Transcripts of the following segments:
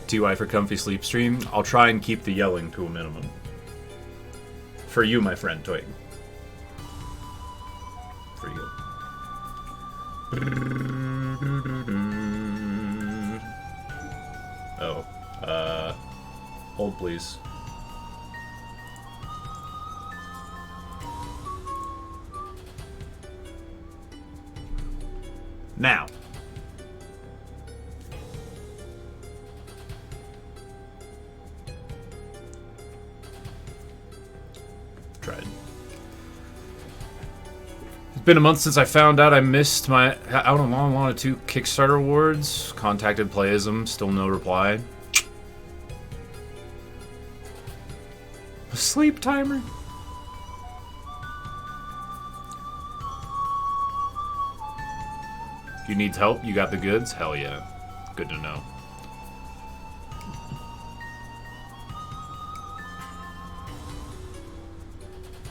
TY for comfy sleep stream. I'll try and keep the yelling to a minimum. For you, my friend Twig. For you. Oh. Hold please. Now. Tried. It's been a month since I found out I missed my Out on Mulana 2 Kickstarter awards. Contacted Playism, still no reply. A sleep timer? You need help? You got the goods? Hell yeah. Good to know.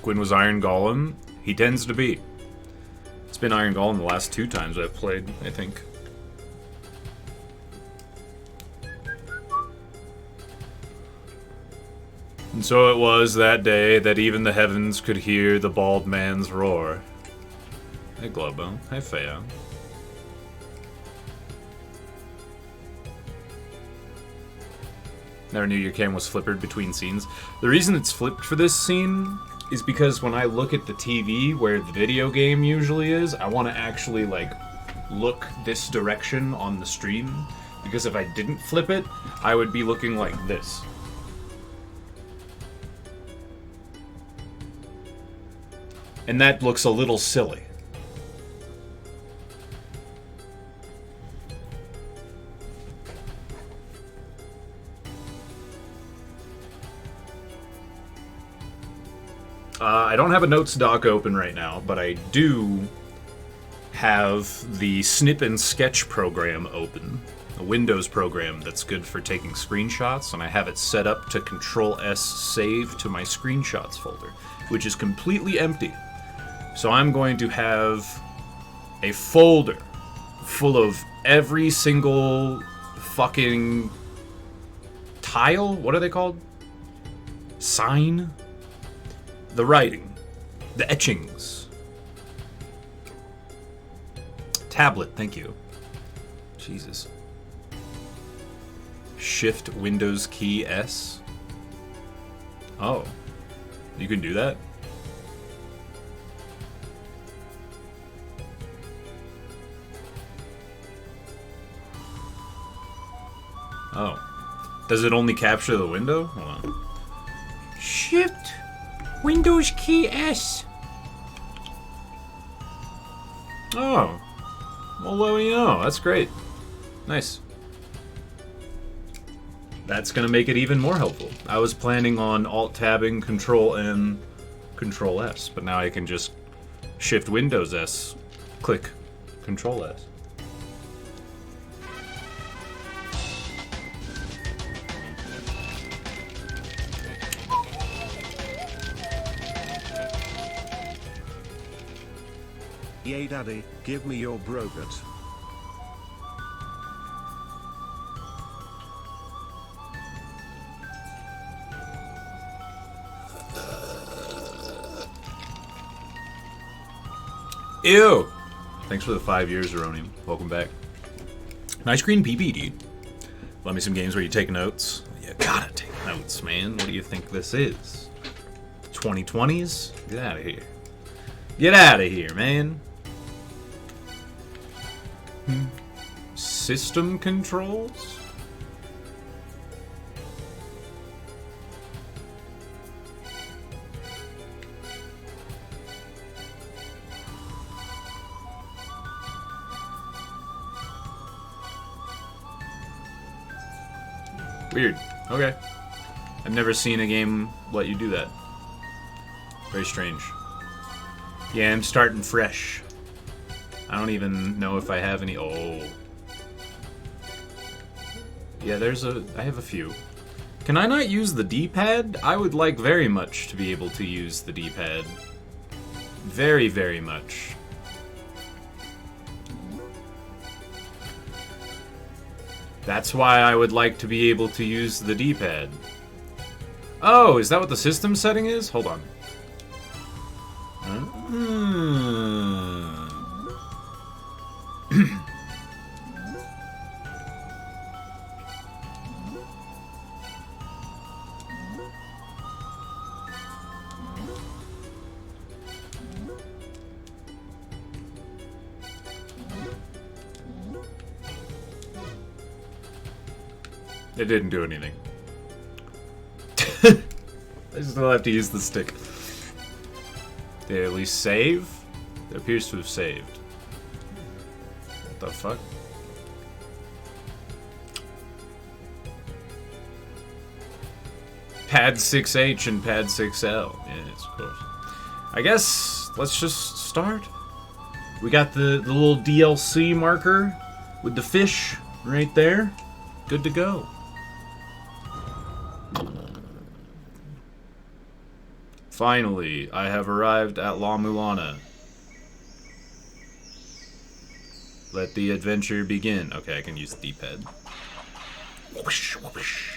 Gwyn was Iron Golem. He tends to be. It's been Iron Golem the last 2 times I've played, I think. And so it was that day that even the heavens could hear the bald man's roar. Hey Globo. Hey Fea. Never knew your cam was flippered between scenes. The reason it's flipped for this scene is because when I look at the TV where the video game usually is, I want to actually, like, look this direction on the stream. Because if I didn't flip it, I would be looking like this. And that looks a little silly. I don't have a notes doc open right now, but I do have the Snip and Sketch program open. A Windows program that's good for taking screenshots, and I have it set up to Control-S save to my screenshots folder, which is completely empty. So I'm going to have a folder full of every single fucking tile? What are they called? Sign? The writing. The etchings. Tablet, thank you. Jesus. Shift Windows key S. Oh. You can do that? Oh. Does it only capture the window? Hold on. Shift Windows key S. Oh. Well, let me know. That's great. Nice. That's gonna make it even more helpful. I was planning on Alt-tabbing Control-N, Control-S, but now I can just Shift Windows S, click Control-S. Yay daddy, give me your brogut. Ew! Thanks for the 5 years, Zeronium. Welcome back. Nice green PP, dude. Love me some games where you take notes. You gotta take notes, man. What do you think this is? 2020s? Get out of here. Get out of here, man. System controls? Weird. Okay. I've never seen a game let you do that. Very strange. Yeah, I'm starting fresh. I don't even know if I have any... Oh. Yeah, I have a few. Can I not use the D-pad? I would like very much to be able to use the D-pad. Very, very much. That's why I would like to be able to use the D-pad. Oh, is that what the system setting is? Hold on. It didn't do anything. I still have to use the stick. Did it at least save? It appears to have saved. What the fuck? Pad 6H and Pad 6L. Yes, of course. I guess let's just start. We got the little DLC marker with the fish right there. Good to go. Finally, I have arrived at La Mulana. Let the adventure begin. Okay, I can use the D-pad. Whoosh, whoosh.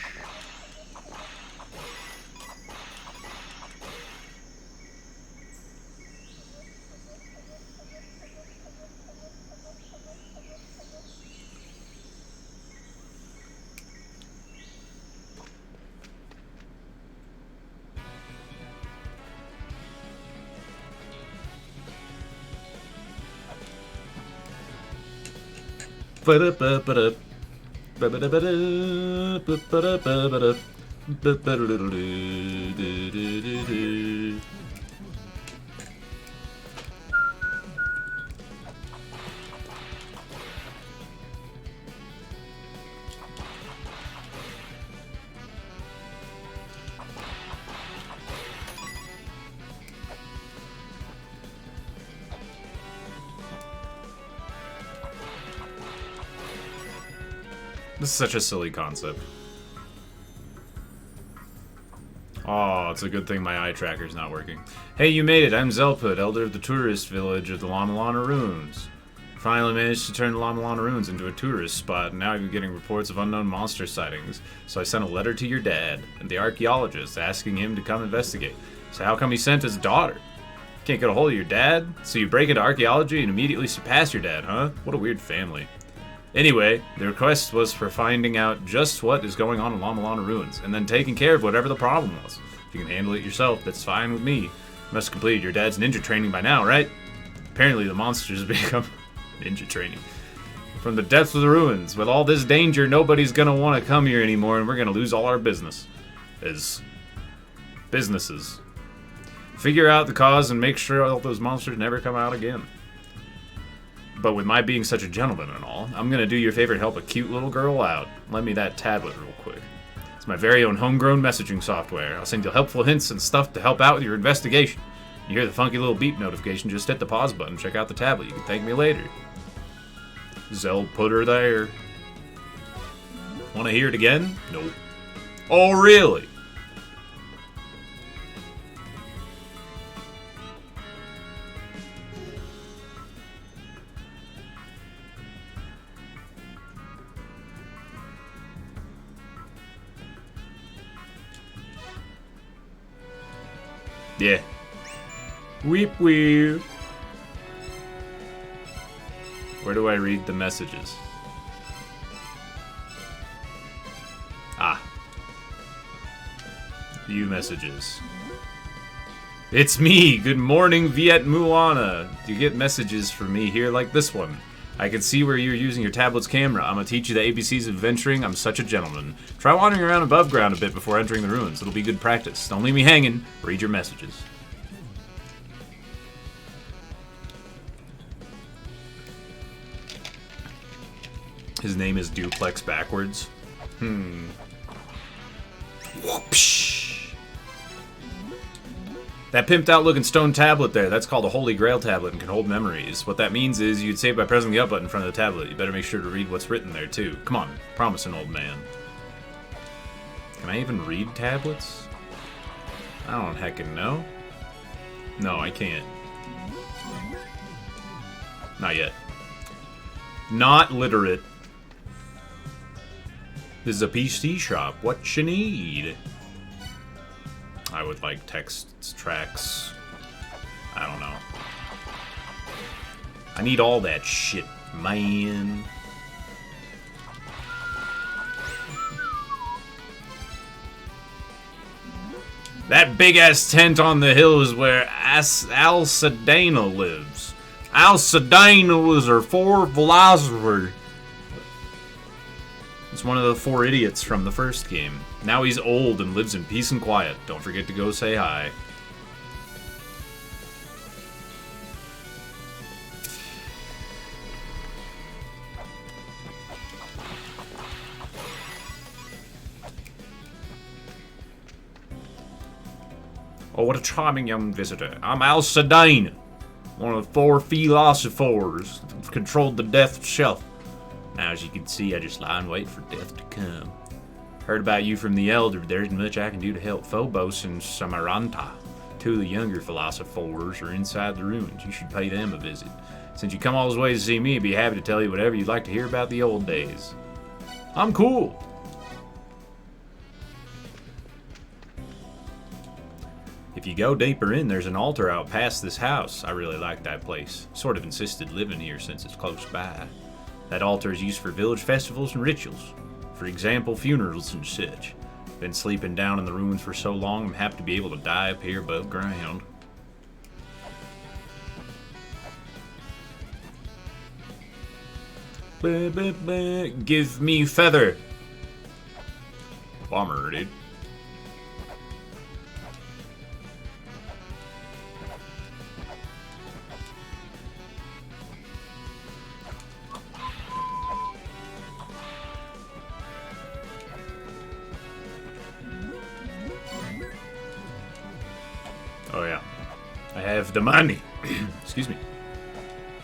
This is such a silly concept. Oh, it's a good thing my eye tracker's not working. Hey, you made it. I'm Zelput, elder of the tourist village of the La Mulana Ruins. Finally managed to turn the La Mulana Ruins into a tourist spot, and now I've been getting reports of unknown monster sightings. So I sent a letter to your dad and the archaeologist asking him to come investigate. So how come he sent his daughter? Can't get a hold of your dad? So you break into archaeology and immediately surpass your dad, huh? What a weird family. Anyway, the request was for finding out just what is going on in La Mulana Ruins, and then taking care of whatever the problem was. If you can handle it yourself, that's fine with me. You must have completed your dad's ninja training by now, right? Apparently the monsters become ninja training. From the depths of the ruins, with all this danger, nobody's gonna want to come here anymore, and we're gonna lose all our business. As businesses. Figure out the cause and make sure all those monsters never come out again. But with my being such a gentleman and all, I'm gonna do your favor and help a cute little girl out. Lend me that tablet real quick. It's my very own homegrown messaging software. I'll send you helpful hints and stuff to help out with your investigation. You hear the funky little beep notification, just hit the pause button, check out the tablet. You can thank me later. Zell put her there. Wanna hear it again? Nope. Oh, really? Yeah. Weep weep. Where do I read the messages? Ah. View messages. It's me! Good morning, Viet Mulana! You get messages from me here like this one. I can see where you're using your tablet's camera. I'm gonna teach you the ABCs of adventuring. I'm such a gentleman. Try wandering around above ground a bit before entering the ruins. It'll be good practice. Don't leave me hanging. Read your messages. His name is Duplex backwards. Whoopsh. That pimped out looking stone tablet there, that's called a Holy Grail tablet and can hold memories. What that means is you'd save by pressing the up button in front of the tablet. You better make sure to read what's written there too. Come on, promise an old man. Can I even read tablets? I don't heckin' know. No, I can't. Not yet. Not literate. This is a PC shop. What you need? I would like text tracks. I don't know. I need all that shit, man. That big-ass tent on the hill is where Al Sedana lives. Al Sedana was our fourth philosopher. He's one of the 4 idiots from the first game. Now he's old and lives in peace and quiet. Don't forget to go say hi. Oh, what a charming young visitor. I'm Al Sedane, one of the 4 philosophers that controlled the death shelf. Now, as you can see, I just lie in wait for death to come. Heard about you from the Elder. There isn't much I can do to help Phobos and Samaranta. 2 of the younger philosophers are inside the ruins. You should pay them a visit. Since you come all this way to see me, I'd be happy to tell you whatever you'd like to hear about the old days. I'm cool. If you go deeper in, there's an altar out past this house. I really like that place. Sort of insisted living here since it's close by. That altar is used for village festivals and rituals. For example, funerals and such. Been sleeping down in the ruins for so long, I'm happy to be able to die up here above ground. Give me feather. Bomber, dude. Oh yeah, I have the money. Excuse me.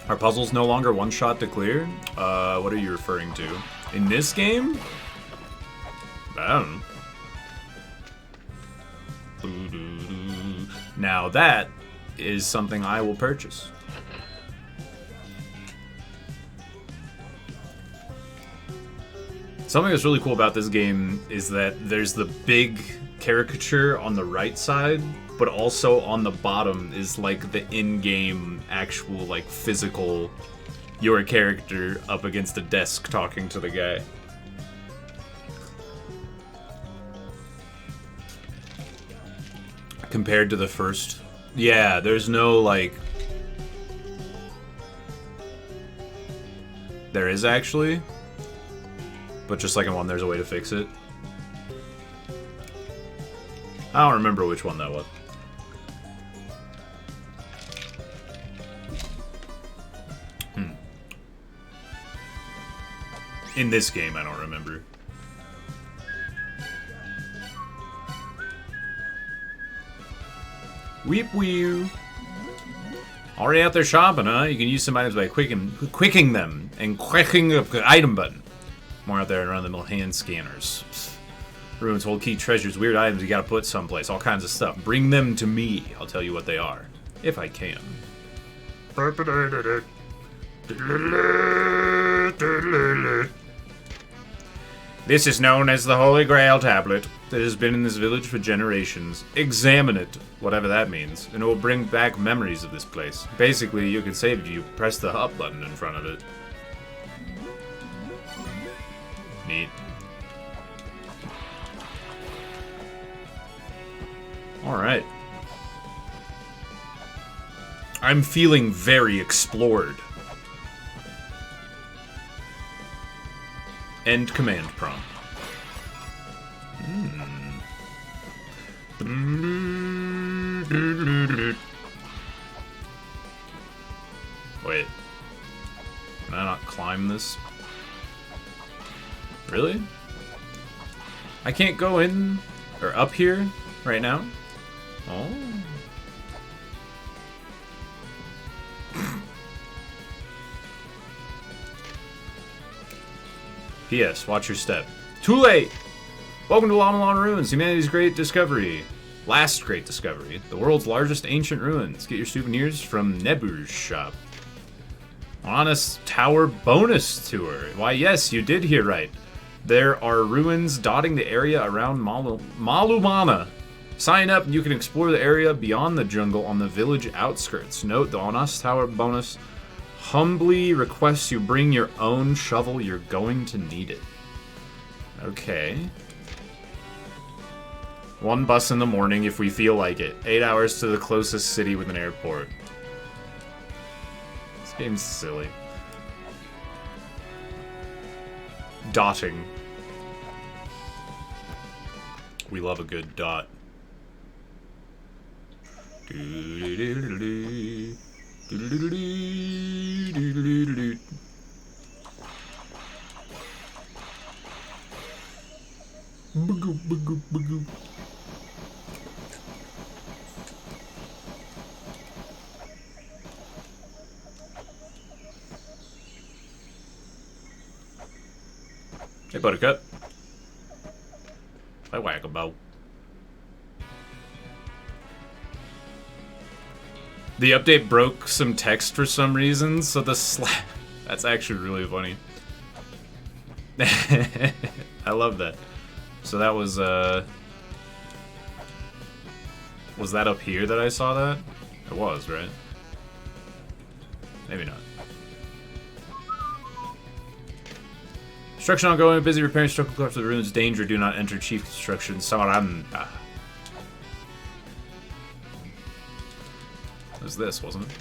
Are puzzles no longer one shot to clear? What are you referring to? In this game? I don't know. Now that is something I will purchase. Something that's really cool about this game is that there's the big caricature on the right side, but also on the bottom is like the in-game actual like physical your character up against a desk talking to the guy. Compared to the first. Yeah, there's no like... There is actually. But just like in one, there's a way to fix it. I don't remember which one that was. In this game, I don't remember. Weep wee. Already out there shopping, huh? You can use some items by quicking them and clicking the item button. More out there and around the mill hand scanners. Ruins hold key treasures, weird items you gotta put someplace, all kinds of stuff. Bring them to me. I'll tell you what they are. If I can. This is known as the Holy Grail tablet. It has been in this village for generations. Examine it, whatever that means, and it will bring back memories of this place. Basically, you can save it if you press the up button in front of it. Neat. Alright. I'm feeling very explored. End command prompt. Wait. Can I not climb this? Really? I can't go in or up here right now? Oh. P.S. Watch your step. Too late! Welcome to Mulana Ruins, humanity's great discovery. Last great discovery. The world's largest ancient ruins. Get your souvenirs from Nebu's shop. Honest Tower bonus tour. Why, yes, you did hear right. There are ruins dotting the area around Mulana. Sign up and you can explore the area beyond the jungle on the village outskirts. Note the On Us Tower bonus humbly requests you bring your own shovel. You're going to need it. Okay. 1 bus in the morning if we feel like it. 8 hours to the closest city with an airport. This game's silly. Dotting. We love a good dot. Hey, Buttercup. Hi, Wackabow. The update broke some text for some reason, so the that's actually really funny. I love that. So that was that up here that I saw that? It was, right? Maybe not. Construction ongoing, busy repairing structural collapse of the ruins. Danger, do not enter chief construction. Samaranda. It was this, wasn't it?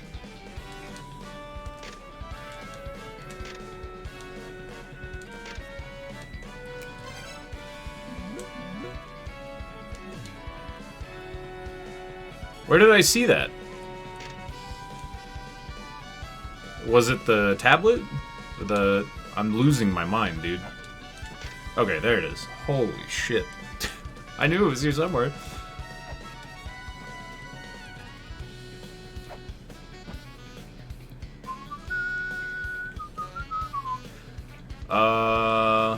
Where did I see that? Was it the tablet? I'm losing my mind, dude. Okay, there it is. Holy shit. I knew it was here somewhere.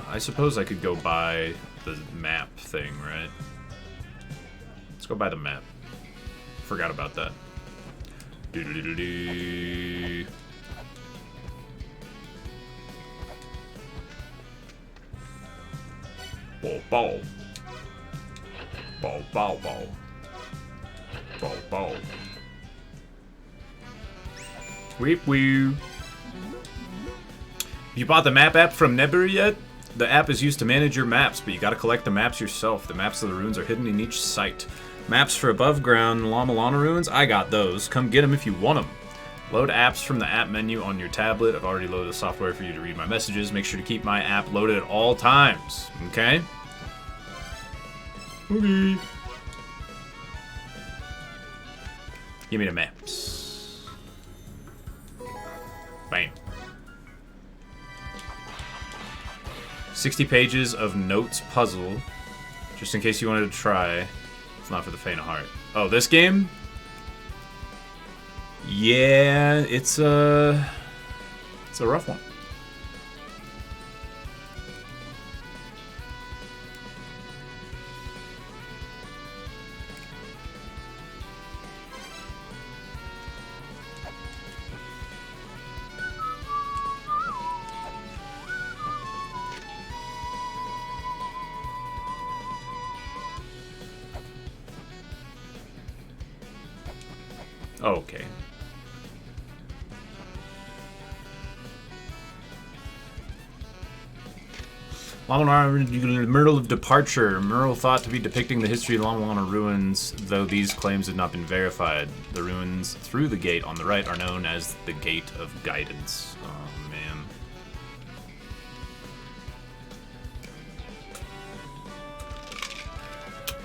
I suppose I could go buy the map thing, right? Let's go buy the map. Forgot about that. Doo-doo-doo-doo-doo. Bow, bow. Bow, bow, bow. Bow, bow. Weep, weep. You bought the map app from Nebury yet? The app is used to manage your maps, but you gotta collect the maps yourself. The maps of the ruins are hidden in each site. Maps for above ground Mulana ruins? I got those. Come get them if you want them. Load apps from the app menu on your tablet. I've already loaded the software for you to read my messages. Make sure to keep my app loaded at all times. Okay? Okay. Give me the maps. Bam. 60 pages of notes puzzle. Just in case you wanted to try. It's not for the faint of heart. Oh, this game? Yeah, it's a rough one. Okay. Mulana, Myrtle of Departure. Myrtle thought to be depicting the history of Mulana ruins, though these claims have not been verified. The ruins through the gate on the right are known as the Gate of Guidance. Oh, man.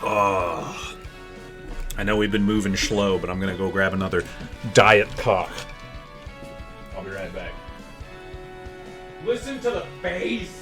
Oh. I know we've been moving slow, but I'm gonna go grab another Diet Cock. I'll be right back. Listen to the bass!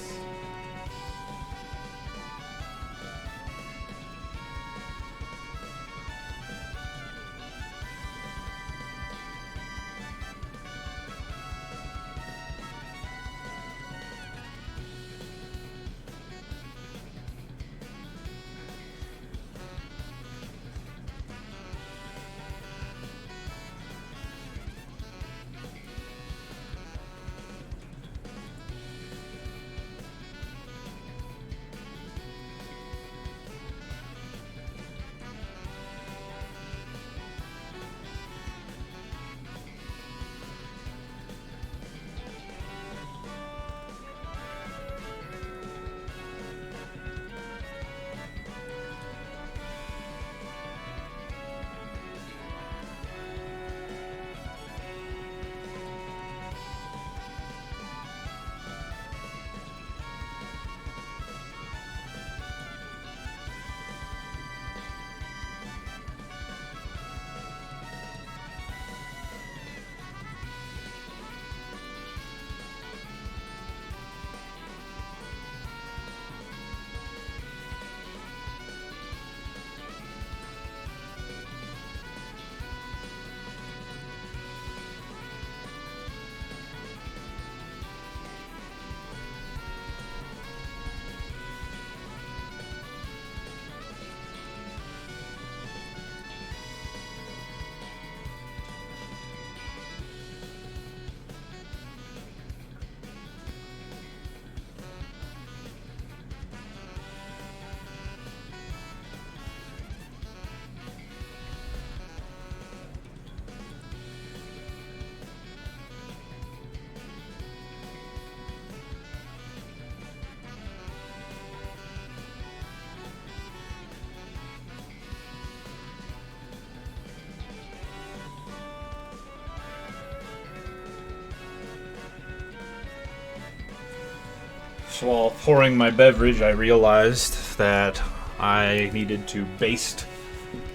So while pouring my beverage, I realized that I needed to baste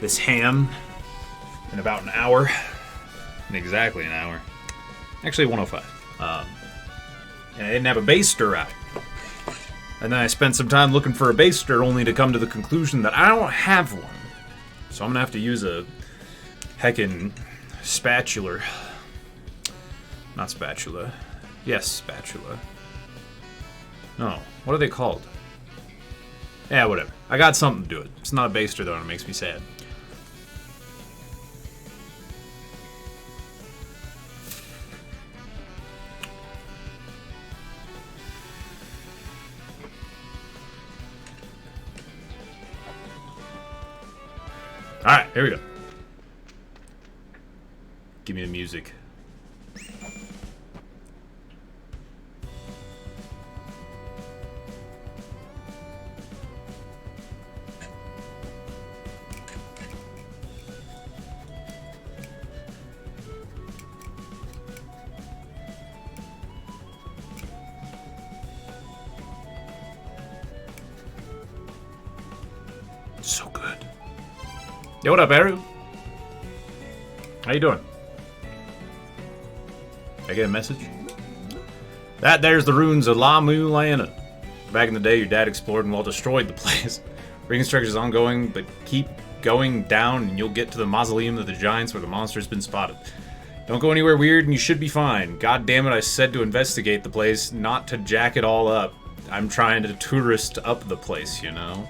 this ham in about an hour. In exactly an hour. Actually, 105. And I didn't have a baster out. And then I spent some time looking for a baster only to come to the conclusion that I don't have one. So I'm gonna have to use a heckin' spatula. Not spatula. Yes, spatula. No. What are they called? Yeah, whatever. I got something to do it. It's not a baster though, and it makes me sad. Alright, here we go. Give me the music. So good. Yo, what up, Aru? How you doing? Did I get a message? That there's the ruins of La Mulana. Back in the day, your dad explored and well destroyed the place. Reconstruction is ongoing, but keep going down and you'll get to the mausoleum of the giants where the monster's been spotted. Don't go anywhere weird and you should be fine. God damn it, I said to investigate the place, not to jack it all up. I'm trying to tourist up the place, you know?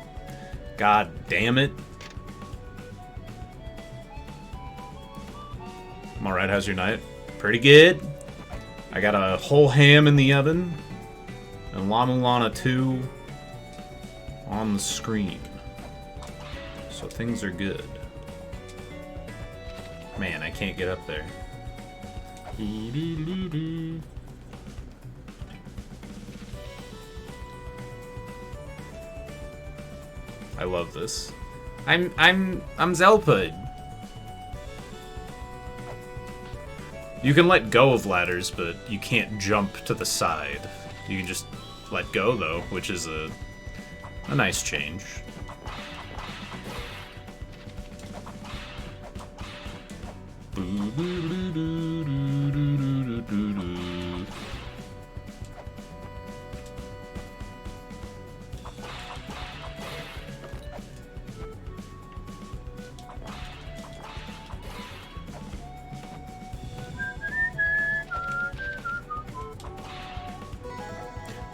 God damn it. I'm alright, how's your night? Pretty good. I got a whole ham in the oven. And La Mulana 2 on the screen. So things are good. Man, I can't get up there. I love this. I'm Zelpud. You can let go of ladders, but you can't jump to the side. You can just let go, though, which is a nice change.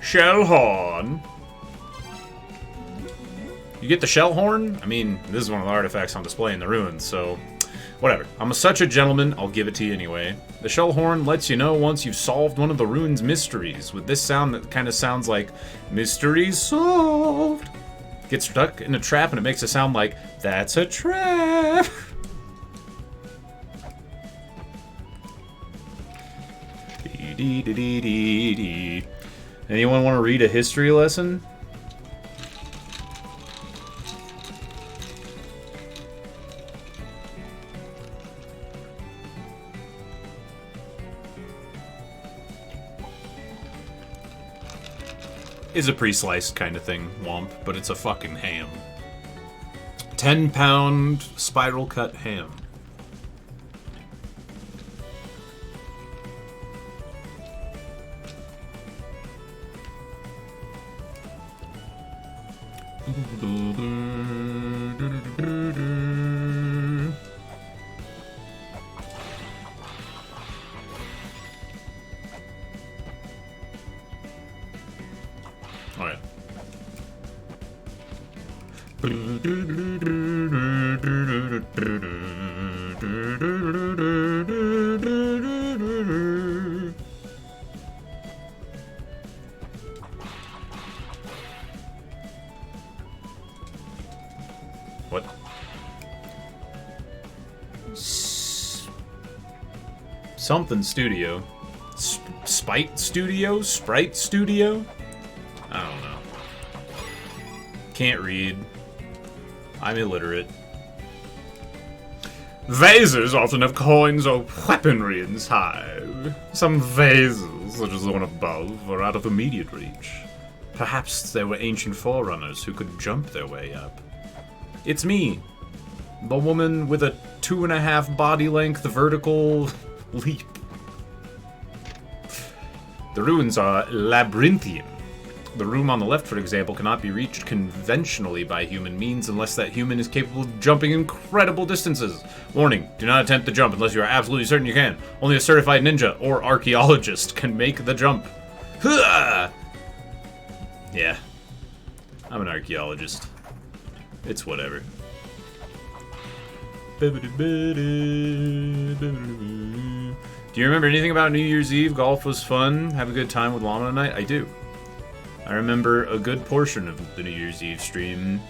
Shell horn. You get the shell horn? I mean, this is one of the artifacts on display in the ruins, so whatever. I'm such a gentleman, I'll give it to you anyway. The shell horn lets you know once you've solved one of the ruins' mysteries, with this sound that kind of sounds like, mystery solved. Get stuck in a trap and it makes it sound like, that's a trap. Dee dee dee dee dee. Anyone want to read a history lesson? Is a pre-sliced kind of thing, Womp, but it's a fucking ham. 10-pound spiral cut ham. Oh yeah. What? Something Studio. Spite Studio? Sprite Studio? I don't know. Can't read. I'm illiterate. Vases often have coins or weaponry inside. Some vases, such as the one above, are out of immediate reach. Perhaps there were ancient forerunners who could jump their way up. It's me, the woman with a 2.5 body length vertical leap. The ruins are labyrinthian. The room on the left, for example, cannot be reached conventionally by human means unless that human is capable of jumping incredible distances. Warning, do not attempt the jump unless you are absolutely certain you can. Only a certified ninja or archaeologist can make the jump. Yeah, I'm an archaeologist. It's whatever. Do you remember anything about New Year's Eve? Golf was fun. Have a good time with Llama tonight? I do. I remember a good portion of the New Year's Eve stream.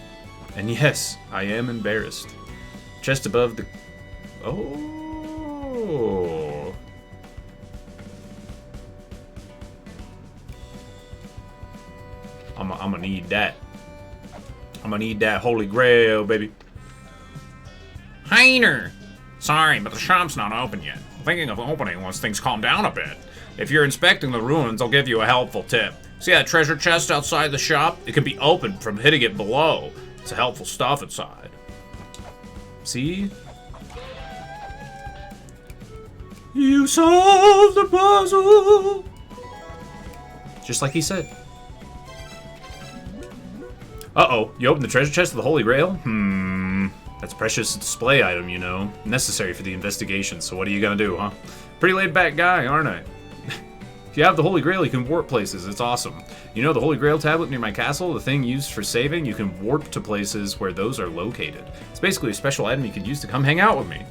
And yes, I am embarrassed. Chest above the... Oh. I'm gonna need that. I'm gonna need that Holy Grail, baby. Heiner! Sorry, but the shop's not open yet. I'm thinking of opening once things calm down a bit. If you're inspecting the ruins, I'll give you a helpful tip. See that treasure chest outside the shop? It can be opened from hitting it below. It's a helpful stuff inside. See? You solved the puzzle! Just like he said. Uh-oh, you opened the treasure chest of the Holy Grail? That's a precious display item, you know. Necessary for the investigation, so what are you gonna do, huh? Pretty laid-back guy, aren't I? If you have the Holy Grail, you can warp places. It's awesome. You know the Holy Grail tablet near my castle? The thing used for saving? You can warp to places where those are located. It's basically a special item you can use to come hang out with me.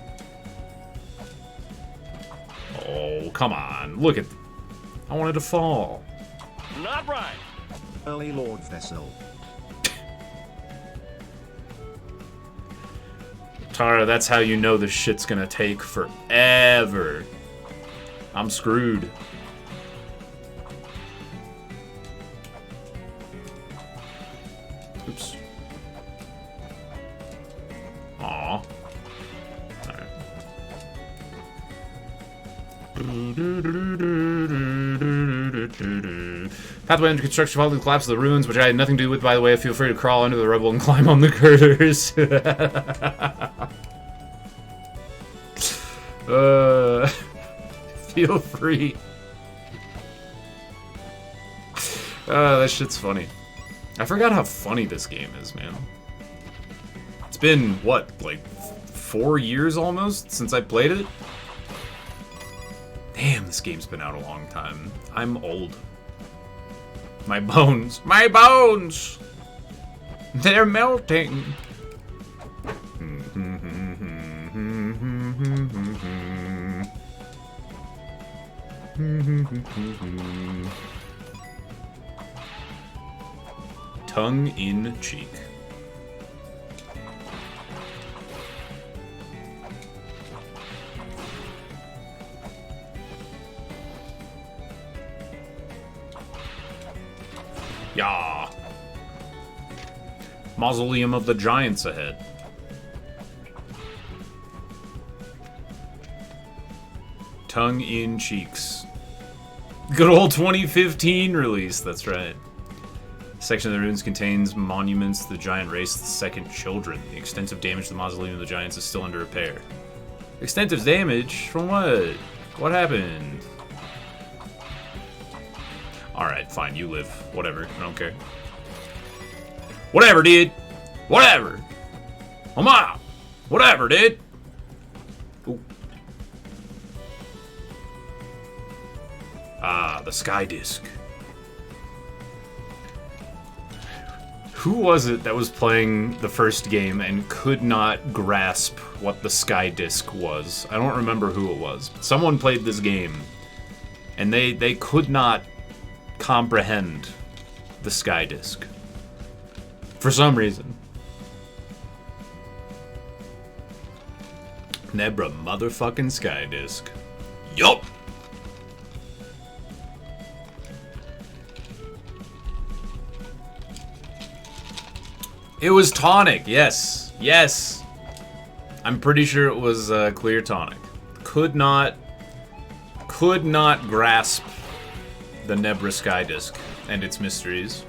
Oh, come on. Look at... I wanted to fall. Not right. Early Lord Vessel. Tara, that's how you know this shit's gonna take forever. I'm screwed. Oops. Aw. Alright. Pathway under construction following the collapse of the ruins, which I had nothing to do with, by the way. Feel free to crawl under the rubble and climb on the girders. Feel free. That shit's funny. I forgot how funny this game is, man. It's been, what, like 4 years almost since I played it? Damn, this game's been out a long time. I'm old. My bones. My bones! They're melting. Tongue in cheek. Yah. Mausoleum of the Giants ahead. Tongue in cheeks. Good old 2015 release, that's right. Section of the ruins contains monuments to the giant race, the second children. The extensive damage to the Mausoleum of the Giants is still under repair. Extensive damage? From what? What happened? Alright, fine, you live. Whatever, I don't care. Whatever, dude! Whatever! I'm out! Whatever, dude! Ooh. Ah, the Sky Disc. Who was it that was playing the first game and could not grasp what the Sky Disc was? I don't remember who it was, but someone played this game and they could not comprehend the Sky Disc. For some reason. Nebra motherfucking Sky Disc. Yup! It was tonic, yes. Yes. I'm pretty sure it was clear tonic. Could not grasp the Nebra Sky Disc and its mysteries.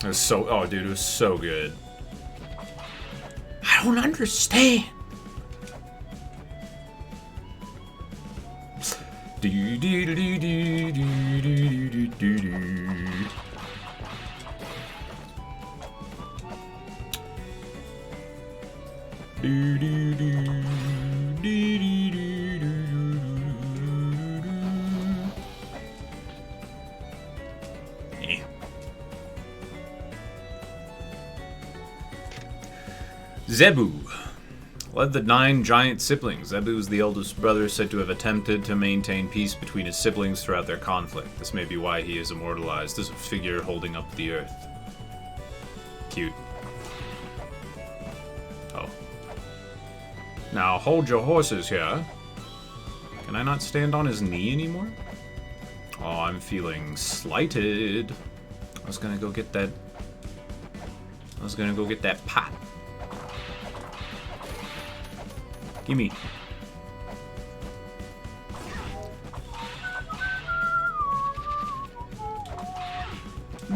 It was so... Oh, dude, it was so good. I don't understand. Zebu led the 9 giant siblings. Zebu is the eldest brother, said to have attempted to maintain peace between his siblings throughout their conflict. This may be why he is immortalized as a figure holding up the earth. Cute. Oh. Now hold your horses here. Can I not stand on his knee anymore? Oh, I'm feeling slighted. I was gonna go get that pot. Gimme.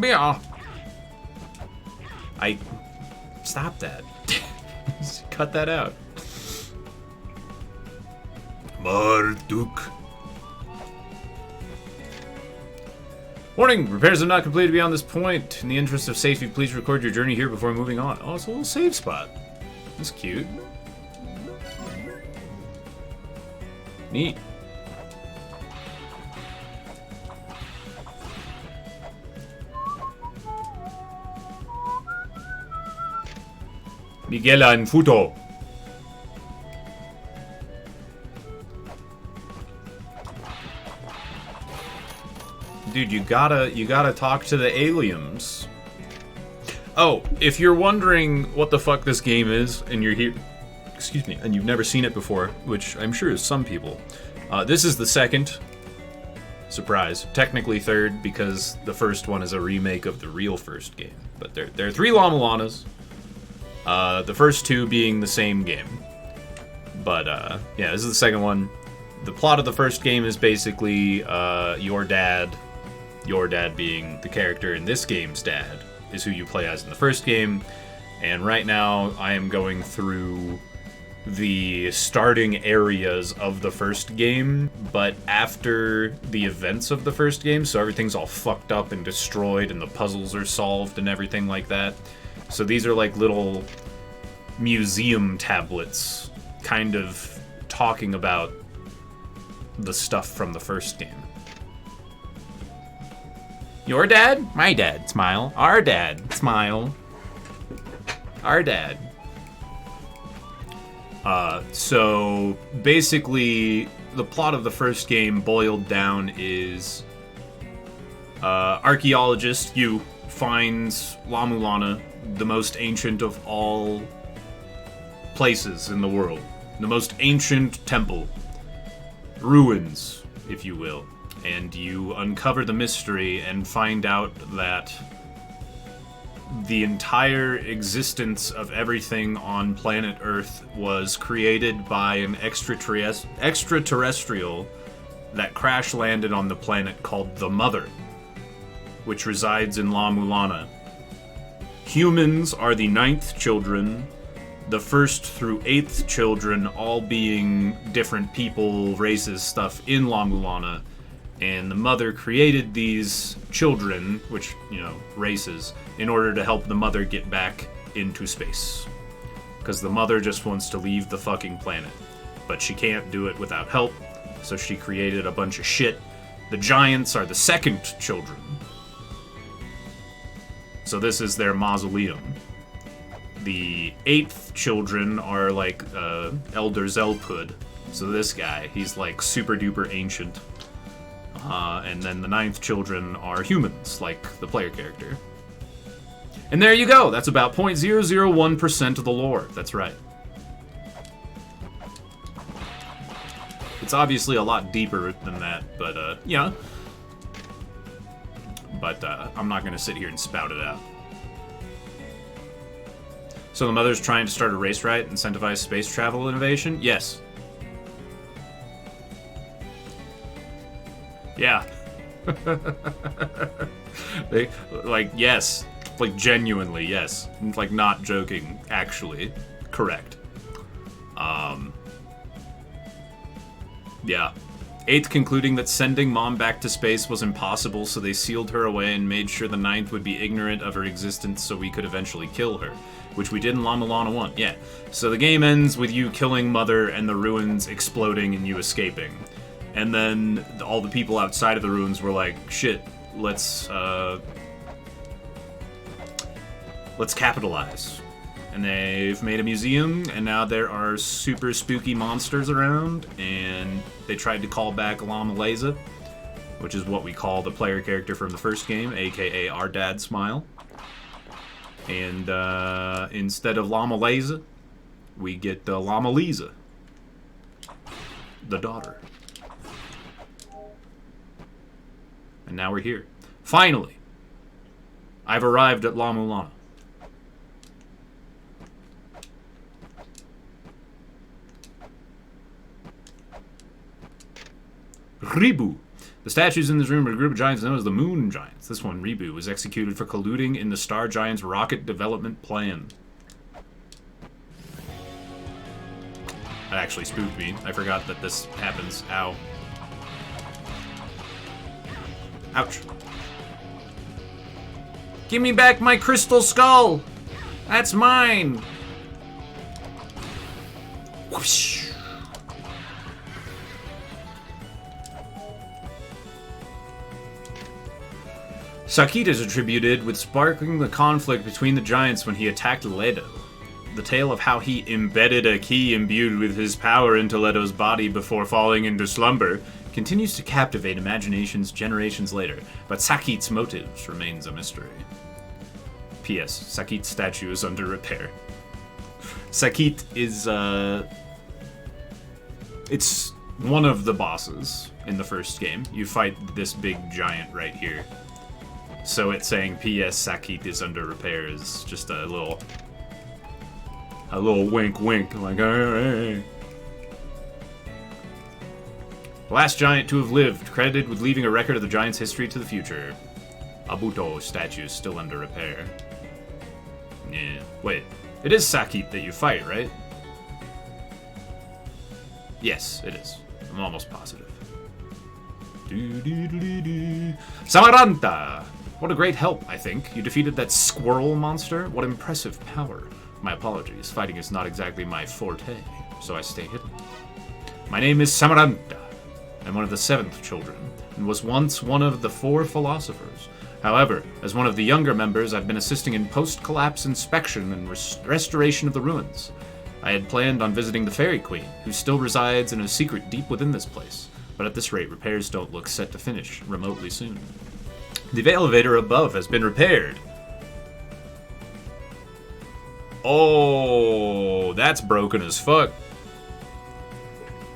Yeah. Stop that. Cut that out. Marduk. Warning! Repairs have not completed beyond this point. In the interest of safety, please record your journey here before moving on. Oh, it's a little save spot. That's cute. Neat. Miguel and Futo. Dude, you gotta talk to the aliens. Oh, if you're wondering what the fuck this game is, and you're here, excuse me, and you've never seen it before, which I'm sure is some people, this is the second. Surprise. Technically third, because the first one is a remake of the real first game. But there are 3 La Mulanas. The first 2 being the same game. But, yeah, this is the second one. The plot of the first game is basically, your dad being the character in this game's dad, is who you play as in the first game. And right now, I am going through the starting areas of the first game, but after the events of the first game, so everything's all fucked up and destroyed, and the puzzles are solved and everything like that. So these are like little museum tablets, kind of talking about the stuff from the first game. Your dad? My dad. Smile. Our dad. Smile. Our dad. So basically, the plot of the first game boiled down is archaeologist Yu finds La Mulana, the most ancient of all places in the world. The most ancient temple. Ruins, if you will. And you uncover the mystery and find out that the entire existence of everything on planet Earth was created by an extraterrestrial that crash landed on the planet called the Mother, which resides in La Mulana. Humans are the 9th children, the 1st through 8th children all being different people, races, stuff in La Mulana. And the Mother created these children, which, you know, races, in order to help the Mother get back into space. Because the Mother just wants to leave the fucking planet. But she can't do it without help, so she created a bunch of shit. The Giants are the 2nd children. So this is their mausoleum. The 8th children are like Elder Zelpud. So this guy, he's like super duper ancient. And then the 9th children are humans, like the player character. And there you go! That's about 0.001% of the lore. That's right. It's obviously a lot deeper than that, but, yeah. But, I'm not gonna sit here and spout it out. So the Mother's trying to start a race riot, incentivize space travel innovation? Yes. Yeah. Yes. Like, genuinely, yes. Like, not joking, actually. Correct. Yeah. 8th concluding that sending Mom back to space was impossible, so they sealed her away and made sure the 9th would be ignorant of her existence so we could eventually kill her. Which we did in La Mulana 1, yeah. So the game ends with you killing Mother and the ruins exploding and you escaping. And then all the people outside of the ruins were like, shit, let's capitalize. And they've made a museum, and now there are super spooky monsters around, and they tried to call back Llama Leza, which is what we call the player character from the first game, aka our dad Smile. And instead of Llama Leza, we get Llama Leza, the daughter. And now we're here. Finally, I've arrived at La Mulana. Ribu. The statues in this room are a group of giants known as the Moon Giants. This one, Ribu, was executed for colluding in the Star Giants' rocket development plan. That actually spooked me. I forgot that this happens. Ow. Ouch. Give me back my crystal skull! That's mine! Whoosh. Sakit is attributed with sparking the conflict between the giants when he attacked Leto. The tale of how he embedded a key imbued with his power into Leto's body before falling into slumber continues to captivate imaginations generations later, but Sakit's motives remains a mystery. P.S. Sakit's statue is under repair. Sakit is, it's one of the bosses in the first game. You fight this big giant right here. So it's saying P.S. Sakit is under repair is just a little wink wink, like, hey. The last giant to have lived, credited with leaving a record of the giant's history to the future. Abuto statue is still under repair. Yeah, wait. It is Sakit that you fight, right? Yes, it is. I'm almost positive. Samaranta! What a great help, I think. You defeated that squirrel monster? What impressive power. My apologies, fighting is not exactly my forte, so I stay hidden. My name is Samaranta. I'm one of the 7th children, and was once one of the 4 philosophers. However, as one of the younger members, I've been assisting in post-collapse inspection and restoration of the ruins. I had planned on visiting the Fairy Queen, who still resides in a secret deep within this place, but at this rate, repairs don't look set to finish remotely soon. The elevator above has been repaired. Oh, that's broken as fuck.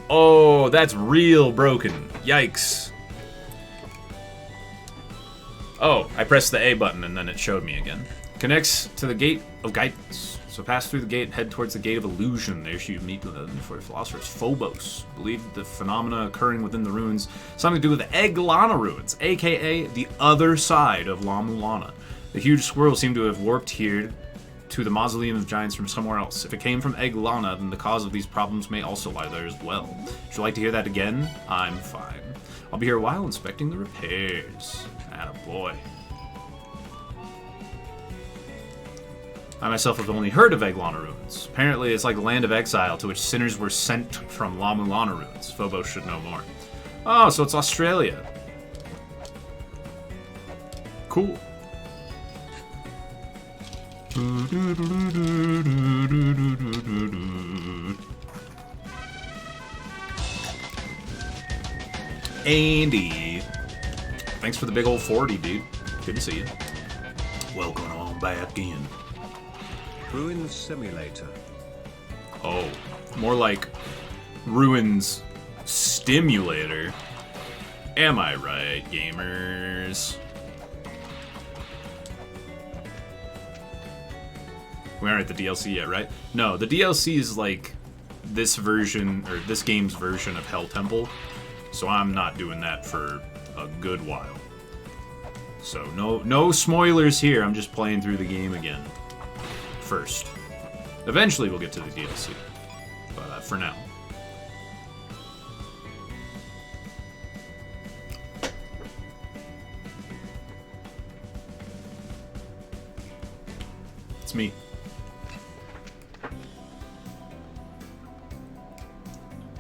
Oh, that's real broken. Yikes. Oh, I pressed the A button and then it showed me again. Connects to the Gate of Guidance. So pass through the gate and head towards the Gate of Illusion. There you meet the philosophers. Phobos. Believe the phenomena occurring within the ruins something to do with the Egglana ruins, aka the other side of La Mulana. The huge squirrel seemed to have warped here to the Mausoleum of Giants from somewhere else. If it came from Egglana, then the cause of these problems may also lie there as well. Would you like to hear that again? I'm fine. I'll be here a while inspecting the repairs. Attaboy. I myself have only heard of Egglana ruins. Apparently it's like the land of exile to which sinners were sent from La Mulana ruins. Phobos should know more. Oh, so it's Australia. Cool. Andy. Thanks for the big old 40, dude. Good to see you. Welcome on back in. Ruins Simulator. Oh, more like Ruins Stimulator. Am I right, gamers? We aren't at the DLC yet, right? No, the DLC is like this version, or this game's version of Hell Temple, so I'm not doing that for a good while. So no spoilers here. I'm just playing through the game again. First. Eventually we'll get to the DLC. But for now. It's me.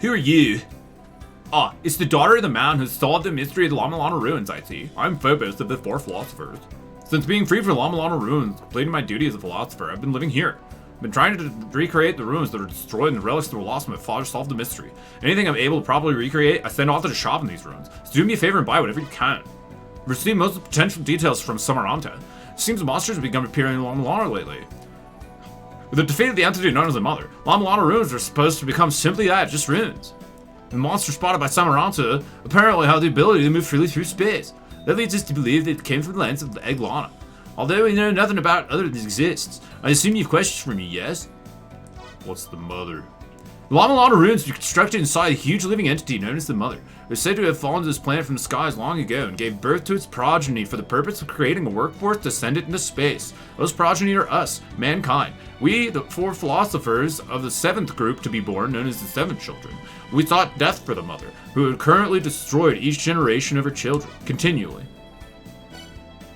Who are you? Ah, it's the daughter of the man who solved the mystery of the Mulana ruins, I see. I'm Phobos of the Four Philosophers. Since being free from the Mulana ruins, completing my duty as a philosopher, I've been living here. I've been trying to recreate the ruins that are destroyed and the relics that were lost when my father solved the mystery. Anything I'm able to properly recreate, I send off to the shop in these ruins. So do me a favor and buy whatever you can. I've received most of the potential details from Samaranta. It seems the monsters have begun appearing in Mulana lately. With the defeat of the entity known as the Mother, Mulana ruins are supposed to become simply that, just ruins. The monster spotted by Samaranta apparently had the ability to move freely through space. That leads us to believe that it came from the lands of the Mulana. Although we know nothing about other that exists, I assume you have questions for me, yes? What's the Mother? The Mulana ruins were constructed inside a huge living entity known as the Mother. They're said to have fallen to this planet from the skies long ago and gave birth to its progeny for the purpose of creating a workforce to send it into space. Those progeny are us, mankind. We, the four philosophers of the seventh group to be born, known as the Seven Children. We sought death for the Mother, who had currently destroyed each generation of her children, continually.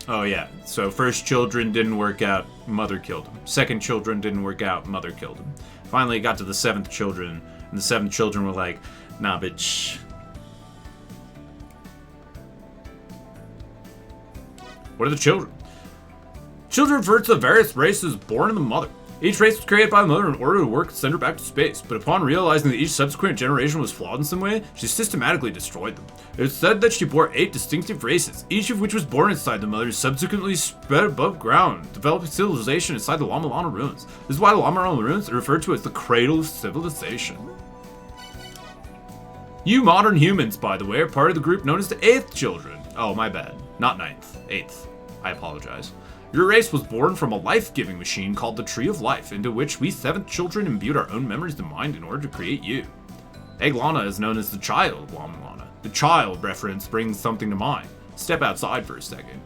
Oh yeah, so first children didn't work out, Mother killed him. Second children didn't work out, Mother killed him. Finally it got to the seventh children, and the seventh children were like, nah bitch. What are the children? Children refer to the various races born in the Mother. Each race was created by the Mother in order to work to send her back to space, but upon realizing that each subsequent generation was flawed in some way, she systematically destroyed them. It is said that she bore 8 distinctive races, each of which was born inside the Mother, subsequently spread above ground, developing civilization inside the Mulana ruins. This is why the Mulana ruins are referred to as the cradle of civilization. You modern humans, by the way, are part of the group known as the 8th Children. Oh, my bad. Not 9th. 8th. I apologize. Your race was born from a life-giving machine called the Tree of Life, into which we 7th Children imbued our own memories and mind in order to create you. Mulana is known as the child of Mulana. The child reference brings something to mind. Step outside for a second.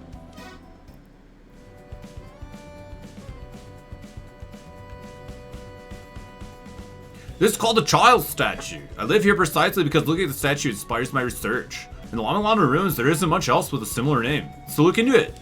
This is called the child statue. I live here precisely because looking at the statue inspires my research. In the Mulana ruins, there isn't much else with a similar name, so look into it.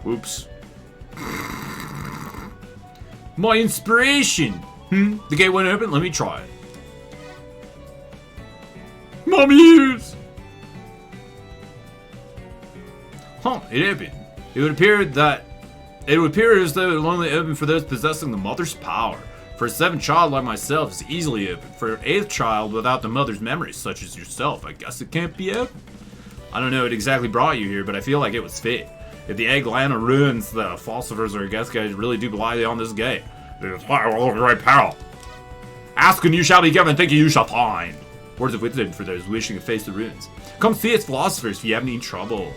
Oops. My inspiration! The gate won't open? Let me try it. Mummies! Huh, it opened. It would appear as though it would only open for those possessing the Mother's power. For a 7th child like myself, it's easily open. For an 8th child without the Mother's memories, such as yourself, I guess it can't be open. I don't know what exactly brought you here, but I feel like it was fate. If the Mulana ruins, the philosophers or guest guys really do rely on this gate. It's right, pal. Ask and you shall be given, think you shall find. Words of wisdom for those wishing to face the ruins. Come see us, philosophers, if you have any trouble.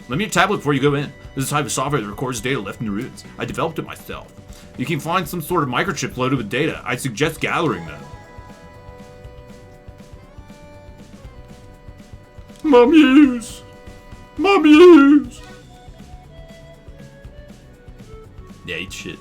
Lend me your tablet before you go in. This is a type of software that records data left in the ruins. I developed it myself. You can find some sort of microchip loaded with data. I suggest gathering them. Mummies! Mummies! Yeah, eat shit.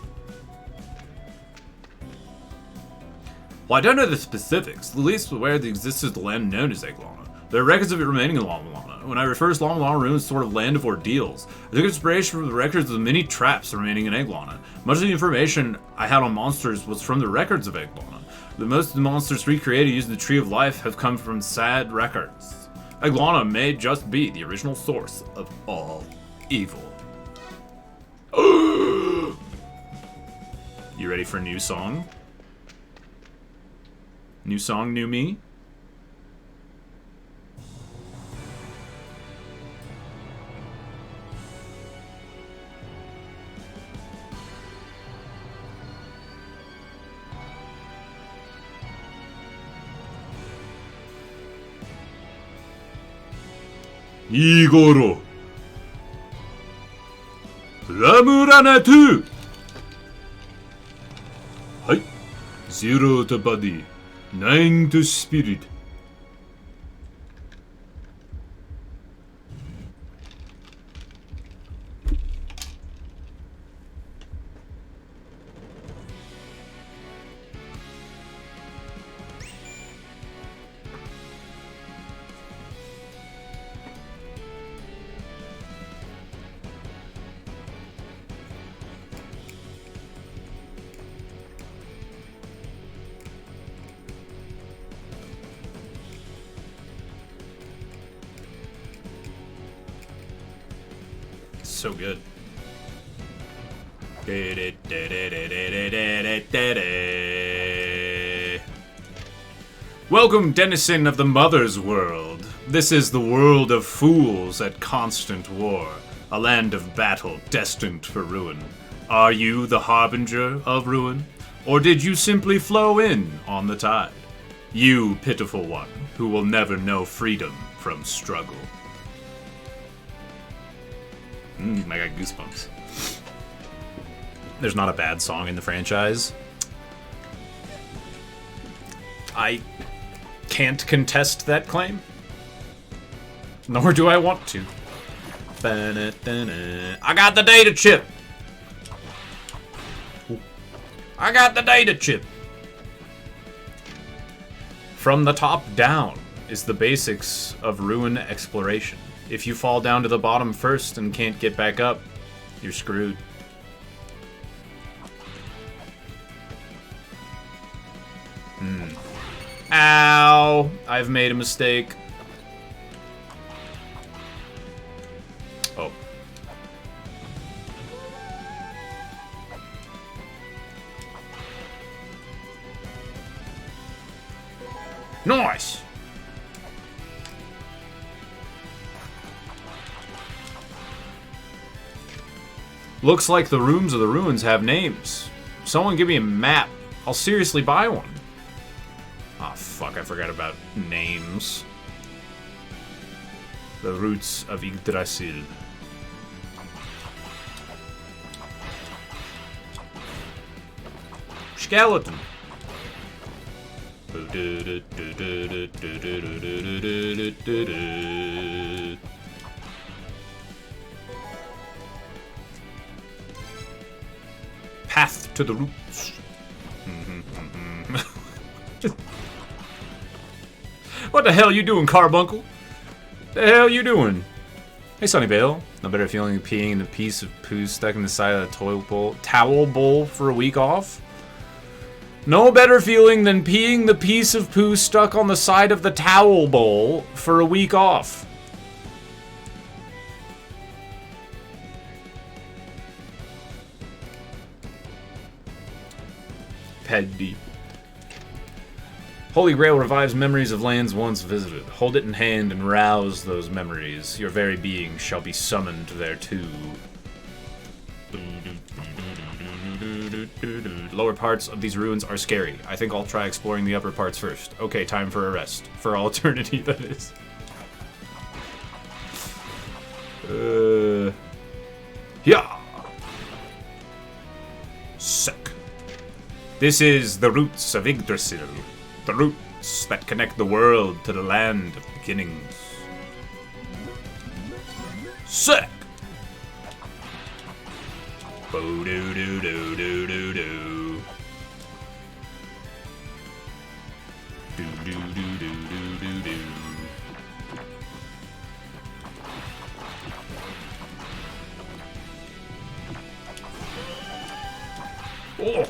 While I don't know the specifics, at least aware of the existence of the land known as Mulana. There are records of it remaining in Mulana. When I refer to Mulana ruins as sort of land of ordeals, I took inspiration from the records of the many traps remaining in Mulana. Much of the information I had on monsters was from the records of Mulana. Most of the monsters recreated using the Tree of Life have come from sad records. Mulana may just be the original source of all evil. You ready for a new song? New song, new me? Igoro. La Mulana 2. Hai. 0 to body. 9 to spirit. So good. Welcome, denizen of the Mother's World. This is the world of fools at constant war, a land of battle destined for ruin. Are you the harbinger of ruin, or did you simply flow in on the tide? You pitiful one, who will never know freedom from struggle. I got goosebumps. There's not a bad song in the franchise. I can't contest that claim. Nor do I want to. I got the data chip! I got the data chip! From the top down is the basics of ruin exploration. If you fall down to the bottom first and can't get back up, you're screwed. Ow! I've made a mistake. Oh. Nice! Looks like the rooms of the ruins have names. Someone give me a map. I'll seriously buy one. Ah, oh, fuck, I forgot about names. The roots of Yggdrasil. Skeleton. Path to the roots. What the hell you doing, Carbuncle? The hell you doing? Hey, Sonny Bale. No better feeling than peeing in a piece of poo stuck in the side of the towel bowl for a week off? No better feeling than peeing the piece of poo stuck on the side of the towel bowl for a week off. Paddy. Holy Grail revives memories of lands once visited. Hold it in hand and rouse those memories. Your very being shall be summoned thereto. Lower parts of these ruins are scary. I think I'll try exploring the upper parts first. Okay, time for a rest. For all eternity, that is. Yeah. Sick. This is the roots of Yggdrasil. The roots that connect the world to the land of beginnings. Sick! Bo-do-do-do-do-do-do. Do-do-do-do-do-do-do. Oh!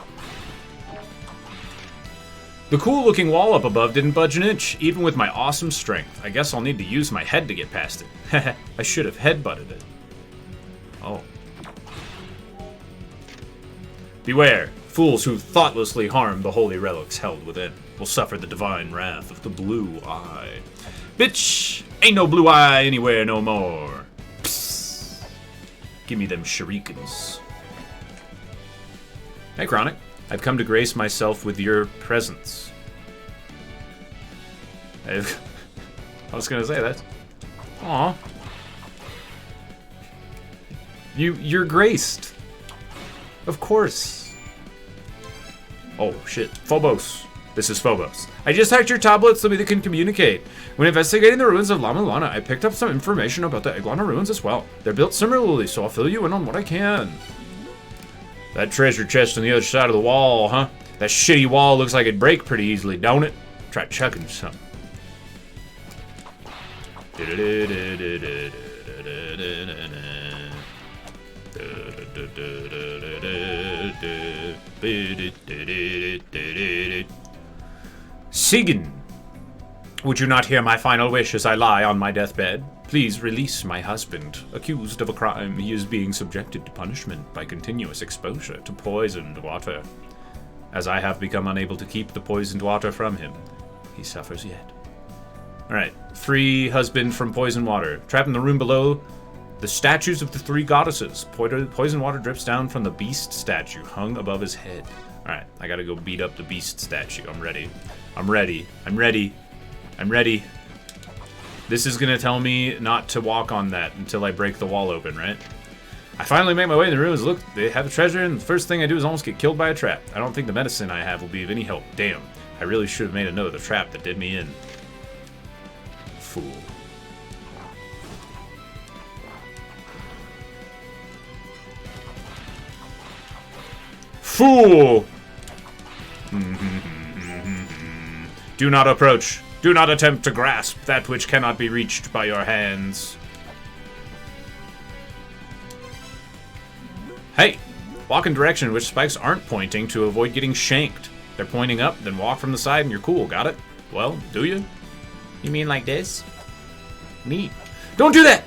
The cool-looking wall up above didn't budge an inch, even with my awesome strength. I guess I'll need to use my head to get past it. Heh, I should have headbutted it. Oh. Beware, fools who thoughtlessly harm the holy relics held within will suffer the divine wrath of the blue eye. Bitch, ain't no blue eye anywhere no more. Psst. Give me them shurikens. Hey, Chronic. I've come to grace myself with your presence. I was gonna say that. Aw. You're graced. Of course. Oh, shit. Phobos. This is Phobos. I just hacked your tablet so we can communicate. When investigating the ruins of La Mulana, I picked up some information about the Iguana ruins as well. They're built similarly, so I'll fill you in on what I can. That treasure chest on the other side of the wall, huh? That shitty wall looks like it'd break pretty easily, don't it? Try chucking some. Sigyn, would you not hear my final wish as I lie on my deathbed? Please release my husband. Accused of a crime, he is being subjected to punishment by continuous exposure to poisoned water. As I have become unable to keep the poisoned water from him, he suffers yet. Alright, free husband from poison water. Trapped in the room below the statues of the three goddesses. Poison water drips down from the beast statue hung above his head. Alright, I gotta go beat up the beast statue. I'm ready. I'm ready. I'm ready. I'm ready. This is gonna tell me not to walk on that until I break the wall open, right? I finally make my way in the ruins. Look, they have a treasure, and the first thing I do is almost get killed by a trap. I don't think the medicine I have will be of any help. Damn, I really should have made a note of the trap that did me in. Fool. Fool! Do not approach. Do not attempt to grasp that which cannot be reached by your hands. Hey! Walk in direction in which spikes aren't pointing to avoid getting shanked. They're pointing up, then walk from the side and you're cool, got it? Well, do you? You mean like this? Neat. Don't do that!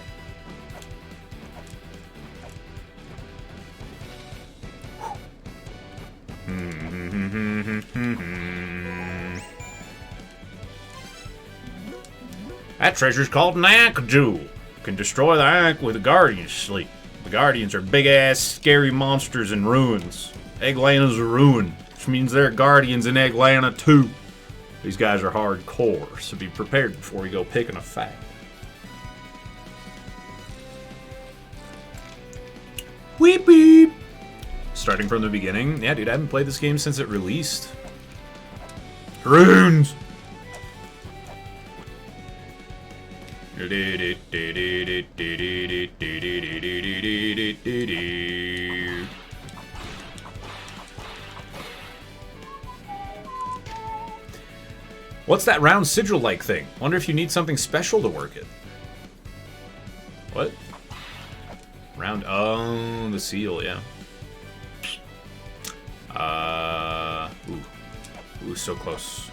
That treasure's called an Ankh Jewel. Can destroy the Ankh with the Guardians sleep. The Guardians are big-ass, scary monsters in ruins. Egglana's a ruin, which means there are Guardians in Egglana too. These guys are hardcore, so be prepared before you go picking a fight. Weep weep! Starting from the beginning? Yeah, dude, I haven't played this game since it released. Runes! What's that round sigil-like thing? Wonder if you need something special to work it. What? Round... Oh, the seal, yeah. Ooh, so close.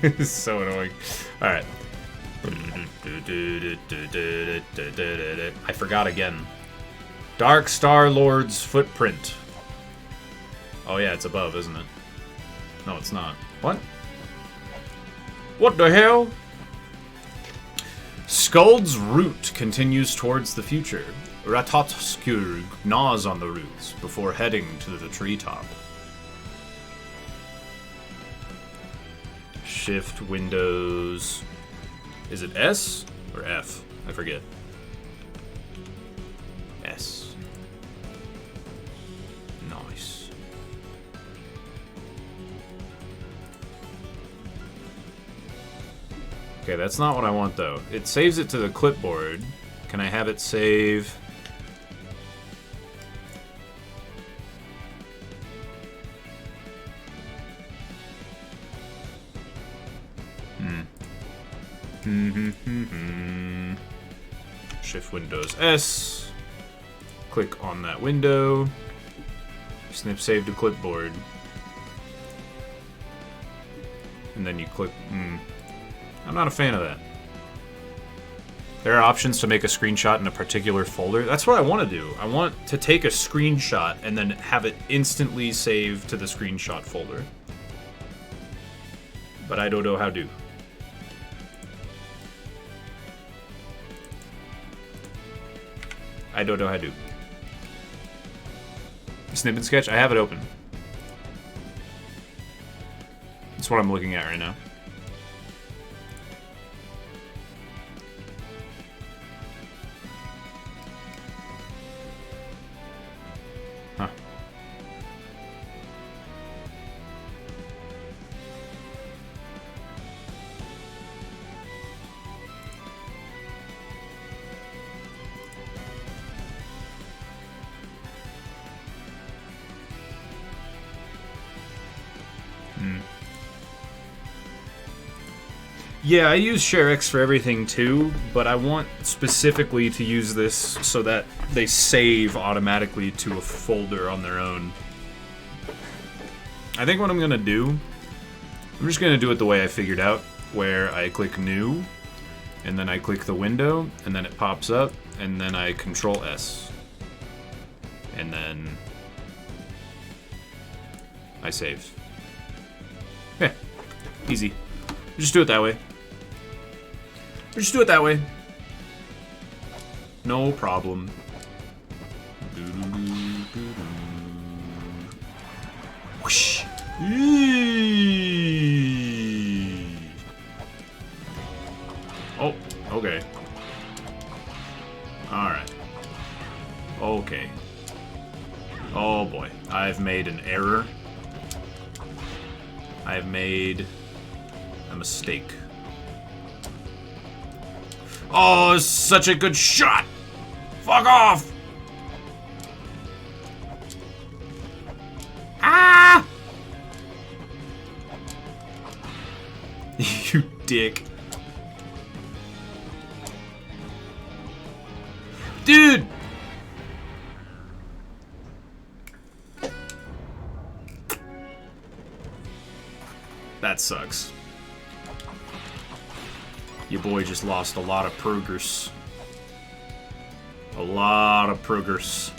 This is so annoying. Alright. I forgot again. Dark Star Lord's footprint. Oh yeah, it's above, isn't it? No, it's not. What? What the hell? Skuld's route continues towards the future. Ratotskjur gnaws on the roots before heading to the treetop. Shift, Windows... Is it S or F? I forget. S. Nice. Okay, that's not what I want though. It saves it to the clipboard. Can I have it save... Shift Windows S. Click on that window. Snip save to clipboard. And then you click... I'm not a fan of that. There are options to make a screenshot in a particular folder. That's what I want to do. I want to take a screenshot and then have it instantly save to the screenshot folder. But I don't know how to. I don't know how to. Snip and Sketch? I have it open. That's what I'm looking at right now. Huh. Yeah, I use ShareX for everything too, but I want specifically to use this so that they save automatically to a folder on their own. I think what I'm going to do, I'm just going to do it the way I figured out, where I click New, and then I click the window, and then it pops up, and then I Control S. And then I save. Yeah, easy. Just do it that way. Just do it that way. No problem. Whoosh. Oh, okay. Alright. Okay. Oh boy. I've made an error. I've made a mistake. Oh, such a good shot! Fuck off! Ah! You dick. Dude! That sucks. Your boy just lost a lot of progress. A lot of progress.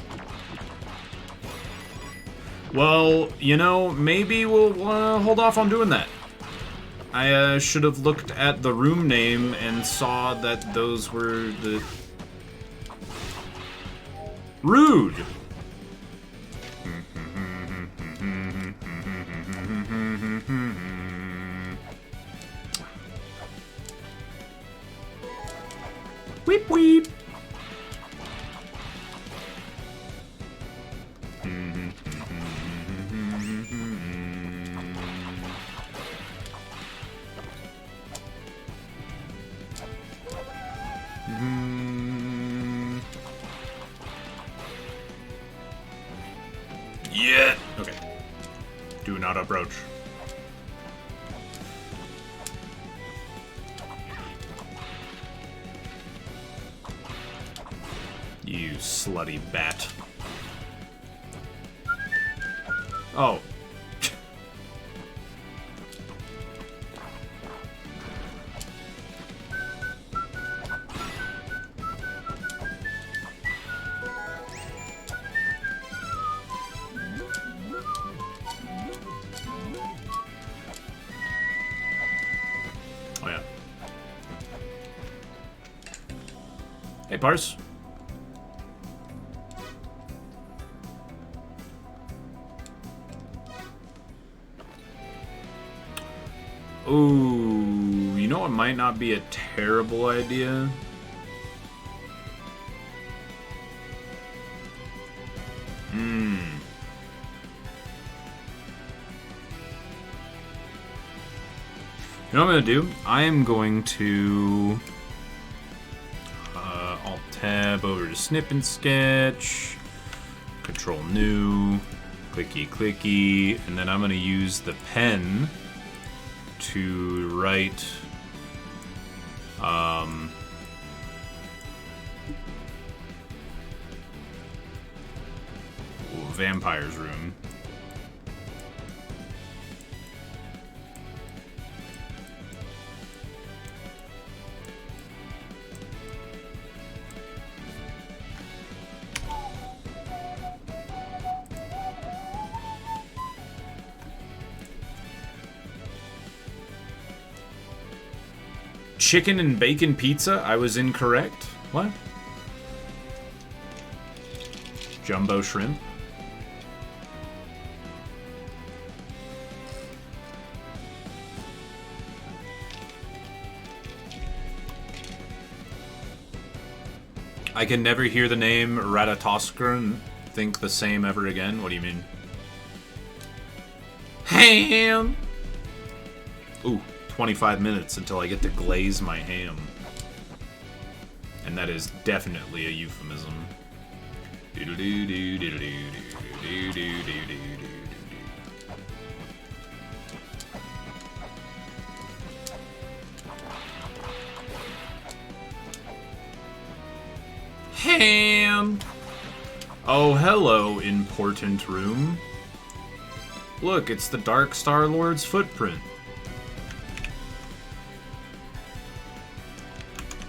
Well, you know, maybe we'll hold off on doing that. I should have looked at the room name and saw that those were the... Rude! Weep weep! Yeah! Okay. Do not approach. You slutty bat. Oh. Oh yeah. Hey, Parse. Ooh, you know what might not be a terrible idea? You know what I'm going to do? I am going to Alt-Tab over to Snip and Sketch, Control-New, clicky-clicky, and then I'm going to use the pen to write Vampire's Room. Chicken and bacon pizza? I was incorrect. What? Jumbo shrimp? I can never hear the name Ratatoskr think the same ever again. What do you mean? Ham! Ooh, 25 minutes until I get to glaze my ham. And that is definitely a euphemism. Ham! Oh, hello, important room. Look, it's the Dark Star Lord's footprint.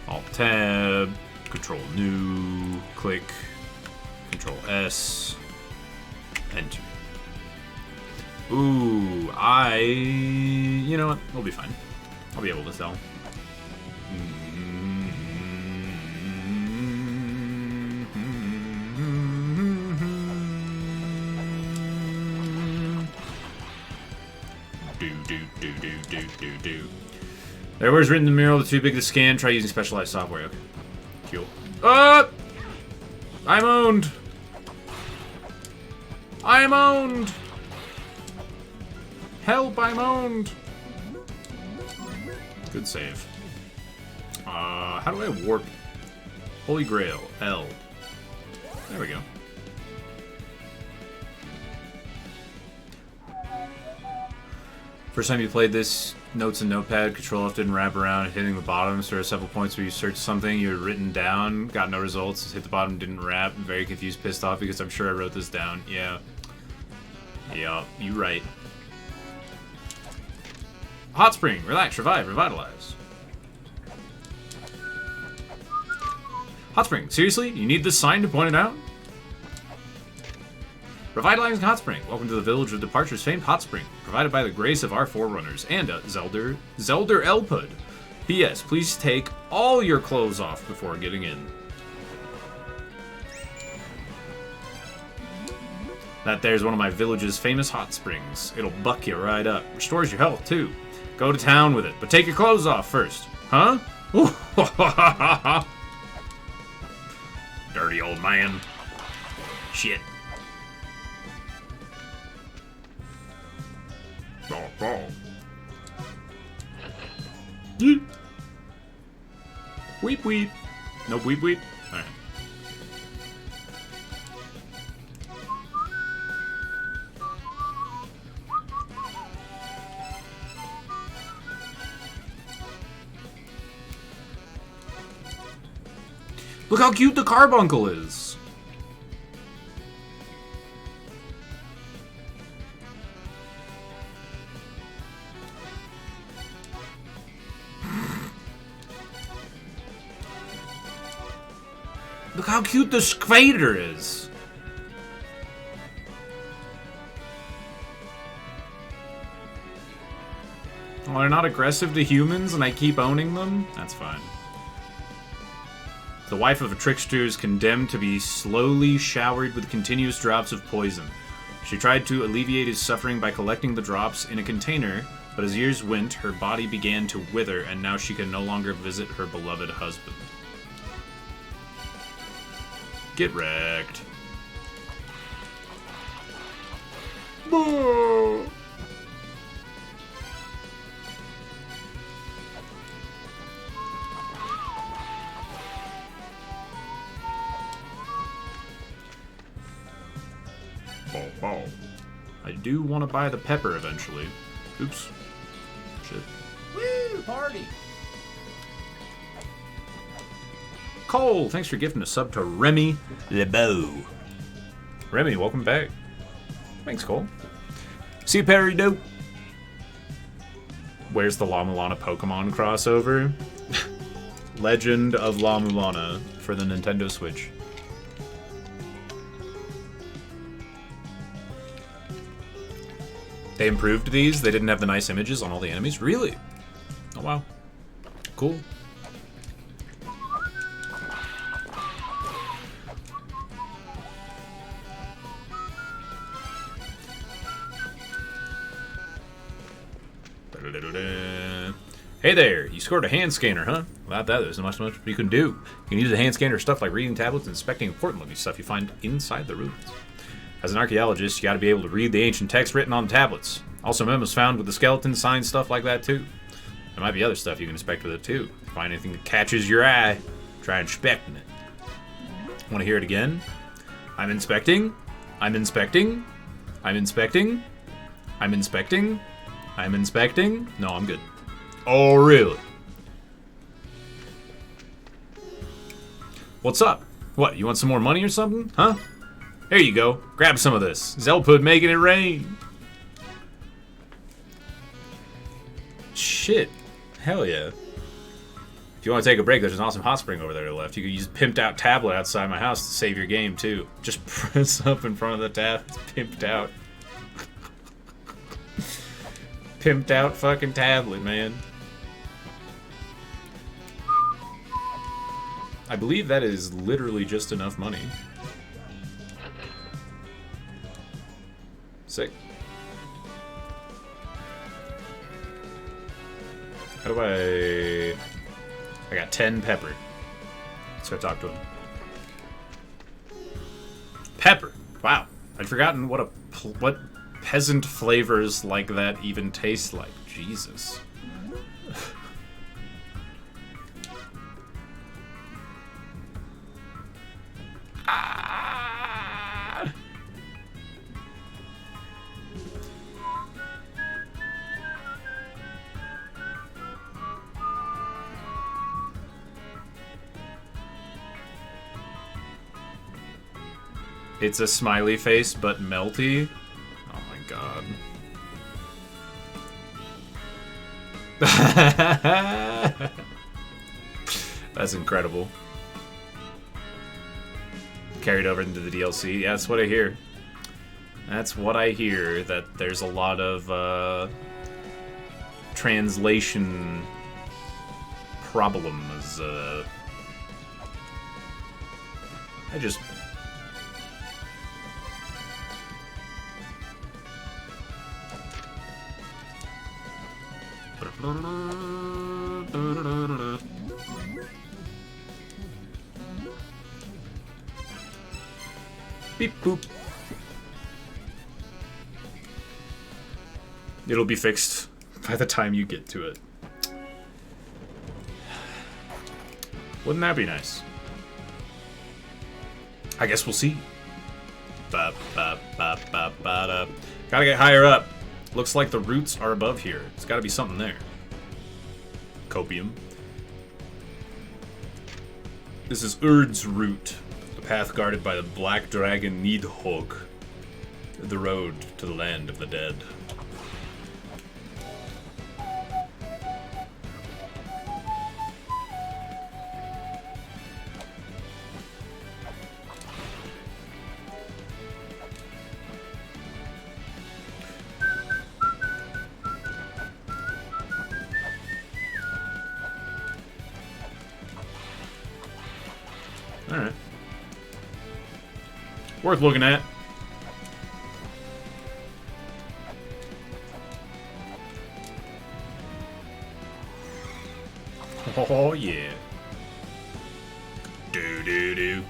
Alt-Tab, Control-New, click, Control-S, Enter. Ooh, you know what? We'll be fine. I'll be able to tell. Do. There was written in the mural, too big to scan. Try using specialized software. Okay. Cool. I'm owned. I'm owned. Help, I'm owned. Good save. How do I warp? Holy Grail. L. There we go. First time you played this, notes and notepad, Control F didn't wrap around, hitting the bottom, so there are several points where you searched something, you had written down, got no results, hit the bottom, didn't wrap, very confused, pissed off, because I'm sure I wrote this down. Yeah. Yeah, you right. Hot Spring, relax, revive, revitalize. Hot Spring, seriously? You need this sign to point it out? Revitalizing Hot Spring. Welcome to the Village of Departure's famed Hot Spring, provided by the grace of our forerunners and Zelder Elpud. P.S. Please take all your clothes off before getting in. That there's one of my village's famous hot springs. It'll buck you right up. Restores your health, too. Go to town with it, but take your clothes off first. Huh? Dirty old man. Shit. Weep weep. Nope, weep weep. Alright. Look how cute the carbuncle is. Look how cute the Skvader is. Well, they're not aggressive to humans and I keep owning them? That's fine. The wife of a trickster is condemned to be slowly showered with continuous drops of poison. She tried to alleviate his suffering by collecting the drops in a container, but as years went, her body began to wither and now she can no longer visit her beloved husband. Get wrecked. Boo. Ball. I do want to buy the pepper eventually. Oops. Shit. Woo! Party! Cole, thanks for gifting a sub to Remy LeBeau. Remy, welcome back. Thanks, Cole. See you, Perry Dope. Where's the La Mulana Pokemon crossover? Legend of La Mulana for the Nintendo Switch. They improved these? They didn't have the nice images on all the enemies? Really? Oh, wow. Cool. Hey there, you scored a hand scanner, huh? Without that, there's not much you can do. You can use a hand scanner for stuff like reading tablets and inspecting important-looking stuff you find inside the ruins. As an archaeologist, you gotta be able to read the ancient text written on the tablets. Also, memos found with the skeletons, signs, stuff like that, too. There might be other stuff you can inspect with it, too. If you find anything that catches your eye, try inspecting it. Want to hear it again? I'm inspecting. I'm inspecting. I'm inspecting. I'm inspecting. I'm inspecting. No, I'm good. Oh, really? What's up? What, you want some more money or something? Huh? Here you go. Grab some of this. Zelpud making it rain. Shit. Hell yeah. If you want to take a break, there's an awesome hot spring over there to the left. You could use a pimped out tablet outside my house to save your game, too. Just press up in front of the tab. It's pimped out. Pimped out fucking tablet, man. I believe that is literally just enough money. Sick. How do I got 10 pepper. Let's go talk to him. Pepper. Wow. I'd forgotten what peasant flavors like that even taste like. Jesus. It's a smiley face, but melty. Oh my god. That's incredible. Carried over into the DLC. Yeah, that's what I hear. That's what I hear, that there's a lot of translation problems. I just... Beep boop. It'll be fixed by the time you get to it. Wouldn't that be nice? I guess we'll see. Ba, ba, ba, ba, ba, da. Gotta get higher up. Looks like the roots are above here. There's gotta be something there. Copium. This is Urd's route. The path guarded by the black dragon Nidhogg. The road to the land of the dead. Alright. Worth looking at. Oh, yeah. Do-do-do.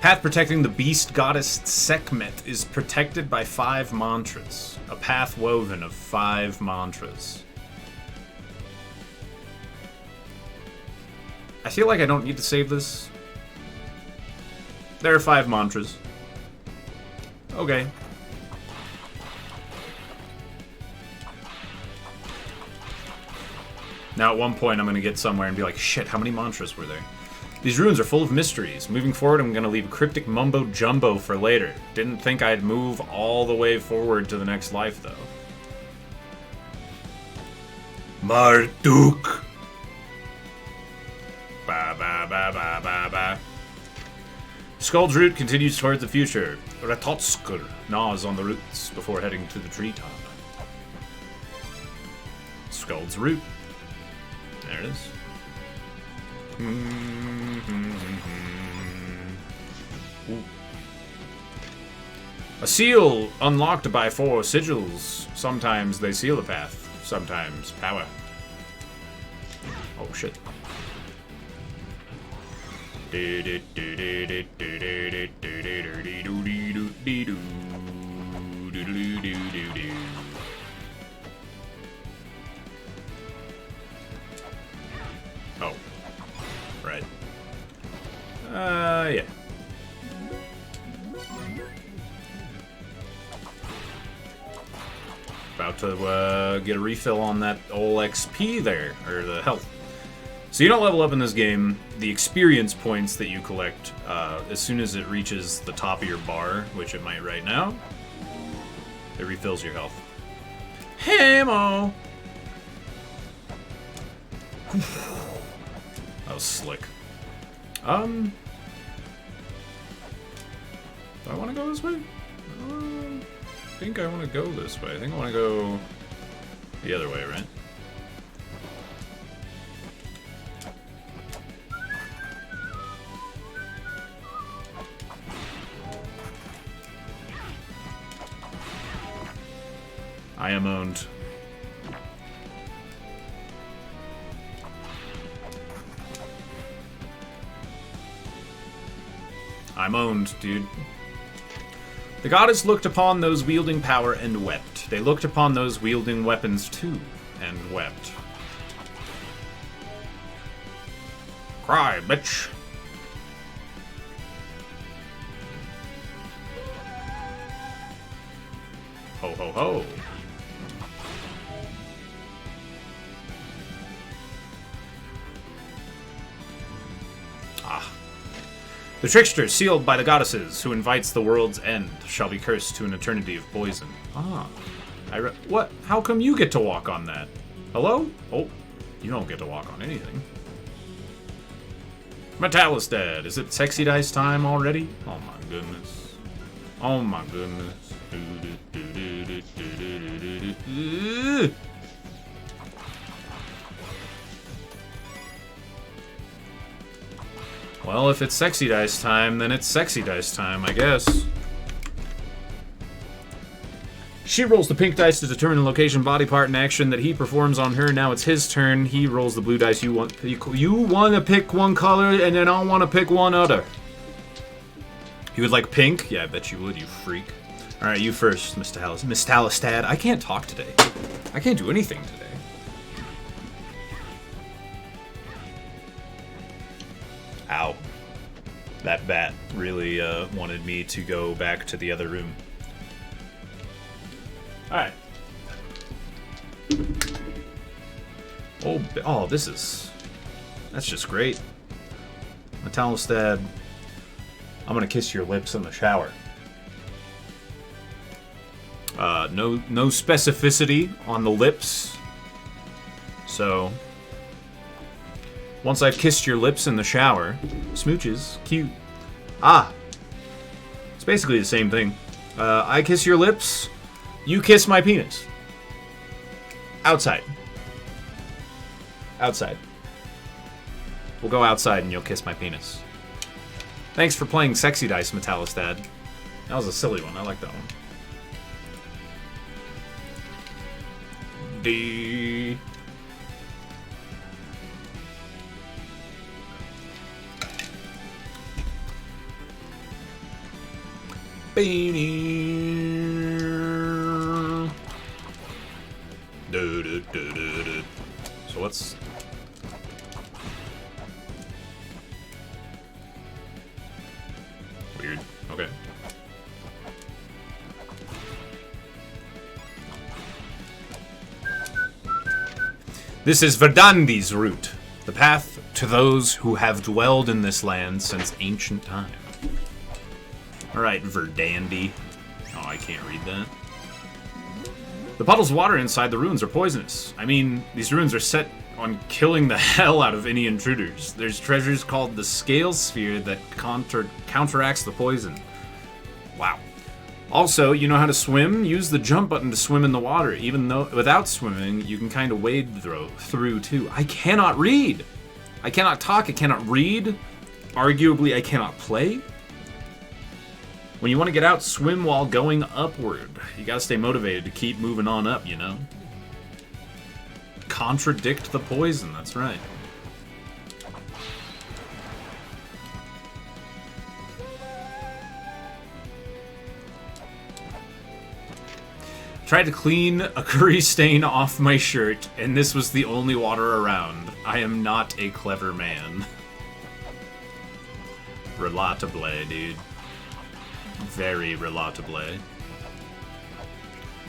Path protecting the beast goddess Sekhmet is protected by 5 mantras. A path woven of 5 mantras. I feel like I don't need to save this. There are 5 mantras. Okay. Now at one point I'm gonna get somewhere and be like, shit, how many mantras were there? These ruins are full of mysteries. Moving forward, I'm gonna leave cryptic mumbo jumbo for later. Didn't think I'd move all the way forward to the next life, though. Marduk. Ba ba ba ba ba ba. Skull's route continues towards the future. Ratotskr gnaws on the roots before heading to the treetop. Skull's route. There it is. Ooh. A seal unlocked by 4 sigils. Sometimes they seal the path, sometimes power. Oh shit. Oh. Right. Yeah. About to get a refill on that old XP there, or the health. So you don't level up in this game. The experience points that you collect, as soon as it reaches the top of your bar, which it might right now, it refills your health. Hamo! That was slick. Do I want to go this way? I think I want to go this way. I think I want to go the other way, right? I am owned. I'm owned, dude. The goddess looked upon those wielding power and wept. They looked upon those wielding weapons too, and wept. Cry, bitch. Ho ho ho. Ah. The trickster, sealed by the goddesses, who invites the world's end, shall be cursed to an eternity of poison. Ah. What? How come you get to walk on that? Hello? Oh, you don't get to walk on anything. Metallistad, is it sexy dice time already? Oh my goodness. Oh my goodness. Well, if it's sexy dice time, then it's sexy dice time, I guess. She rolls the pink dice to determine the location, body part, and action that he performs on her. Now it's his turn. He rolls the blue dice. You want to pick one color, and then I want to pick one other. You would like pink? Yeah, I bet you would, you freak. All right, you first, Miss Talistad. I can't talk today. I can't do anything today. Ow. That bat really wanted me to go back to the other room. Alright. Oh, this is... That's just great. Metallistad, I'm gonna kiss your lips in the shower. No specificity on the lips. So... Once I've kissed your lips in the shower, smooches, cute. Ah, it's basically the same thing. I kiss your lips, you kiss my penis. Outside. Outside. We'll go outside and you'll kiss my penis. Thanks for playing Sexy Dice, Metallistad. That was a silly one, I like that one. D. So what's... Weird. Okay. This is Verdandi's route, the path to those who have dwelled in this land since ancient time. Alright, Verdandi. Oh, I can't read that. The puddles of water inside the ruins are poisonous. I mean, these ruins are set on killing the hell out of any intruders. There's treasures called the Scale Sphere that counteracts the poison. Wow. Also, you know how to swim? Use the jump button to swim in the water. Even though, without swimming, you can kind of wade through too. I cannot read! I cannot talk, I cannot read. Arguably, I cannot play. When you want to get out, swim while going upward. You gotta stay motivated to keep moving on up, you know? Contradict the poison, that's right. Tried to clean a curry stain off my shirt, and this was the only water around. I am not a clever man. Relatable, dude. Very relatable.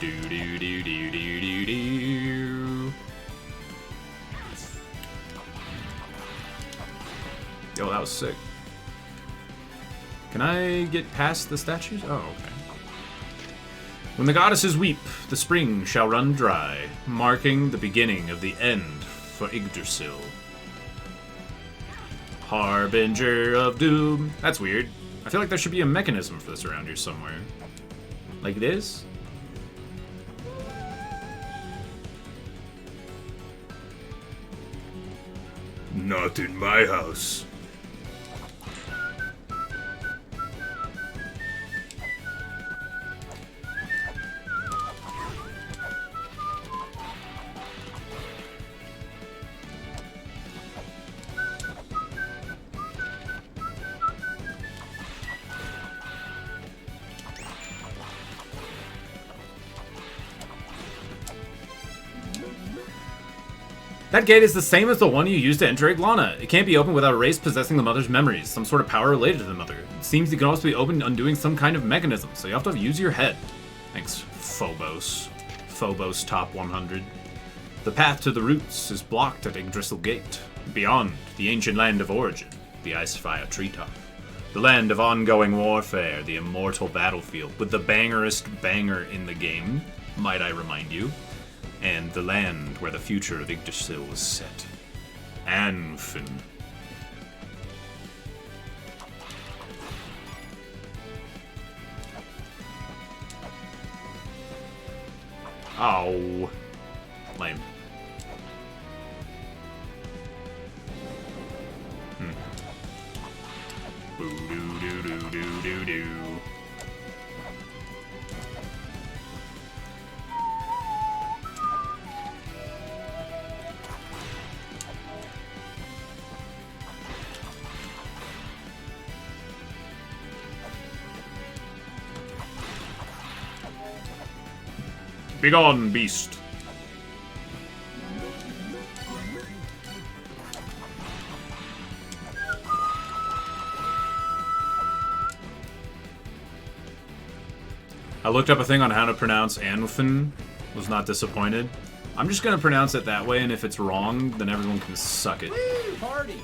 Do do do do do do do. Yo, that was sick. Can I get past the statues? Oh, okay. When the goddesses weep, the spring shall run dry, marking the beginning of the end for Yggdrasil. Harbinger of doom. That's weird. I feel like there should be a mechanism for this around here somewhere. Like this? Not in my house. That gate is the same as the one you used to enter Iglana. It can't be opened without a race possessing the mother's memories, some sort of power related to the mother. It seems it can also be opened undoing some kind of mechanism, so you have to use your head. Thanks, Phobos. Phobos top 100. The path to the roots is blocked at Yggdrasil Gate. Beyond, the ancient land of origin, the Icefire Treetop. The land of ongoing warfare, the immortal battlefield, with the bangerest banger in the game, might I remind you. And the land where the future of Yggdrasil was set. Anfin. Oh. Lame. Boo-doo-doo-doo-doo-doo-doo. Begone, beast. I looked up a thing on how to pronounce Anfin, was not disappointed. I'm just gonna pronounce it that way, and if it's wrong, then everyone can suck it. Woo, party!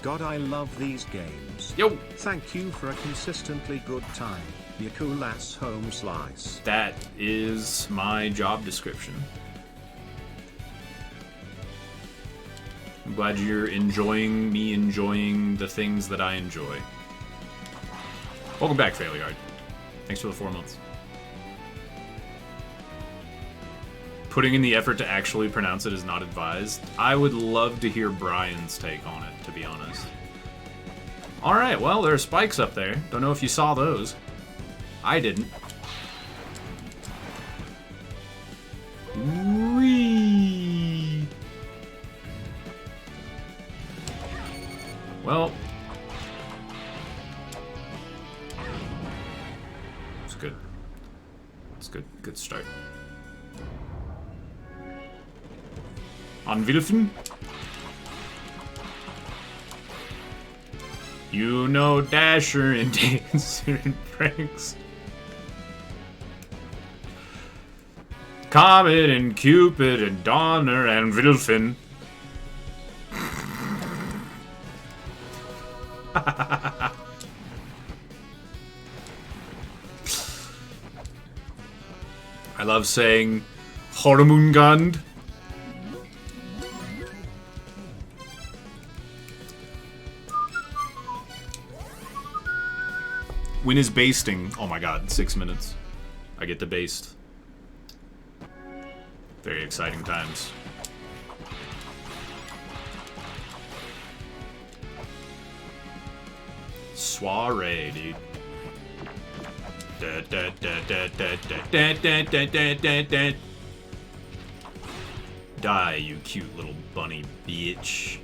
God, I love these games. Yo! Thank you for a consistently good time. You cool ass home slice. That is my job description. I'm glad you're enjoying me enjoying the things that I enjoy. Welcome back, Failuyard. Thanks for the 4 months. Putting in the effort to actually pronounce it is not advised. I would love to hear Brian's take on it, to be honest. Alright, well, there are spikes up there. Don't know if you saw those. I didn't. Whee! Well, it's good. It's good. Good start. On Wilfen. You know Dasher and Dancer and Pranks. Comet and Cupid and Donner and Wilfen. I love saying Hormungand. When is basting? Oh my god, 6 minutes. I get to baste. Very exciting times. Soiree, dude. Da, da, da, da, da, da, da, da, da, da, da. Die, you cute little bunny bitch.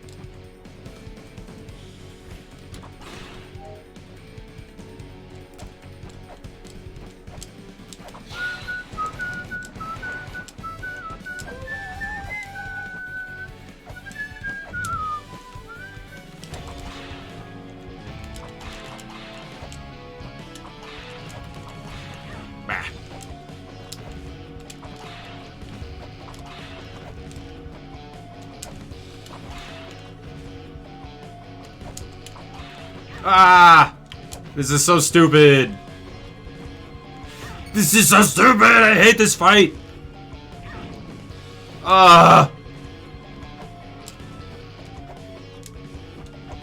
Ah! This is so stupid. This is so stupid! I hate this fight! Ah!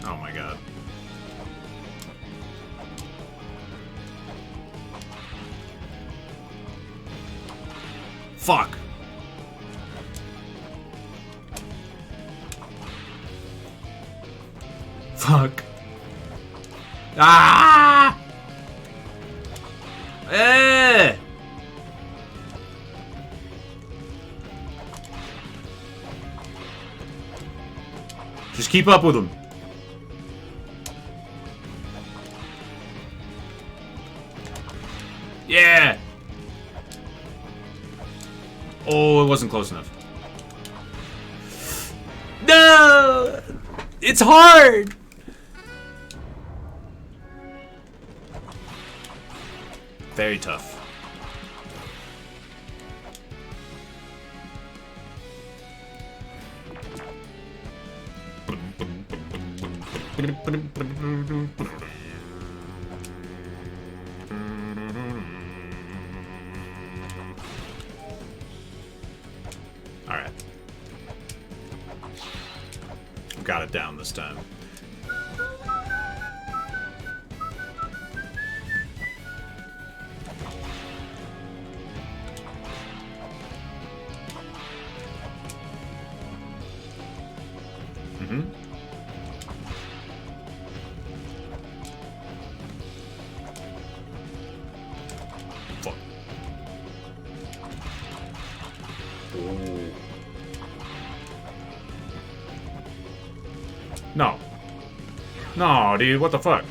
Oh my god. Fuck. Fuck. Ah! Eh! Just keep up with him. Yeah! Oh, it wasn't close enough. No! It's hard! Very tough. Alright. Got it down this time. Fuck. Ooh. No. No, dude, what the fuck?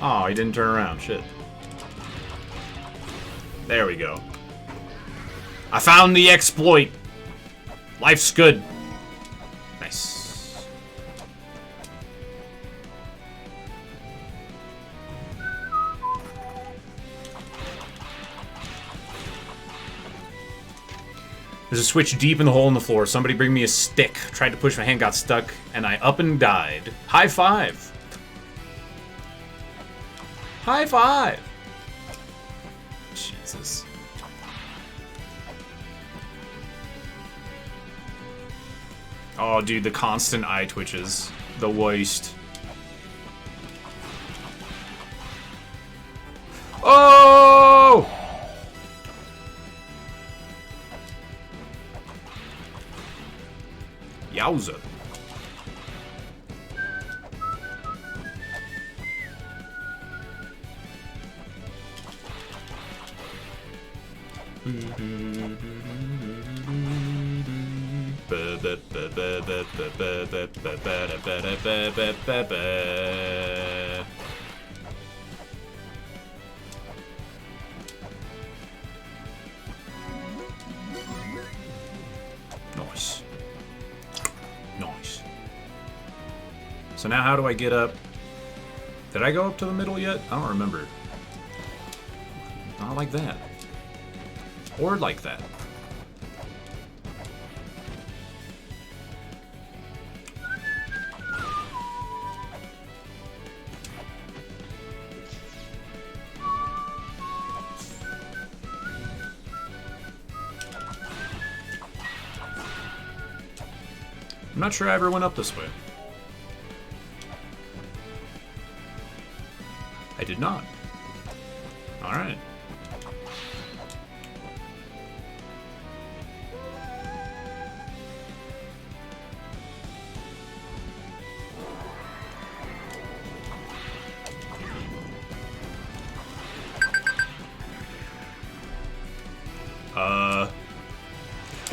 Oh, he didn't turn around. Shit. There we go. I found the exploit. Life's good. Nice. There's a switch deep in the hole in the floor. Somebody bring me a stick. Tried to push, my hand got stuck, and I up and died. High five. High five. Jesus. Oh, dude, the constant eye twitches. The worst. Oh! Yowza. Nice. Nice. So now how do I get up? Did I go up to the middle yet? I don't remember. Not like that. Or like that. I'm not sure I ever went up this way. I did not. Alright.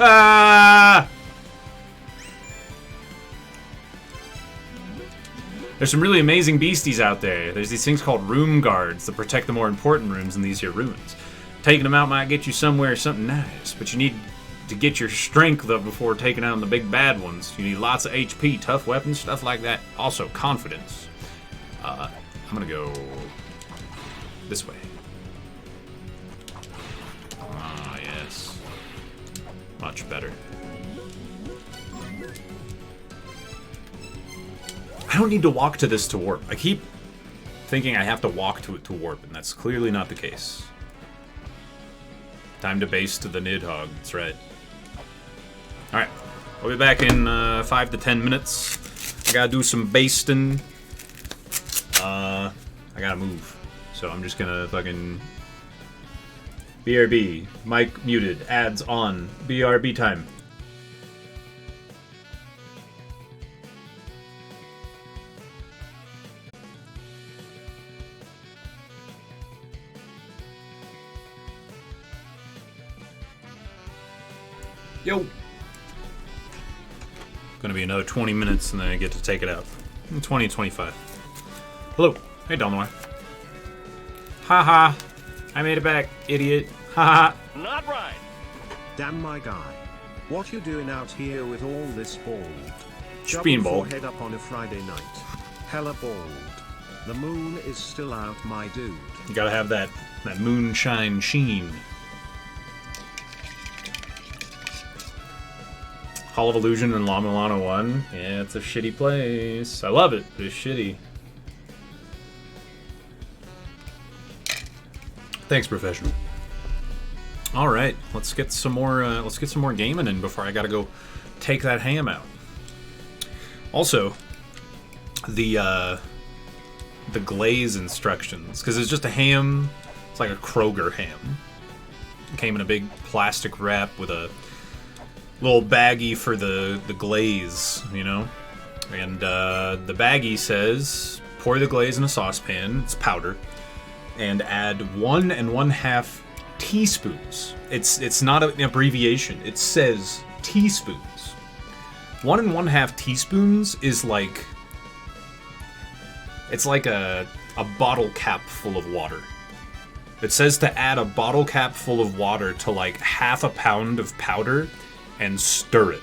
Ah! There's some really amazing beasties out there. There's these things called room guards that protect the more important rooms in these here ruins. taking them out might get you somewhere something nice, but you need to get your strength up before taking out the big bad ones. You need lots of HP, tough weapons, stuff like that. Also, confidence. I'm gonna go this way. Ah, yes. Much better. I don't need to walk to this to warp. I keep thinking I have to walk to it to warp, and that's clearly not the case. Time to base to the Nidhogg, that's right. Alright, I'll be back in 5 to 10 minutes. I gotta do some basting. I gotta move. So I'm just gonna fucking... BRB, mic muted, ads on, BRB time. Yo! Gonna be another 20 minutes and then I get to take it out. 20 to 25. Hello. Hey, Delnoy. Haha. I made it back, idiot. Haha. Not right. Damn, my guy. What you doing out here with all this bald? Just being Double bald. forehead up on a Friday night. Hella bald. The moon is still out, my dude. You gotta have that moonshine sheen. Hall of Illusion and La Mulana 1. Yeah, it's a shitty place. I love it, but it's shitty. Thanks, professional. All right, let's get some more. Let's get some more gaming in before I gotta go take that ham out. Also, the glaze instructions, because it's just a ham. It's like a Kroger ham. It came in a big plastic wrap with a little baggie for the glaze, you know. And the baggie says, pour the glaze in a saucepan. It's powder. And add 1 1/2 teaspoons. It's not an abbreviation. It says teaspoons. 1 1/2 teaspoons is like... It's like a bottle cap full of water. It says to add a bottle cap full of water to like 1/2 pound of powder and stir it.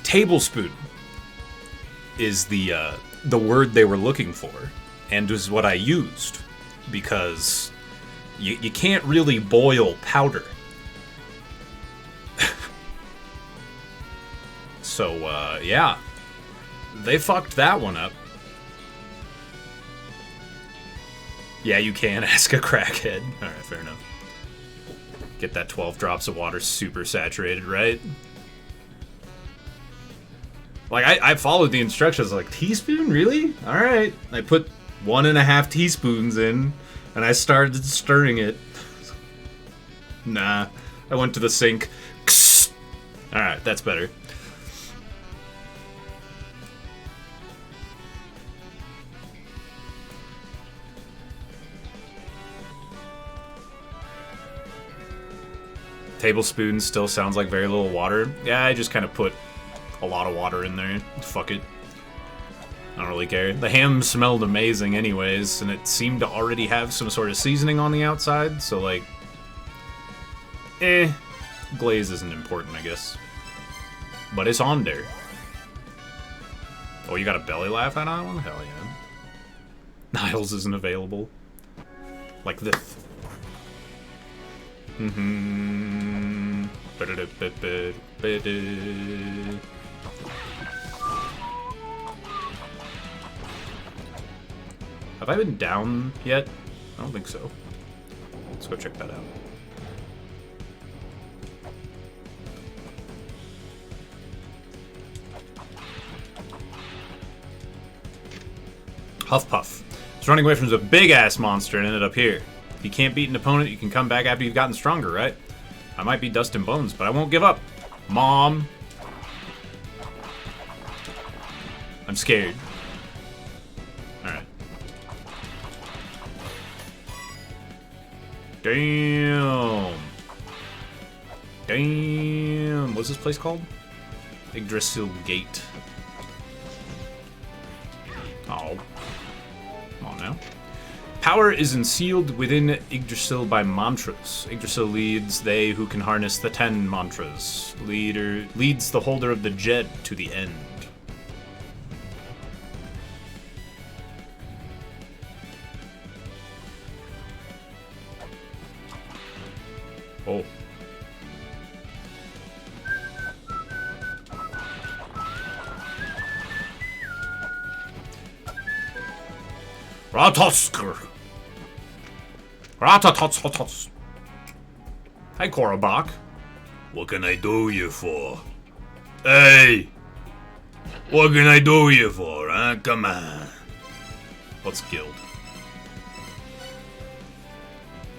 Tablespoon is the word they were looking for, and is what I used, because you can't really boil powder. So, yeah. They fucked that one up. Yeah, you can ask a crackhead. Alright, fair enough. Get that 12 drops of water super saturated, right? Like, I followed the instructions, like, teaspoon? Really? Alright. I put 1 1/2 teaspoons in, and I started stirring it. Nah. I went to the sink. Alright, that's better. Tablespoon still sounds like very little water. Yeah, I just kind of put a lot of water in there. Fuck it. I don't really care. The ham smelled amazing anyways, and it seemed to already have some sort of seasoning on the outside, so like... glaze isn't important, I guess. But it's on there. Oh, you got a belly laugh at that one? Hell yeah. Niles isn't available. Like this. Have I been down yet? I don't think so. Let's go check that out. Huffpuff. It's running away from a big-ass monster and ended up here. If you can't beat an opponent, you can come back after you've gotten stronger, right? I might be dust and bones, but I won't give up. Mom. I'm scared. Alright. Damn. Damn. What's this place called? Yggdrasil Gate. Oh. Come on now. Power is concealed within Yggdrasil by mantras. Yggdrasil leads they who can harness the 10 mantras. Leads the holder of the Jed to the end. Oh. Ratosker. Ratatots. Hi, Korobak. What can I do you for? Hey! What can I do you for, huh? Come on. What's guild?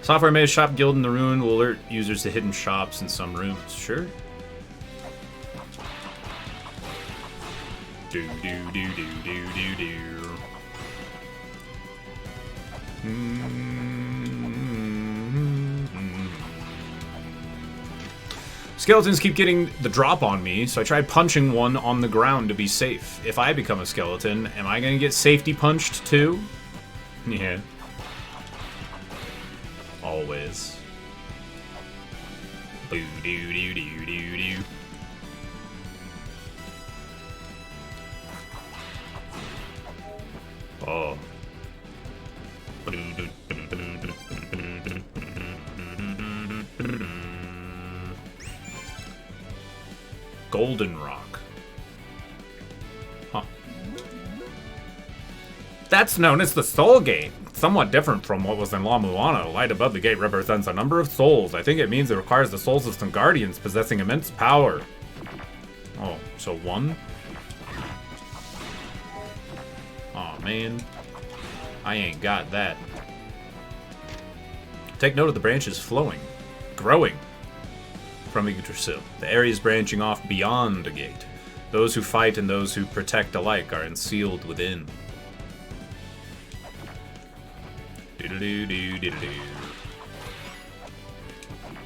Software made shop guild in the ruin will alert users to hidden shops in some rooms. Sure. Do do do do do do do. Skeletons keep getting the drop on me, so I tried punching one on the ground to be safe. If I become a skeleton, am I gonna get safety punched too? Yeah. Always. Boo doo doo doo doo doo. Oh. Golden Rock. Huh. That's known as the Soul Gate. Somewhat different from what was in La Mulana. The light above the gate represents a number of souls. I think it means it requires the souls of some guardians possessing immense power. Oh, so one? Oh man. I ain't got that. Take note of the branches flowing, growing from Yggdrasil. The areas branching off beyond the gate. Those who fight and those who protect alike are ensealed within. Do-do-do-do-do-do.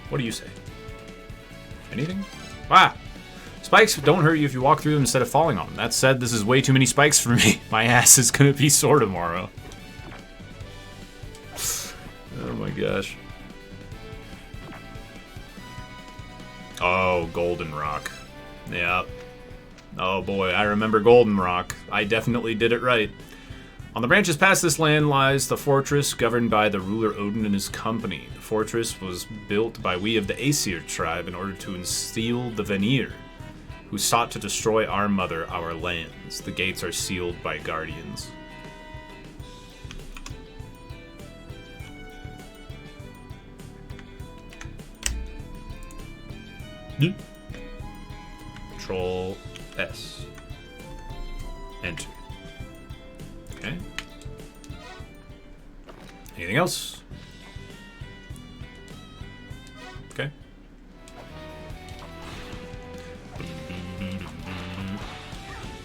What do you say? Anything? Ah! Spikes don't hurt you if you walk through them instead of falling on them. That said, this is way too many spikes for me. My ass is gonna be sore tomorrow. Oh my gosh. Oh, Golden Rock. Yeah. Oh boy, I remember Golden Rock. I definitely did it right. On the branches past this land lies the fortress governed by the ruler Odin and his company. The fortress was built by we of the Aesir tribe in order to unseal the Vanir, who sought to destroy our mother, our lands. The gates are sealed by guardians. Control S. Enter. Okay. Anything else? Okay.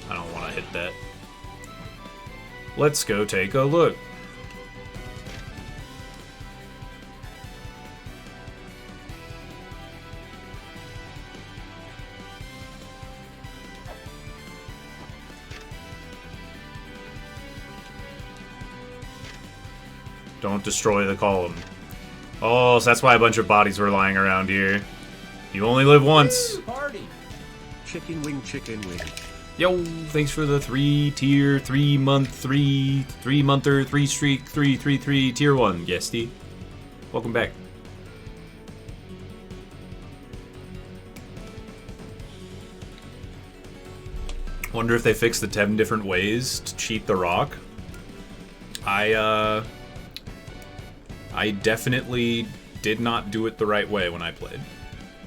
I don't want to hit that. Let's go take a look. Don't destroy the column. Oh, so that's why a bunch of bodies were lying around here. You only live once. Woo, party. Chicken wing, chicken wing. Yo, thanks for the 3-tier, 3-month, 3-monther, 3-streak, 3 tier 1, guesty. Welcome back. Wonder if they fixed the 10 different ways to cheat the rock. I definitely did not do it the right way when I played.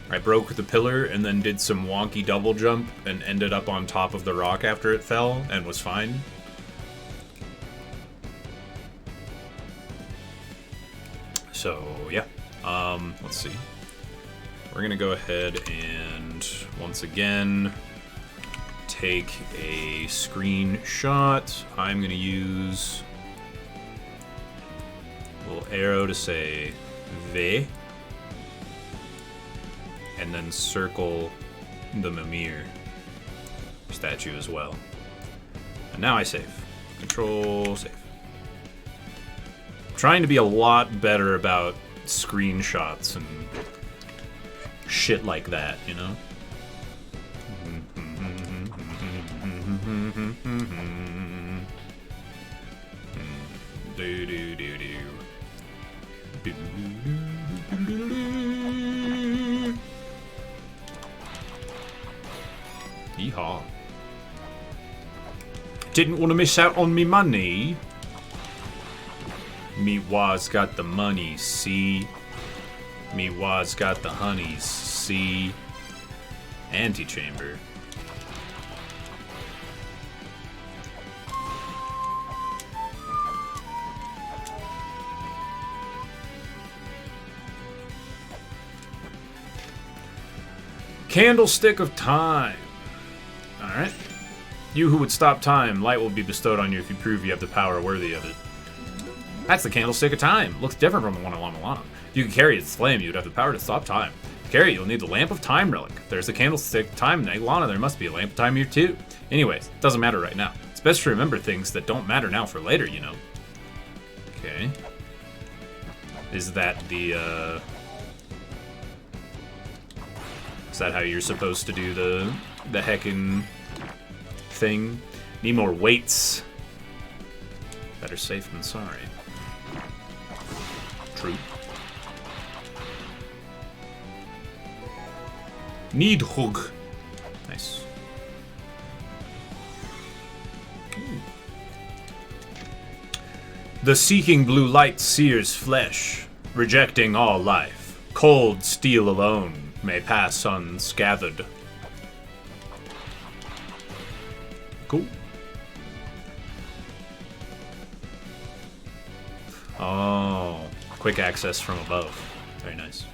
I broke the pillar and then did some wonky double jump and ended up on top of the rock after it fell and was fine. So, yeah. Let's see. We're gonna go ahead and, once again, take a screenshot. I'm gonna use a little arrow to say V, and then circle the Mimir statue as well. And now I save. Control save. Trying to be a lot better about screenshots and shit like that, you know? Yeehaw. Didn't want to miss out on me money. Me was got the money, see? Me was got the honeys, see? Antechamber. Candlestick of Time. Alright. You who would stop time, light will be bestowed on you if you prove you have the power worthy of it. That's the Candlestick of Time. Looks different from the one on Mulana. If you could carry its flame, you would have the power to stop time. To carry it, you'll need the Lamp of Time relic. If there's a Candlestick of Time in Mulana, there must be a Lamp of Time here too. Anyways, it doesn't matter right now. It's best to remember things that don't matter now for later, you know. Okay. Is that the, Is that how you're supposed to do the heckin' thing? Need more weights. Better safe than sorry. True. Need hug. Nice. Ooh. The seeking blue light sears flesh, rejecting all life. Cold steel alone may pass unscathed. Cool. Oh, quick access from above. Very nice.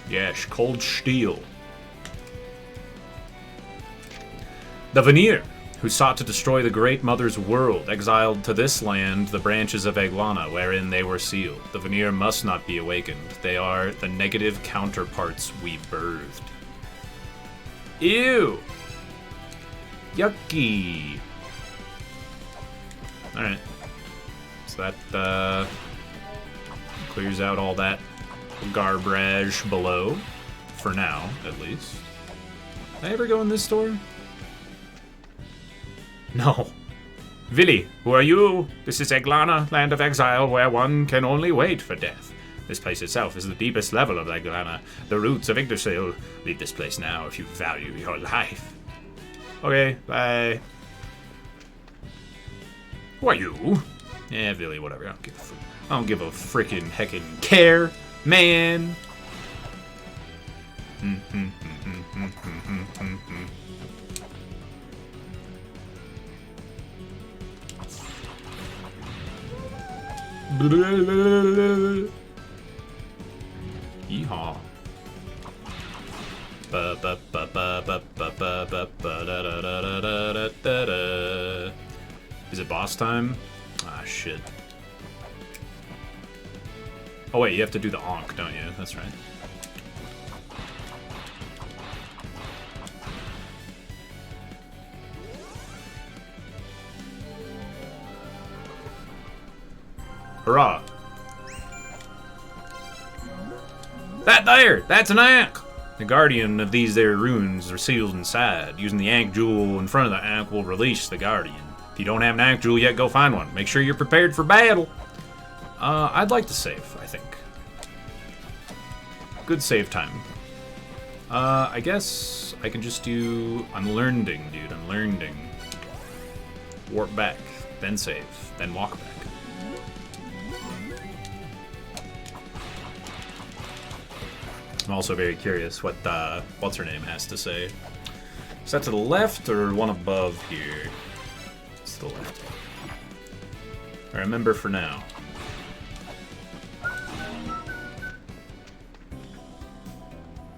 Yes, cold steel. The Veneer, who sought to destroy the Great Mother's world, exiled to this land the branches of Eglana, wherein they were sealed. The Veneer must not be awakened. They are the negative counterparts we birthed. Ew! Yucky! Alright. So that, clears out all that garbage below. For now, at least. Did I ever go in this door? No. Vili, who are you? This is Eglana, land of exile, where one can only wait for death. This place itself is the deepest level of Eglana. The roots of Yggdrasil. Leave this place now if you value your life. Okay, bye. Who are you? Yeah, Vili, whatever. I don't give a frickin' heckin' care, man. Yeehaw. Is it boss time? Ah, shit. Oh wait, you have to do the onk, don't you? That's right. Hurrah. That there! That's an Ankh! The guardian of these there runes are sealed inside. Using the Ankh jewel in front of the Ankh will release the guardian. If you don't have an Ankh jewel yet, go find one. Make sure you're prepared for battle. I'd like to save, I think. Good save time. I guess I can just do unlearning, dude. Unlearning. Warp back, then save, then walk back. I'm also very curious what what's her name has to say. Is that to the left or one above here? It's to the left. I remember for now.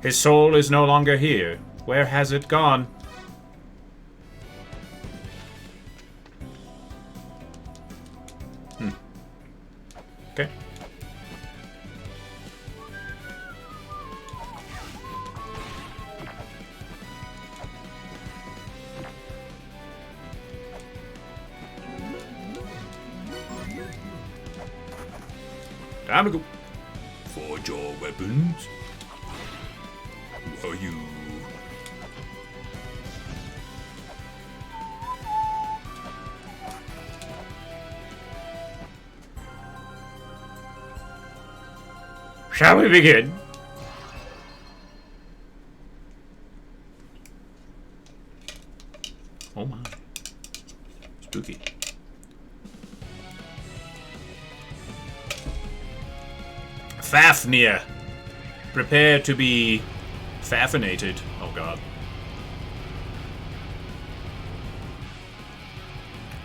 His soul is no longer here. Where has it gone? Okay. Time to go. Forge your weapons. Who are you? Shall we begin? Oh my. Spooky. Fafnir. Prepare to be faffinated. Oh god.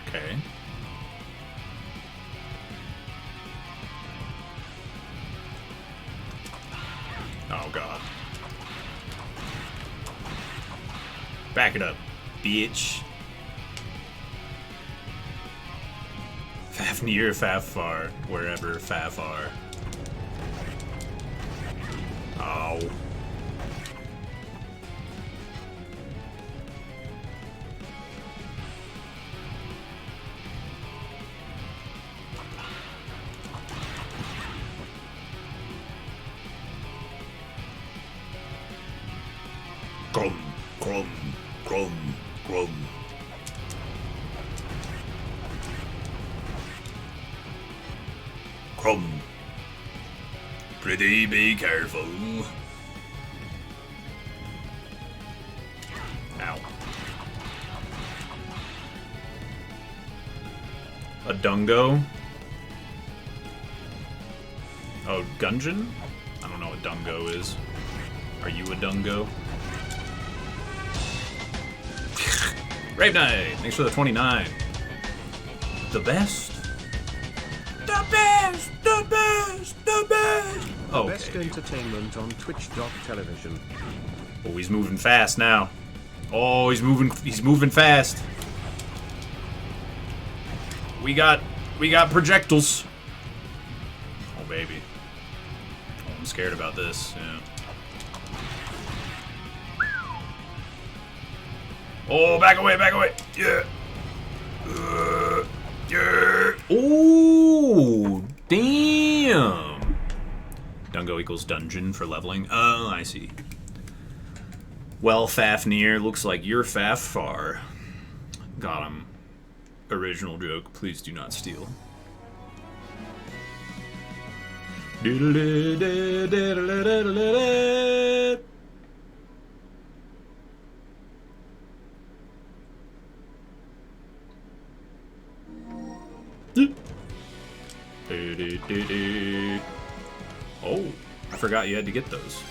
Okay. Oh god. Back it up, bitch. Fafnir, Faffar, wherever Faffar. Ow. Grum, grum, grum, grum. Grum. Pretty be careful. Ow. A dungo? Oh, Gungeon? I don't know what dungo is. Are you a dungo? Brave Knight! Thanks for the 29. The best? The best! The best! The best! Okay. Best entertainment on Twitch.tv. Oh, he's moving fast now. Oh, he's moving fast. We got projectiles. Oh baby. Oh, I'm scared about this, yeah. Oh, back away, back away. Yeah. Yeah. Oh, damn. Dungo equals dungeon for leveling. Oh, I see. Well, Fafnir, looks like you're Faffar. Got him. Original joke. Please do not steal. Oh, I forgot you had to get those.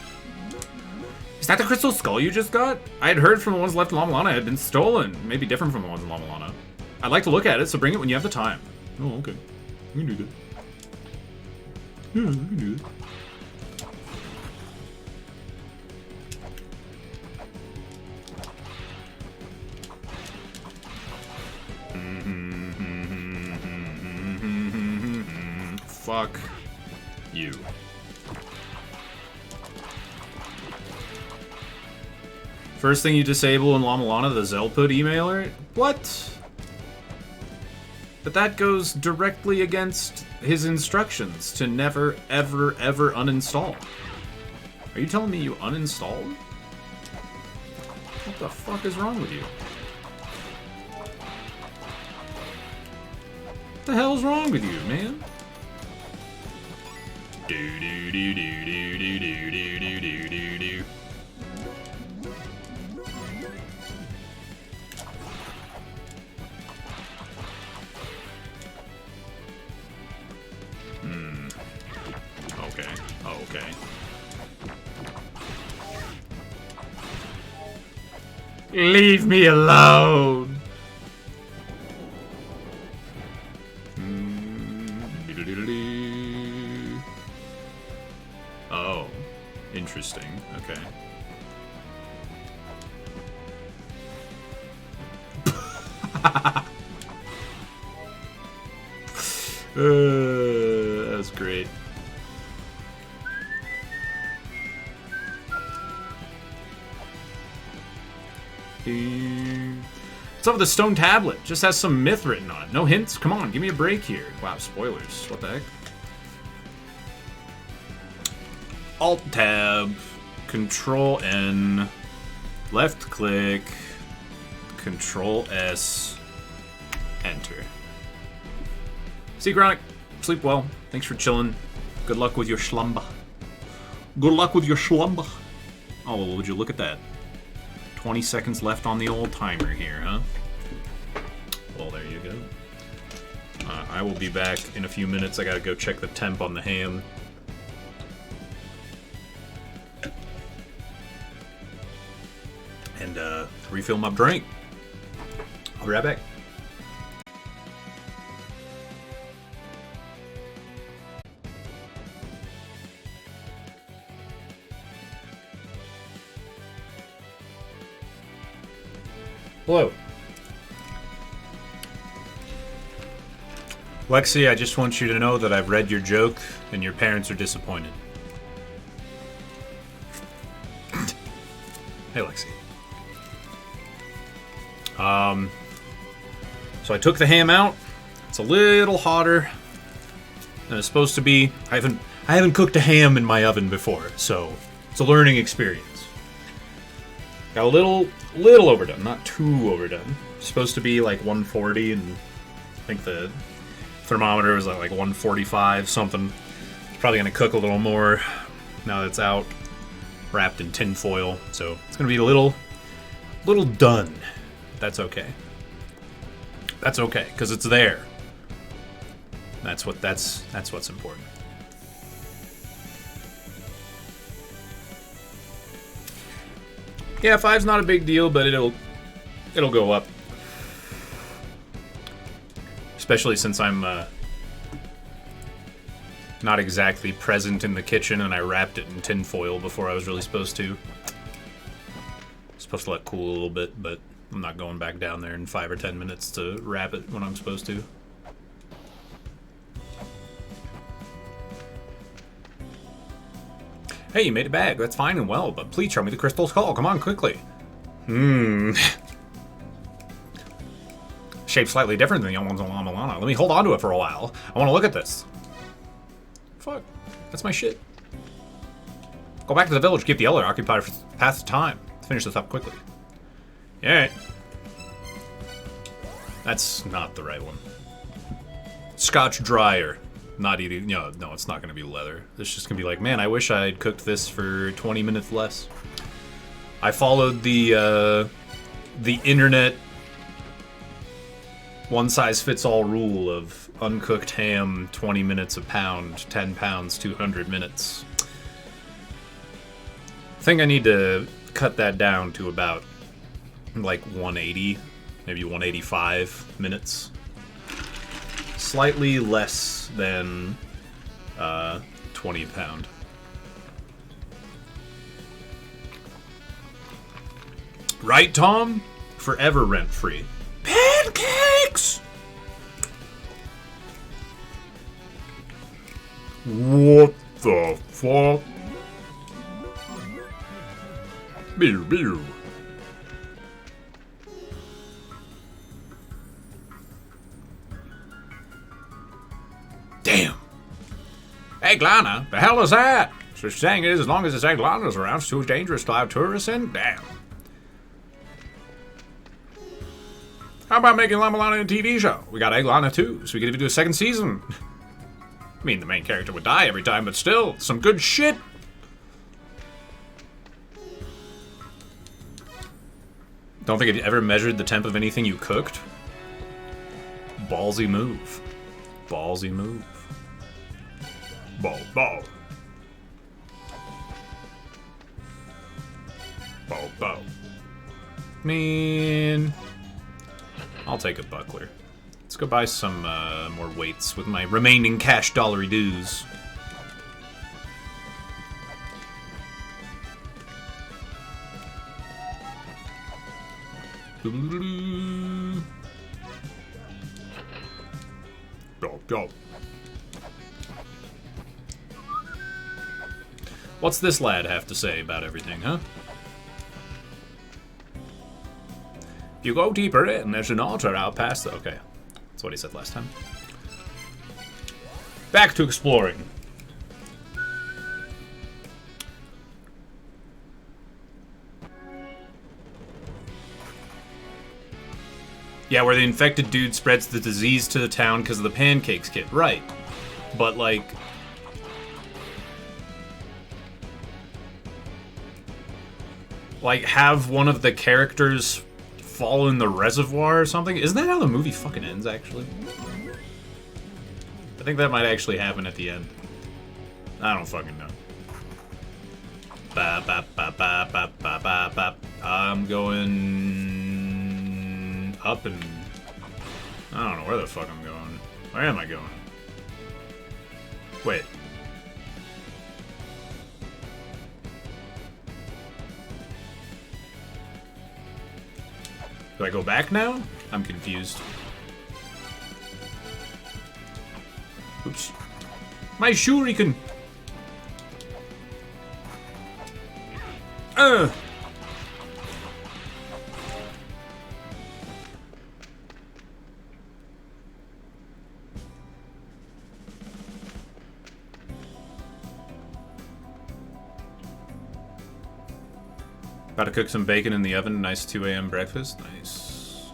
Is that the crystal skull you just got? I had heard from the ones left in Mulana had been stolen. Maybe different from the ones in Mulana. I'd like to look at it, so bring it when you have the time. Oh, okay. We can do that. Yeah, we can do that. Fuck you. First thing you disable in La Mulana, the Zelput emailer? What? But that goes directly against his instructions to never, ever, ever uninstall. Are you telling me you uninstalled? What the fuck is wrong with you? What the hell's wrong with you, man? Do do do do do do do do do do do do. Okay. Okay. Leave me alone. Oh, interesting. Okay. That's great. What's up with the stone tablet? Just has some myth written on it. No hints? Come on, give me a break here. Wow, spoilers. What the heck? Alt-Tab, Control-N, left-click, Control-S, Enter. See, Chronic, sleep well. Thanks for chilling. Good luck with your slumber. Good luck with your slumber. Oh, well, would you look at that? 20 seconds left on the old timer here, huh? Well, there you go. I will be back in a few minutes. I gotta go check the temp on the ham. And, refill my drink. I'll be right back. Hello. Lexi, I just want you to know that I've read your joke and your parents are disappointed. Hey, Lexi. So I took the ham out. It's a little hotter than it's supposed to be. I haven't cooked a ham in my oven before, so it's a learning experience. Got a little overdone, not too overdone. It's supposed to be like 140, and I think the thermometer was like 145 something. It's probably gonna cook a little more now that it's out, wrapped in tin foil. So it's gonna be a little done. That's okay. That's okay, because it's there. That's what's important. Yeah, 5's not a big deal, but it'll go up. Especially since I'm not exactly present in the kitchen and I wrapped it in tin foil before I was really supposed to. Supposed to let it cool a little bit, but I'm not going back down there in 5 or 10 minutes to wrap it when I'm supposed to. Hey, you made it back. That's fine and well, but please show me the crystal skull. Come on, quickly. Shaped slightly different than the ones on Mulana. Let me hold on to it for a while. I want to look at this. Fuck. That's my shit. Go back to the village. Keep the elder occupied for past time. Finish this up quickly. Alright. That's not the right one. Scotch dryer. Not eating. No, it's not going to be leather. It's just going to be like, man, I wish I had cooked this for 20 minutes less. I followed the internet one-size-fits-all rule of uncooked ham, 20 minutes a pound, 10 pounds, 200 minutes. I think I need to cut that down to about like 180, maybe 185 minutes. Slightly less than 20 a pound. Right, Tom? Forever rent-free. Pancakes! What the fuck? Beer, beer. Damn. Egglana? The hell is that? So saying is, as long as this Egglana's around, it's too dangerous to allow tourists in? Damn. How about making Mulana a TV show? We got Egglana too, so we could even do a second season. I mean, the main character would die every time, but still, some good shit. Don't think it ever measured the temp of anything you cooked. Ballsy move. Ballsy move. Ball, ball. Ball, ball. Man. I'll take a buckler. Let's go buy some more weights with my remaining cash dollary dues. Go, go. What's this lad have to say about everything, huh? You go deeper in, there's an altar out past the... Okay, that's what he said last time. Back to exploring. Yeah, where the infected dude spreads the disease to the town because of the pancakes kid. Right. But, like... have one of the characters fall in the reservoir or something? Isn't that how the movie fucking ends, actually? I think that might actually happen at the end. I don't fucking know. I'm going up and... I don't know where the fuck I'm going. Where am I going? Wait. Do I go back now? I'm confused. Oops. My shuriken! About to cook some bacon in the oven. Nice 2 a.m. breakfast. Nice.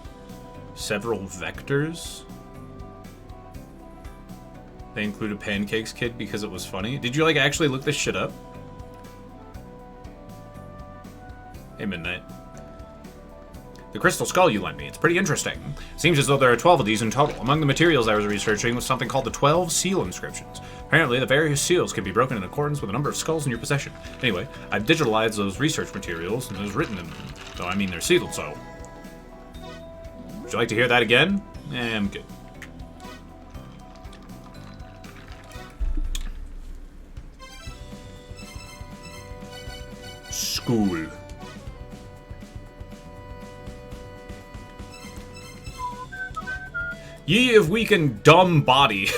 Several vectors. They included Pancakes Kid because it was funny. Did you, like, actually look this shit up? Hey, Midnight. The crystal skull you lent me. It's pretty interesting. Seems as though there are 12 of these in total. Among the materials I was researching was something called the 12 seal inscriptions. Apparently, the various seals can be broken in accordance with the number of skulls in your possession. Anyway, I've digitalized those research materials, and there's written in them. Though, I mean, they're sealed, so... Would you like to hear that again? I'm good. School. Ye of weak and dumb body,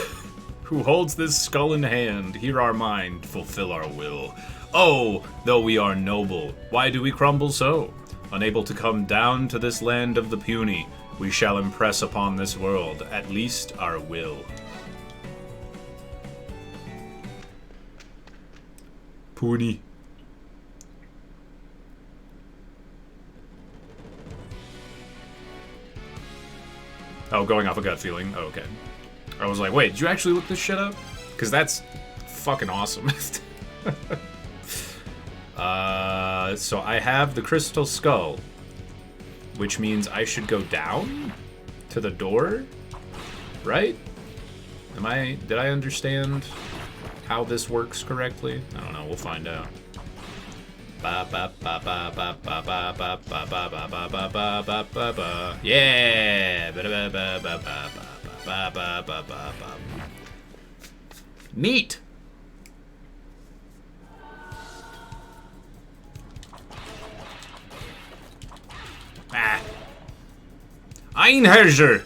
who holds this skull in hand, hear our mind, fulfill our will. Oh, though we are noble, why do we crumble so? Unable to come down to this land of the puny, we shall impress upon this world at least our will. Puny. Oh, going off a gut feeling. Oh, okay. I was like, wait, did you actually look this shit up? Because that's fucking awesome. So I have the crystal skull, which means I should go down to the door, right? Did I understand how this works correctly? I don't know, we'll find out. Yeah. Neat. Einherjar,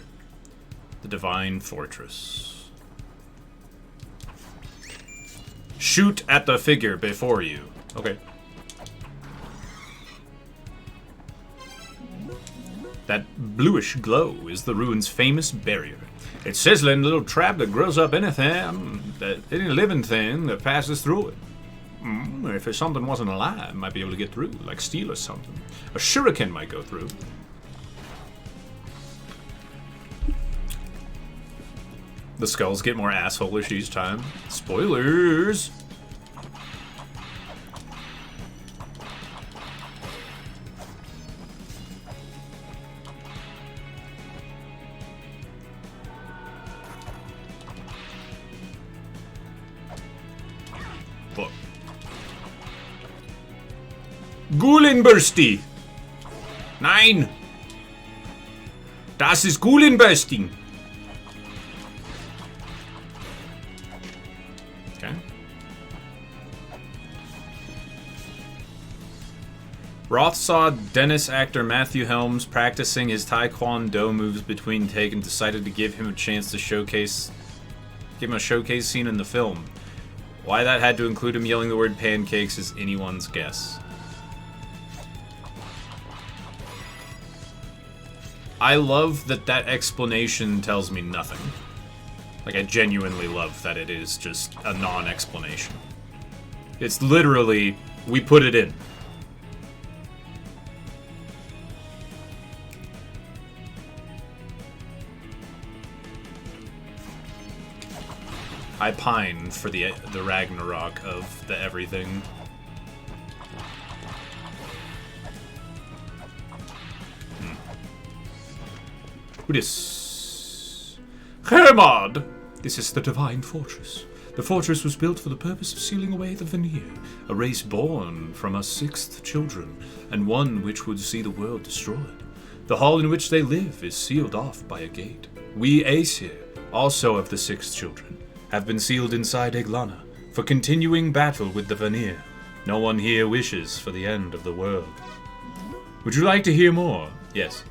the divine fortress. Shoot at the figure before you. Okay. That bluish glow is the ruin's famous barrier. It's sizzling little trap that grows up any living thing that passes through it. If something wasn't alive, it might be able to get through, like steel or something. A shuriken might go through. The skulls get more asshole-ish each time. Spoilers! Fuck. Gulenbursty! Nein! Das ist Gulenbursting! Okay. Roth saw Dennis actor Matthew Helms practicing his Taekwondo moves between take and decided to give him a chance to showcase scene in the film. Why that had to include him yelling the word pancakes is anyone's guess. I love that explanation tells me nothing. Like, I genuinely love that it is just a non-explanation. It's literally, we put it in. I pine for the Ragnarok of the everything. Who this? Hermod! This is the Divine Fortress. The fortress was built for the purpose of sealing away the Vanir, a race born from us sixth children, and one which would see the world destroyed. The hall in which they live is sealed off by a gate. We Aesir, also of the sixth children, have been sealed inside Eglana for continuing battle with the Vanir. No one here wishes for the end of the world. Would you like to hear more? Yes.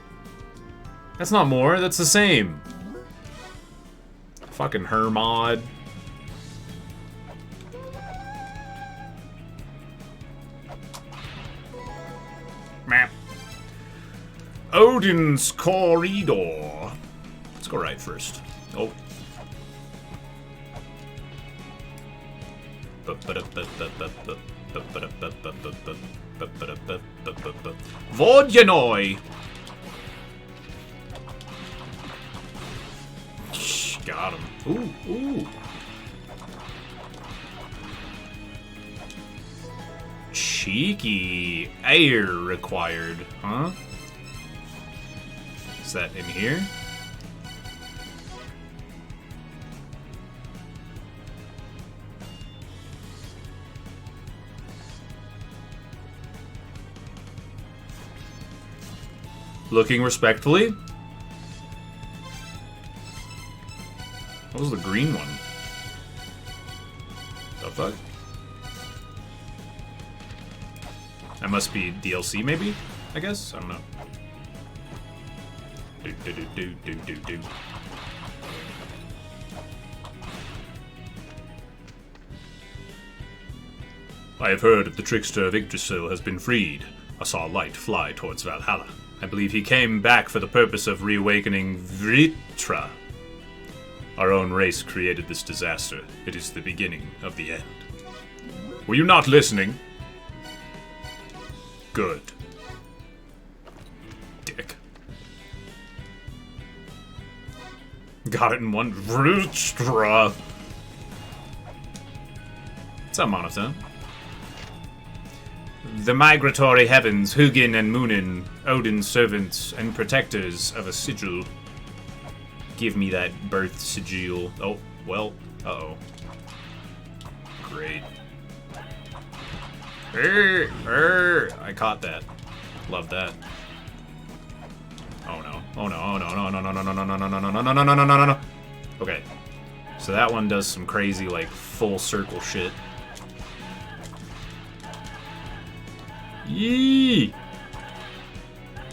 That's not more, that's the same. Fucking Hermod. Map. Odin's Corridor. Let's go right first. Oh. Vodyanoi. Got him. Ooh, ooh. Cheeky. Air required, huh? Is that in here? Looking respectfully. What was the green one? The fuck? That must be DLC, maybe? I guess? I don't know. Do. I have heard that the trickster of Yggdrasil has been freed. I saw light fly towards Valhalla. I believe he came back for the purpose of reawakening Vritra. Our own race created this disaster. It is the beginning of the end. Were you not listening? Good. Dick. Got it in one. Vritra. What's up, Monotone? The migratory heavens, Hugin and Munin, Odin's servants and protectors of a sigil. Give me that birth sigil. Oh, well, uh-oh. Great. I caught that. Love that. Oh no. Oh no, oh no, no, no, no, no, no, no, no, no, no, no, no, no, no, no, no, no. Okay. So that one does some crazy, like, full circle shit. Yee!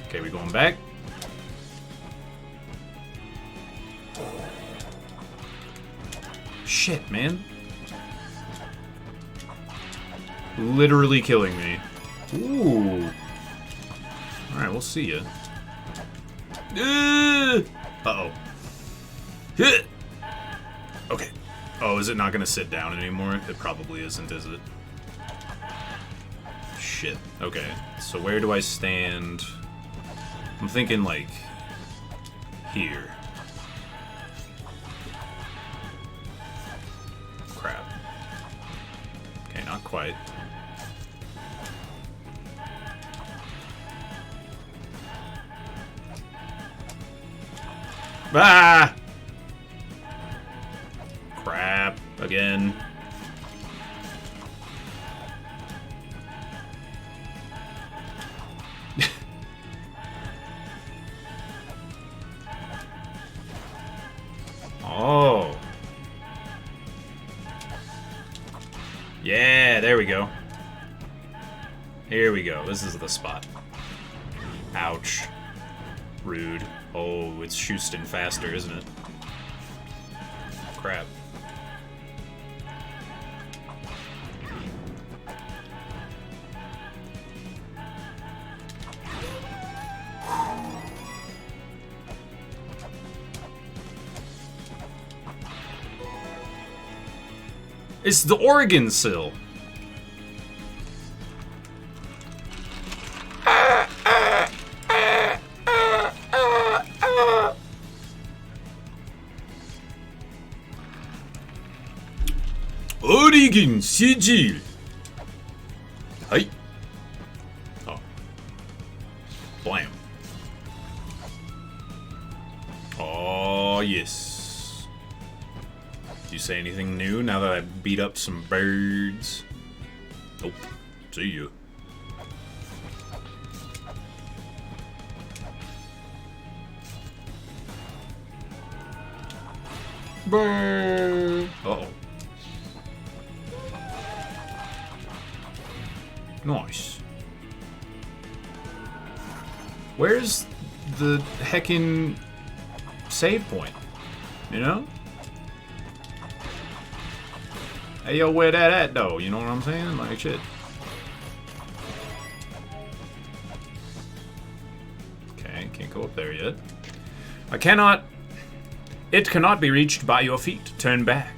Okay, we going back? Shit, man. Literally killing me. Ooh. Alright, we'll see ya. Uh-oh. Okay. Oh, is it not gonna sit down anymore? It probably isn't, is it? Shit. Okay. So where do I stand? I'm thinking, like, here. Crap. Okay, not quite. Ah! Crap. Again. Oh. Yeah, there we go. Here we go. This is the spot. Ouch. Rude. Oh, it's Houston faster, isn't it? Crap. It's the Oregon sill. Origin Sigil. Hey. Oh. Blam. Oh, yes. Did you say anything new now that I beat up some birds? Nope. See you. Uh-oh. Nice. Where's the heckin' save point? You know? Hey, yo, where that at, though? You know what I'm saying? Like, shit. Okay, can't go up there yet. I cannot... It cannot be reached by your feet. Turn back.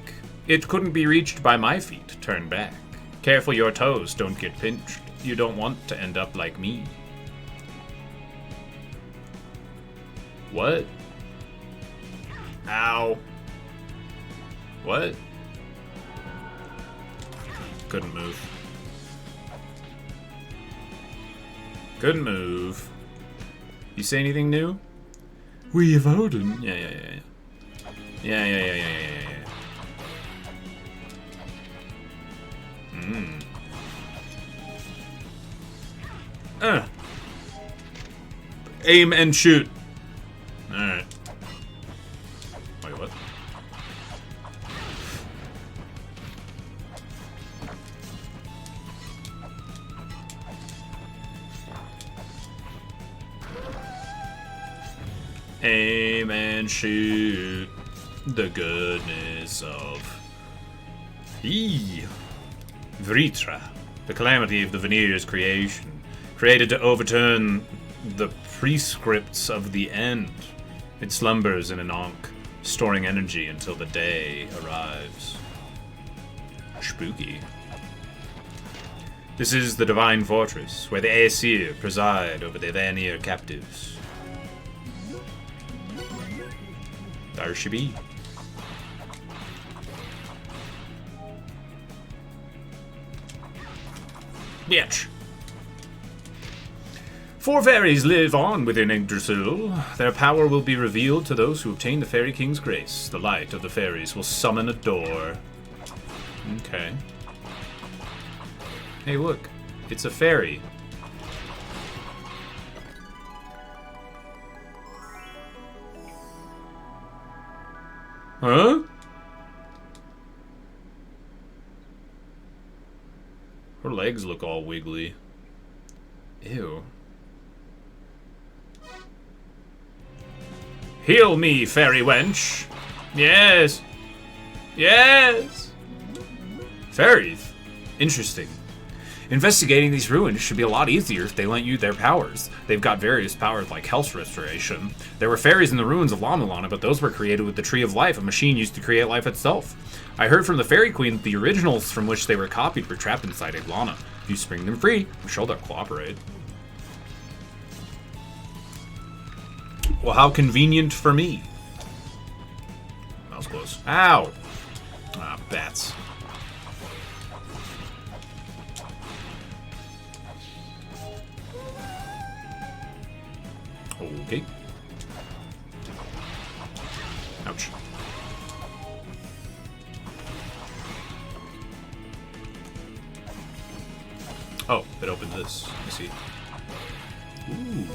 It couldn't be reached by my feet. Turn back. Careful your toes don't get pinched. You don't want to end up like me. What? Ow. What? Couldn't move. Couldn't move. You say anything new? We have Odin. Yeah. Yeah. Aim and shoot. Alright. Wait, what? Aim and shoot. The goodness of Vritra, the calamity of the Veneer's creation, created to overturn the prescripts of the end. It slumbers in an ankh, storing energy until the day arrives. Spooky. This is the Divine Fortress, where the Aesir preside over the Vanir captives. There she be. Bitch. 4 fairies live on within Yggdrasil. Their power will be revealed to those who obtain the Fairy King's grace. The light of the fairies will summon a door. Okay. Hey, look. It's a fairy. Huh? Her legs look all wiggly. Ew. Heal me, fairy wench. Yes. Yes. Fairies. Interesting. Investigating these ruins should be a lot easier if they lent you their powers. They've got various powers like health restoration. There were fairies in the ruins of Mulana, but those were created with the Tree of Life, a machine used to create life itself. I heard from the Fairy Queen that the originals from which they were copied were trapped inside Mulana. If you spring them free, I'm sure they'll cooperate. Well, how convenient for me. That was close. Ow! Ah, bats. Okay. Ouch. Oh, it opened this. I see. Ooh.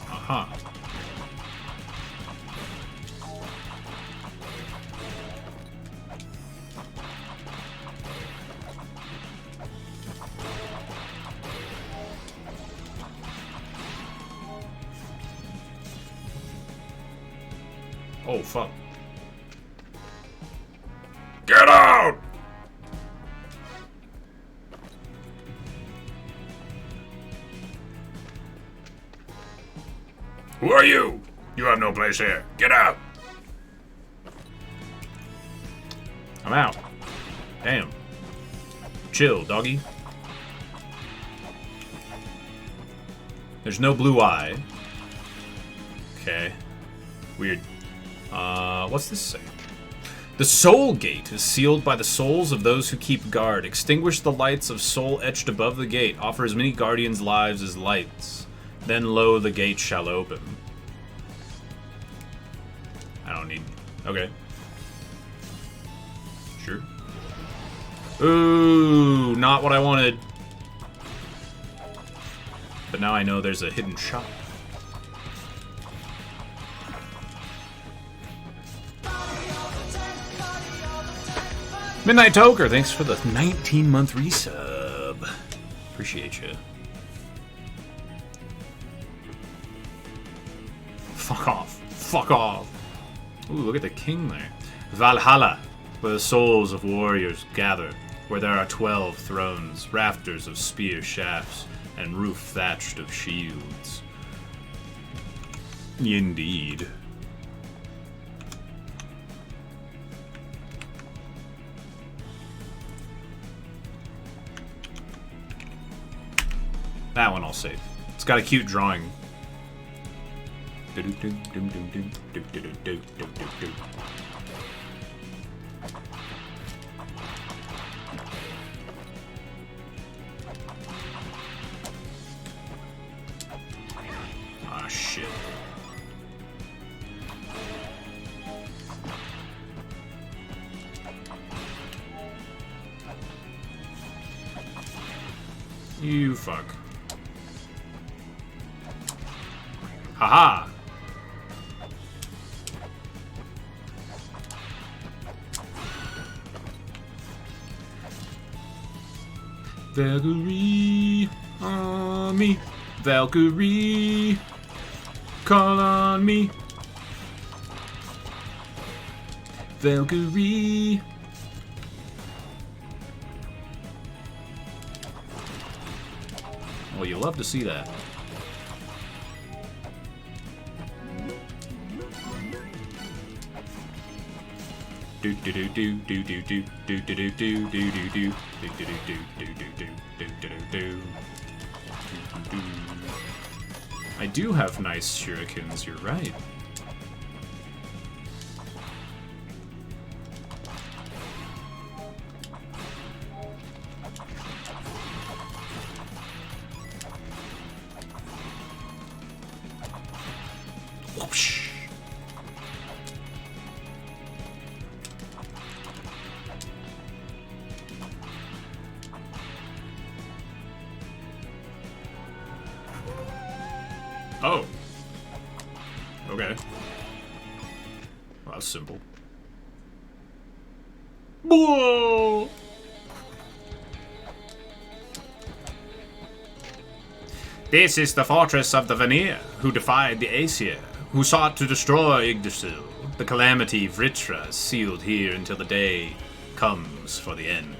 Aha. Oh, fuck. Get out! Who are you? You have no place here. Get out! I'm out. Damn. Chill, doggy. There's no blue eye. Okay. Weird. What's this say? The soul gate is sealed by the souls of those who keep guard. Extinguish the lights of soul etched above the gate. Offer as many guardians' lives as lights. Then lo, the gate shall open. I don't need... Okay. Sure. Ooh, not what I wanted. But now I know there's a hidden shop. Midnight Toker, thanks for the 19-month resub. Appreciate you. Fuck off. Fuck off. Ooh, look at the king there. Valhalla, where the souls of warriors gather, where there are 12 thrones, rafters of spear shafts, and roof thatched of shields. Indeed. That one I'll save. It's got a cute drawing. Ah, shit. You fuck. Haha! Valkyrie on me. Valkyrie, call on me. Valkyrie. Well, you'll love to see that. Do do do do do do do do do do do do do do do do do. I do have nice shurikens, you're right. Whoosh. Oh. Okay. Well, that's simple. Whoa! This is the fortress of the Vanir, who defied the Aesir, who sought to destroy Yggdrasil. The calamity Vritra is sealed here until the day comes for the end.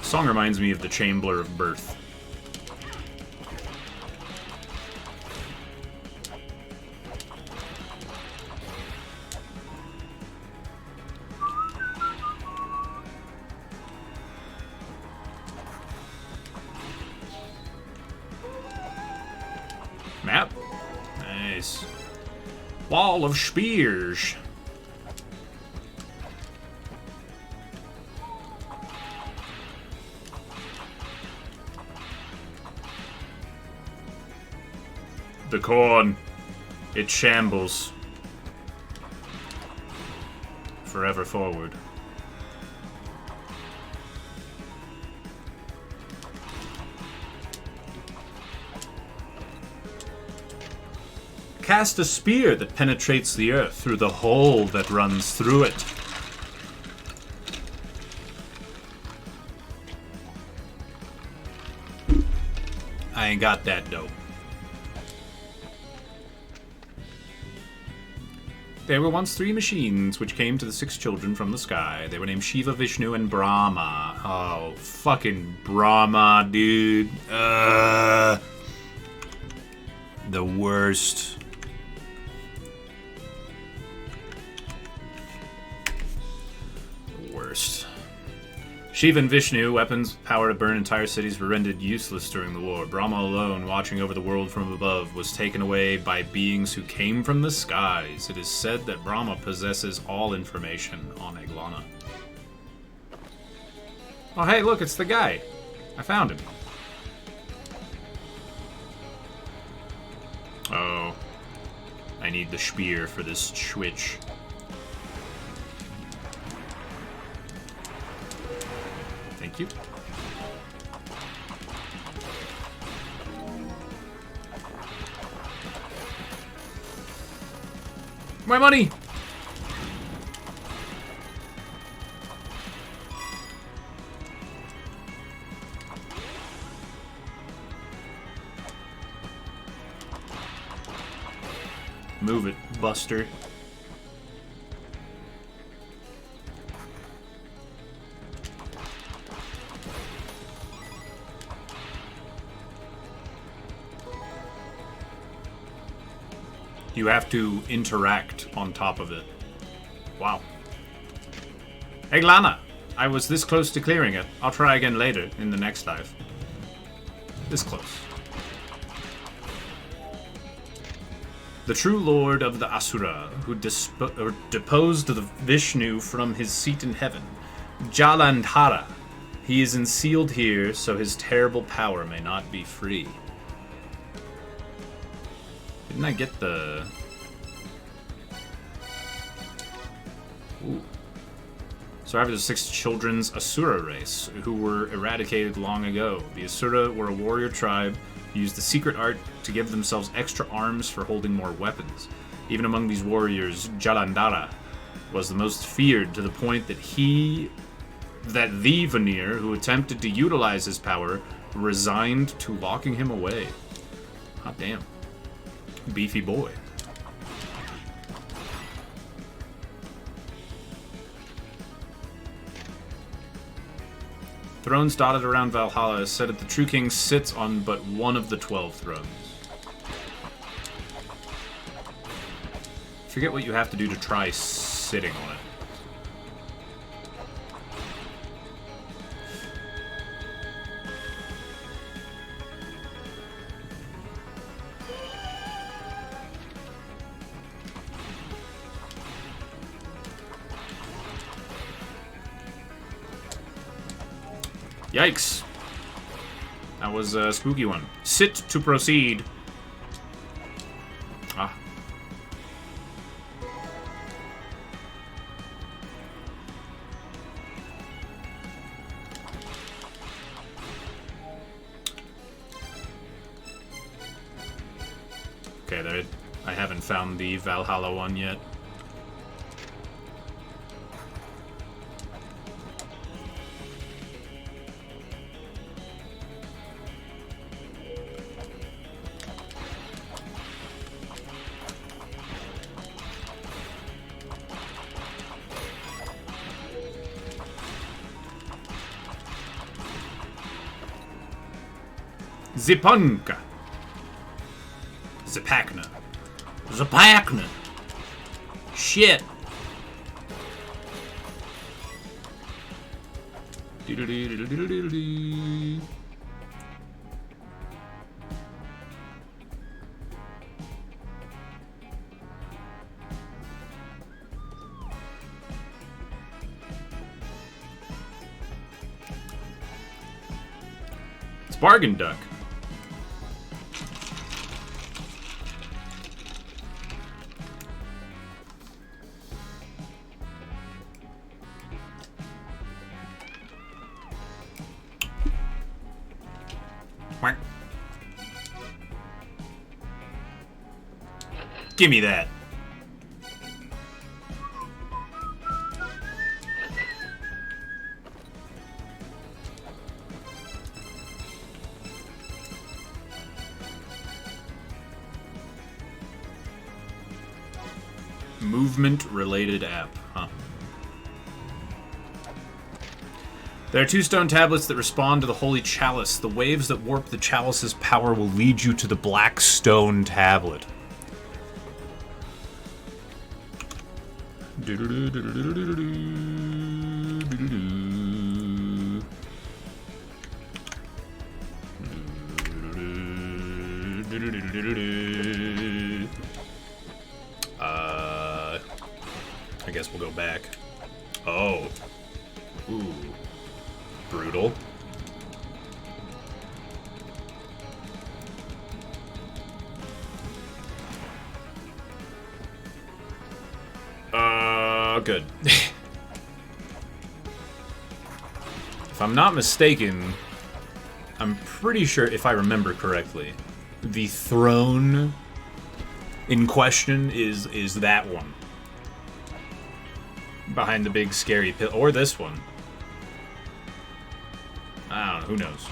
Song reminds me of the Chamber of Birth. Map. Nice. Wall of spears. The corn. It shambles. Forever forward. Cast a spear that penetrates the earth through the hole that runs through it. I ain't got that dope. There were once 3 machines which came to the 6 children from the sky. They were named Shiva, Vishnu, and Brahma. Oh, fucking Brahma, dude. The worst. Shiva and Vishnu, weapons with power to burn entire cities, were rendered useless during the war. Brahma alone, watching over the world from above, was taken away by beings who came from the skies. It is said that Brahma possesses all information on Eglana. Oh, hey, look, it's the guy. I found him. Oh. I need the spear for this switch. Thank you. My money! Move it, Buster. You have to interact on top of it. Wow. Eglana! I was this close to clearing it. I'll try again later, in the next dive. This close. The true lord of the Asura, who deposed the Vishnu from his seat in heaven, Jalandhara. He is ensealed here, so his terrible power may not be free. Didn't I get the... Ooh. Survivor the 6 children's Asura race, who were eradicated long ago. The Asura were a warrior tribe who used the secret art to give themselves extra arms for holding more weapons. Even among these warriors, Jalandhara was the most feared, to the point that the Vanir, who attempted to utilize his power, resigned to locking him away. Hot damn. Beefy boy. Thrones dotted around Valhalla is said that the true king sits on but one of the 12 thrones. Forget what you have to do to try sitting on it. Yikes. That was a spooky one. Sit to proceed. Ah. Okay, there. I haven't found the Valhalla one yet. Zipanka. Zipakna. Zipakna. Shit. It's Bargain Duck. Give me that. Movement-related app, huh? There are 2 stone tablets that respond to the Holy Chalice. The waves that warp the chalice's power will lead you to the Black Stone Tablet. I guess we'll go back. Oh. Ooh. Brutal. Good. If I'm not mistaken, I'm pretty sure, if I remember correctly, the throne in question is that one. Behind the big scary pill. Or this one. I don't know, who knows?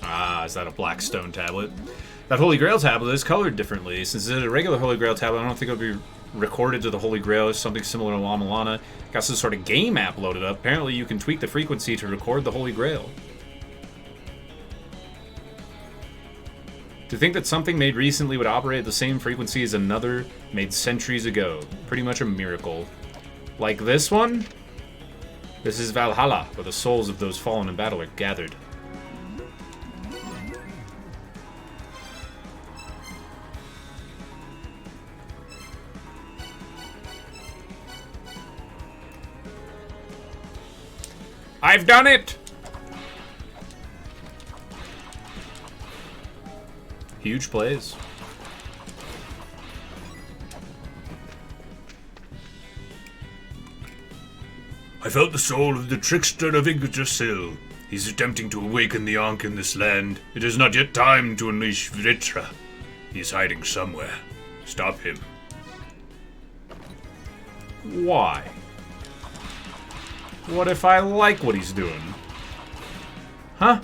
Ah, is that a black stone tablet? That Holy Grail tablet is colored differently. Since it's a regular Holy Grail tablet, I don't think it'll be recorded to the Holy Grail as something similar to La Mulana. Got some sort of game app loaded up. Apparently you can tweak the frequency to record the Holy Grail. To think that something made recently would operate at the same frequency as another made centuries ago. Pretty much a miracle. Like this one? This is Valhalla, where the souls of those fallen in battle are gathered. I've done it! Huge plays. I felt the soul of the trickster of Yggdrasil. He's attempting to awaken the Ankh in this land. It is not yet time to unleash Vritra. He is hiding somewhere. Stop him. Why? What if I like what he's doing? Huh?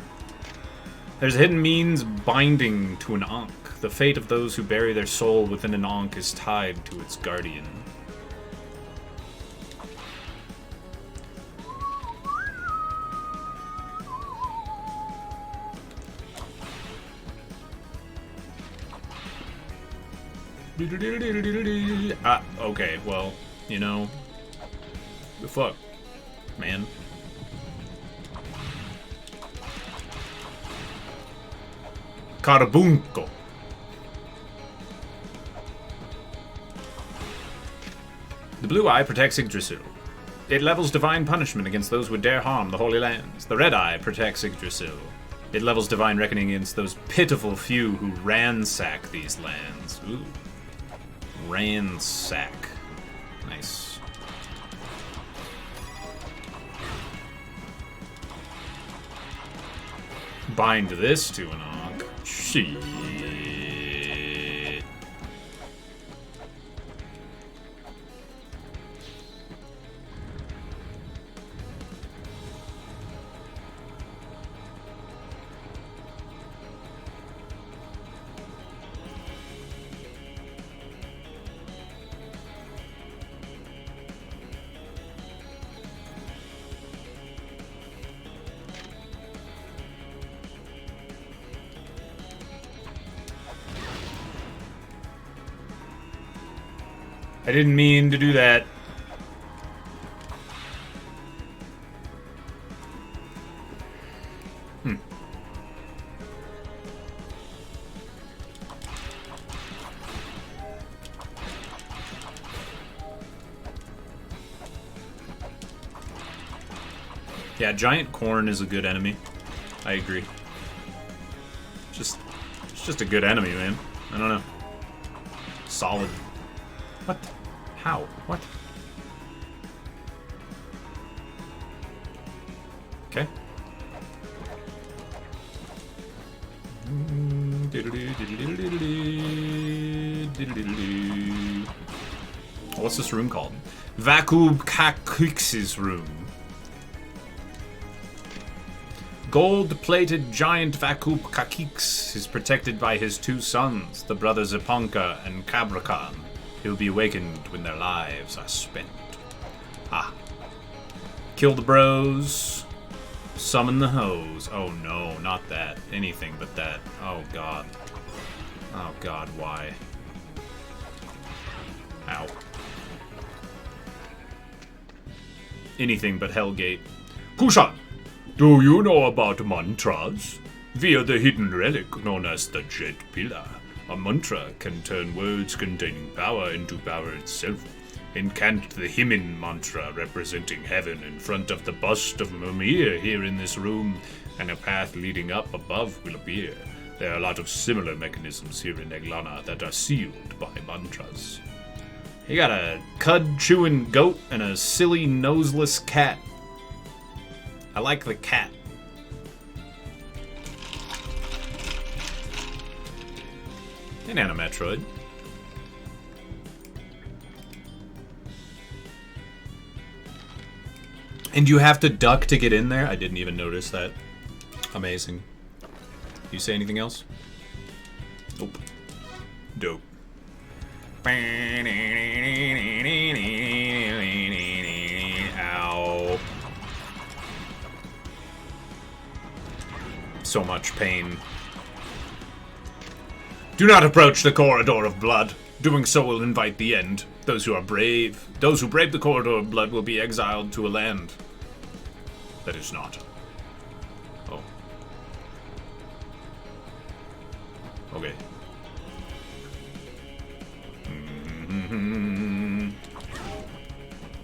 There's a hidden means binding to an Ankh. The fate of those who bury their soul within an Ankh is tied to its guardian. Okay, well, you know, the fuck, man. Carbunco. The blue eye protects Yggdrasil. It levels divine punishment against those who would dare harm the Holy Lands. The red eye protects Yggdrasil. It levels divine reckoning against those pitiful few who ransack these lands. Ooh. Ransack. Nice. Bind this to an Ankh. Shit. I didn't mean to do that. Yeah, giant corn is a good enemy. I agree. It's just a good enemy, man. I don't know. Solid. What? How? What? Okay. What's this room called? Vakub Kakix's room. Gold-plated giant Vakub Kakix is protected by his two sons, the brothers Ipanka and Kabrakan. He'll be awakened when their lives are spent. Ah. Kill the bros. Summon the hoes. Oh no, not that. Anything but that. Oh god. Oh god, why? Ow. Anything but Hellgate. Kushan! Do you know about mantras? Via the hidden relic known as the Jet Pillar, a mantra can turn words containing power into power itself. Incant the Himin mantra representing heaven in front of the bust of Mimir here in this room, and a path leading up above will appear. There are a lot of similar mechanisms here in Eglana that are sealed by mantras. You got a cud-chewing goat and a silly noseless cat. I like the cat. An Animatroid. And you have to duck to get in there? I didn't even notice that. Amazing. You say anything else? Nope. Dope. Ow. So much pain. Do not approach the corridor of blood. Doing so will invite the end. Those who brave the corridor of blood will be exiled to a land that is not. Oh. Okay.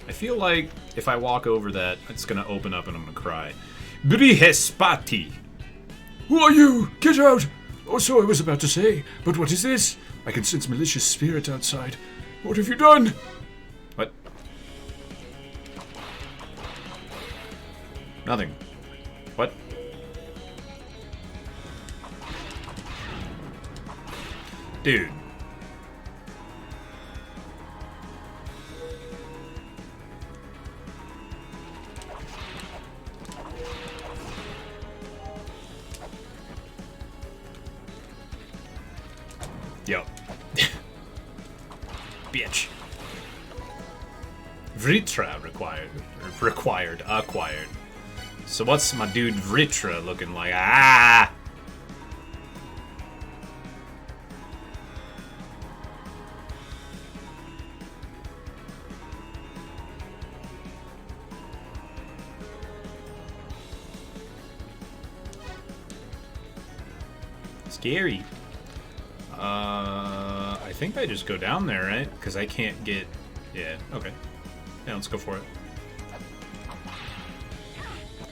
I feel like if I walk over that, it's gonna open up and I'm gonna cry. Brihespati! Who are you? Get out! Or so I was about to say. But what is this? I can sense malicious spirit outside. What have you done? What? Nothing. What? Dude. Yo. Bitch. Vritra acquired. So what's my dude Vritra looking like? Ah! Scary. I think I just go down there, right? Because I can't get... Yeah, okay. Yeah, let's go for it.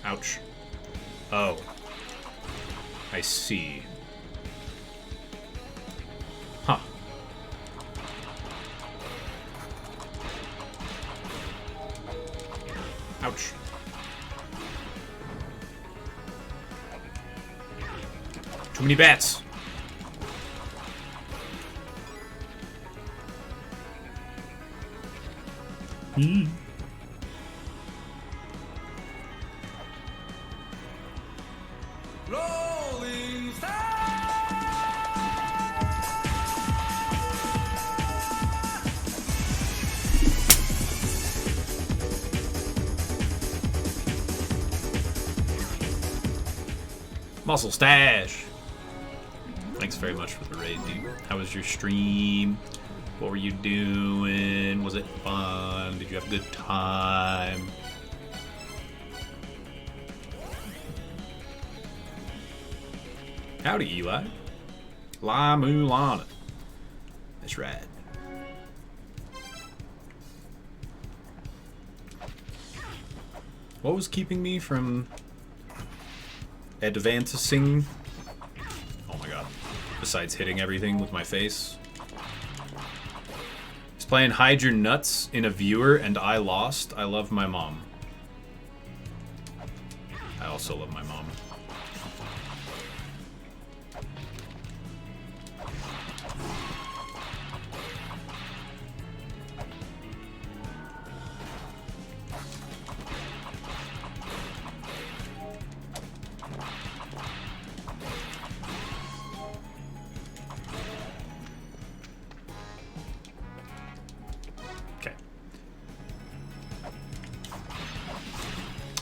Ouch. Oh. I see. Huh. Ouch. Too many bats. Rolling Muscle Stash! Thanks very much for the raid, dude. How was your stream? What were you doing? Was it fun? Did you have a good time? Howdy, Eli. La Mulana. That's right. What was keeping me from advancing? Oh my god. Besides hitting everything with my face. He's playing Hide Your Nuts in a viewer and I lost. I love my mom. I also love my mom.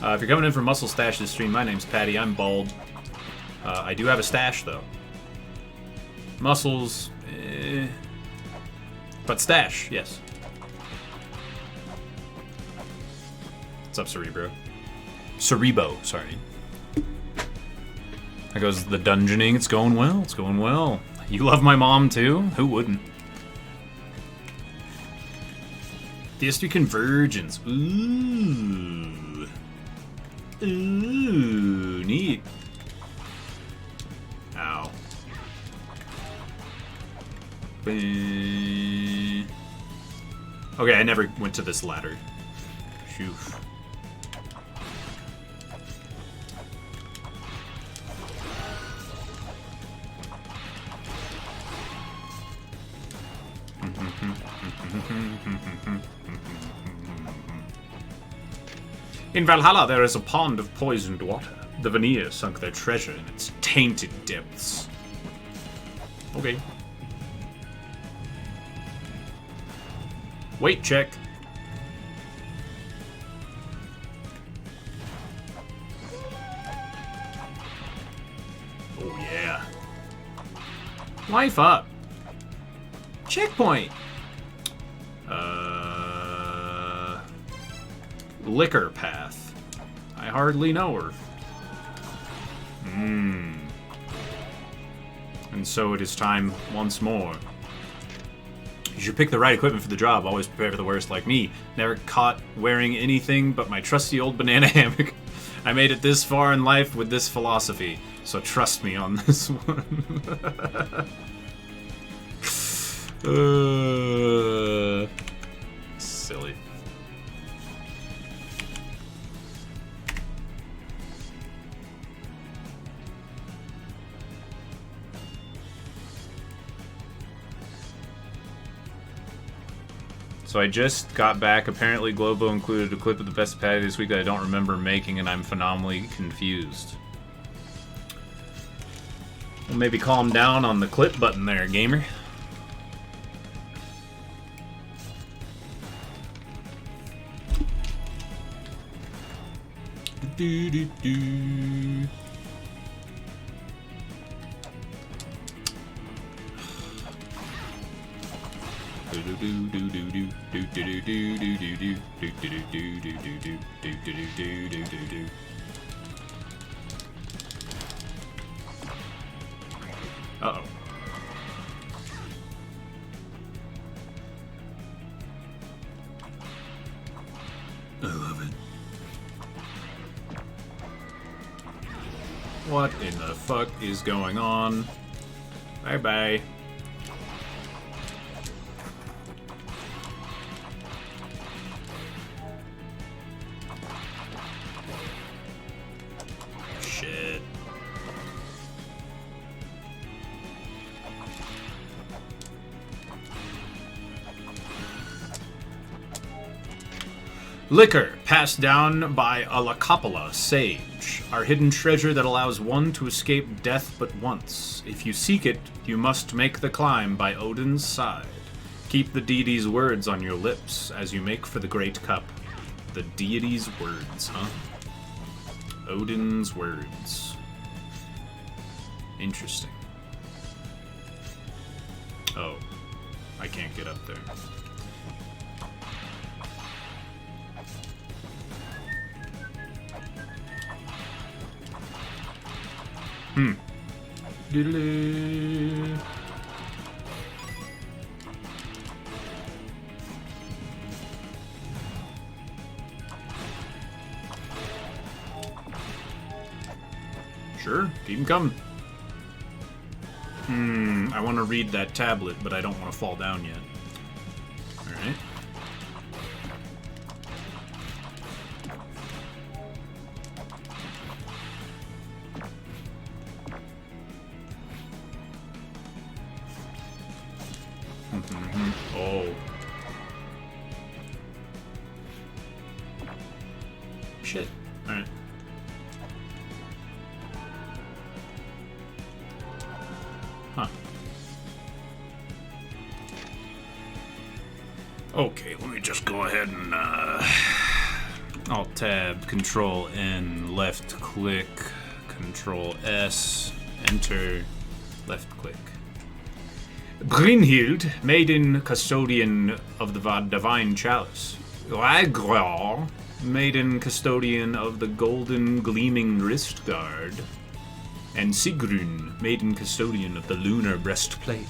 If you're coming in from Muscle Stash this stream, my name's Patty. I'm bald. I do have a stash, though. Muscles, but stash, yes. What's up, Cerebo? Sorry. That goes the dungeoning. It's going well. It's going well. You love my mom too? Who wouldn't? DS3 Convergence. Ooh. Ooh. Neat. Ow. Okay, I never went to this ladder. Phew. In Valhalla, there is a pond of poisoned water. The Vanir sunk their treasure in its tainted depths. Okay. Weight check. Oh yeah. Life up. Checkpoint. Liquor path. I hardly know her. And so it is time once more. You should pick the right equipment for the job. Always prepare for the worst, like me. Never caught wearing anything but my trusty old banana hammock. I made it this far in life with this philosophy, so trust me on this one. Silly. So I just got back. Apparently Globo included a clip of the best patty this week that I don't remember making, and I'm phenomenally confused. Well, maybe calm down on the clip button there, gamer. Do-do-do. Uh-oh. I love it. What in the fuck is going on? Bye-bye. Shit. Liquor, passed down by a Lacopola sage, our hidden treasure that allows one to escape death but once. If you seek it, you must make the climb by Odin's side. Keep the deity's words on your lips as you make for the great cup. The deity's words, huh? Odin's words. Interesting. Oh, I can't get up there. Doodle-doo. Sure, keep him coming. I want to read that tablet, but I don't want to fall down yet. Alright. Oh. Shit. Alright. Huh. Okay, let me just go ahead and Alt Tab, Control N, left click, Control S, enter, left click. Brynhild, maiden custodian of the divine chalice. Ragnar, maiden custodian of the golden gleaming wrist guard. And Sigrun, maiden custodian of the lunar breastplate.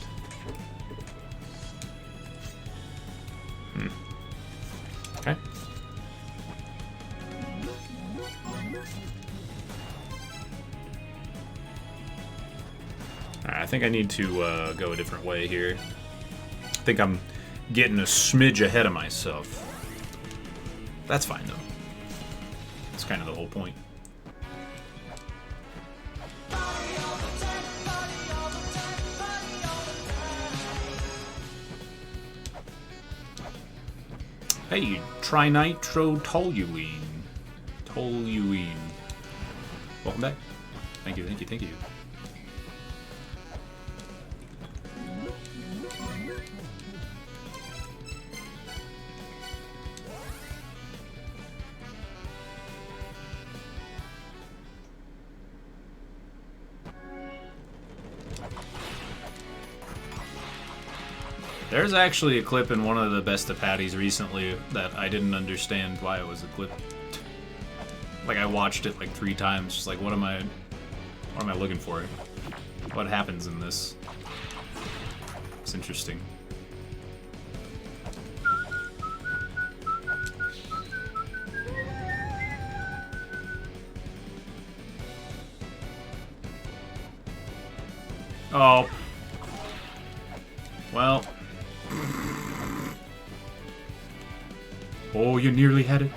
Okay. Alright, I think I need to go a different way here. I think I'm getting a smidge ahead of myself. That's fine, though. That's kind of the whole point. Hey, trinitrotoluene. Toluene. Welcome back. Thank you, thank you, thank you. There's actually a clip in one of the Best of Patties recently that I didn't understand why it was a clip. Like, I watched it like 3 times, just like, what am I looking for? What happens in this? It's interesting. Oh. Well. Oh, you nearly had it.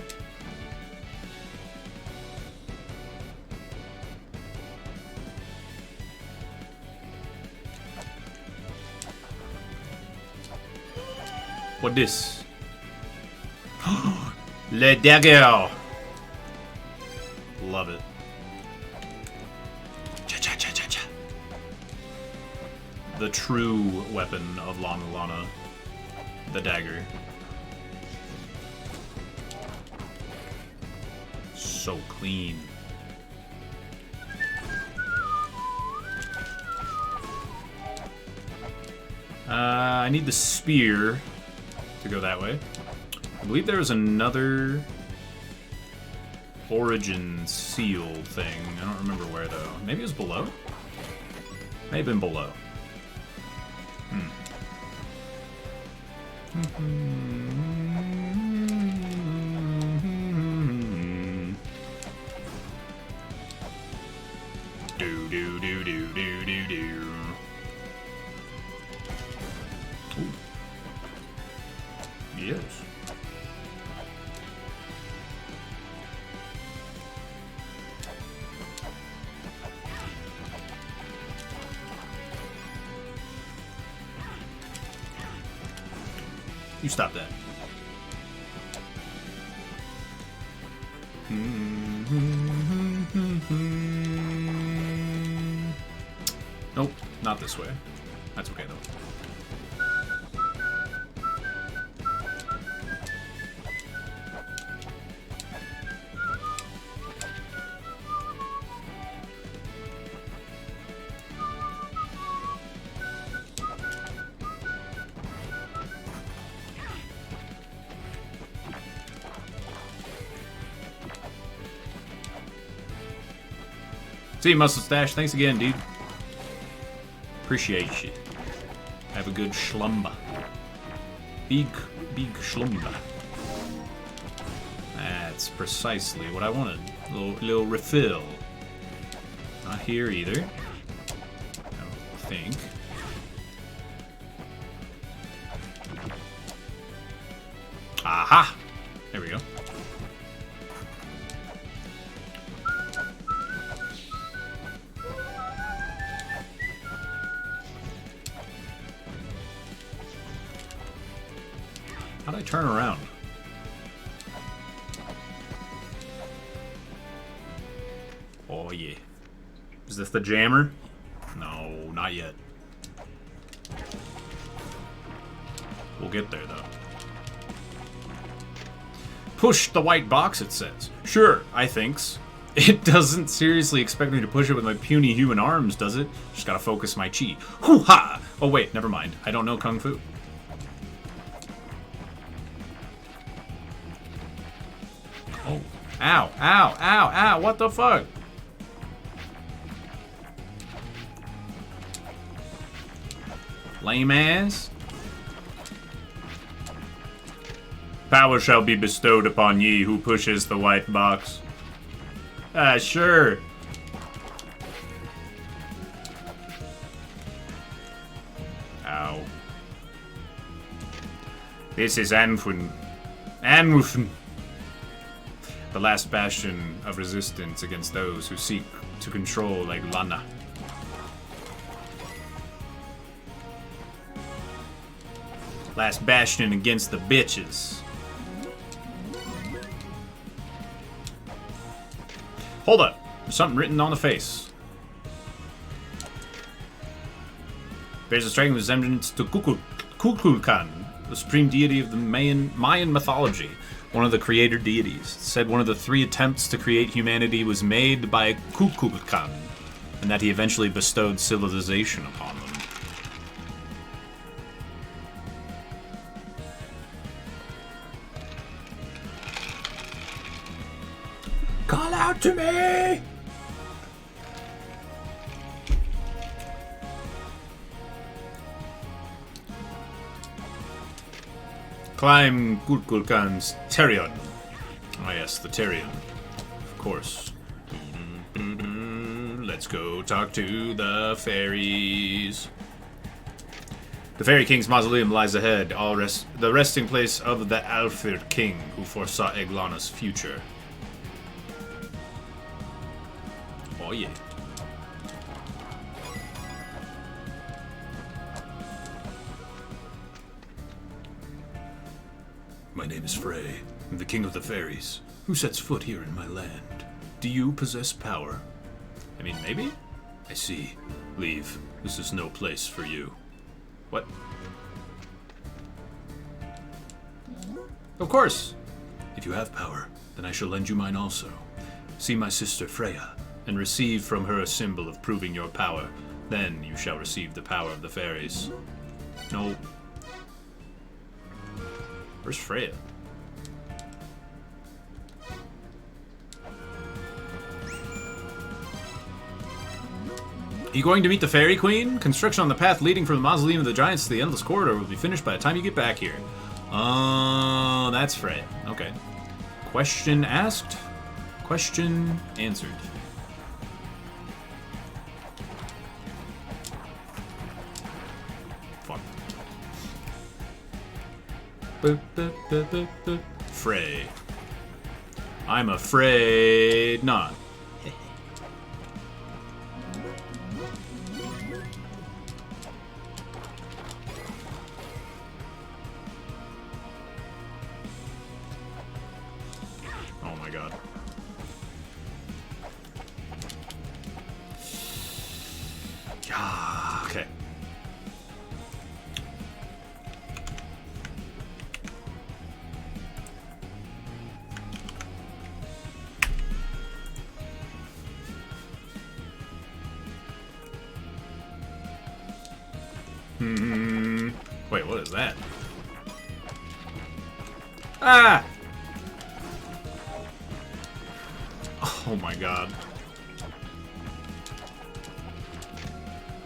What this? Le dagger. Love it. Cha cha cha cha cha. The true weapon of Mulana. The dagger. So clean. I need the spear to go that way. I believe there was another origin seal thing. I don't remember where though. Maybe it was below? May have been below. Do do do do do do do. Ooh. Yes. You stop that. Nope, not this way. That's okay though. See you, Muscle Stash. Thanks again, dude. Appreciate you. Have a good schlumba. Big schlumba. That's precisely what I wanted. Little refill. Not here either. I don't think. Aha! There we go. How'd I turn around? Oh yeah. Is this the jammer? No, not yet. We'll get there though. Push the white box, it says. Sure, I thinks. It doesn't seriously expect me to push it with my puny human arms, does it? Just gotta focus my chi. Hoo-ha! Oh wait, never mind. I don't know Kung Fu. Oh. Ow, ow, ow, ow, what the fuck? Lame ass. Power shall be bestowed upon ye who pushes the white box. Ah, sure. Ow. This is Anfun. Anfun. The last bastion of resistance against those who seek to control Mulana. Last bastion against the bitches. Hold up. There's something written on the face. Bears a striking resemblance to Kukulkan, the supreme deity of the Mayan mythology, one of the creator deities. It said one of the 3 attempts to create humanity was made by Kukulkan, and that he eventually bestowed civilization upon them. Call out to me! Climb Kukulkan's Terion. Oh yes, the Terion. Of course. Let's go talk to the fairies. The Fairy King's mausoleum lies ahead, the resting place of the Alfir King who foresaw Eglana's future. Oh yeah. My name is Frey. I'm the king of the fairies. Who sets foot here in my land? Do you possess power? I mean, maybe? I see. Leave. This is no place for you. What? Of course. If you have power, then I shall lend you mine also. See my sister Freya, And receive from her a symbol of proving your power. Then you shall receive the power of the fairies. No. Where's Freya? Are you going to meet the Fairy Queen? Construction on the path leading from the Mausoleum of the Giants to the Endless Corridor will be finished by the time you get back here. Oh, that's Freya. Okay. Question asked. Question answered. Fuck. Frey. I'm afraid not. Oh my god. Okay. Wait, what is that? Ah! Oh my god.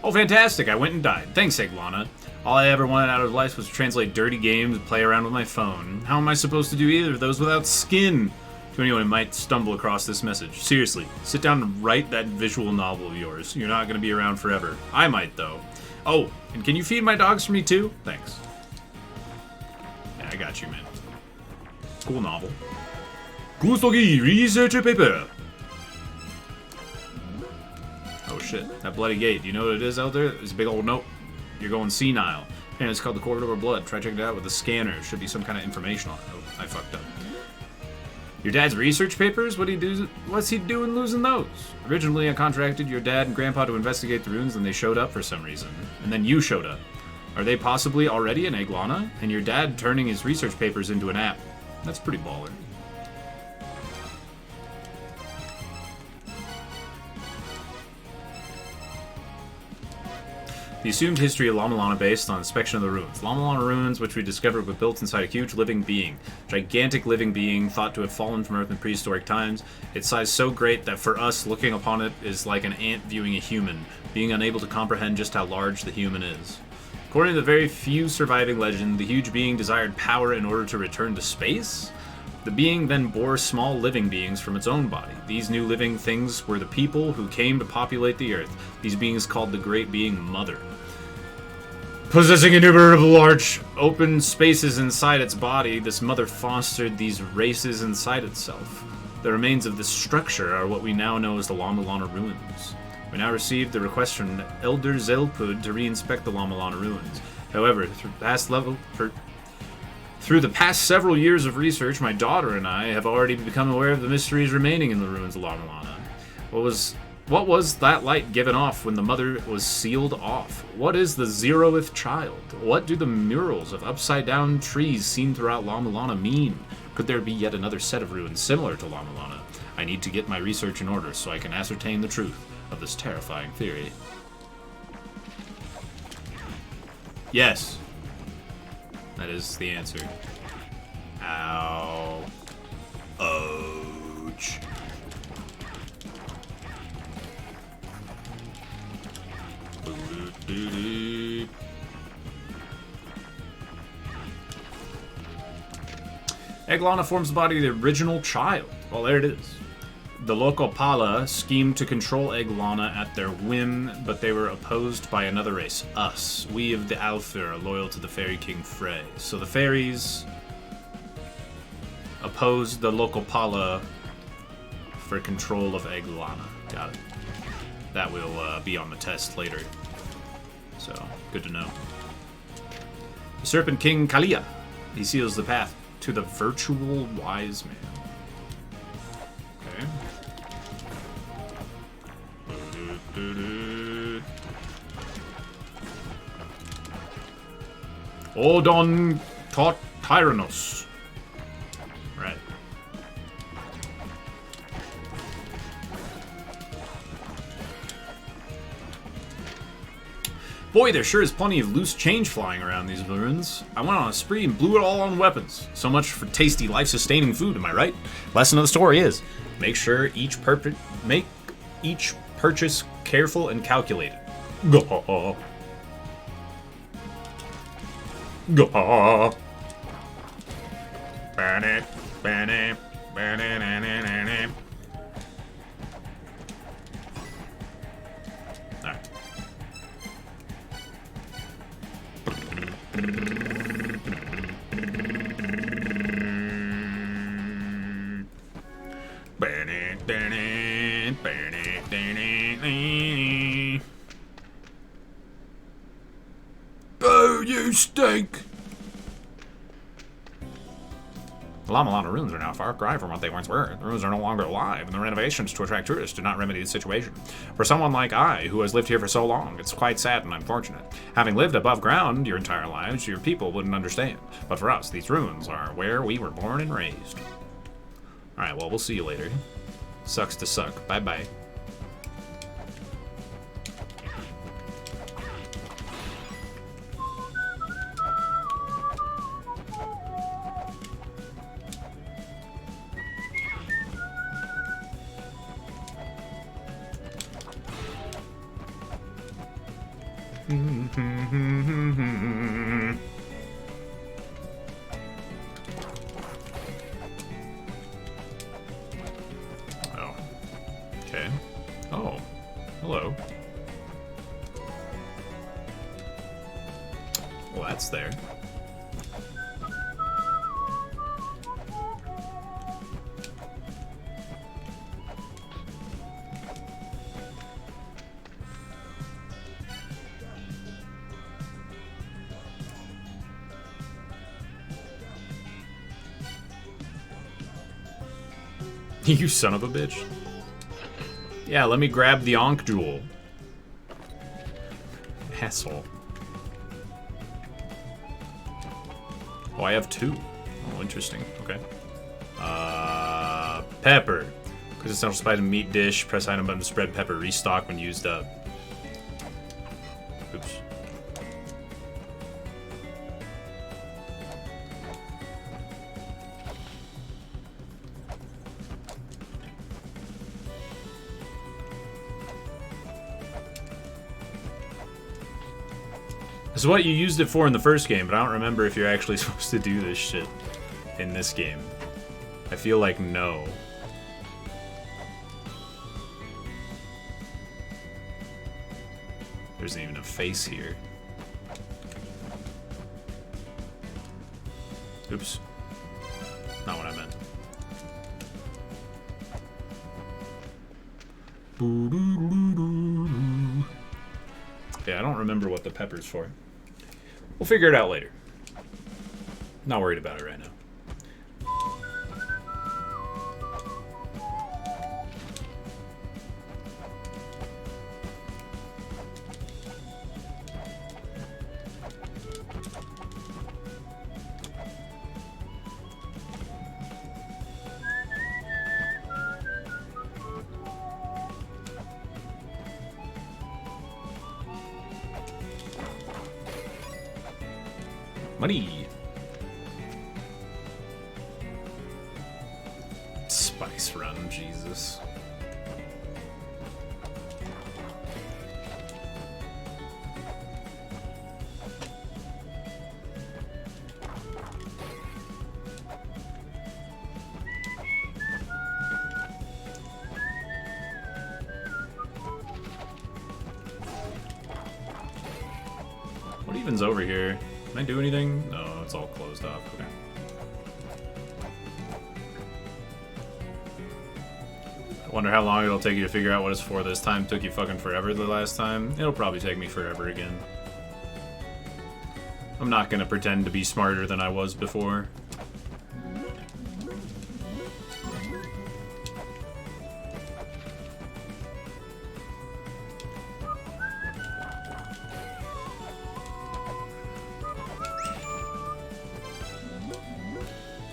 Oh, fantastic. I went and died. Thanks, Eglana. All I ever wanted out of life was to translate dirty games and play around with my phone. How am I supposed to do either of those without skin? To anyone who might stumble across this message. Seriously, sit down and write that visual novel of yours. You're not going to be around forever. I might, though. Oh, and can you feed my dogs for me, too? Thanks. Yeah, I got you, man. Cool novel. Kustogi research paper. Oh shit, that bloody gate. Do you know what it is out there? There's a big old note. You're going senile. And it's called the Corridor of Blood. Try checking it out with the scanner. There should be some kind of information on it. Oh, I fucked up. Your dad's research papers? What's he doing losing those? Originally, I contracted your dad and grandpa to investigate the ruins, and they showed up for some reason. And then you showed up. Are they possibly already an Eglana? And your dad turning his research papers into an app? That's pretty baller. The assumed history of La Mulana based on inspection of the ruins. La Mulana ruins, which we discovered, were built inside a huge living being. Gigantic living being, thought to have fallen from Earth in prehistoric times. Its size so great that for us, looking upon it is like an ant viewing a human, being unable to comprehend just how large the human is. According to the very few surviving legend, the huge being desired power in order to return to space. The being then bore small living beings from its own body. These new living things were the people who came to populate the earth. These beings called the Great Being Mother. Possessing innumerable large open spaces inside its body, this mother fostered these races inside itself. The remains of this structure are what we now know as the La Mulana ruins. We now received the request from Elder Zelpud to re-inspect the La Mulana ruins. However, through the past several years of research, my daughter and I have already become aware of the mysteries remaining in the ruins of La Mulana. What was that light given off when the mother was sealed off? What is the 0th child? What do the murals of upside-down trees seen throughout La Mulana mean? Could there be yet another set of ruins similar to La Mulana? I need to get my research in order so I can ascertain the truth of this terrifying theory. Yes. That is the answer. Ow. Ouch. Eglana forms the body of the original child. Well, there it is. The local Pala schemed to control Eglana at their whim, but they were opposed by another race, us. We of the Alfir are loyal to the Fairy King Frey. So the fairies opposed the local Pala for control of Eglana. Got it. That will be on the test later. So, good to know. The Serpent King Kalia. He seals the path to the virtual wise man. Okay. Odon taught Tyrannos. Right. Boy, there sure is plenty of loose change flying around these ruins. I went on a spree and blew it all on weapons. So much for tasty, life-sustaining food, am I right? Lesson of the story is, make each purchase careful and calculated. Gah. Gah. Alright. Oh, you stink! The La Mulana ruins are now a far cry from what they once were. The ruins are no longer alive, and the renovations to attract tourists do not remedy the situation. For someone like I, who has lived here for so long, it's quite sad and unfortunate. Having lived above ground your entire lives, your people wouldn't understand. But for us, these ruins are where we were born and raised. Alright, well, we'll see you later. Sucks to suck. Bye-bye. Oh. Okay. Oh. Hello. Well, that's there. You son of a bitch. Yeah, let me grab the Ankh Jewel. Asshole. Oh, I have two. Oh, interesting. Okay. Pepper. Because essential spice and meat dish. Press item button to spread pepper. Restock when used up. Oops. That's what you used it for in the first game, but I don't remember if you're actually supposed to do this shit in this game. I feel like no. There isn't even a face here. Oops. Not what I meant. Yeah, I don't remember what the pepper's for. We'll figure it out later. Not worried about it right now. Money. Spice run, Jesus. What even's over here? Can I do anything? No, it's all closed off. Okay. I wonder how long it'll take you to figure out what it's for this time. Took you fucking forever the last time. It'll probably take me forever again. I'm not gonna pretend to be smarter than I was before.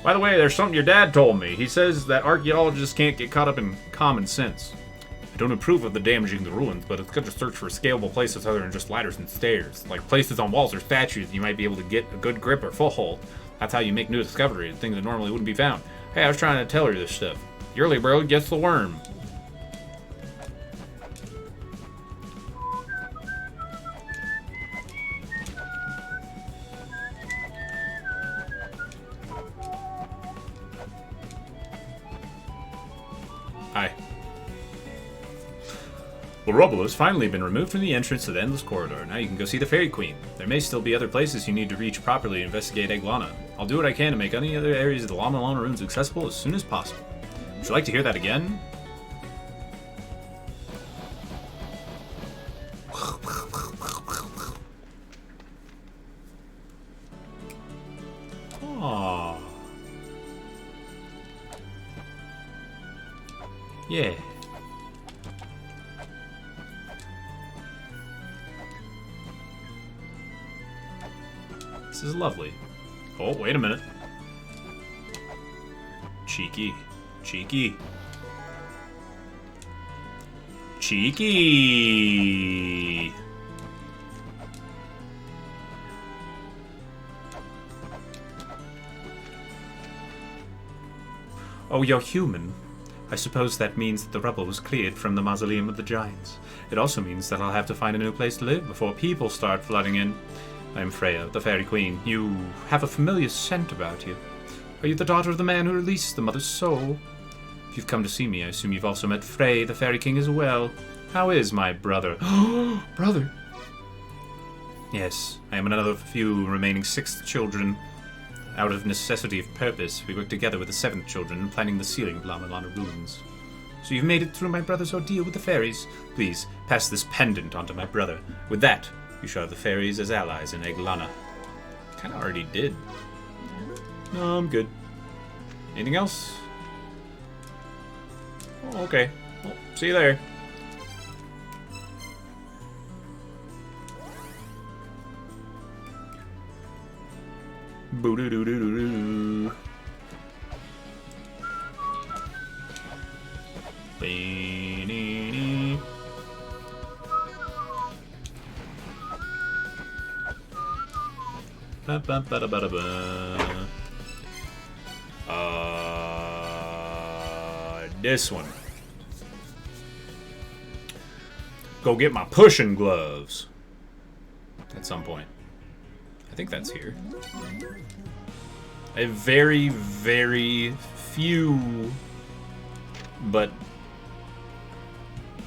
By the way, there's something your dad told me. He says that archaeologists can't get caught up in common sense. I don't approve of the damaging the ruins, but it's good to search for scalable places other than just ladders and stairs. Like places on walls or statues you might be able to get a good grip or foothold. That's how you make new discoveries, things that normally wouldn't be found. Hey, I was trying to tell her this stuff. The early bird gets the worm. Hi. The rubble has finally been removed from the entrance to the Endless Corridor. Now you can go see the Fairy Queen. There may still be other places you need to reach properly to investigate Mulana. I'll do what I can to make any other areas of the Mulana ruins accessible as soon as possible. Would you like to hear that again? Aww. Yeah. This is lovely. Oh, wait a minute. Cheeky. Cheeky. Cheeky. Oh, you're human. I suppose that means that the rubble was cleared from the Mausoleum of the Giants. It also means that I'll have to find a new place to live before people start flooding in. I'm Freya, the Fairy Queen. You have a familiar scent about you. Are you the daughter of the man who released the mother's soul? If you've come to see me, I assume you've also met Frey, the Fairy King, as well. How is my brother? Brother? Yes, I am another of the few remaining 6th children. Out of necessity of purpose, we worked together with the 7th children in planning the sealing of Mulana ruins. So you've made it through my brother's ordeal with the fairies. Please, pass this pendant on to my brother. With that, you shall have the fairies as allies in Mulana. Kinda already did. No, I'm good. Anything else? Oh, okay. Well, see you there. Boo-doo-doo-doo-doo-doo. Be-nee-nee. Ba-ba-ba-da-ba-da-ba. This one. Go get my pushing gloves. At some point. think that's here. I have very, very few, but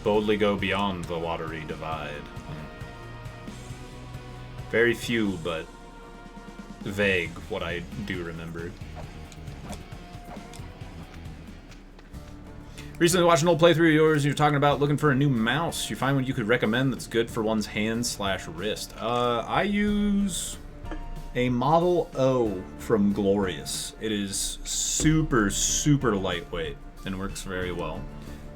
boldly go beyond the watery divide. Very few, but vague what I do remember. Recently watched an old playthrough of yours, and you're talking about looking for a new mouse. You find one you could recommend that's good for one's hand/wrist. I use a Model O from Glorious. It is super, super lightweight and works very well.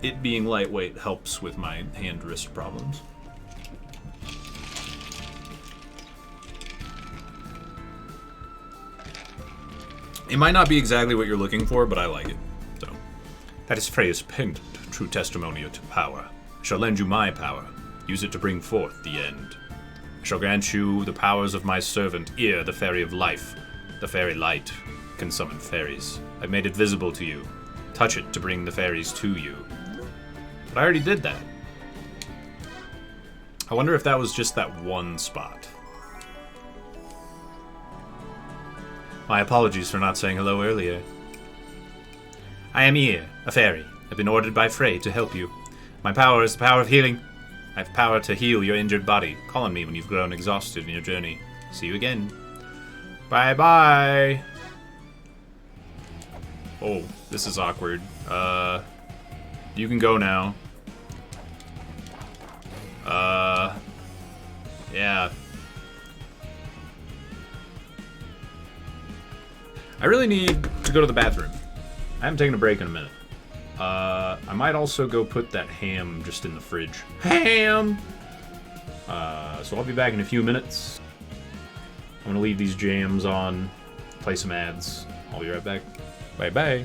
It being lightweight helps with my hand-wrist problems. It might not be exactly what you're looking for, but I like it. So, that is Freya's pendant, true testimony to power. I shall lend you my power. Use it to bring forth the end. I shall grant you the powers of my servant, Ear, the fairy of life. The fairy light can summon fairies. I've made it visible to you. Touch it to bring the fairies to you. But I already did that. I wonder if that was just that one spot. My apologies for not saying hello earlier. I am Ear, a fairy. I've been ordered by Frey to help you. My power is the power of healing. I have power to heal your injured body. Call on me when you've grown exhausted in your journey. See you again. Bye-bye. Oh, this is awkward. You can go now. Yeah. I really need to go to the bathroom. I haven't taken a break in a minute. I might also go put that ham just in the fridge. Ham! So I'll be back in a few minutes. I'm gonna leave these jams on, play some ads. I'll be right back. Bye-bye.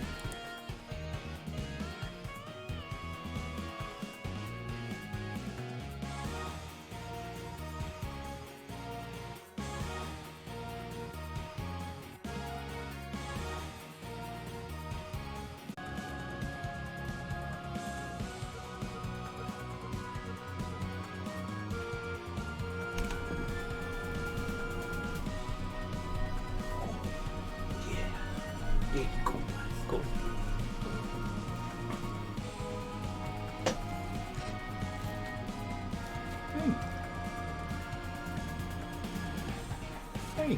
Cool. Hey.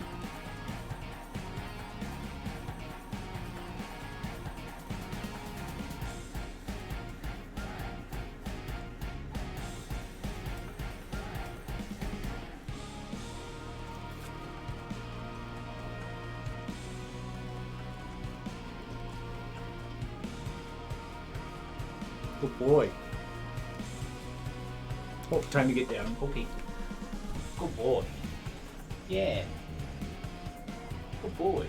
Good boy. Oh, time to get down. Okay. Good boy. Yeah. Good boy.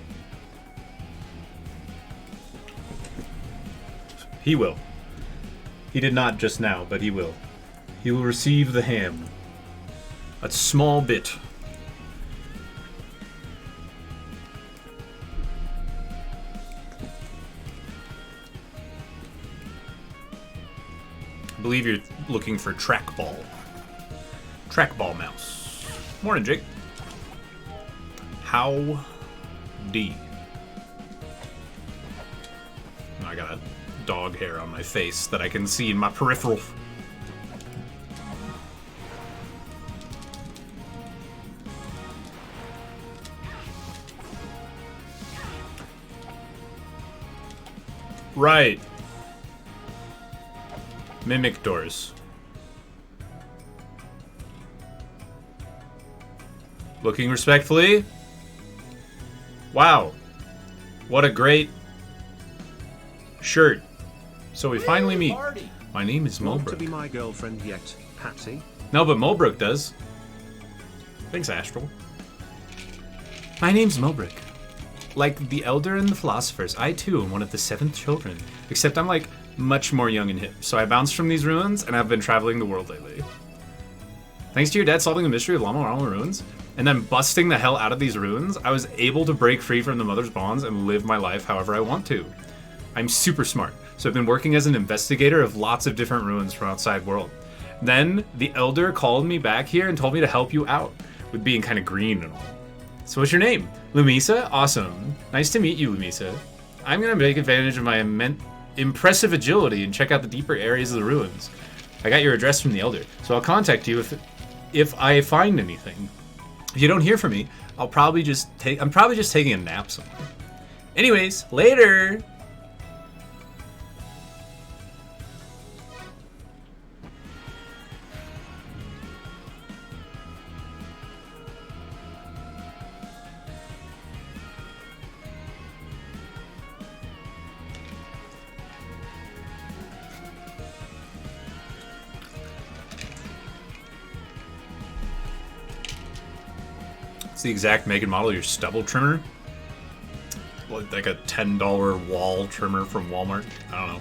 He will. He did not just now, but he will. He will receive the ham. A small bit. I believe you're looking for trackball. Trackball mouse. Morning, Jake. Howdy. I got a dog hair on my face that I can see in my peripheral. Right. Mimic doors. Looking respectfully. Wow. What a great shirt. So we finally meet. My name is Want to Mulbrook. be my girlfriend yet, Patty? No, but Mulbrook does. Thanks, Astral. My name's Mulbrook. Like the elder and the philosophers, I too am one of the 7 children. Except I'm like much more young and hip. So I bounced from these ruins and I've been traveling the world lately. Thanks to your dad solving the mystery of Lama Rama ruins and then busting the hell out of these ruins, I was able to break free from the mother's bonds and live my life however I want to. I'm super smart, so I've been working as an investigator of lots of different ruins from outside world. Then the elder called me back here and told me to help you out with being kind of green and all. So what's your name? Lumisa? Awesome. Nice to meet you, Lumisa. I'm gonna take advantage of my impressive agility and check out the deeper areas of the ruins. I got your address from the Elder, so I'll contact you if I find anything. If you don't hear from me, I'm probably just taking a nap somewhere. Anyways, later! It's the exact make and model of your stubble trimmer. Like a $10 wall trimmer from Walmart. I don't know.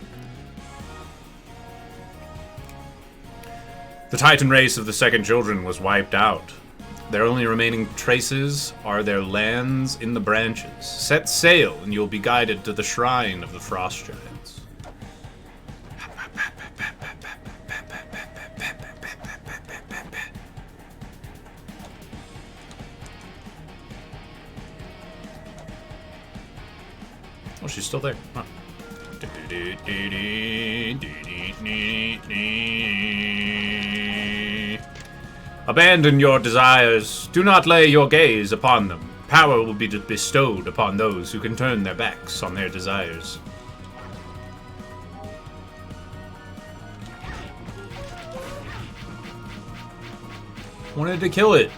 The Titan race of the second children was wiped out. Their only remaining traces are their lands in the branches. Set sail, and you'll be guided to the shrine of the frost giants. Oh, she's still there. Huh. Abandon your desires. Do not lay your gaze upon them. Power will be bestowed upon those who can turn their backs on their desires. Wanted to kill it.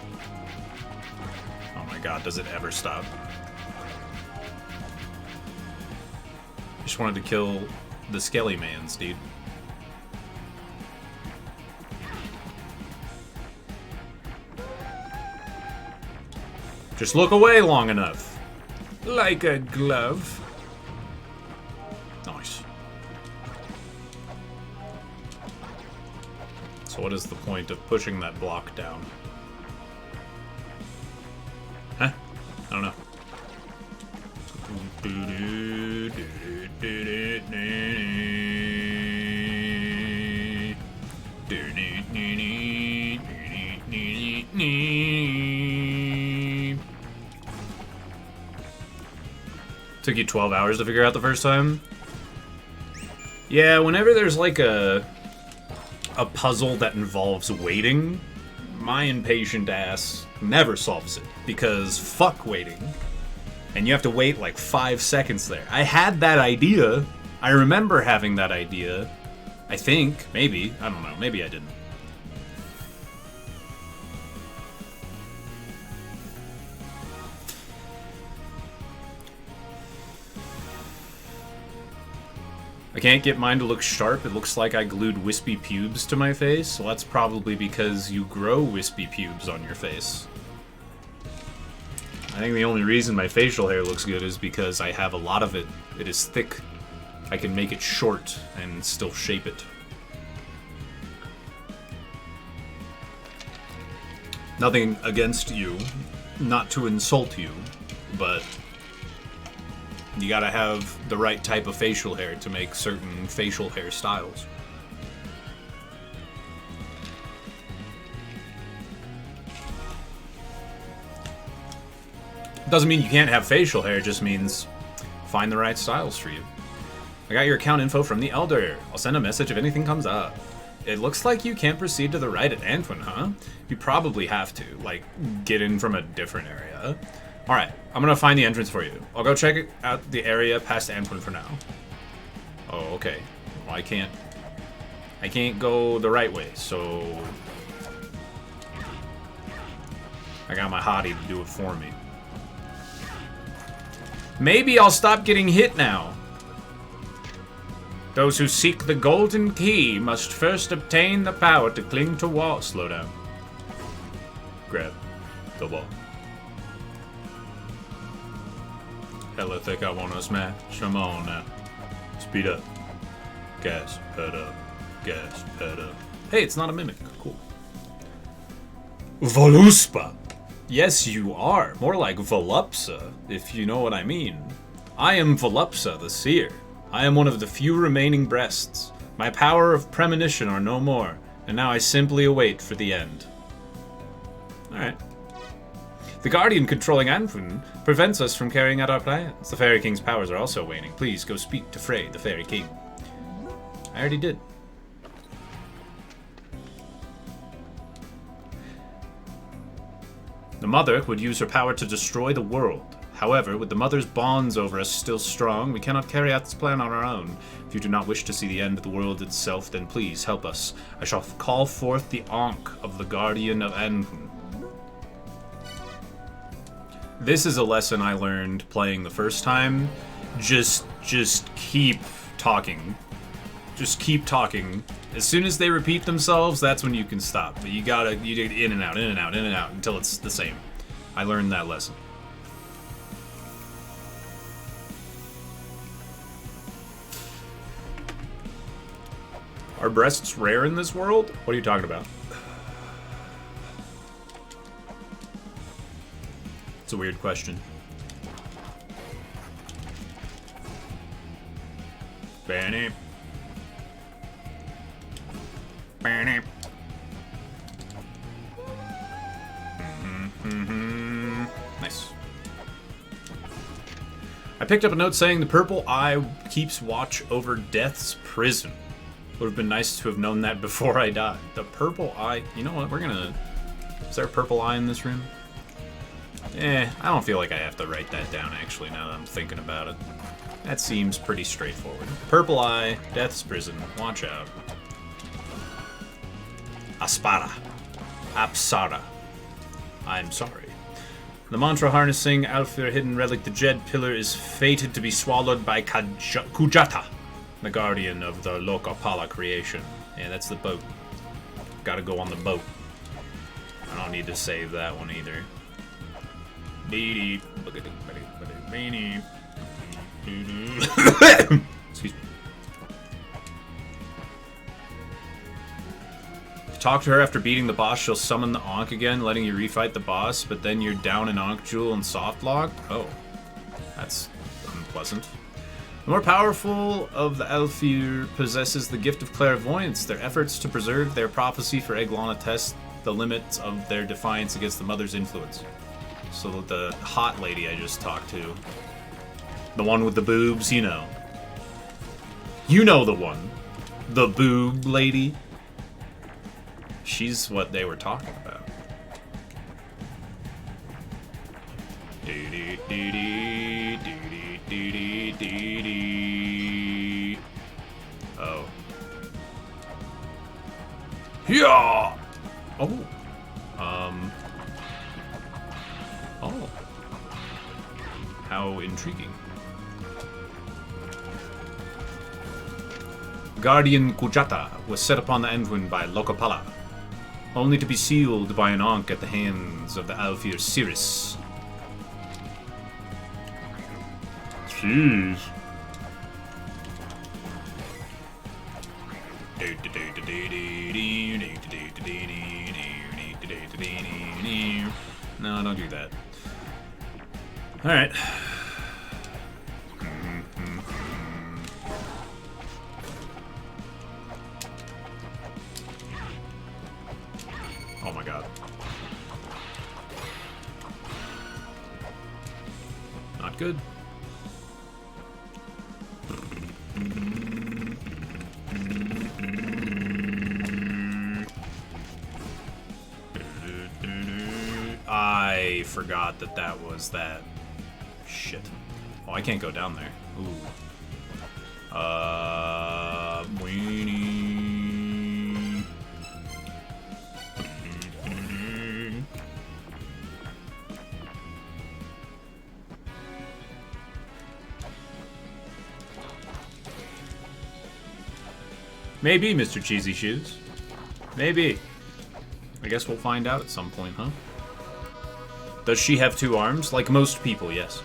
Oh my god, does it ever stop? Just wanted to kill the Skelly Mans, dude. Just look away long enough. Like a glove. Nice. So what is the point of pushing that block down? Huh? I don't know. Took you 12 hours to figure out the first time? Yeah, whenever there's like a puzzle that involves waiting, my impatient ass never solves it, because fuck waiting. And you have to wait like 5 seconds there. I had that idea. I remember having that idea. I think, maybe. I don't know. Maybe I didn't. I can't get mine to look sharp. It looks like I glued wispy pubes to my face. So that's probably because you grow wispy pubes on your face. I think the only reason my facial hair looks good is because I have a lot of it. It is thick. I can make it short and still shape it. Nothing against you, not to insult you, but you gotta have the right type of facial hair to make certain facial hair styles. Doesn't mean you can't have facial hair, it just means find the right styles for you. I got your account info from the Elder. I'll send a message if anything comes up. It looks like you can't proceed to the right at Antwin, huh? You probably have to, like, get in from a different area. Alright, I'm gonna find the entrance for you. I'll go check out the area past Antwin for now. Oh, okay. Well, I can't go the right way, so I got my hottie to do it for me. Maybe I'll stop getting hit now. Those who seek the golden key must first obtain the power to cling to walls. Slow down. Grab the wall. Hella think I wanna smash. Come on now. Speed up. Gas, head up. Gas, head up. Hey, it's not a mimic. Cool. Voluspa. Yes, you are. More like Volupsa, if you know what I mean. I am Volupsa, the Seer. I am one of the few remaining breasts. My power of premonition are no more, and now I simply await for the end. Alright. The Guardian controlling Anfun prevents us from carrying out our plans. The Fairy King's powers are also waning. Please go speak to Frey, the Fairy King. I already did. The Mother would use her power to destroy the world. However, with the Mother's bonds over us still strong, we cannot carry out this plan on our own. If you do not wish to see the end of the world itself, then please help us. I shall call forth the Ankh of the Guardian of Anfun. This is a lesson I learned playing the first time. Just keep talking. Just keep talking. As soon as they repeat themselves, that's when you can stop. But you do in and out, in and out, in and out until it's the same. I learned that lesson. Are breasts rare in this world? What are you talking about? It's a weird question. Benny. Benny. Nice. I picked up a note saying the purple eye keeps watch over death's prison. Would have been nice to have known that before I died. The purple eye. You know what? Is there a purple eye in this room? I don't feel like I have to write that down, actually, now that I'm thinking about it. That seems pretty straightforward. Purple eye, death's prison, watch out. Aspara. Apsara. I'm sorry. The mantra harnessing Alfir hidden relic, the Jed pillar, is fated to be swallowed by Kujata, the guardian of the Lokapala creation. Yeah, that's the boat. Gotta go on the boat. I don't need to save that one either. Excuse me. Talk to her after beating the boss. She'll summon the Ankh again, letting you refight the boss, but then you're down in Ankh Jewel and softlocked? Oh. That's unpleasant. The more powerful of the Alfir possesses the gift of clairvoyance. Their efforts to preserve their prophecy for Eglana test the limits of their defiance against the Mother's influence. So the hot lady I just talked to. The one with the boobs, you know. You know the one. The boob lady. She's what they were talking about. Oh. Yeah. Oh. Oh. How intriguing. Guardian Kujata was set upon the Endwin by Lokapala, only to be sealed by an Ankh at the hands of the Alfir Siris. Jeez. No, don't do that. Alright. Oh my god. Not good. I forgot that was that. Shit. Oh, I can't go down there. Ooh. Weenie. Maybe, Mr. Cheesy Shoes. Maybe. I guess we'll find out at some point, huh? Does she have two arms? Like most people, yes.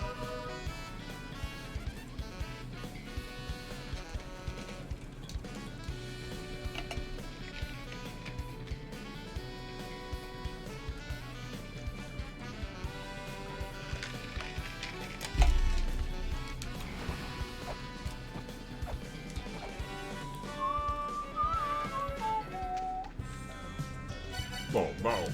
Bow, bow.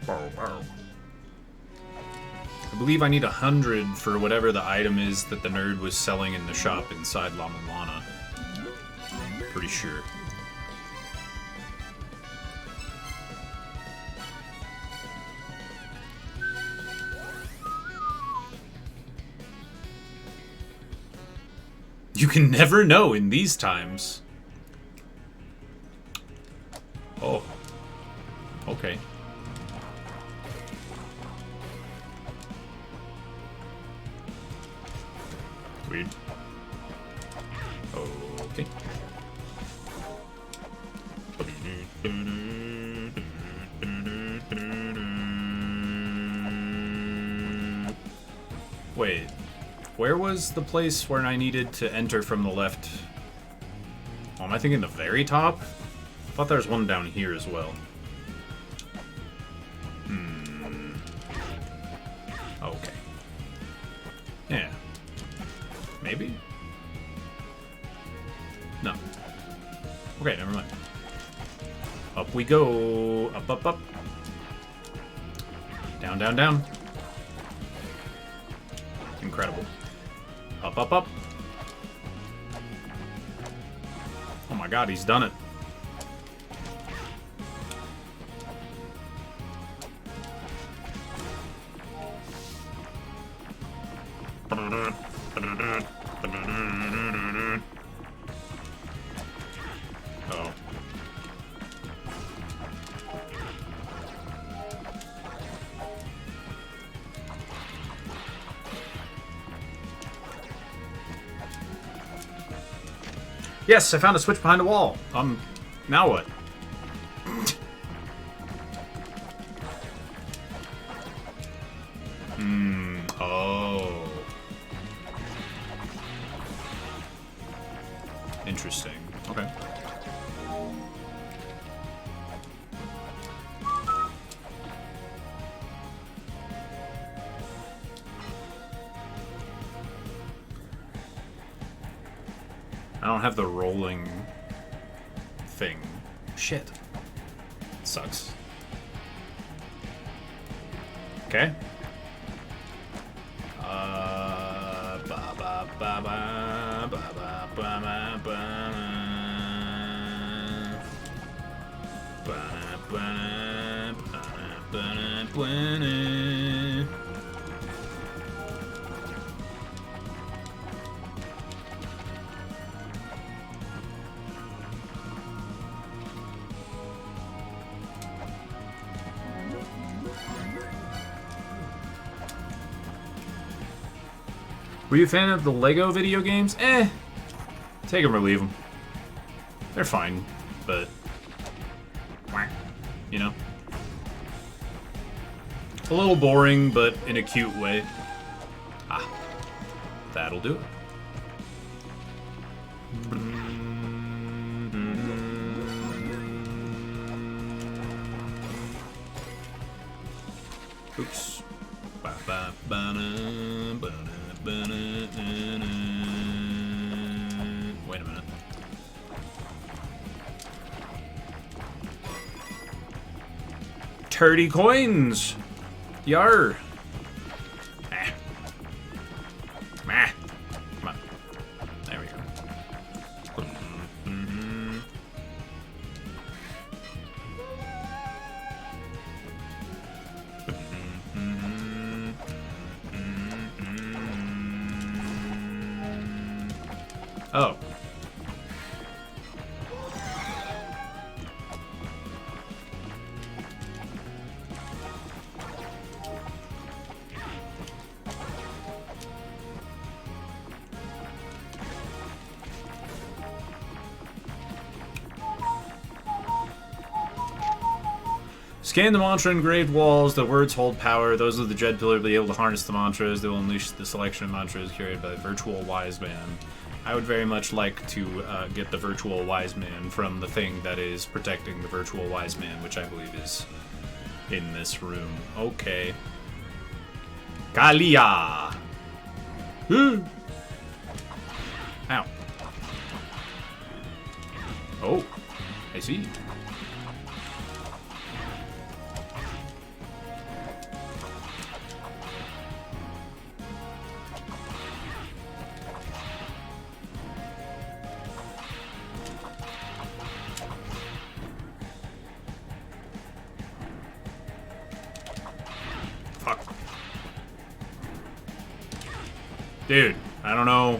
I believe I need 100 for whatever the item is that the nerd was selling in the shop inside La Mulana. Pretty sure. You can never know in these times. Oh. Okay. Weird. Okay. Wait. Where was the place where I needed to enter from the left? Oh, am I thinking the very top? I thought there was one down here as well. Okay. Yeah. Maybe? No. Okay, never mind. Up we go. Up, up, up. Down, down, down. Incredible. Up, up, up. Oh my god, he's done it. Oh. Yes, I found a switch behind a wall. Now what? Oh. Interesting. Okay. I don't have the rolling thing. Shit. Sucks. Okay. Ba ba ba ba ba ba ba ba ba ba ba ba. Were you a fan of the Lego video games? Eh. Take them or leave them. They're fine, but... You know? A little boring, but in a cute way. Ah. That'll do it. Oops. Ba ba ba na ba na. Wait a minute. $30 coins! Yar! Ah. Ah. Come on. There we go. Oh. Scan the mantra engraved walls. The words hold power. Those of the Dread Pillar will be able to harness the mantras. They will unleash the selection of mantras carried by the virtual wise man. I would very much like to get the virtual wise man from the thing that is protecting the virtual wise man, which I believe is in this room. Okay. Kalia! Ow. Oh, I see. Dude, I don't know.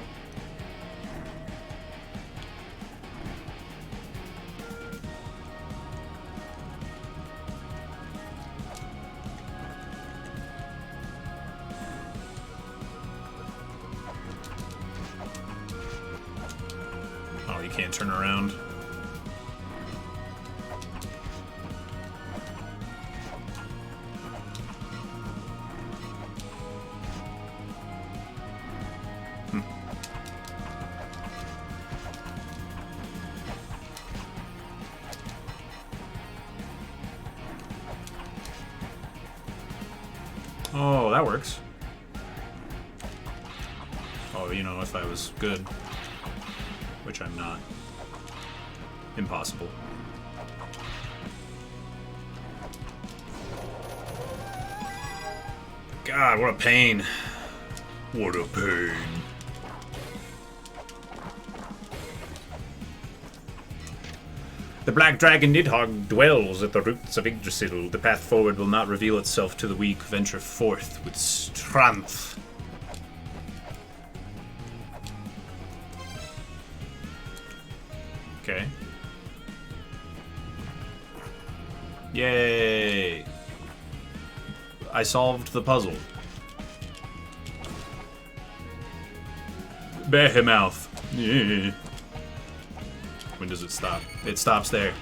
Oh, you can't turn around. Oh, that works. Oh, you know, if I was good. Which I'm not. Impossible. God, what a pain. What a pain. The Black Dragon Nidhogg dwells at the roots of Yggdrasil. The path forward will not reveal itself to the weak. Venture forth with strength. Okay. Yay! I solved the puzzle. Behemoth. Yeah. When does it stop? It stops there.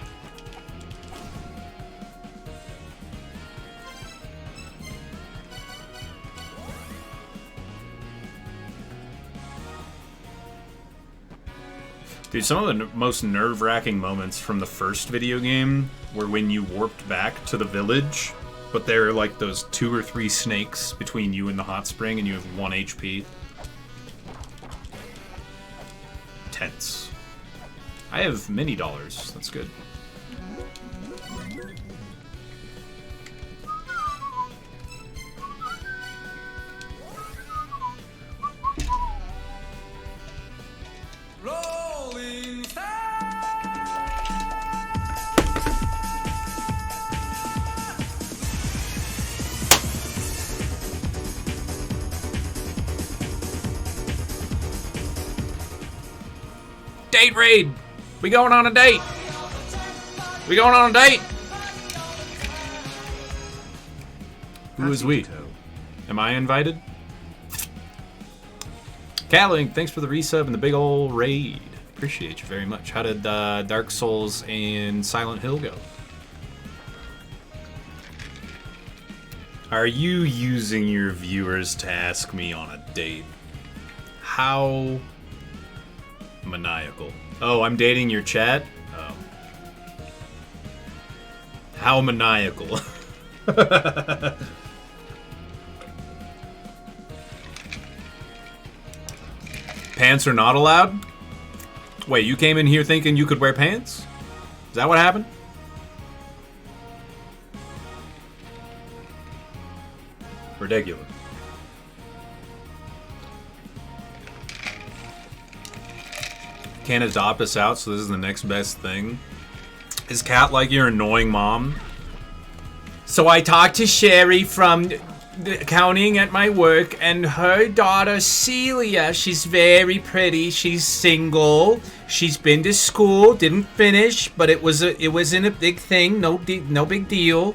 Dude, some of the most nerve-wracking moments from the first video game were when you warped back to the village, but there are like those 2 or 3 snakes between you and the hot spring, and you have 1 HP. Tense. I have mini dollars. That's good. Rolling Date raid! We going on a date! We going on a date! Who is we? Am I invited? Catling, thanks for the resub and the big ol' raid. Appreciate you very much. How did Dark Souls and Silent Hill go? Are you using your viewers to ask me on a date? How maniacal. Oh, I'm dating your chat? Oh. How maniacal. Pants are not allowed? Wait, you came in here thinking you could wear pants? Is that what happened? Ridiculous. Can't adopt us out, so this is the next best thing. Is Kat like your annoying mom? So I talked to Sherry from the accounting at my work, and her daughter Celia, she's very pretty, she's single, she's been to school, didn't finish, but it wasn't a big thing, no big deal.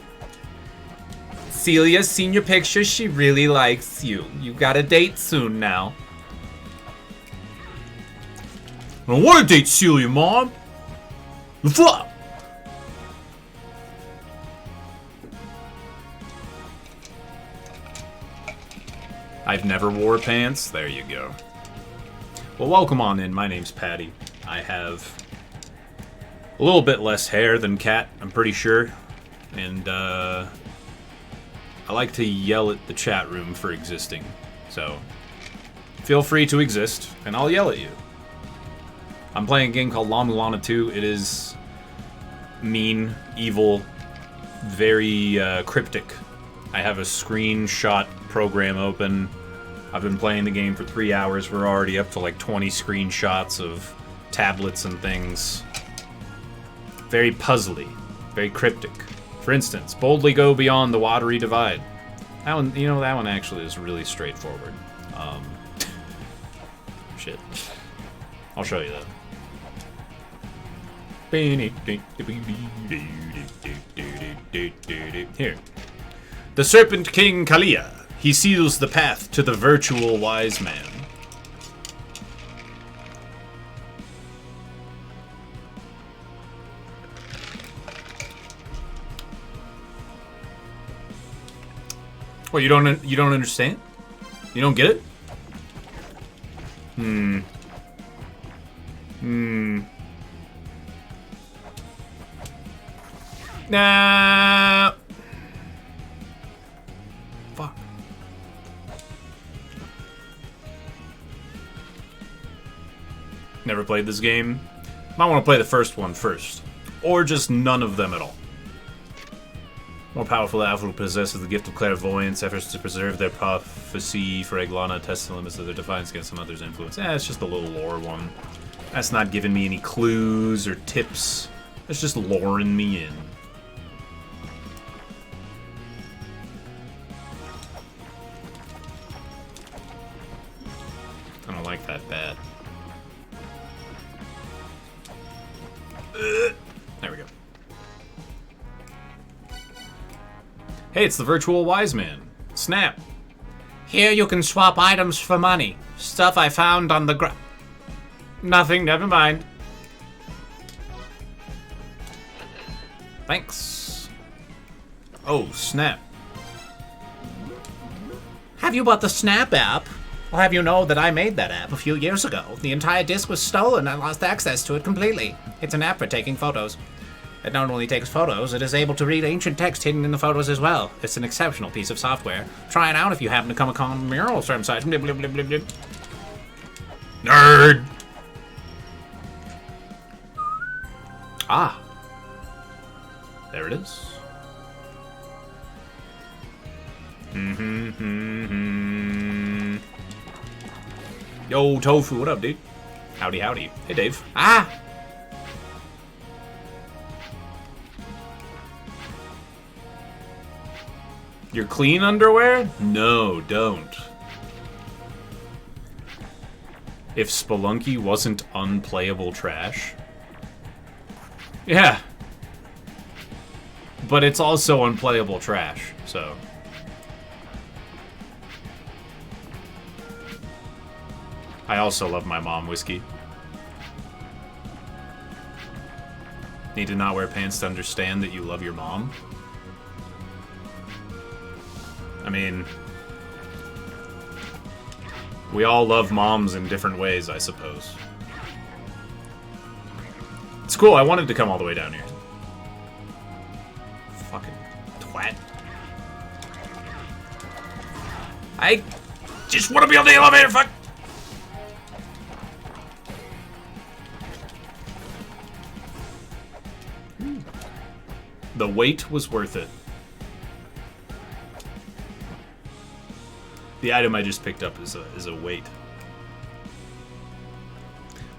Celia's seen your pictures, she really likes you. You got a date soon now. I don't want to date Celia, Mom. The fuck? I've never wore pants. There you go. Well, welcome on in. My name's Patty. I have a little bit less hair than Kat, I'm pretty sure. And, I like to yell at the chat room for existing. So, feel free to exist, and I'll yell at you. I'm playing a game called Mulana 2. It is mean, evil, very cryptic. I have a screenshot program open. I've been playing the game for 3 hours. We're already up to like 20 screenshots of tablets and things. Very puzzly, very cryptic. For instance, boldly go beyond the watery divide. That one, you know, that one actually is really straightforward. shit. I'll show you that. Here. The Serpent King Kalia. He seals the path to the virtual wise man. What, you don't understand? You don't get it? Nah. Fuck. Never played this game. Might want to play the first one first. Or just none of them at all. More powerful elf who possesses the gift of clairvoyance, efforts to preserve their prophecy for Eglana, test the limits of their defiance against some other's influence. It's just a little lore one. That's not giving me any clues or tips. That's just luring me in. I don't like that bad. There we go. Hey, it's the virtual wise man. Snap. Here you can swap items for money. Stuff I found on the ground. Nothing, never mind. Thanks. Oh, Snap. Have you bought the Snap app? I'll have you know that I made that app a few years ago. The entire disk was stolen and I lost access to it completely. It's an app for taking photos. It not only takes photos, it is able to read ancient text hidden in the photos as well. It's an exceptional piece of software. Try it out if you happen to come upon murals from site. Blip, blip, blip, blip, blip. Nerd! Ah. There it is. Yo, Tofu, what up, dude? Howdy, howdy. Hey, Dave. Ah! Your clean underwear? No, don't. If Spelunky wasn't unplayable trash. Yeah. But it's also unplayable trash, so. I also love my mom whiskey. Need to not wear pants to understand that you love your mom? I mean, we all love moms in different ways, I suppose. It's cool, I wanted to come all the way down here. Fucking twat. I just want to be on the elevator, fuck! The wait was worth it. The item I just picked up is a weight.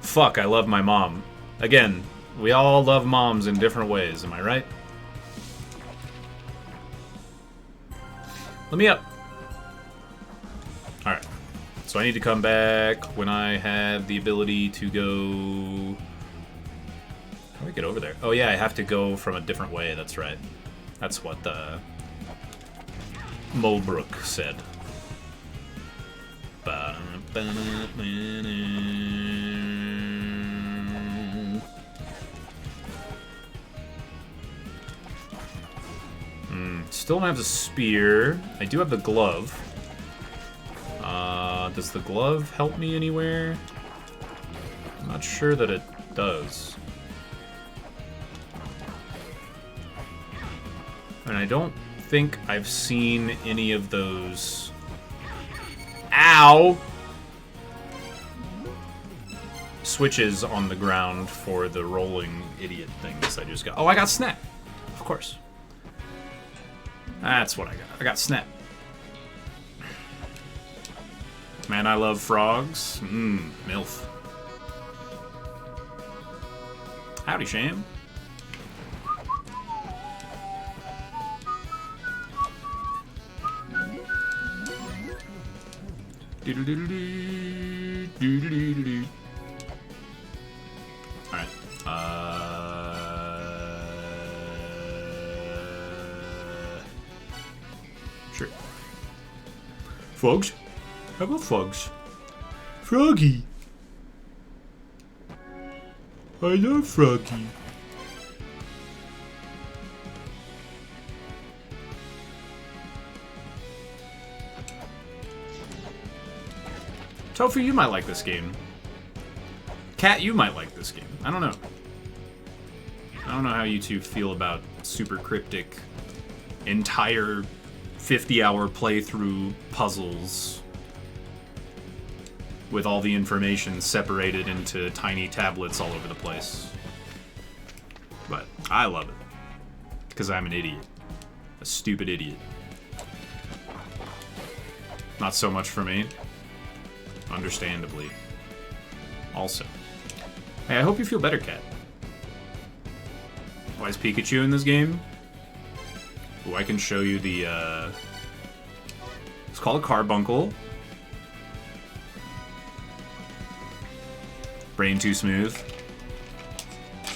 Fuck, I love my mom. Again, we all love moms in different ways, am I right? Let me up. Alright. So I need to come back when I have the ability to go... How do I get over there? Oh yeah, I have to go from a different way, that's right. That's what the... Mulbrook said. Still don't have the spear. I do have the glove. Does the glove help me anywhere? I'm not sure that it does. And I don't think I've seen any of those... Ow! Switches on the ground for the rolling idiot things I just got. Oh, I got Snap. Of course. That's what I got. I got Snap. Man, I love frogs. MILF. Howdy, Sham. Alright. Sure. Frogs? How about frogs? Froggy. I love Froggy. Tofu, you might like this game. Cat, you might like this game. I don't know. I don't know how you two feel about super cryptic, entire 50-hour playthrough puzzles with all the information separated into tiny tablets all over the place. But I love it. Because I'm an idiot. A stupid idiot. Not so much for me. Understandably. Also. Hey, I hope you feel better, Cat. Why is Pikachu in this game? Ooh, I can show you the, It's called a carbuncle. Brain too smooth.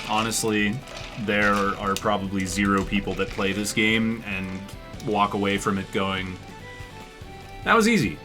Honestly, there are probably 0 people that play this game and walk away from it going, that was easy.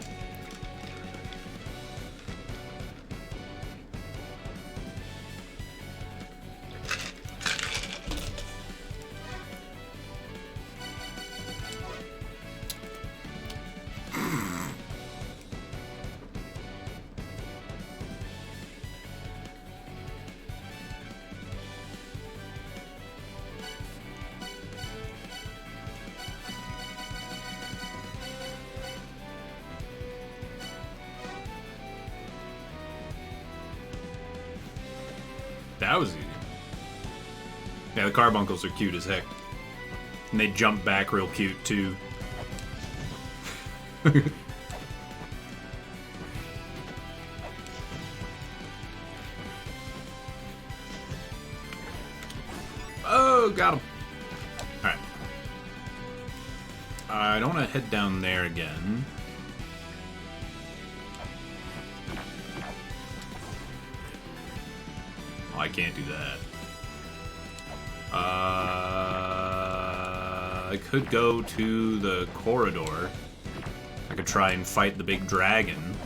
That was easy. Yeah, the carbuncles are cute as heck. And they jump back real cute, too. Oh, got him. Alright. I don't want to head down there again. Oh, I can't do that. I could go to the corridor. I could try and fight the big dragon.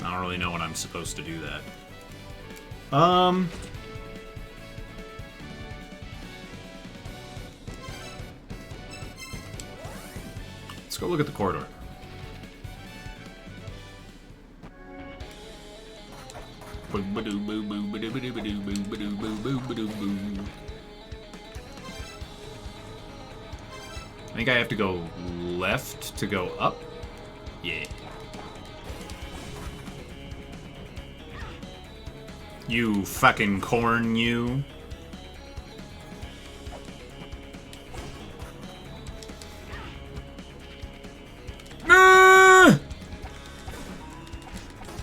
I don't really know when I'm supposed to do that. Let's go look at the corridor. I think I have to go left to go up. Yeah. You fucking corn, you.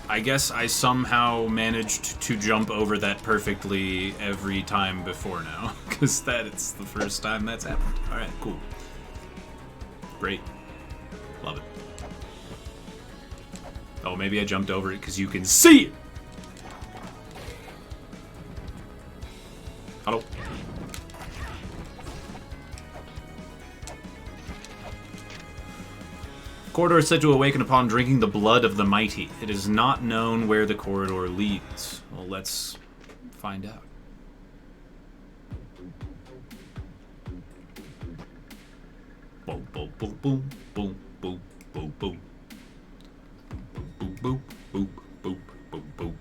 I guess I somehow managed to jump over that perfectly every time before now, because it's the first time that's happened. Alright, cool. Great. Love it. Oh, maybe I jumped over it because you can see it! Hello. Corridor is said to awaken upon drinking the blood of the mighty. It is not known where the corridor leads. Well, let's find out. Boom, boom, boom, boom, boom, boom, boom, boom. Boom, boom, boom, boom, boom, boom.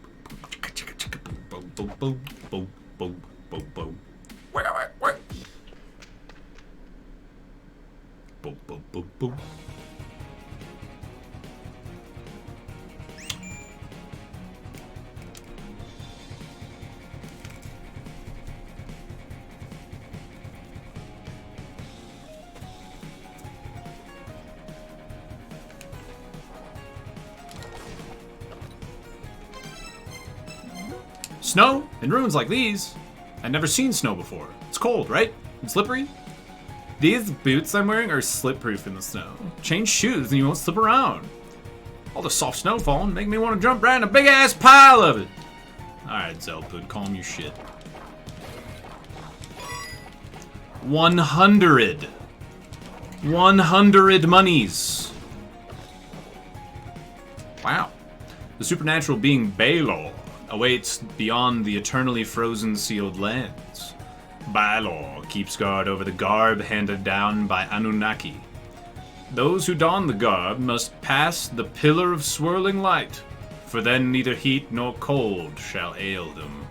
Boom, boom, boom, boom, boom, boom, boom. Boom, boom, boom, boom. Snow? In rooms like these? I've never seen snow before. It's cold, right? And slippery? These boots I'm wearing are slip-proof in the snow. Change shoes and you won't slip around. All the soft snow falling make me want to jump right in a big-ass pile of it. Alright, Zelpud, calm your shit. 100. 100 monies. Wow. The supernatural being Balor awaits beyond the eternally frozen sealed lands. Balor keeps guard over the garb handed down by Anunnaki. Those who don the garb must pass the pillar of swirling light, for then neither heat nor cold shall ail them.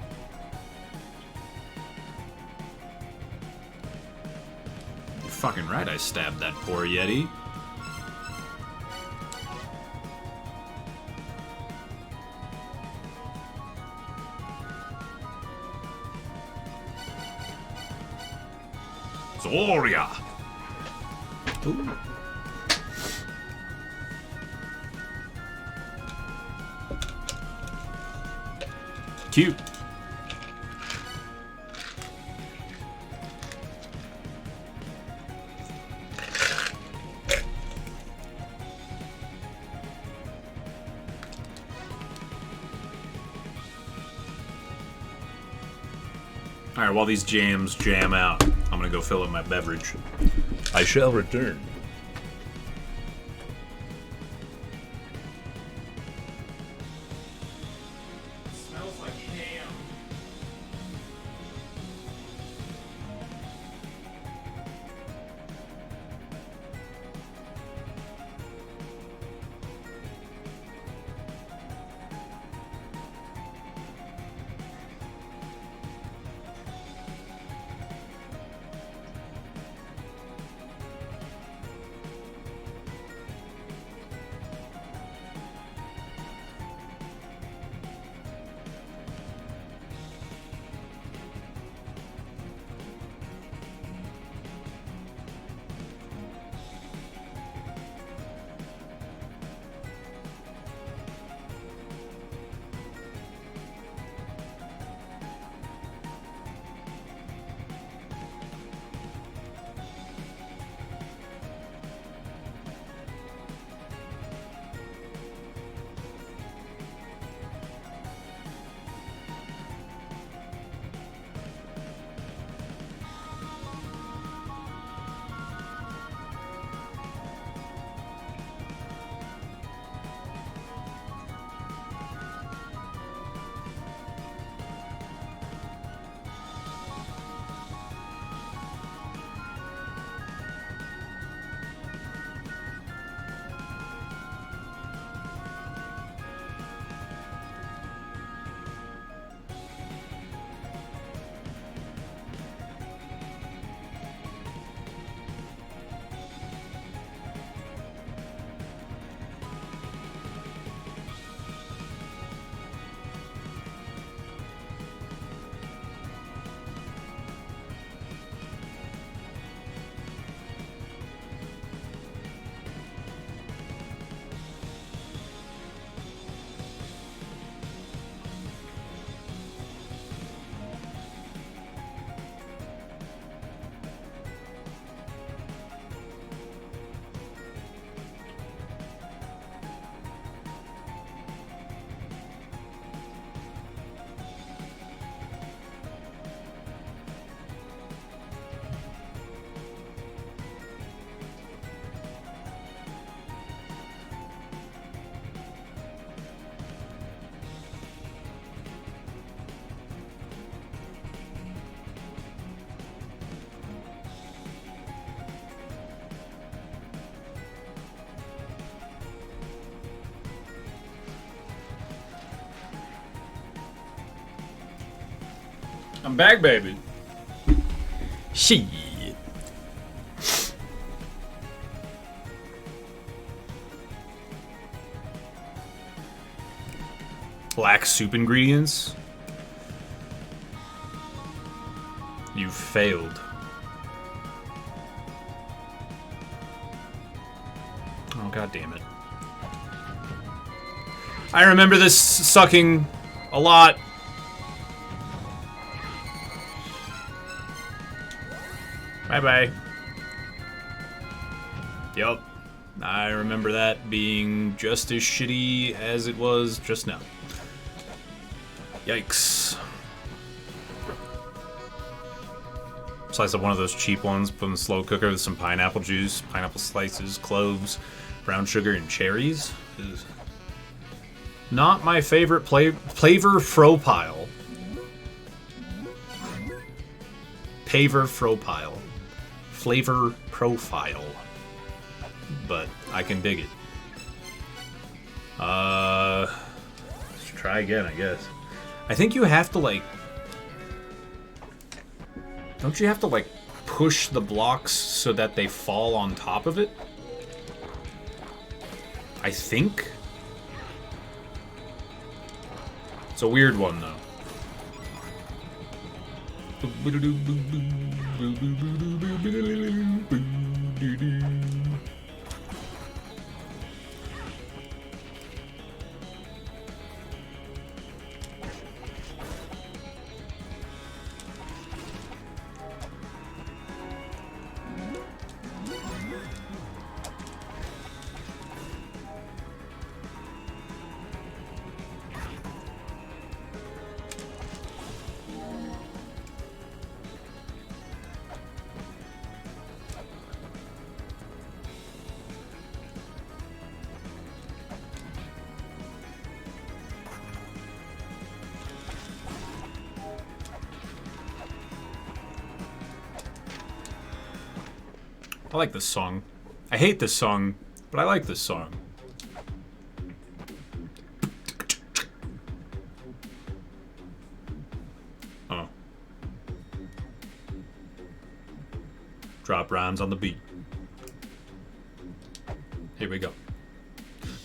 You're fucking right, I stabbed that poor Yeti. Zoria! Ooh. Cute. Alright, while these jams jam out, I'm gonna go fill up my beverage. I shall return. Smells like ham. I'm back, baby. Shit. Black soup ingredients? You failed. Oh, god damn it. I remember this sucking a lot. Bye-bye. Yup. I remember that being just as shitty as it was just now. Yikes. Slice up one of those cheap ones, put in the slow cooker with some pineapple juice, pineapple slices, cloves, brown sugar, and cherries. Is not my favorite flavor profile. Flavor profile. But I can dig it. Let's try again, I guess. I think you have to, like... Don't you have to, like, push the blocks so that they fall on top of it? I think? It's a weird one, though. I like this song. I hate this song, but I like this song. Oh. Drop rhymes on the beat. Here we go.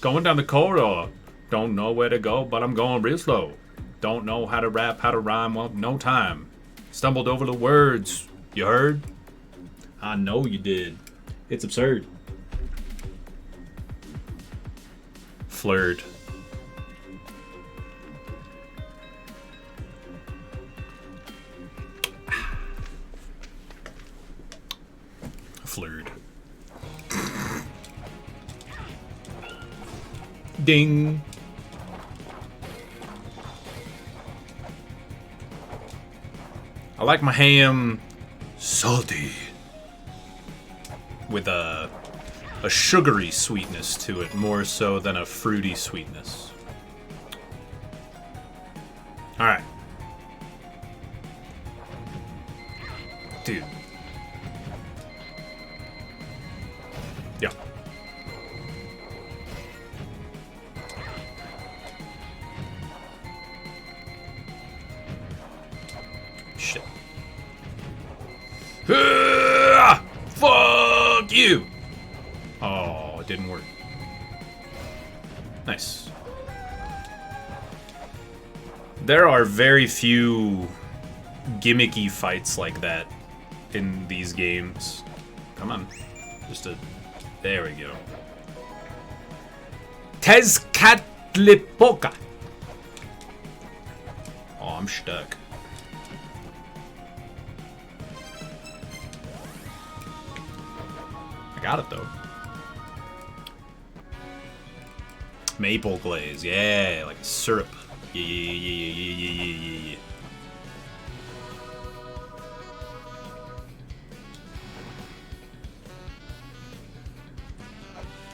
Going down the corridor. Don't know where to go, but I'm going real slow. Don't know how to rap, how to rhyme, well, no time. Stumbled over the words. You heard? I know you did. It's absurd. Flirt. Flirt. Ding. I like my ham salty. With a sugary sweetness to it, more so than a fruity sweetness. Alright. Dude. Yeah. Shit. Fuck you! Oh, it didn't work. Nice. There are very few gimmicky fights like that in these games. Come on. Just a... There we go. Tezcatlipoca. Oh, I'm stuck. I got it, though. Maple glaze. Yeah, like syrup. Yeah.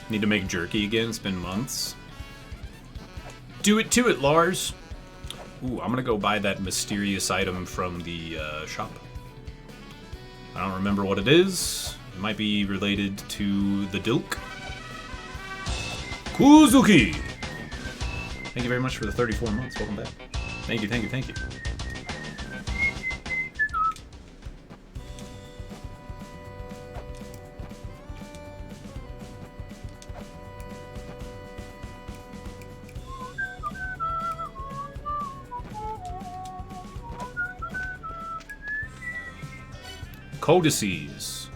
Need to make jerky again. It's been months. Do it to it, Lars. Ooh, I'm gonna go buy that mysterious item from the shop. I don't remember what it is. It might be related to the Dilk. Kuzuki! Thank you very much for the 34 months. Welcome back. Thank you. Codices.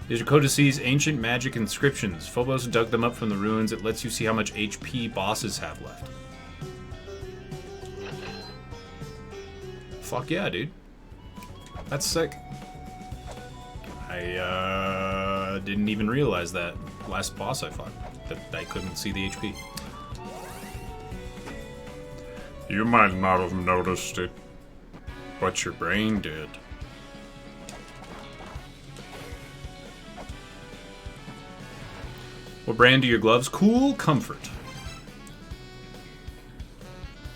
These are codices, ancient magic inscriptions. Phobos dug them up from the ruins. It lets you see how much HP bosses have left. Fuck yeah, dude. That's sick. I didn't even realize that. last boss I fought that I couldn't see the HP. You might not have noticed it, but your brain did. What brand are your gloves? Cool Comfort.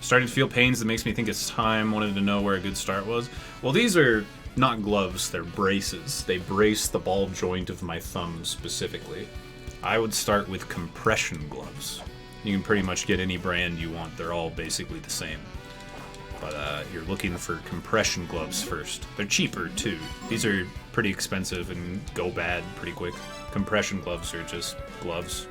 Starting to feel pains that makes me think it's time. Wanted to know where a good start was. Well, these are not gloves, they're braces. They brace the ball joint of my thumb specifically. I would start with compression gloves. You can pretty much get any brand you want. They're all basically the same. But you're looking for compression gloves first. They're cheaper, too. These are pretty expensive and go bad pretty quick. Compression gloves are just gloves.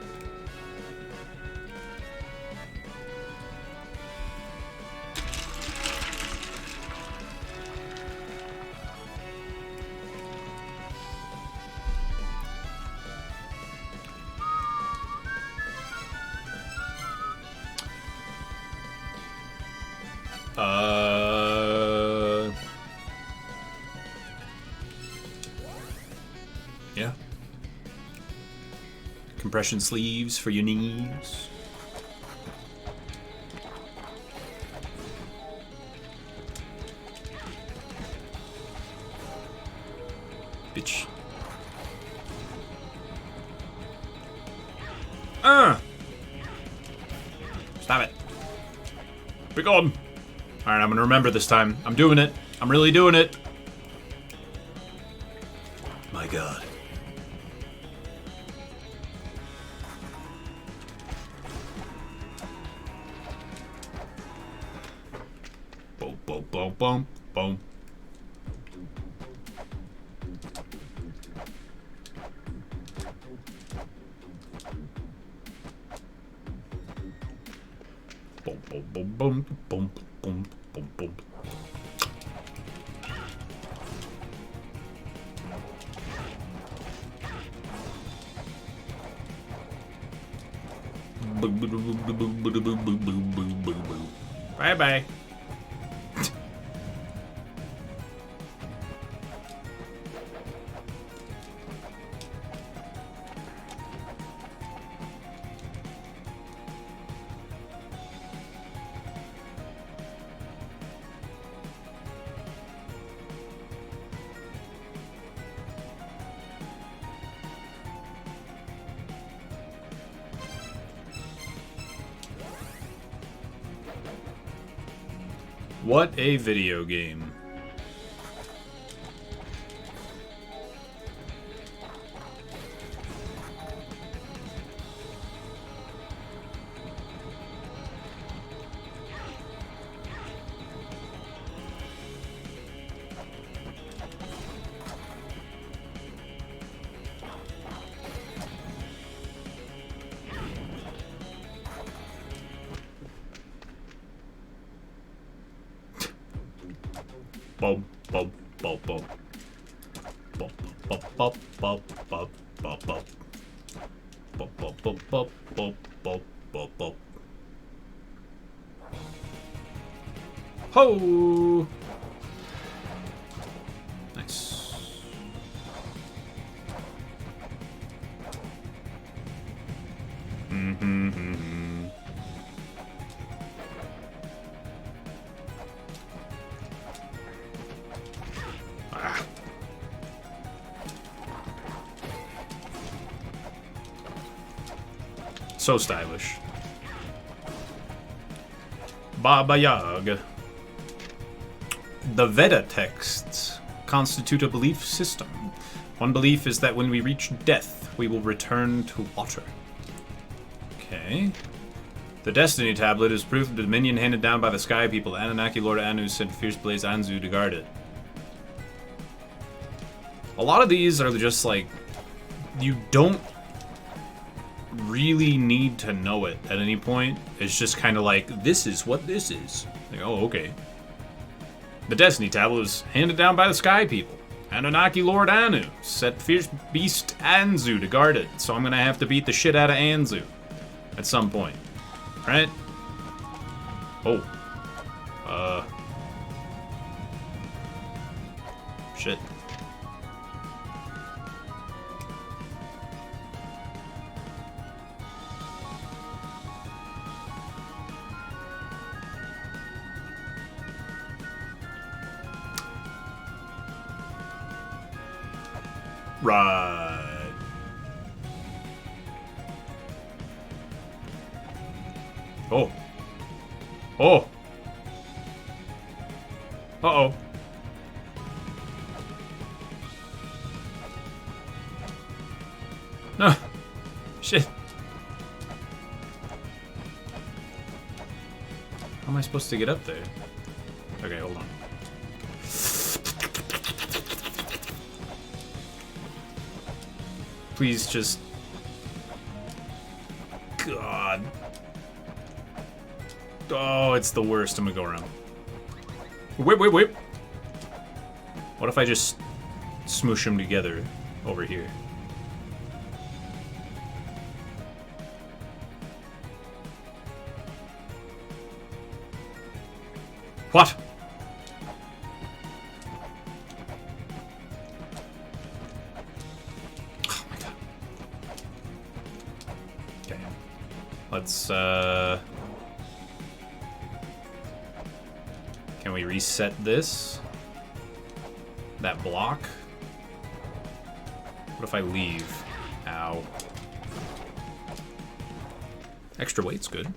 Yeah. Compression sleeves for your knees. Bitch. Stop it. Be gone. Alright, I'm gonna remember this time. I'm doing it. I'm really doing it. My god. Boom, boom, boom, boom, boom. Boom, boom, boom, boom, boom, boom, boom, boom. Bye bye. What a video game. Boom, boom, boom, boom. Boom, boom, boom, boom, boom, boom, boom. Boom, boom, boom, boom, boom, boom, boom, boom. Ho! Nice. Ah. So stylish. Baba Yaga. The Veda texts constitute a belief system. One belief is that when we reach death, we will return to water. Okay. The Destiny Tablet is proof of the dominion handed down by the Sky People. Anunnaki Lord Anu sent Fierce Blaze Anzu to guard it. A lot of these are just like, you don't really need to know it at any point. It's just kind of like, this is what this is. Like, oh, okay. The Destiny Tablet was handed down by the Sky People. Anunnaki Lord Anu set Fierce Beast Anzu to guard it, so I'm gonna have to beat the shit out of Anzu at some point. Right? Oh. Shit. Right. Oh. Oh. Uh-oh. No. Shit. How am I supposed to get up there? Okay, hold on. Please just... God. Oh, it's the worst. I'm gonna go around. Wait. What if I just smoosh them together over here? What? Oh my god. Okay. Let's, can we reset this? That block? What if I leave? Ow. Extra weight's good.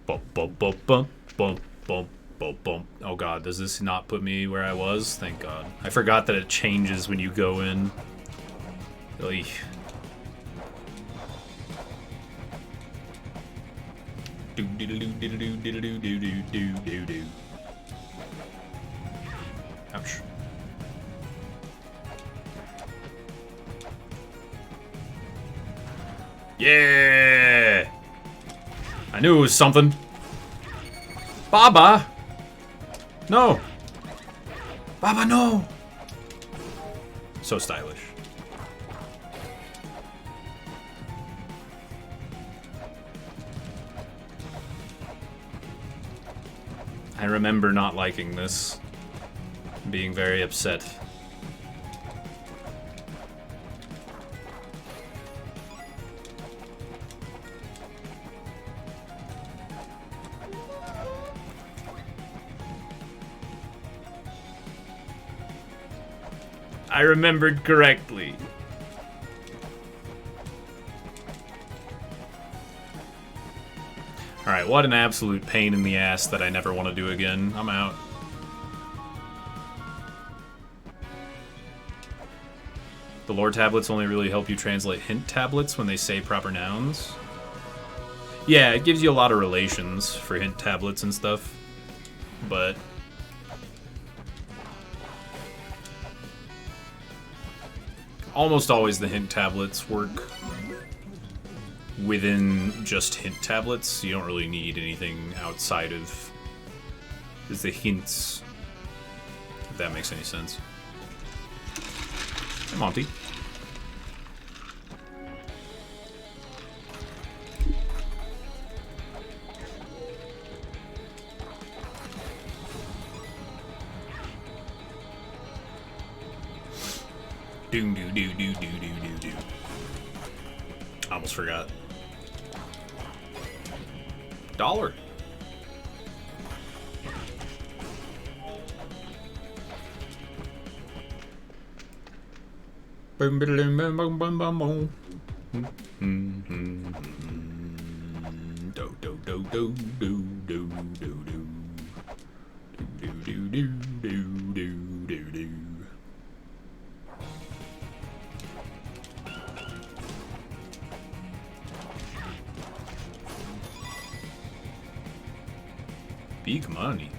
Bump, bump, bump, bump, bump, bump, bump, bump. Oh god, does this not put me where I was? Thank god. I forgot that it changes when you go in. Oy. Do do do do do do do do do do do do. Ouch. Yeah! I knew it was something. Baba! No! Baba, no! So stylish. I remember not liking this. Being very upset. I remembered correctly. Alright, what an absolute pain in the ass that I never want to do again. I'm out. The lore tablets only really help you translate hint tablets when they say proper nouns. Yeah, it gives you a lot of relations for hint tablets and stuff, but... almost always the hint tablets work within just hint tablets. You don't really need anything outside of the hints, if that makes any sense. Hey, Monty. Do do do do do do do do. Almost forgot. $1. Boom boom boom boom boom boom boom. Do do do do do do do do. Do do do do do do do. Big money.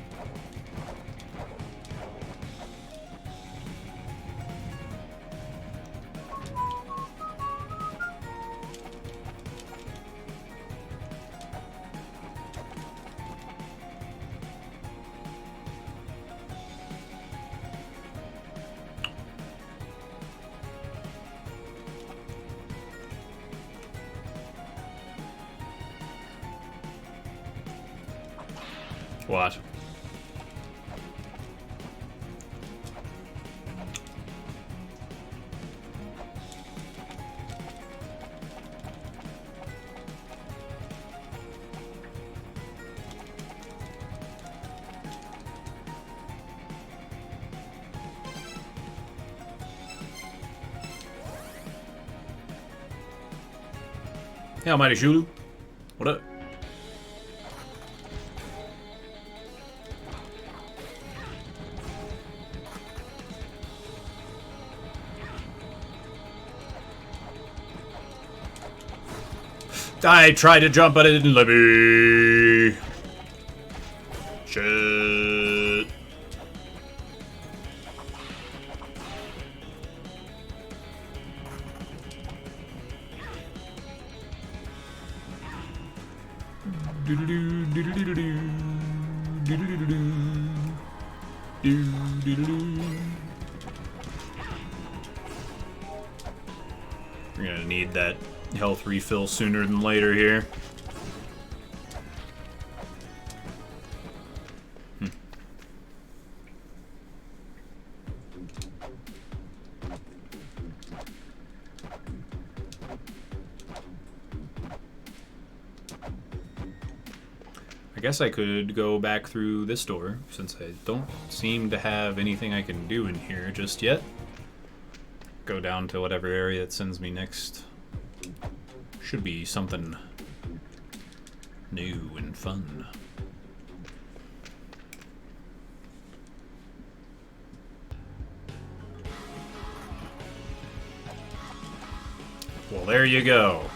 What? Hey, Almighty Shulu. What up? I tried to jump, but it didn't let me. Shit. We're gonna need that health refill sooner than later here. I guess I could go back through this door, since I don't seem to have anything I can do in here just yet. Go down to whatever area it sends me next. Should be something new and fun. Well, there you go.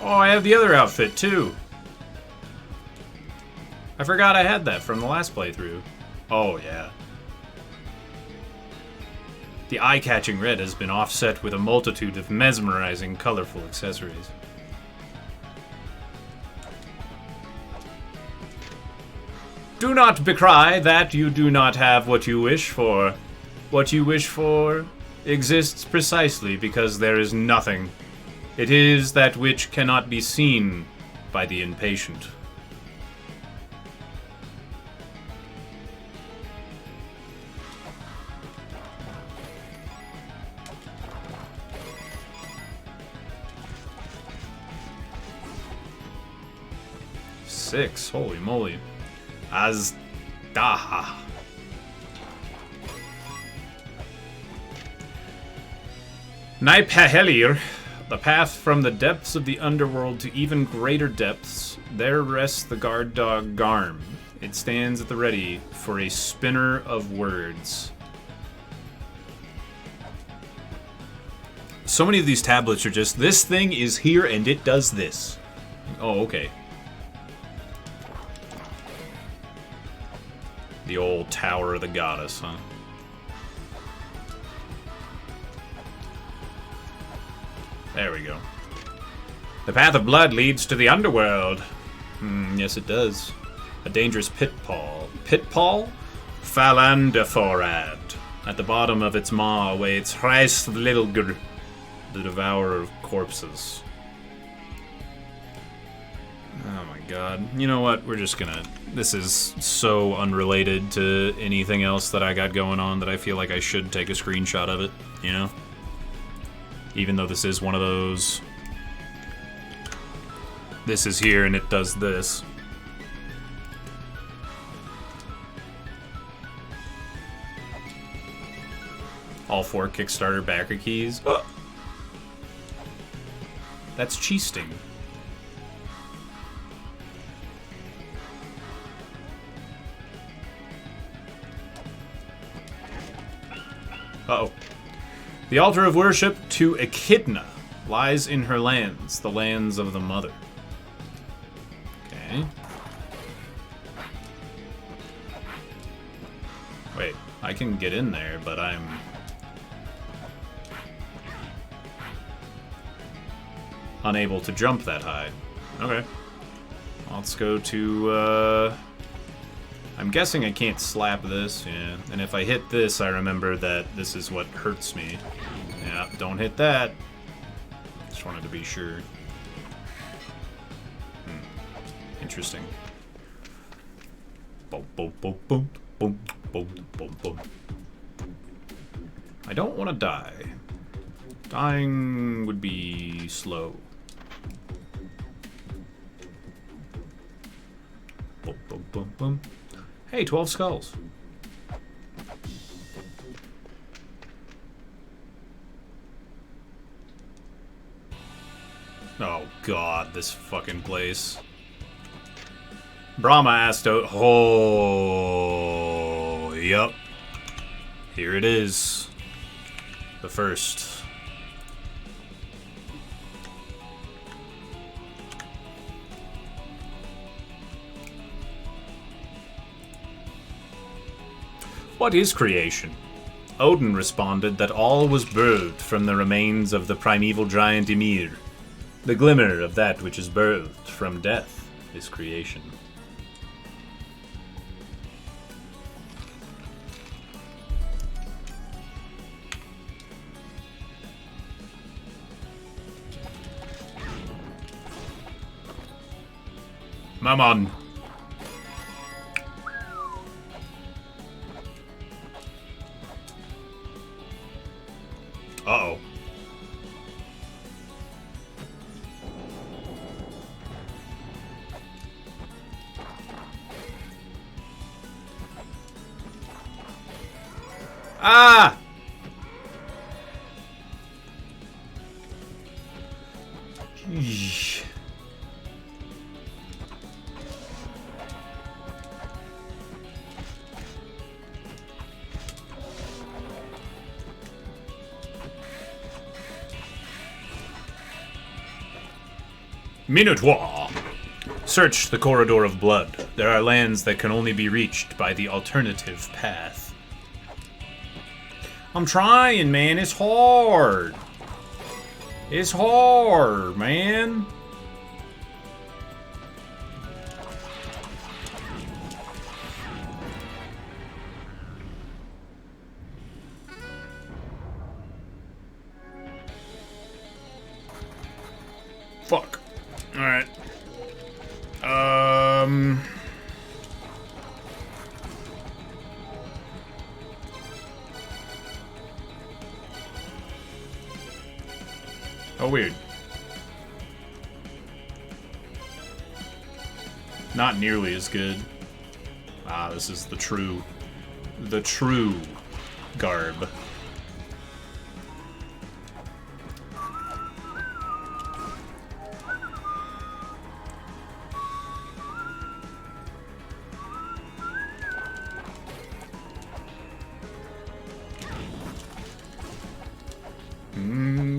Oh, I have the other outfit, too. I forgot I had that from the last playthrough. Oh, yeah. The eye-catching red has been offset with a multitude of mesmerizing, colorful accessories. Do not becry that you do not have what you wish for. What you wish for exists precisely because there is nothing. It is that which cannot be seen by the impatient. Six, holy moly. Azdaha. Naipahelir. The path from the depths of the underworld to even greater depths, there rests the guard dog Garm. It stands at the ready for a spinner of words. So many of these tablets are just, this thing is here and it does this. Oh, okay. The old Tower of the Goddess, huh? There we go. The path of blood leads to the underworld. Yes, it does. A dangerous pitfall. Pitfall? Falandaforad. At the bottom of its maw waits Hreistlilgr, the devourer of corpses. Oh my god. You know what? We're just gonna... This is so unrelated to anything else that I got going on that I feel like I should take a screenshot of it, you know? Even though this is one of those... This is here and it does this. All 4 Kickstarter backer keys. That's cheesting. Uh-oh. The altar of worship to Echidna lies in her lands, the lands of the mother. Okay. Wait, I can get in there, but I'm... unable to jump that high. Okay. Let's go to, I'm guessing I can't slap this, yeah. And if I hit this, I remember that this is what hurts me. Yeah, don't hit that. Just wanted to be sure. Interesting. Boom, boom, boom, boom, boom, boom, boom, boom. I don't want to die. Dying would be slow. Boom, boom, boom. Hey, 12 skulls. Oh god, this fucking place. Brahma asked out. Oh, yep. Here it is. The first. What is creation? Odin responded that all was birthed from the remains of the primeval giant Ymir. The glimmer of that which is birthed from death is creation. Mammon. Uh-oh. Ah! Eesh. Minotaur! Search the corridor of blood. There are lands that can only be reached by the alternative path. I'm trying, man. It's hard. It's hard, man. Fuck. Alright. Oh, weird. Not nearly as good. Ah, this is the true garb.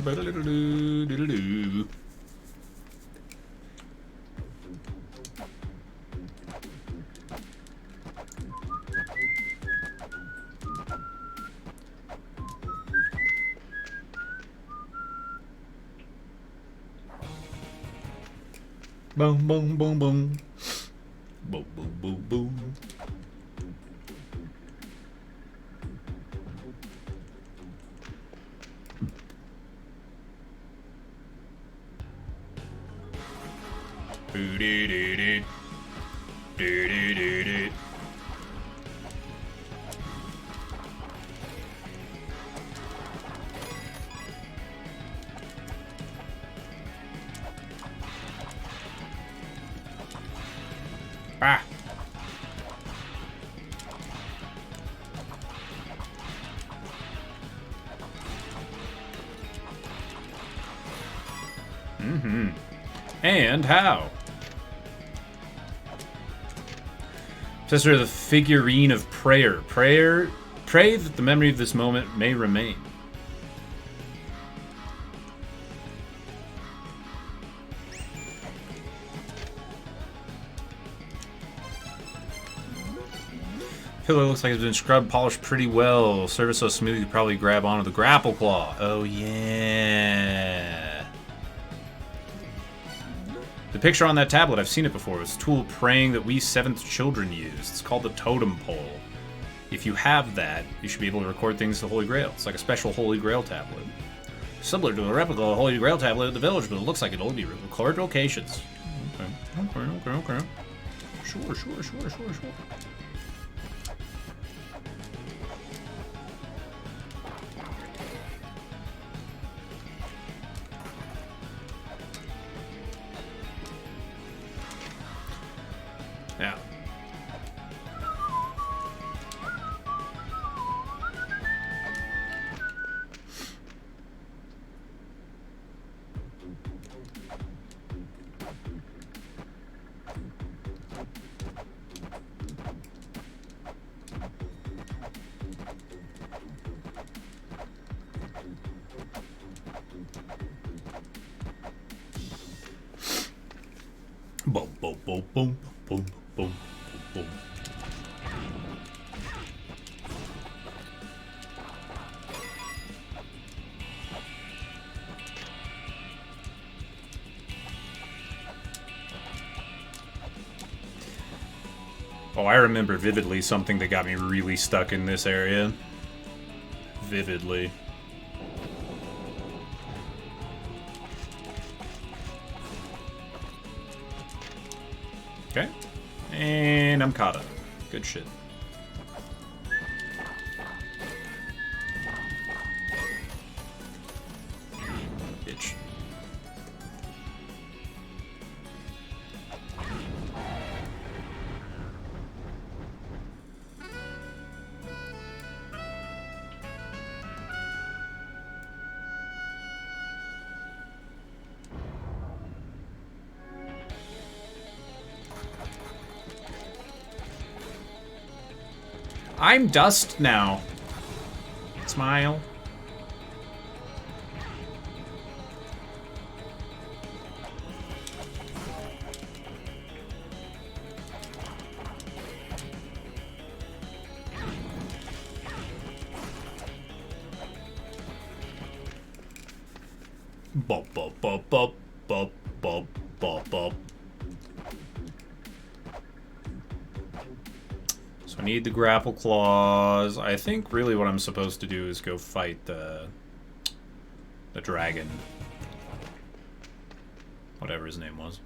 Ba-da-da-da-doo-doo-doo-doo. Boom, boom, boom, boom. Boom, boom, boom, boom. Doo-doo-doo-doo. Doo-doo-doo-doo. Ah. Mm-hmm. And how? Possessor of the figurine of prayer. Pray that the memory of this moment may remain. Pillar looks like it's been scrubbed, polished pretty well. Surface so smooth you could probably grab onto the grapple claw. Oh yeah. The picture on that tablet, I've seen it before. It's a tool praying that we 7th children use. It's called the totem pole. If you have that, you should be able to record things to the Holy Grail. It's like a special Holy Grail tablet. Similar to a replica of the Holy Grail tablet at the village, but it looks like it'll be record locations. Okay. Sure. Yeah. Boom, boom, boom, boom, boom, boom, boom. Oh, I remember vividly something that got me really stuck in this area. Vividly. Okay. And I'm caught up. Good shit. Bitch. I'm dust now. Smile. Bop, bop, bop, bop, bop, bop, bop, bop. So I need the grapple claws. I think really what I'm supposed to do is go fight the dragon. Whatever his name was.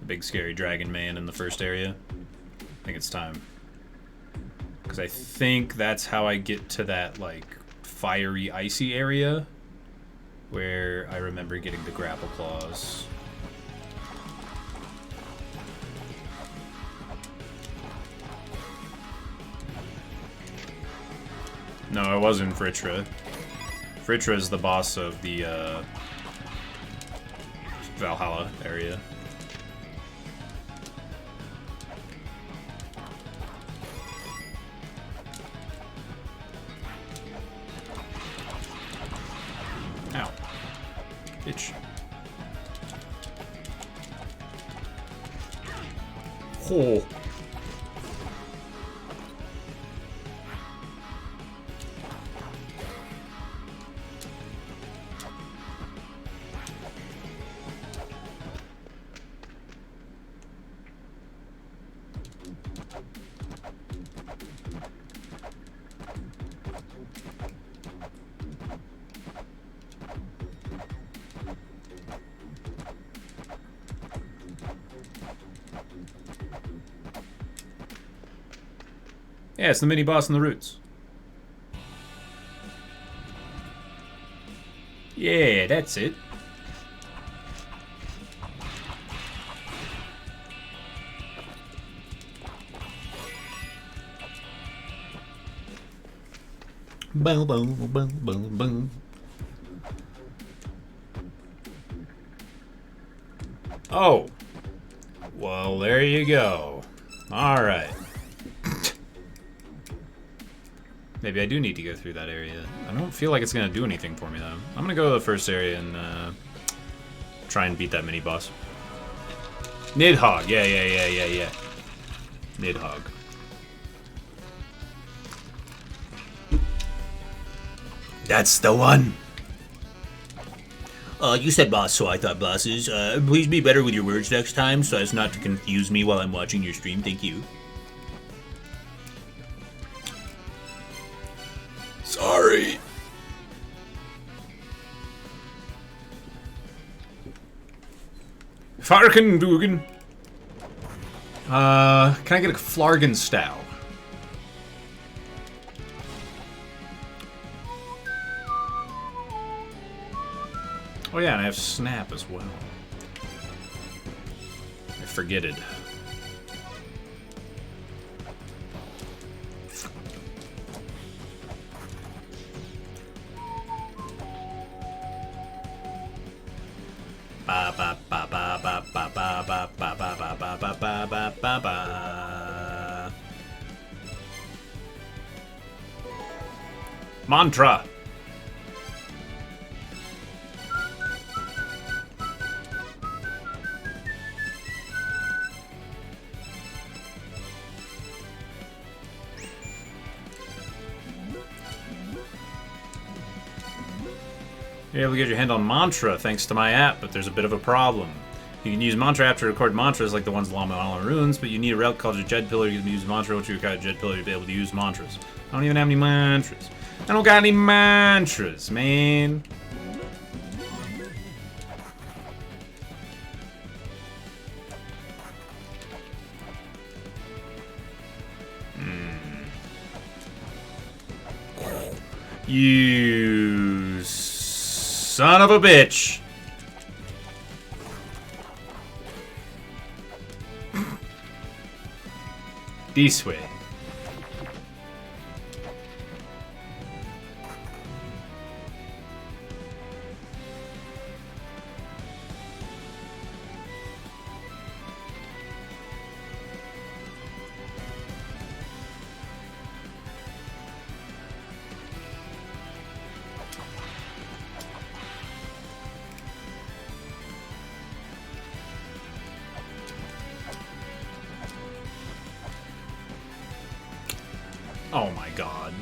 The big scary dragon man in the first area. I think it's time. Because I think that's how I get to that, like, fiery, icy area. Where I remember getting the grapple claws. No, it wasn't Fritra. Fritra is the boss of the Valhalla area. Ow. Bitch. Oh. Yeah, it's the mini boss in the roots. Yeah, that's it. Boom, boom, boom, boom, boom. Oh. Well, there you go. All right. Maybe I do need to go through that area. I don't feel like it's going to do anything for me, though. I'm going to go to the first area and try and beat that mini-boss. Nidhogg. Yeah. Nidhogg. That's the one. You said boss, so I thought bosses. Please be better with your words next time so as not to confuse me while I'm watching your stream. Thank you. Sorry. Farkendugen. Can I get a Flargenstau? Oh yeah, and I have Snap as well. I forget it. Ba ba ba ba ba ba ba ba ba ba ba ba ba ba ba ba. Mantra. You're able to get your hand on mantra thanks to my app, but there's a bit of a problem. You can use mantra app to record mantras like the ones in Mulana runes, but you need a relic called a Jed Pillar to use mantra, which require a Jed Pillar to be able to use mantras. I don't even have any mantras. I don't got any mantras, man. You son of a bitch. This way. Oh my god.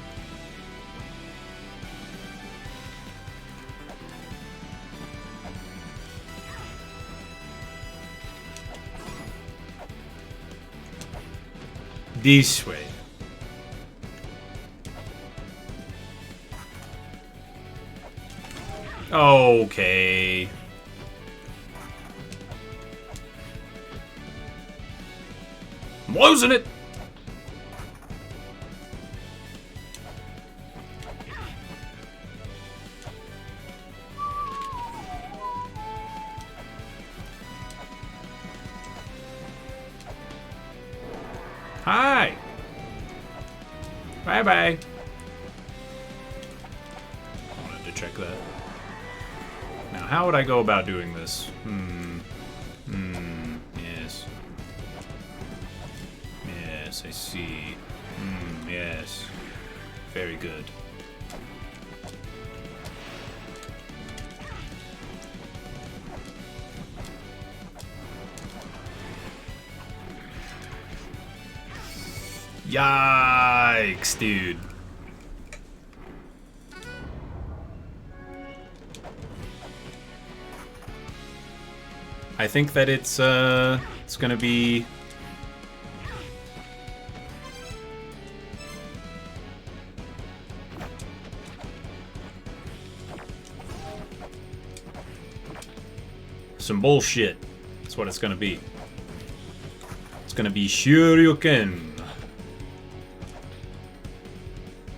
This way. Okay. I'm losing it. Hi. Bye-bye. I wanted to check that. Now, how would I go about doing this? Yes. Yes, I see. Yes. Very good. Yikes, dude. I think that it's gonna be some bullshit. That's what it's gonna be. It's gonna be Shoryuken.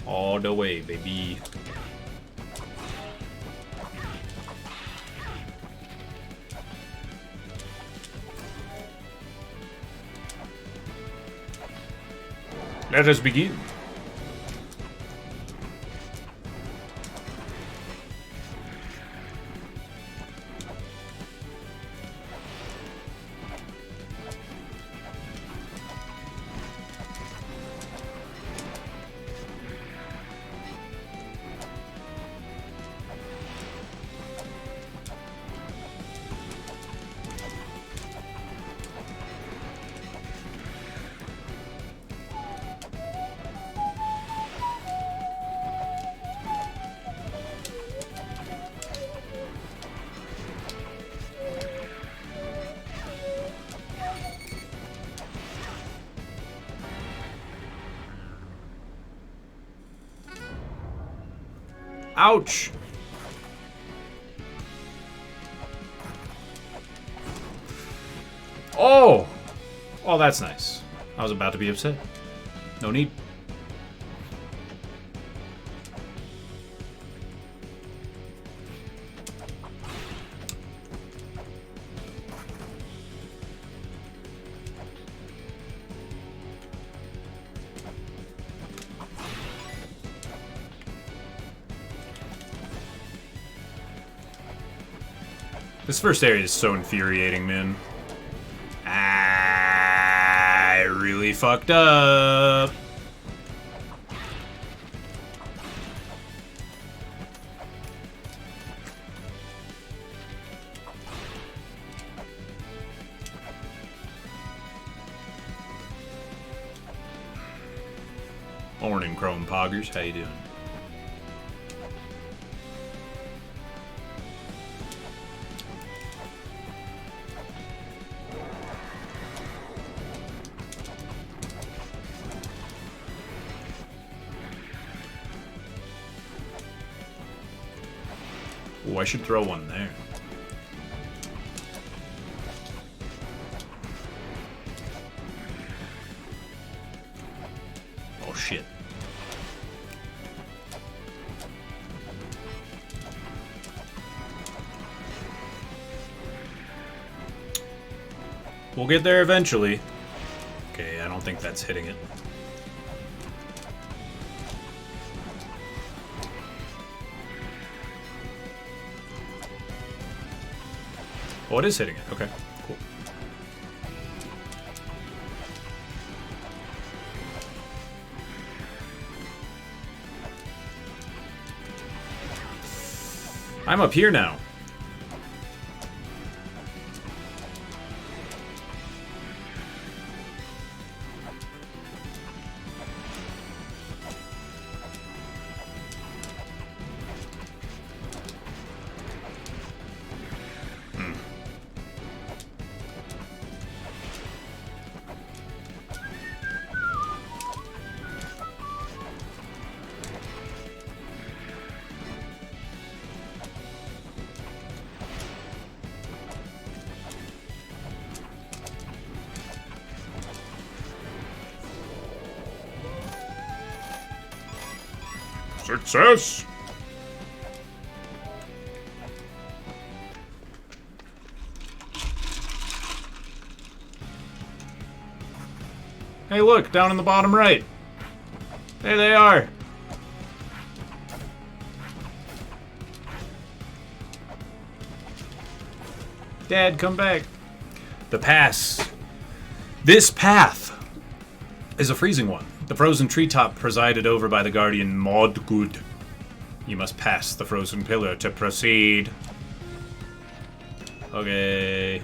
All the way, baby. Let us begin. Ouch! Oh! Oh, that's nice. I was about to be upset. No need. This first area is so infuriating, man. I really fucked up. Morning, Chrome Poggers. How you doing? Ooh, I should throw one there. Oh, shit. We'll get there eventually. Okay, I don't think that's hitting it. Oh, it is hitting it. Okay, cool. I'm up here now. Success! Hey, look, down in the bottom right. There they are. Dad, come back. The pass. This path is a freezing one. The frozen treetop presided over by the guardian Maudgood. You must pass the frozen pillar to proceed. Okay.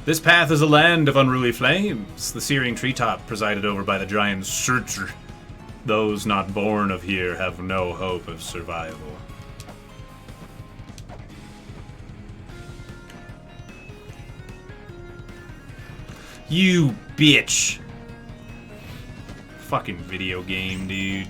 This path is a land of unruly flames. The searing treetop presided over by the giant Surtur. Those not born of here have no hope of survival. You bitch! Fucking video game, dude.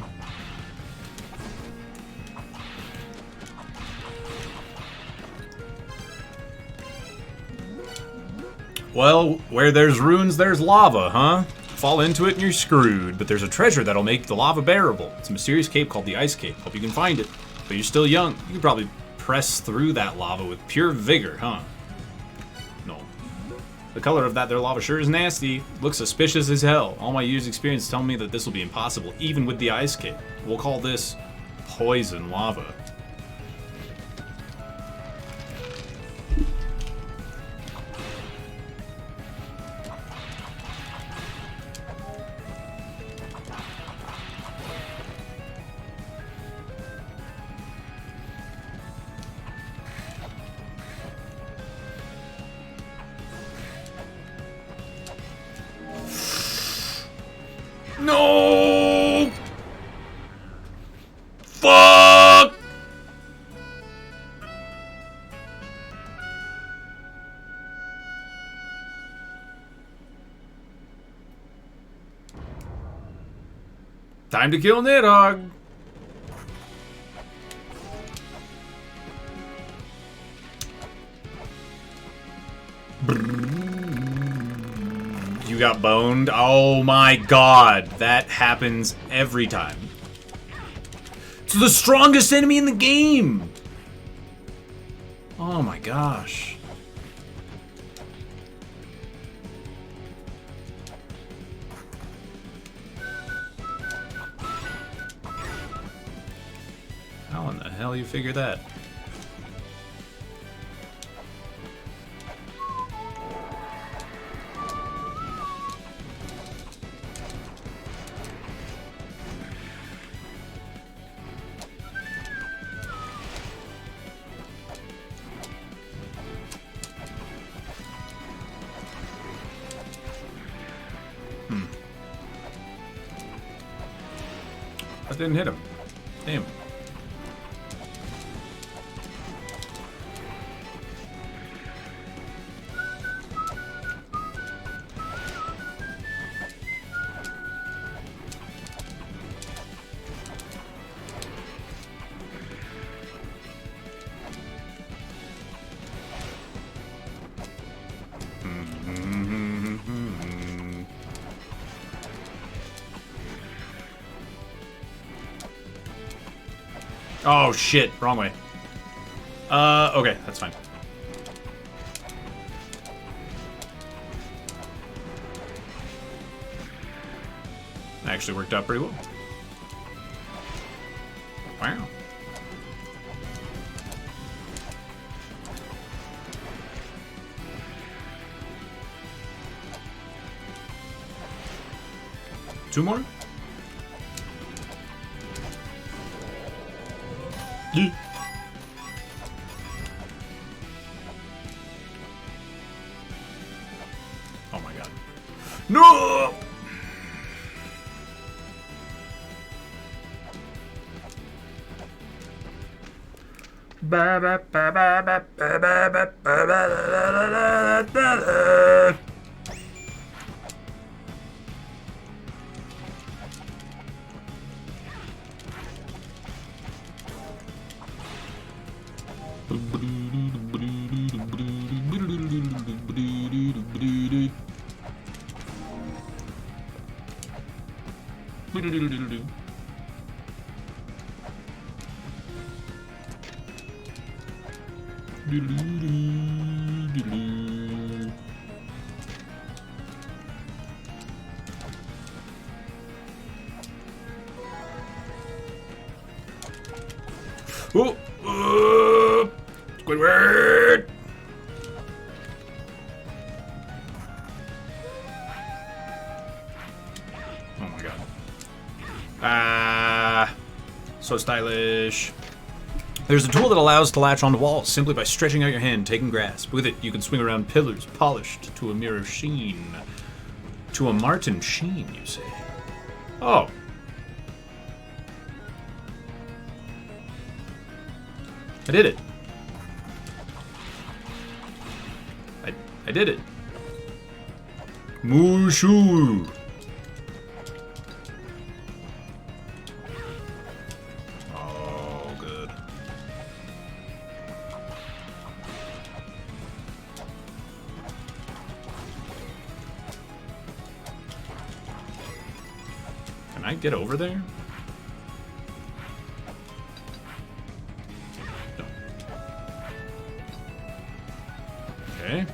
Well, where there's runes, there's lava, huh? Fall into it and you're screwed, but there's a treasure that'll make the lava bearable. It's a mysterious cape called the Ice Cape. Hope you can find it. But you're still young. You could probably press through that lava with pure vigor, huh? No. The color of that there lava sure is nasty. Looks suspicious as hell. All my years' experience tell me that this will be impossible, even with the Ice Cape. We'll call this poison lava. No! Fuck! Time to kill Nidhogg. You got boned? Oh my god, that happens every time. It's the strongest enemy in the game! Oh my gosh. How in the hell you figure that? I didn't hit him. Damn. Oh shit, wrong way. Okay, that's fine. That actually worked out pretty well. Wow. Two more? Yeah. Oh my god. No! Oh, Squidward! Oh my god. So stylish. There's a tool that allows to latch onto walls simply by stretching out your hand, taking grasp. With it, you can swing around pillars, polished to a mirror sheen. To a Martin sheen, you say? Oh. I did it. I did it. Mushu. Oh, good. Can I get over there? No. Okay.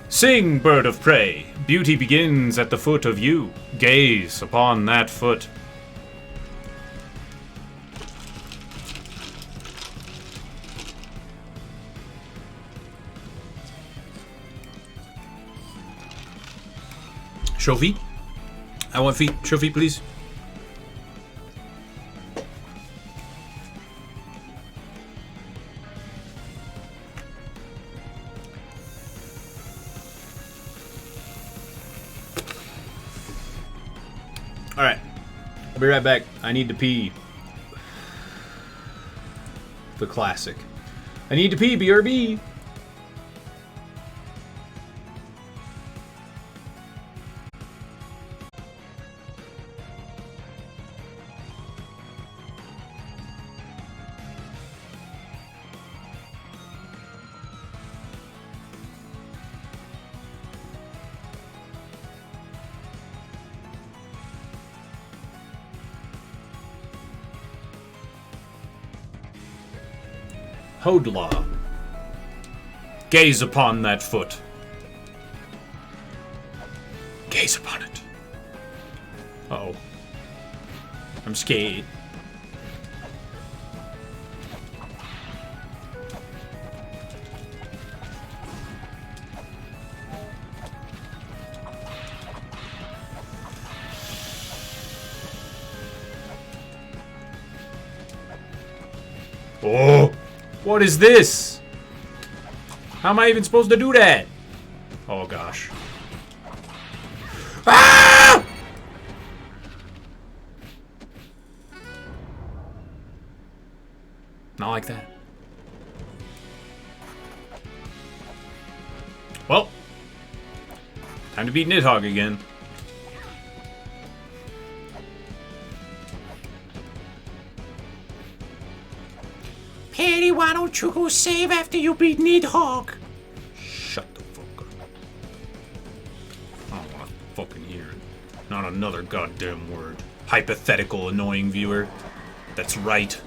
Sing, bird of prey, beauty begins at the foot of you. Gaze upon that foot. Show feet. I want feet. Show feet, please. Alright. I'll be right back. I need to pee. The classic. I need to pee, BRB. Hodla. Gaze upon that foot. Gaze upon it. Uh-oh. I'm scared. Oh! What is this? How am I even supposed to do that? Oh gosh. Ah! Not like that. Well, time to beat Nidhogg again. Patty, why don't you go save after you beat Nidhogg? Shut the fuck up. I don't want to fucking hear it. Not another goddamn word. Hypothetical annoying viewer. That's right.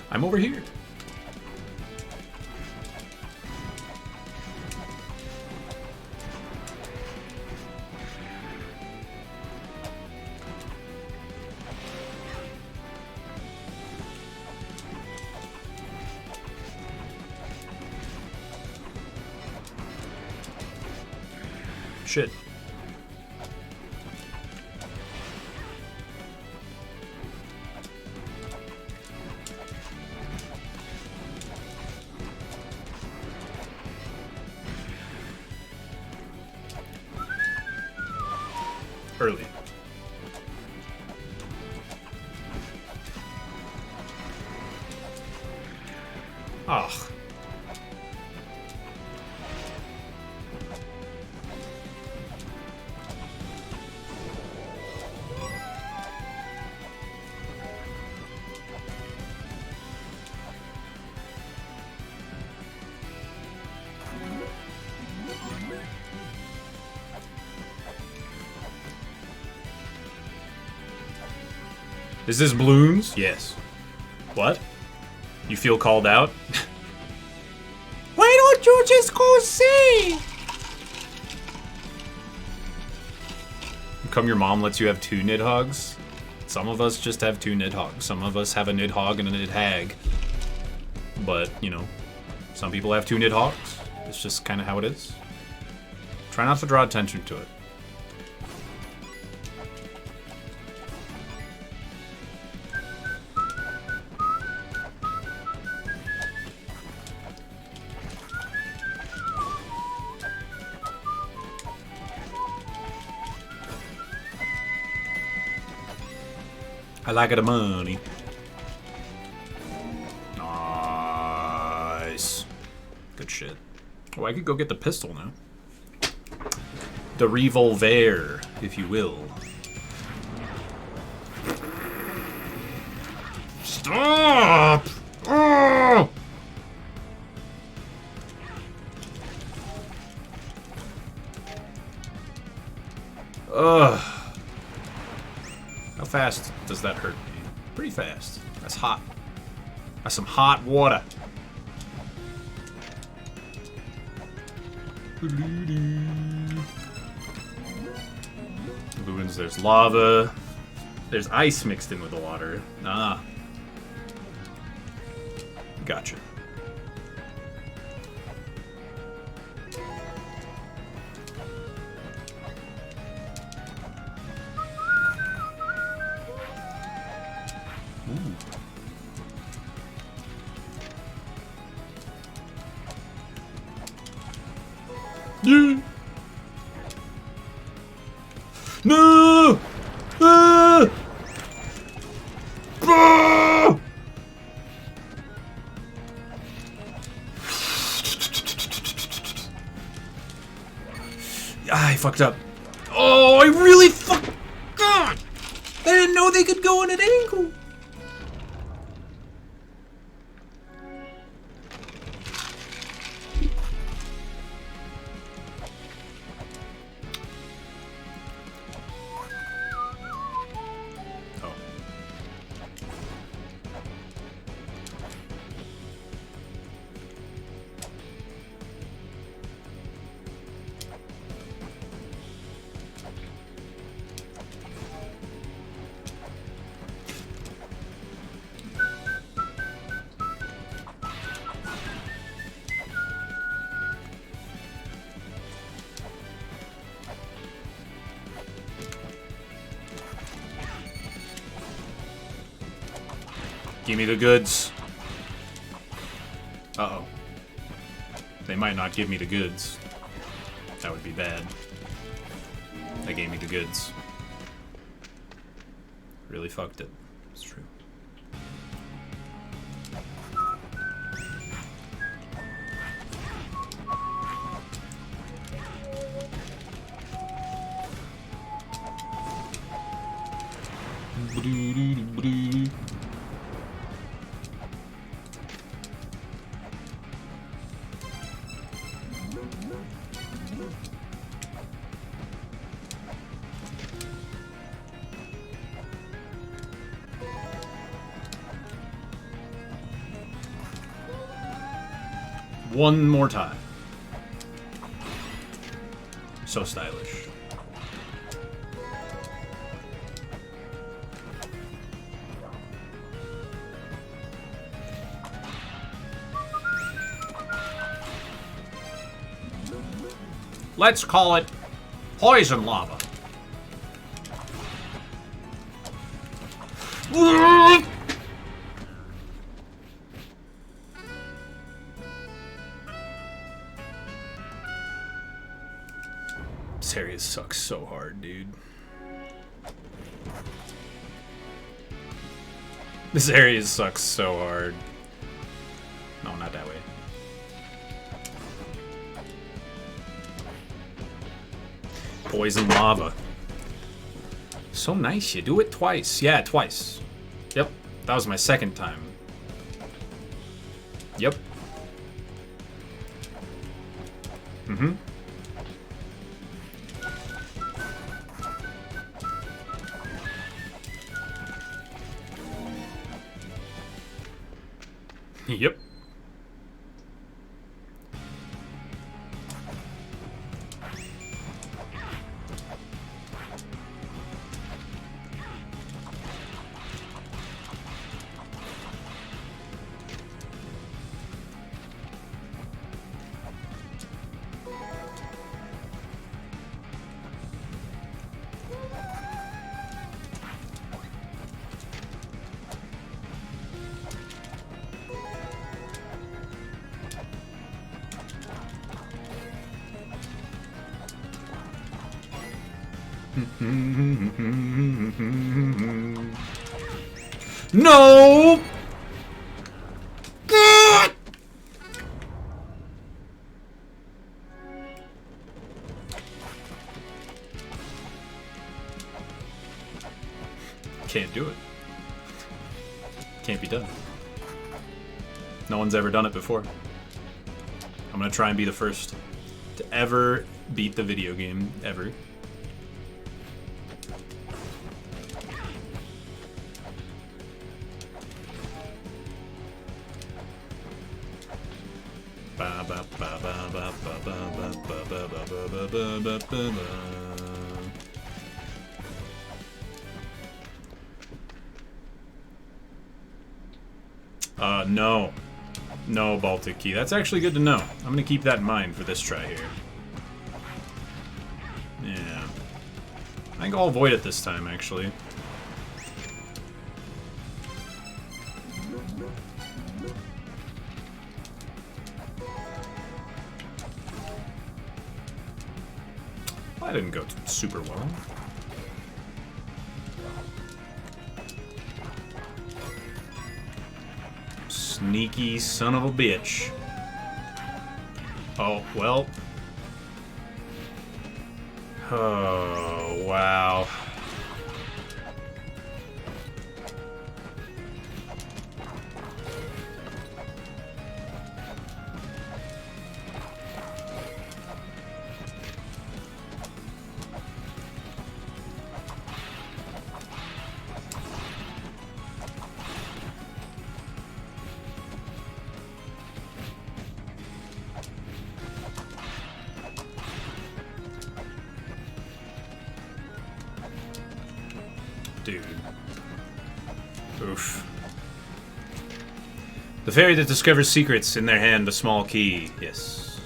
I'm over here. Shit. Early. Ugh. Is this balloons? Yes. What? You feel called out? Why don't you just go save? Come your mom lets you have 2 Nidhoggs? Some of us just have 2 Nidhoggs. Some of us have a Nidhogg and a Nidhagg. But, you know, some people have 2 Nidhoggs. It's just kind of how it is. Try not to draw attention to it. I like the money. Nice. Good shit. Oh, I could go get the pistol now. The revolver, if you will. Stop! Oh! Ugh. How fast does that hurt me? Pretty fast. That's hot. That's some hot water. Balloons, there's lava. There's ice mixed in with the water. Ah. Gotcha. Yeah. No! Ah! Ah! I fucked up. Oh, I really fucked. God! I didn't know they could go on an angle. Give me the goods. Uh-oh. They might not give me the goods. That would be bad. They gave me the goods. Really fucked it. It's true. One more time. So stylish. Let's call it poison lava. This area sucks so hard, dude. This area sucks so hard. No, not that way. Poison lava. So nice, you do it twice. Yeah, twice. Yep, that was my second time. Yep. Mm-hmm. Yep. No! Can't do it. Can't be done. No one's ever done it before. I'm gonna try and be the first to ever beat the video game, ever. No. No, Baltic Key. That's actually good to know. I'm gonna keep that in mind for this try here. Yeah. I think I'll avoid it this time, actually. That didn't go super well. Sneaky son of a bitch. Oh, well. Oh, wow. Dude. Oof. The fairy that discovers secrets, in their hand a small key. Yes.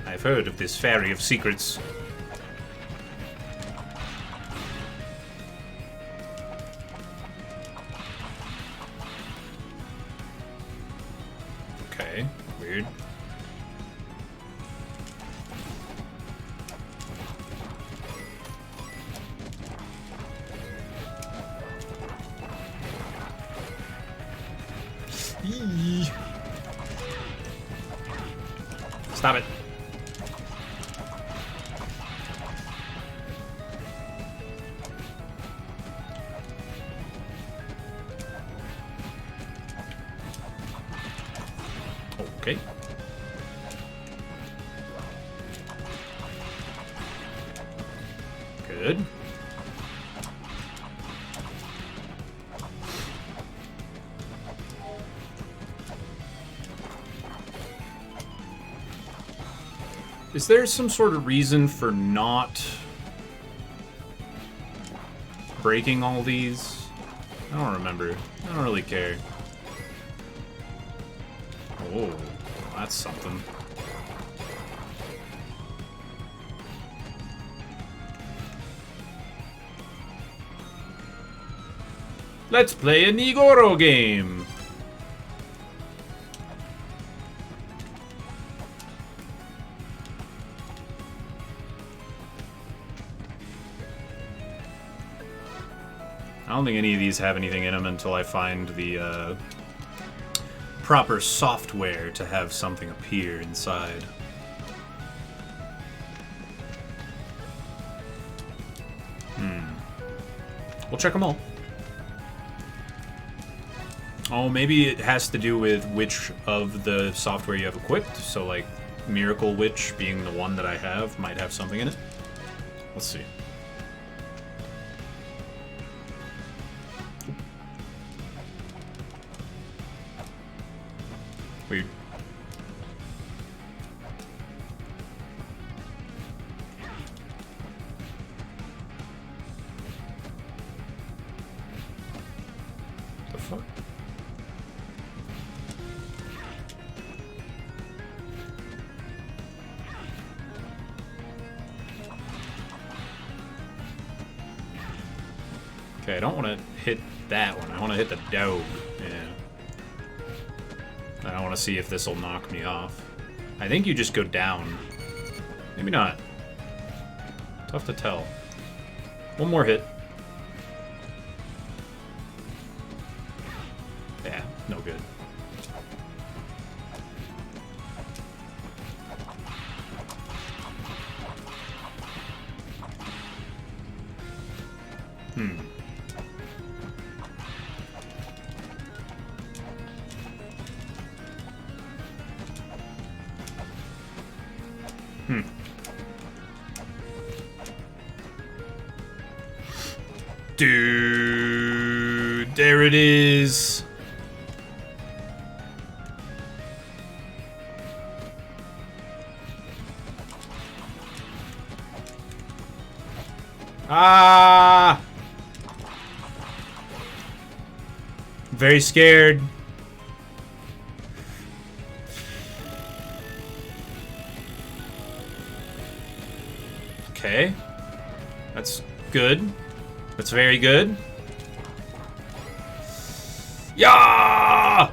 I've heard of this fairy of secrets. Weird. Eee. Stop it. Okay. Good. Is there some sort of reason for not breaking all these? I don't remember. I don't really care. Oh, that's something. Let's play a Nigoro game. I don't think any of these have anything in them until I find the proper software to have something appear inside. We'll check them all. Oh, maybe it has to do with which of the software you have equipped. So, like, Miracle Witch being the one that I have might have something in it. Let's see. Weird. The fuck? Okay, I don't want to hit that one. I want to hit the dog. Yeah. I want to see if this will knock me off. I think you just go down. Maybe not. Tough to tell. One more hit. Yeah, no good. Dude, there it is. Ah! Very scared. Okay. That's good. That's very good. Yeah!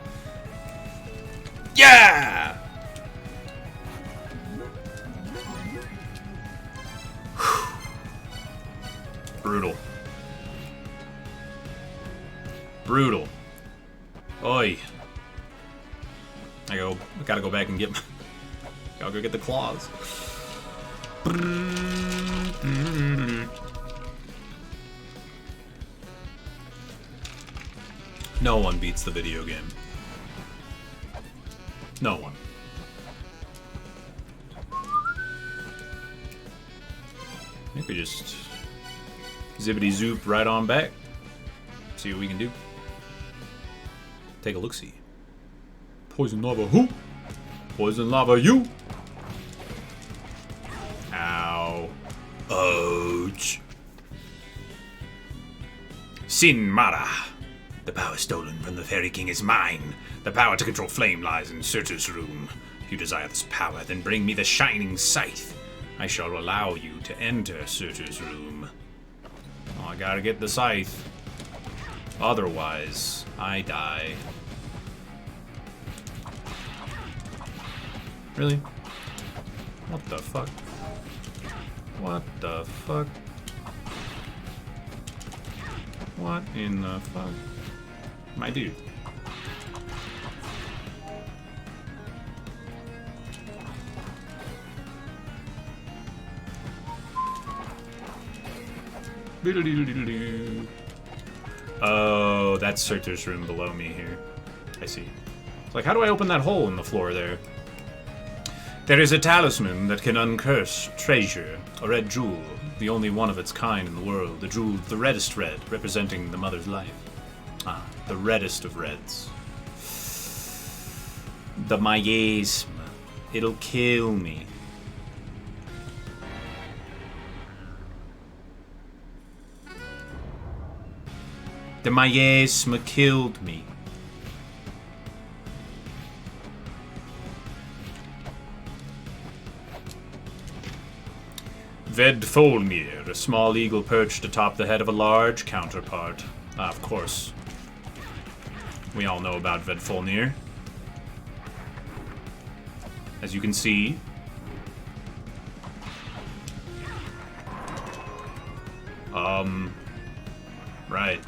Yeah! Brutal. Brutal. Oi. I gotta go back and get my... Gotta go get the claws. No one beats the video game. No one. I think we just zippity zoop right on back. See what we can do. Take a look-see. Poison lava who? Poison lava you? Ow. Ouch. Sin Mara. The power stolen from the Fairy King is mine. The power to control flame lies in Surtur's room. If you desire this power, then bring me the shining scythe. I shall allow you to enter Surtur's room. Oh, I gotta get the scythe. Otherwise, I die. Really? What the fuck? What the fuck? What in the fuck? My dude. Oh, that's Surtur's room below me here. I see. It's like, how do I open that hole in the floor there? There is a talisman that can uncurse treasure, a red jewel, the only one of its kind in the world, the jewel, the reddest red, representing the mother's life. Ah, the reddest of reds. The miasme. It'll kill me. The miasme killed me. Vedfolnir, a small eagle perched atop the head of a large counterpart. Ah, of course. We all know about Vedfolnir. As you can see. Right.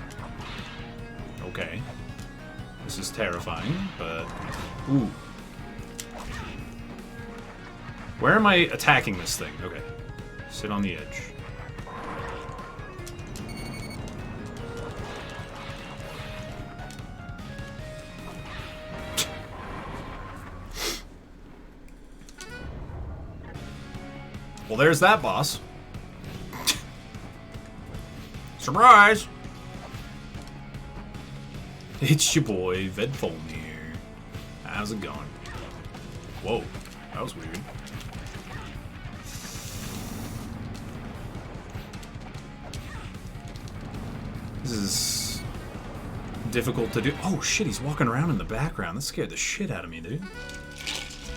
Okay. This is terrifying, but... Ooh. Where am I attacking this thing? Okay. Sit on the edge. Well, there's that boss. Surprise! It's your boy, Vedfolnir. How's it going? Whoa, that was weird. This is difficult to do. Oh shit, he's walking around in the background. That scared the shit out of me, dude.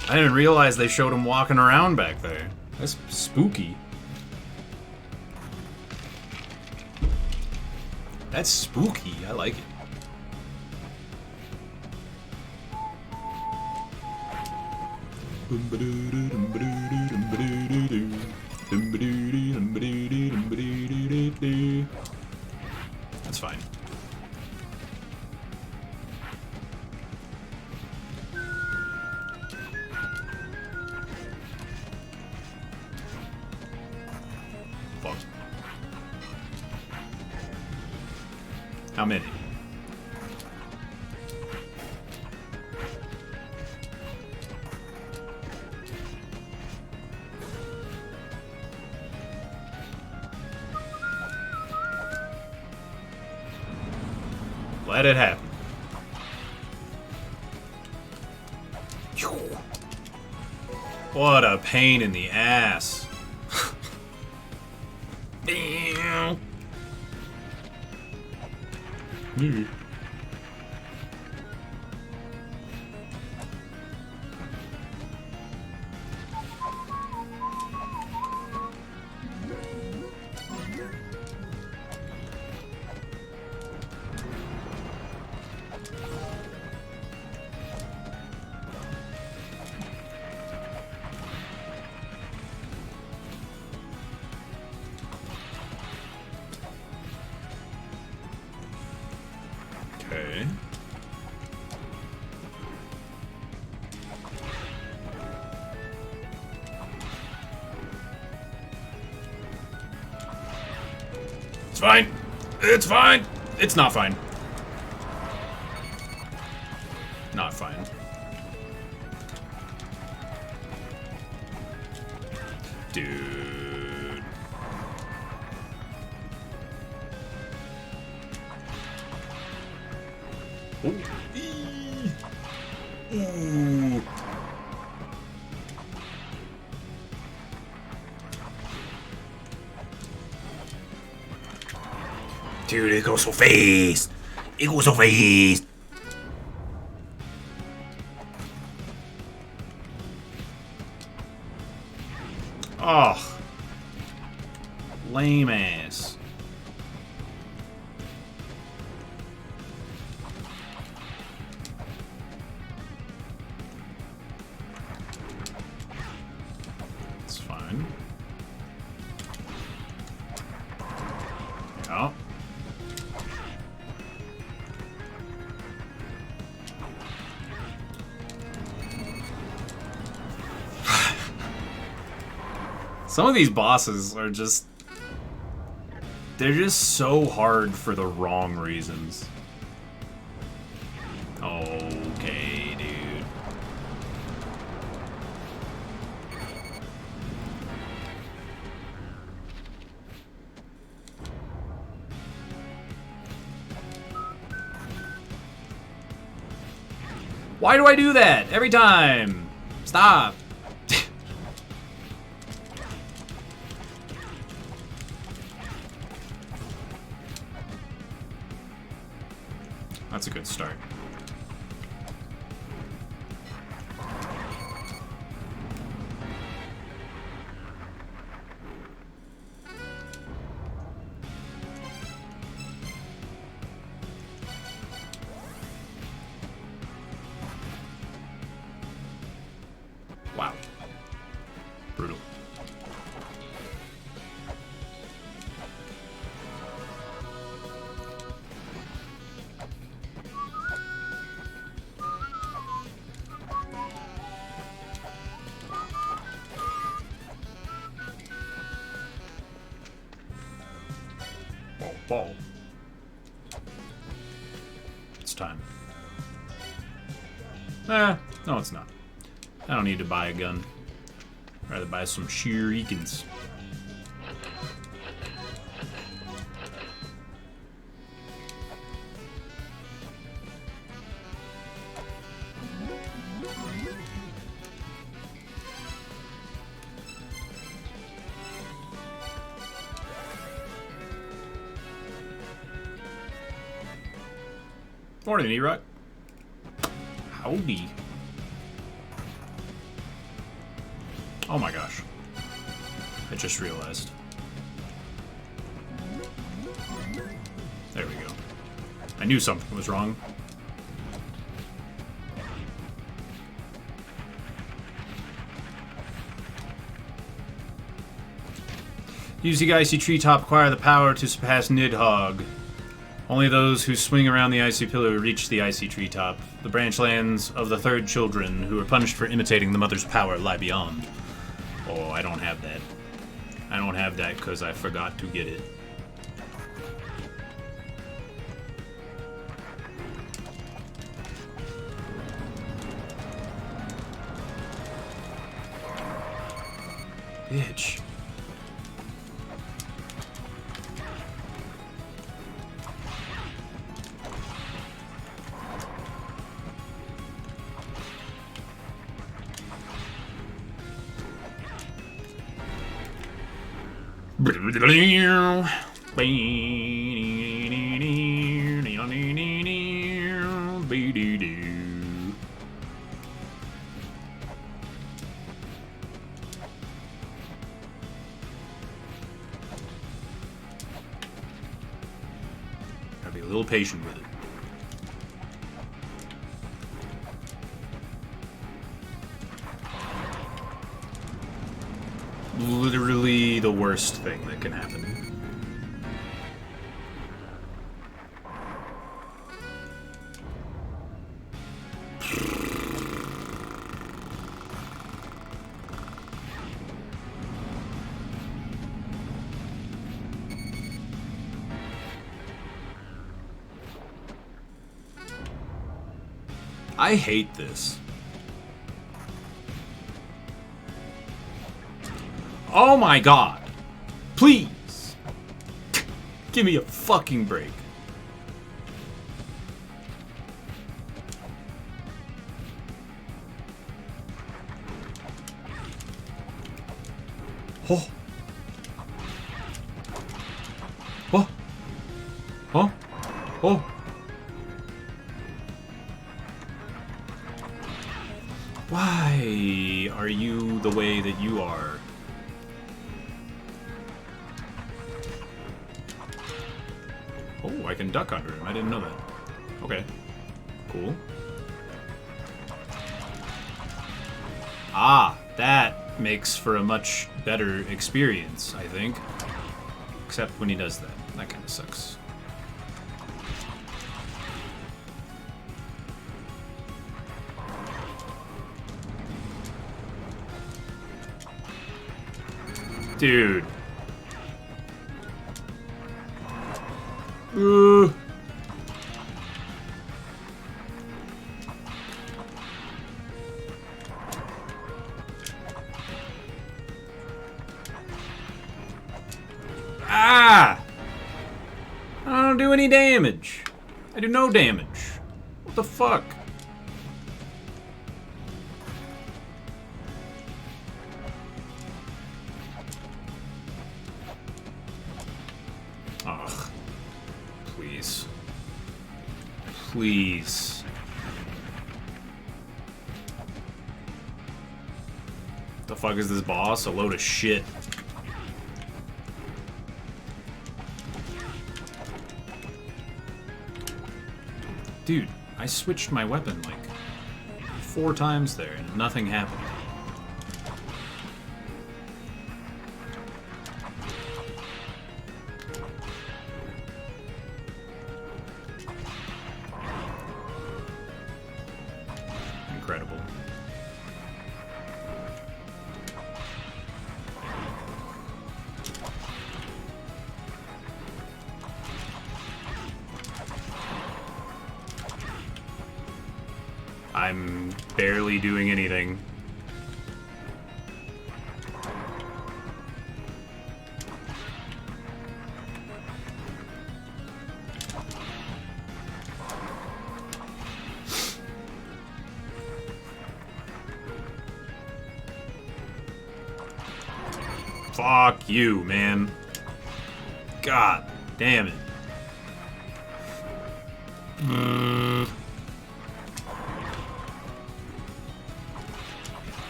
I didn't realize they showed him walking around back there. That's spooky. That's spooky. I like it. That's fine. Fuck. How many? Let it happen. What a pain in the ass. Okay. It's fine. It's fine. It's not fine. Not fine. Dude. Ooh. Ooh. Dude, it goes so fast. It goes so fast. Oh. Lame ass. fine. Yeah. Some of these bosses are just... they're just so hard for the wrong reasons. Okay, dude. Why do I do that every time? Stop. That's a good start. Wow. Brutal. Ball. It's time. No, it's not. I don't need to buy a gun. I'd rather buy some shurikens. Morning, E-Rock. Howdy. Oh my gosh. I just realized. There we go. I knew something was wrong. Use the icy treetop acquire the power to surpass Nidhogg. Only those who swing around the icy pillar reach the icy treetop. The branchlands of the third children, who are punished for imitating the mother's power, lie beyond. Oh, I don't have that. I don't have that because I forgot to get it. Bitch. Gotta be a little patient with it. Literally the worst thing that can happen. I hate this. Oh my god. Please. Give me a fucking break. Oh. Oh. Oh. Oh. Why are you the way that you are? Oh, I can duck under him. I didn't know that. Okay. Cool. Ah, that makes for a much better experience, I think. Except when he does that. That kind of sucks. Dude. Ah! I don't do any damage. I do no damage. What the fuck? Ugh. Please. Please. The fuck is this boss? A load of shit. Dude, I switched my weapon like 4 times there and nothing happened. Incredible. I'm barely doing anything. Fuck you, man. God damn it.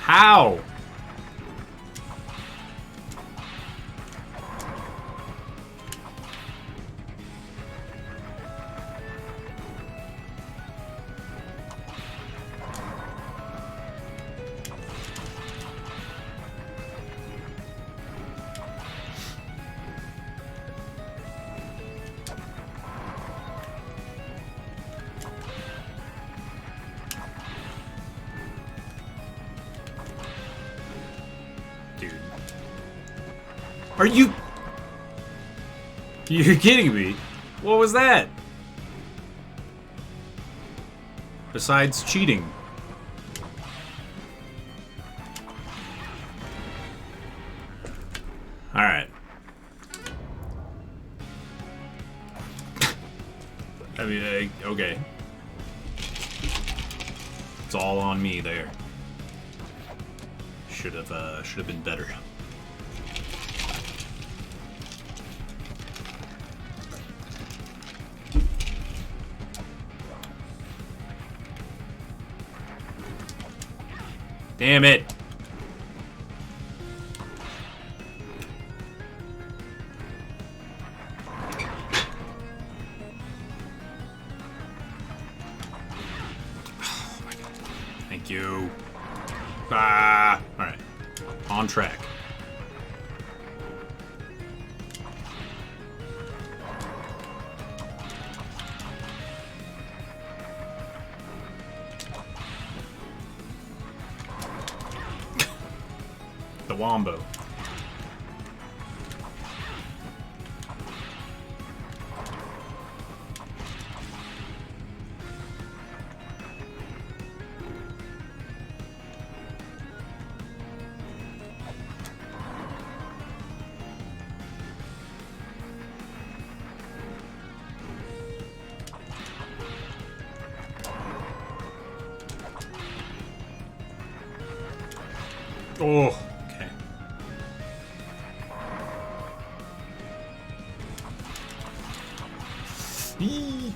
How? Dude. Are you... You're kidding me? What was that? Besides cheating. Alright. I mean, okay. It's all on me there. Should have been better. Damn it. Oh my God. Thank you. Ah, all right. On track. The Wombo. Oh, okay. Eee.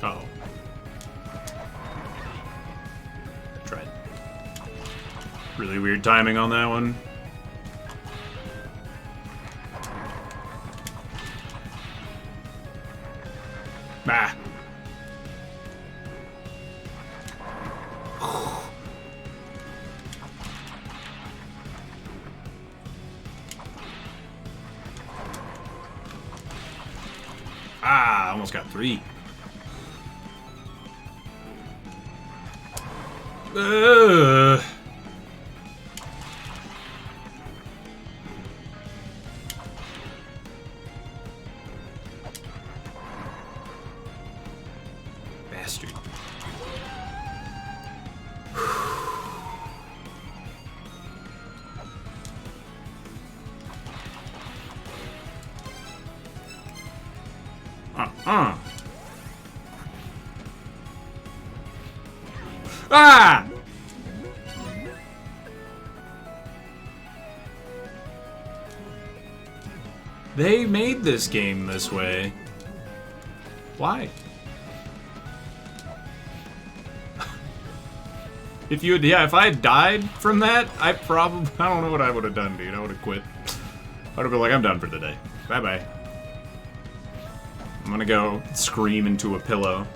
Uh-oh. Tried. Really weird timing on that one. Ah. Ah, almost got 3. Bastard. Ah! They made this game this way. Why? If you had, yeah, if I had died from that, I don't know what I would have done, dude. I would have quit. I would have been like, I'm done for the day. Bye-bye. I'm gonna go scream into a pillow.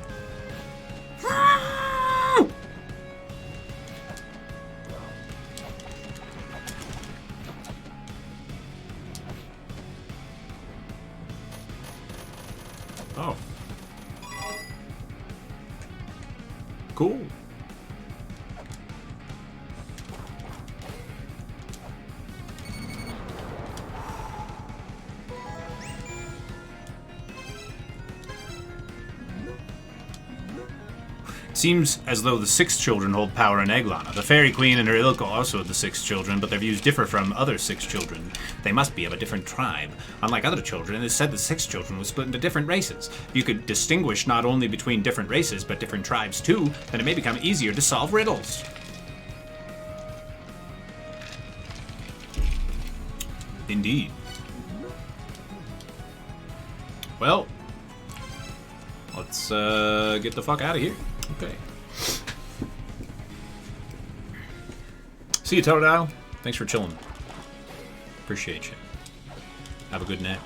Oh. Cool. Seems as though the 6 children hold power in Eglana. The Fairy Queen and her ilk are also the 6 children, but their views differ from other 6 children. They must be of a different tribe. Unlike other children, it is said the 6 children were split into different races. If you could distinguish not only between different races, but different tribes too, then it may become easier to solve riddles. Indeed. Well, let's get the fuck out of here. Okay. See you, Totodile. Thanks for chilling. Appreciate you. Have a good nap.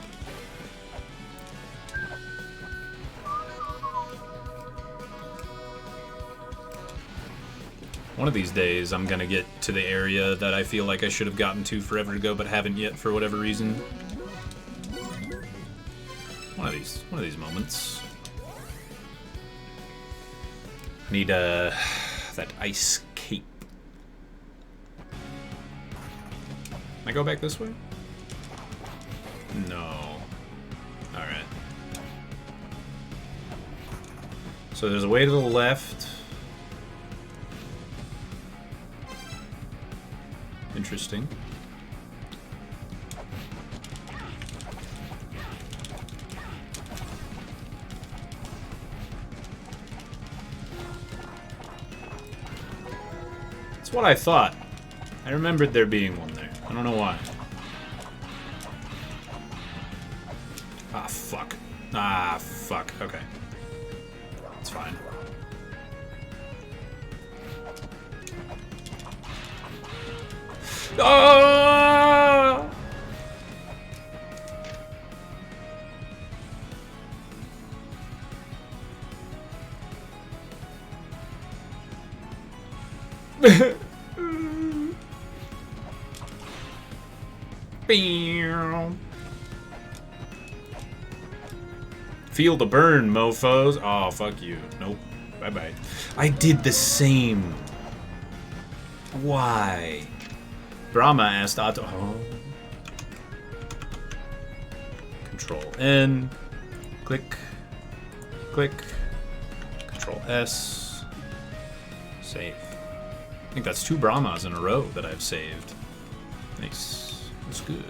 One of these days, I'm gonna get to the area that I feel like I should have gotten to forever ago, but haven't yet for whatever reason. One of these moments. I need that ice cape. Can I go back this way? No. Alright. So there's a way to the left. Interesting. That's what I thought. I remembered there being one there. I don't know why. Ah, fuck. Ah, fuck. Okay. It's fine. Ah! Feel the burn, mofos. Oh, fuck you. Nope. Bye-bye. I did the same. Why? Brahma asked Otto. Oh. Control N. Click. Click. Control S. Save. I think that's 2 Brahmas in a row that I've saved. Nice. That's good.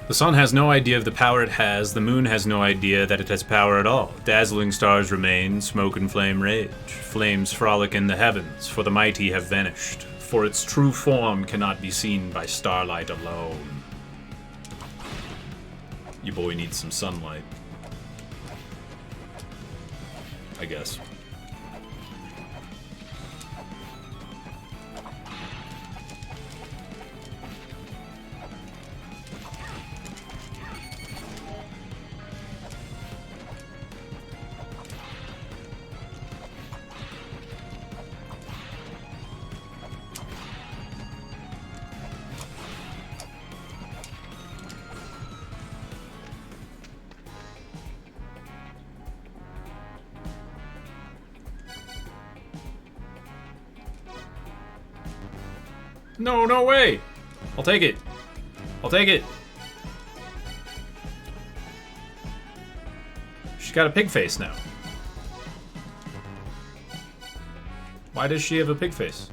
The sun has no idea of the power it has, the moon has no idea that it has power at all. Dazzling stars remain, smoke and flame rage. Flames frolic in the heavens, for the mighty have vanished. For its true form cannot be seen by starlight alone. Your boy needs some sunlight. I guess. No, no way! I'll take it. I'll take it. She's got a pig face now. Why does she have a pig face?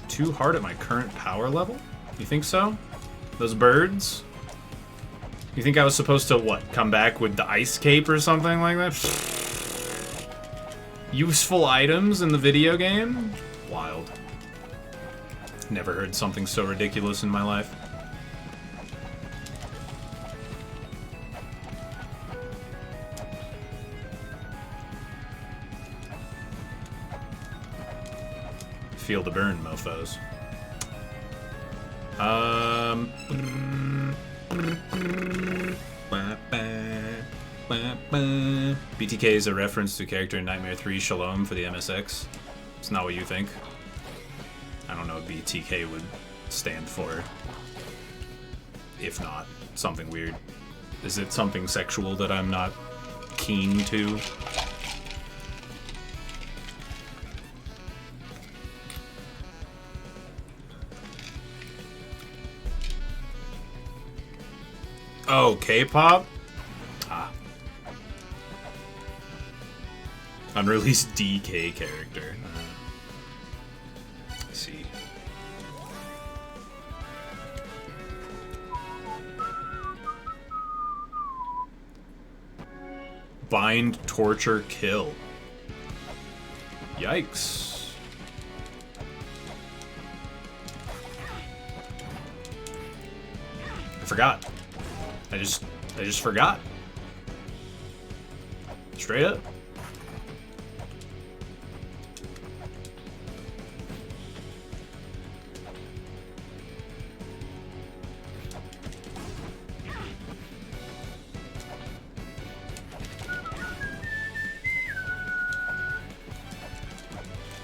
Too hard at my current power level? You think so? Those birds? You think I was supposed to, what, come back with the ice cape or something like that? Useful items in the video game? Wild. Never heard something so ridiculous in my life. Feel the burn, mofos. BTK is a reference to a character in Nightmare 3 Shalom for the MSX. It's not what you think. I don't know what BTK would stand for. If not, something weird. Is it something sexual that I'm not keen to? Oh, K-pop? Ah. Unreleased DK character. Let's see. Bind, torture, kill. Yikes. I forgot. I just forgot. Straight up.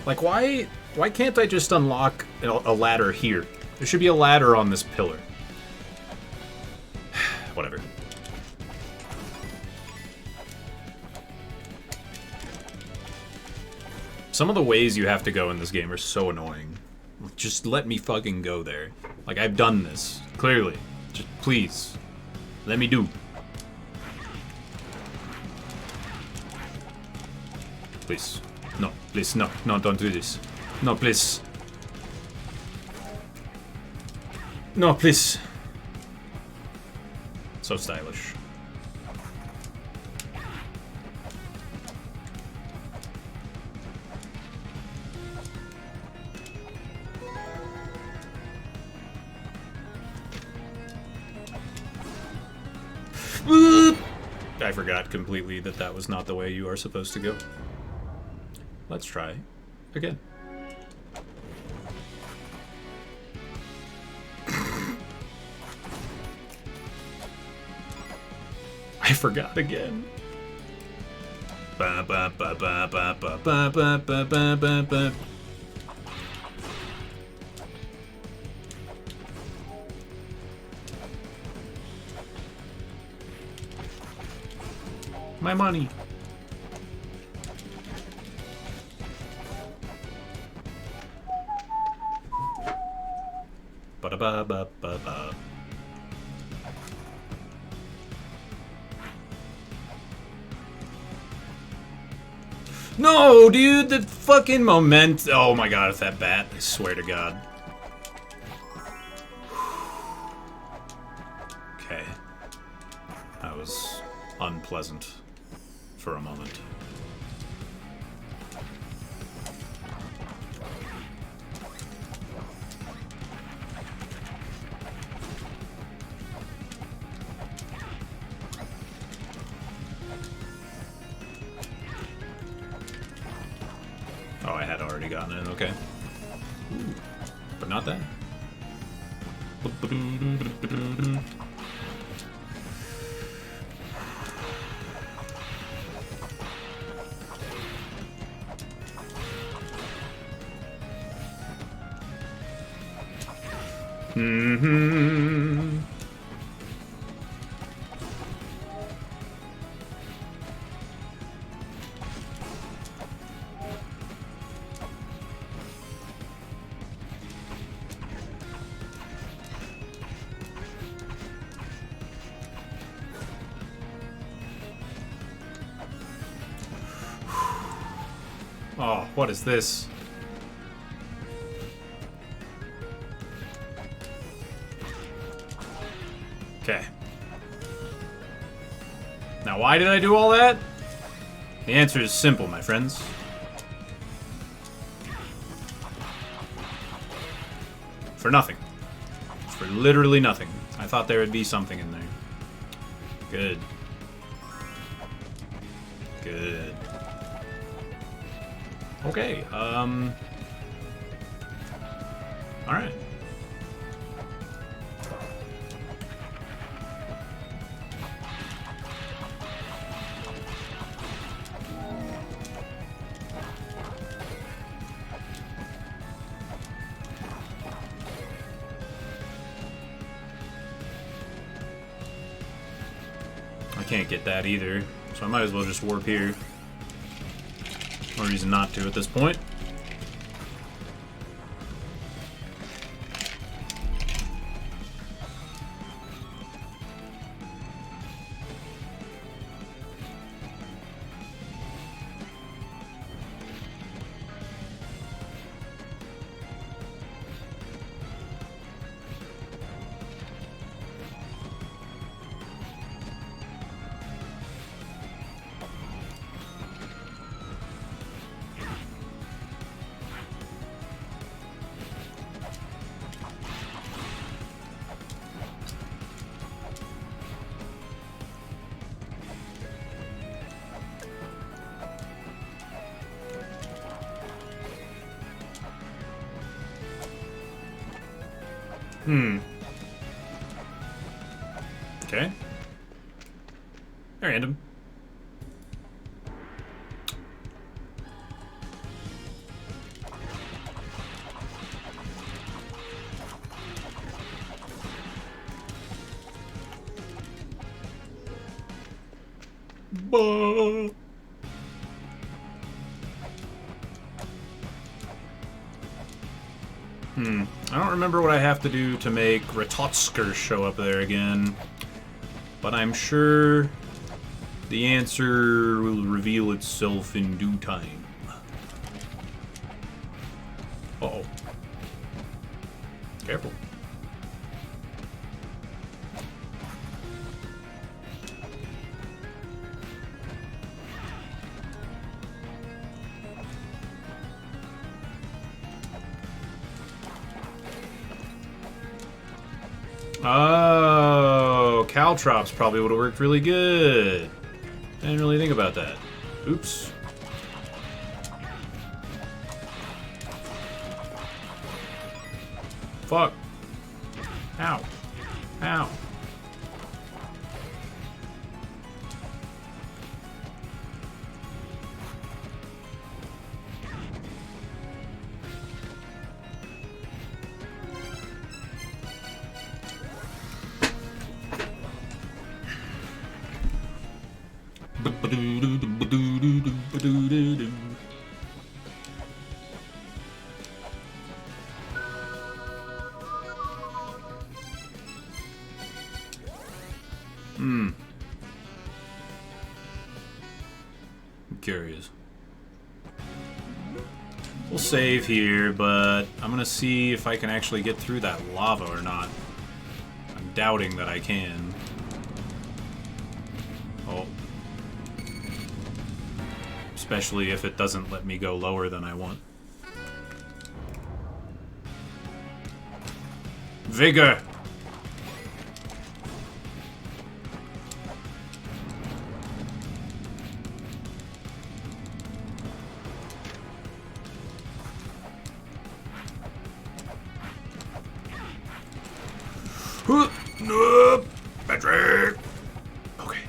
Like, why can't I just unlock a ladder here? There should be a ladder on this pillar. Whatever. Some of the ways you have to go in this game are so annoying. Just let me fucking go there. Like, I've done this. Clearly. Just please. Let me do. Please. No, please, no. No, don't do this. No, please. No, please. So stylish. I forgot completely that that was not the way you are supposed to go. Let's try again. I forgot again. Ba, ba, ba, ba, ba, ba, ba, ba, ba, ba, ba, ba. My money. Ba-da-ba-ba-ba-ba. No, dude, the fucking moment. Oh my god, it's that bat. I swear to god. Okay. That was unpleasant for a moment. Oh, I had already gotten it, okay. Ooh, but not that. Mm-hmm. Oh, what is this? Okay. Now, why did I do all that? The answer is simple, my friends. For nothing. For literally nothing. I thought there would be something in there. Good. Good. Okay, alright. I can't get that either, so I might as well just warp here. No reason not to at this point. Okay. Random. I don't remember what I have to do to make Ratotsker show up there again, but I'm sure the answer will reveal itself in due time. Uh-oh. Careful. Oh, Caltrops probably would have worked really good. I didn't really think about that. Oops. Fuck. Ow. Ow. I'm curious. We'll save here, but I'm gonna see if I can actually get through that lava or not. I'm doubting that I can. Oh. Especially if it doesn't let me go lower than I want. Vigor! No, Patrick. Okay.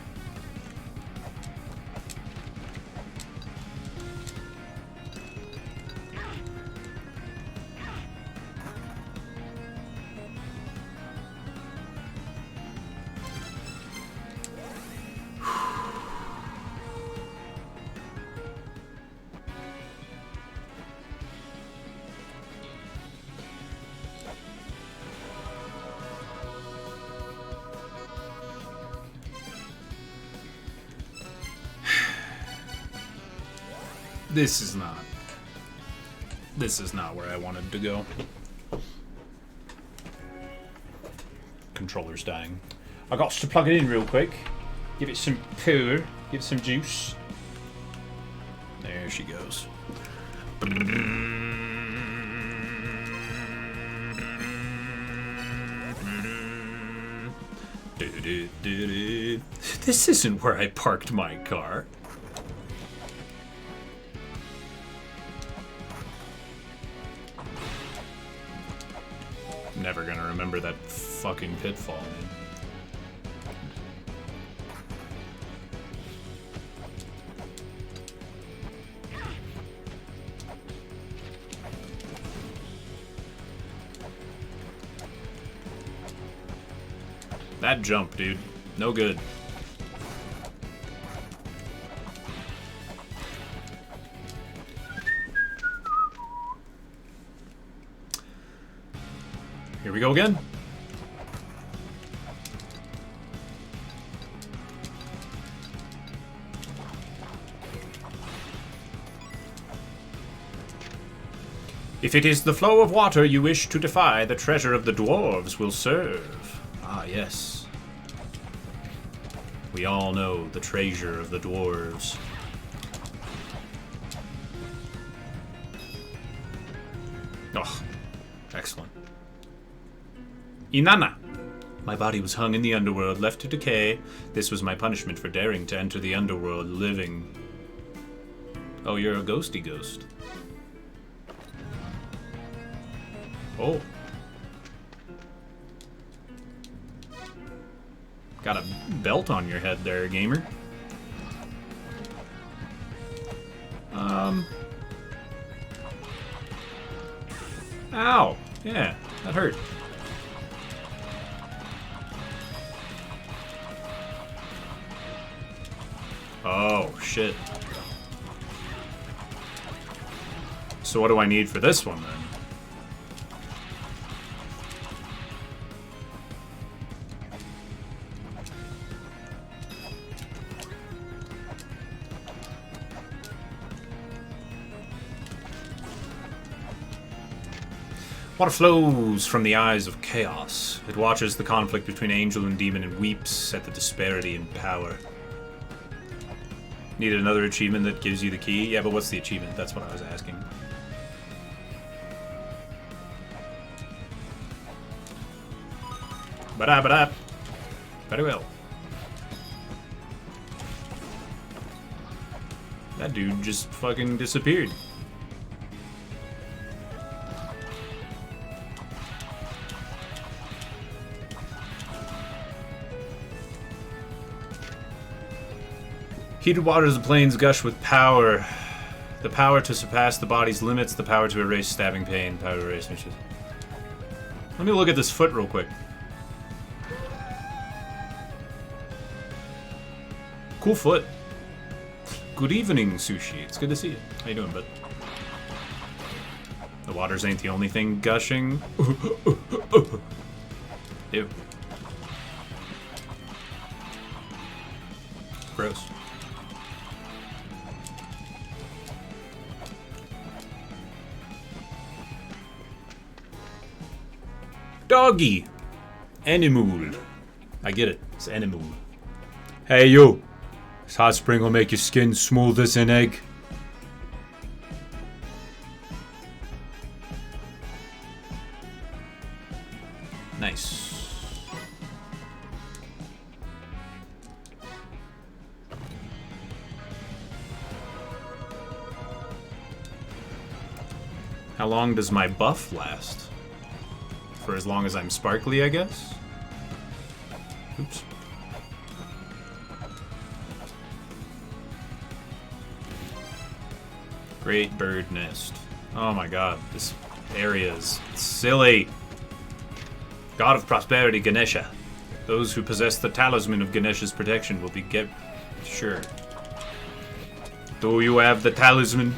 This is not where I wanted to go. Controller's dying. I got to plug it in real quick. Give it some power. Give it some juice. There she goes. This isn't where I parked my car. Never gonna remember that fucking pitfall, man. That jump, dude. No good. Here we go again. If it is the flow of water you wish to defy, the treasure of the dwarves will serve. Ah, yes. We all know the treasure of the dwarves. Oh, excellent. Inanna. My body was hung in the underworld, left to decay. This was my punishment for daring to enter the underworld living. Oh, you're a ghosty ghost. Oh. Got a belt on your head there, gamer. Ow. Yeah, that hurt. Oh, shit. So what do I need for this one, then? Water flows from the eyes of chaos. It watches the conflict between angel and demon and weeps at the disparity in power. Need another achievement that gives you the key? Yeah, but what's the achievement? That's what I was asking. Ba-da-ba-da. Very well. That dude just fucking disappeared. Heated waters of the plains gush with power. The power to surpass the body's limits, the power to erase stabbing pain, power to erase mischief. Let me look at this foot real quick. Cool foot. Good evening, Sushi. It's good to see you. How you doing, bud? The waters ain't the only thing gushing. Ew. Doggy. Animal. I get it. It's animal. Hey, you. This hot spring will make your skin smooth as an egg. Nice. How long does my buff last? For as long as I'm sparkly, I guess? Oops. Great bird nest. Oh my god, this area is silly. God of Prosperity, Ganesha. Those who possess the talisman of Ganesha's protection will be sure. Do you have the talisman?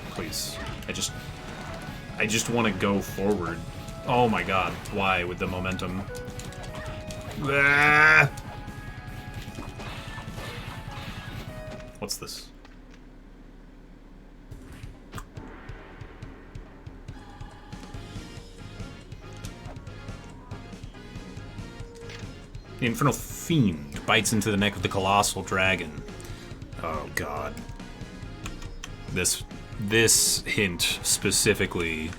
Please. I just want to go forward. Oh my god, why with the momentum? Ah! What's this? The Infernal Fiend bites into the neck of the Colossal Dragon. Oh god. This hint specifically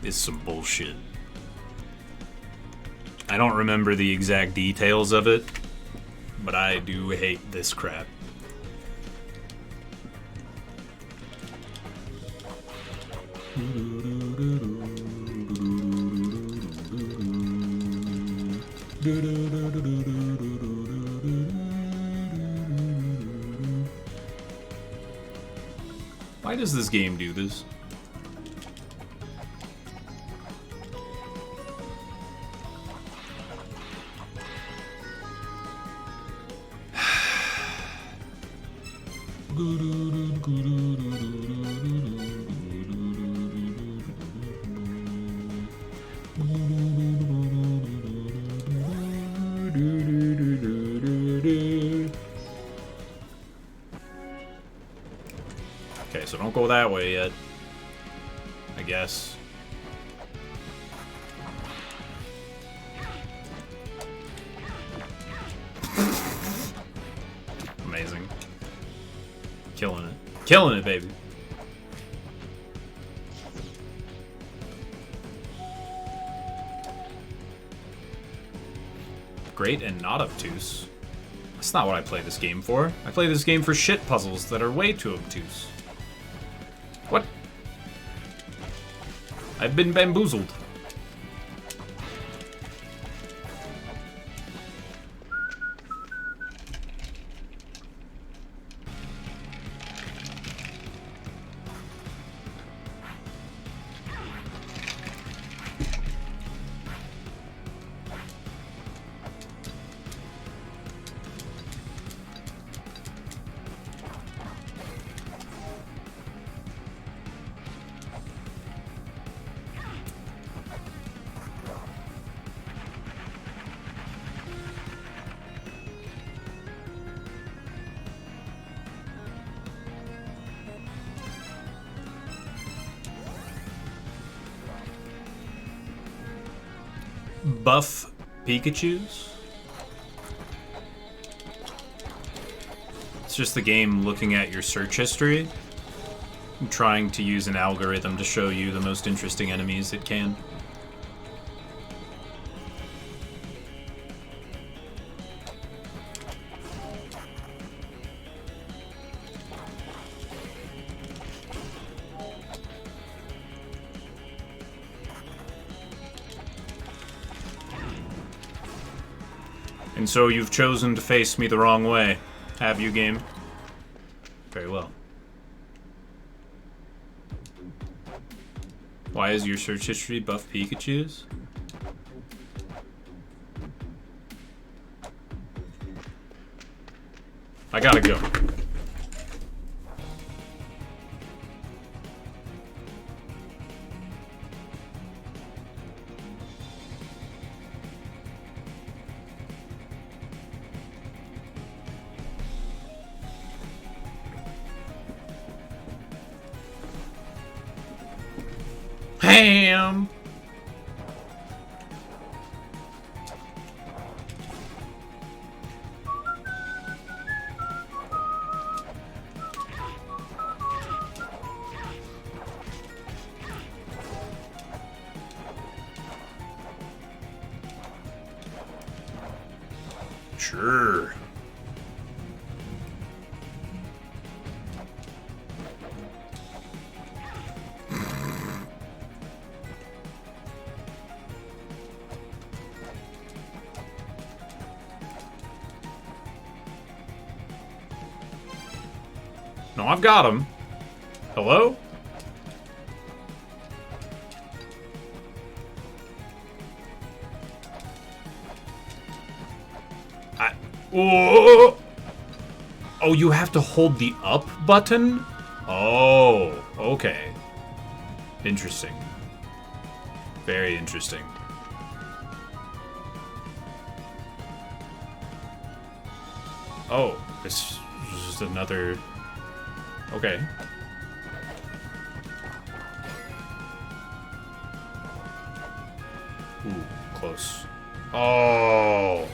is some bullshit. I don't remember the exact details of it, but I do hate this crap. Why does this game do this? Okay, so don't go that way yet, I guess. Amazing. Killing it. Killing it, baby. Great and not obtuse. That's not what I play this game for. I play this game for shit puzzles that are way too obtuse. What? I've been bamboozled. Buff Pikachus? It's just the game looking at your search history and trying to use an algorithm to show you the most interesting enemies it can. And so you've chosen to face me the wrong way, have you, game? Very well. Why is your search history Buff Pikachus? I gotta go. ham. Sure. No, I've got him. Hello? Whoa! Oh, you have to hold the up button? Oh, okay. Interesting. Very interesting. Oh, this is just another... Okay. Ooh, close. Oh!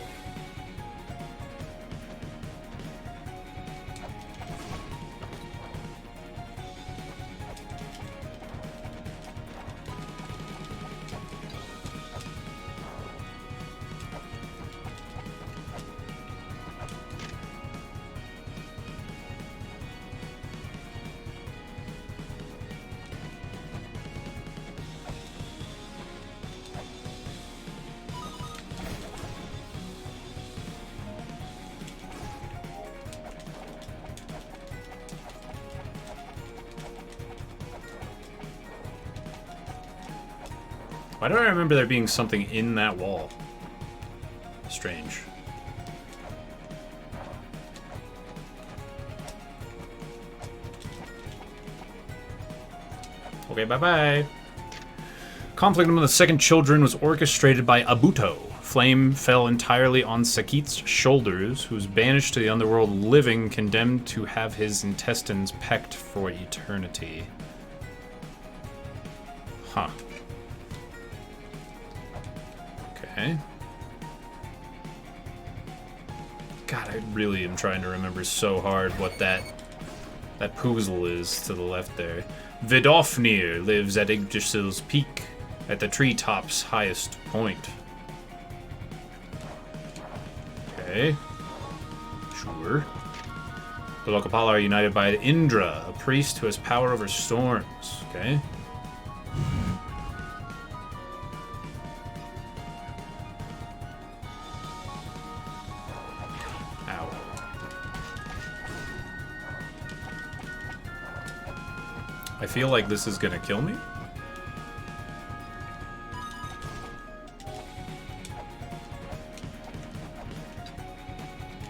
Why do I remember there being something in that wall? Strange. Okay, bye-bye. Conflict among the second children was orchestrated by Abuto. Flame fell entirely on Sakit's shoulders, who was banished to the underworld living, condemned to have his intestines pecked for eternity. Huh. Okay. God, I really am trying to remember so hard what that poozle is to the left there. Vidofnir lives at Yggdrasil's peak, at the treetop's highest point. Okay. Sure. The Lokapala are united by Indra, a priest who has power over storms. Okay. I feel like this is gonna kill me.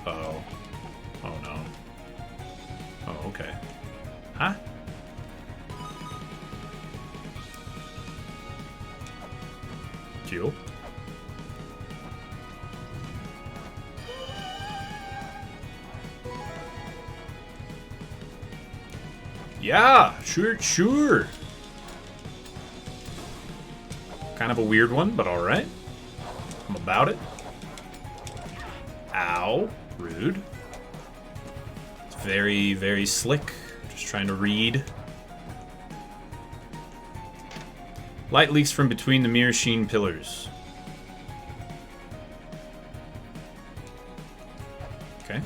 Uh-oh. Oh no. Oh, okay. Huh? Q? Yeah, sure. Kind of a weird one, but alright. I'm about it. Ow. Rude. It's very, very slick. Just trying to read. Light leaks from between the mirror sheen pillars. Okay.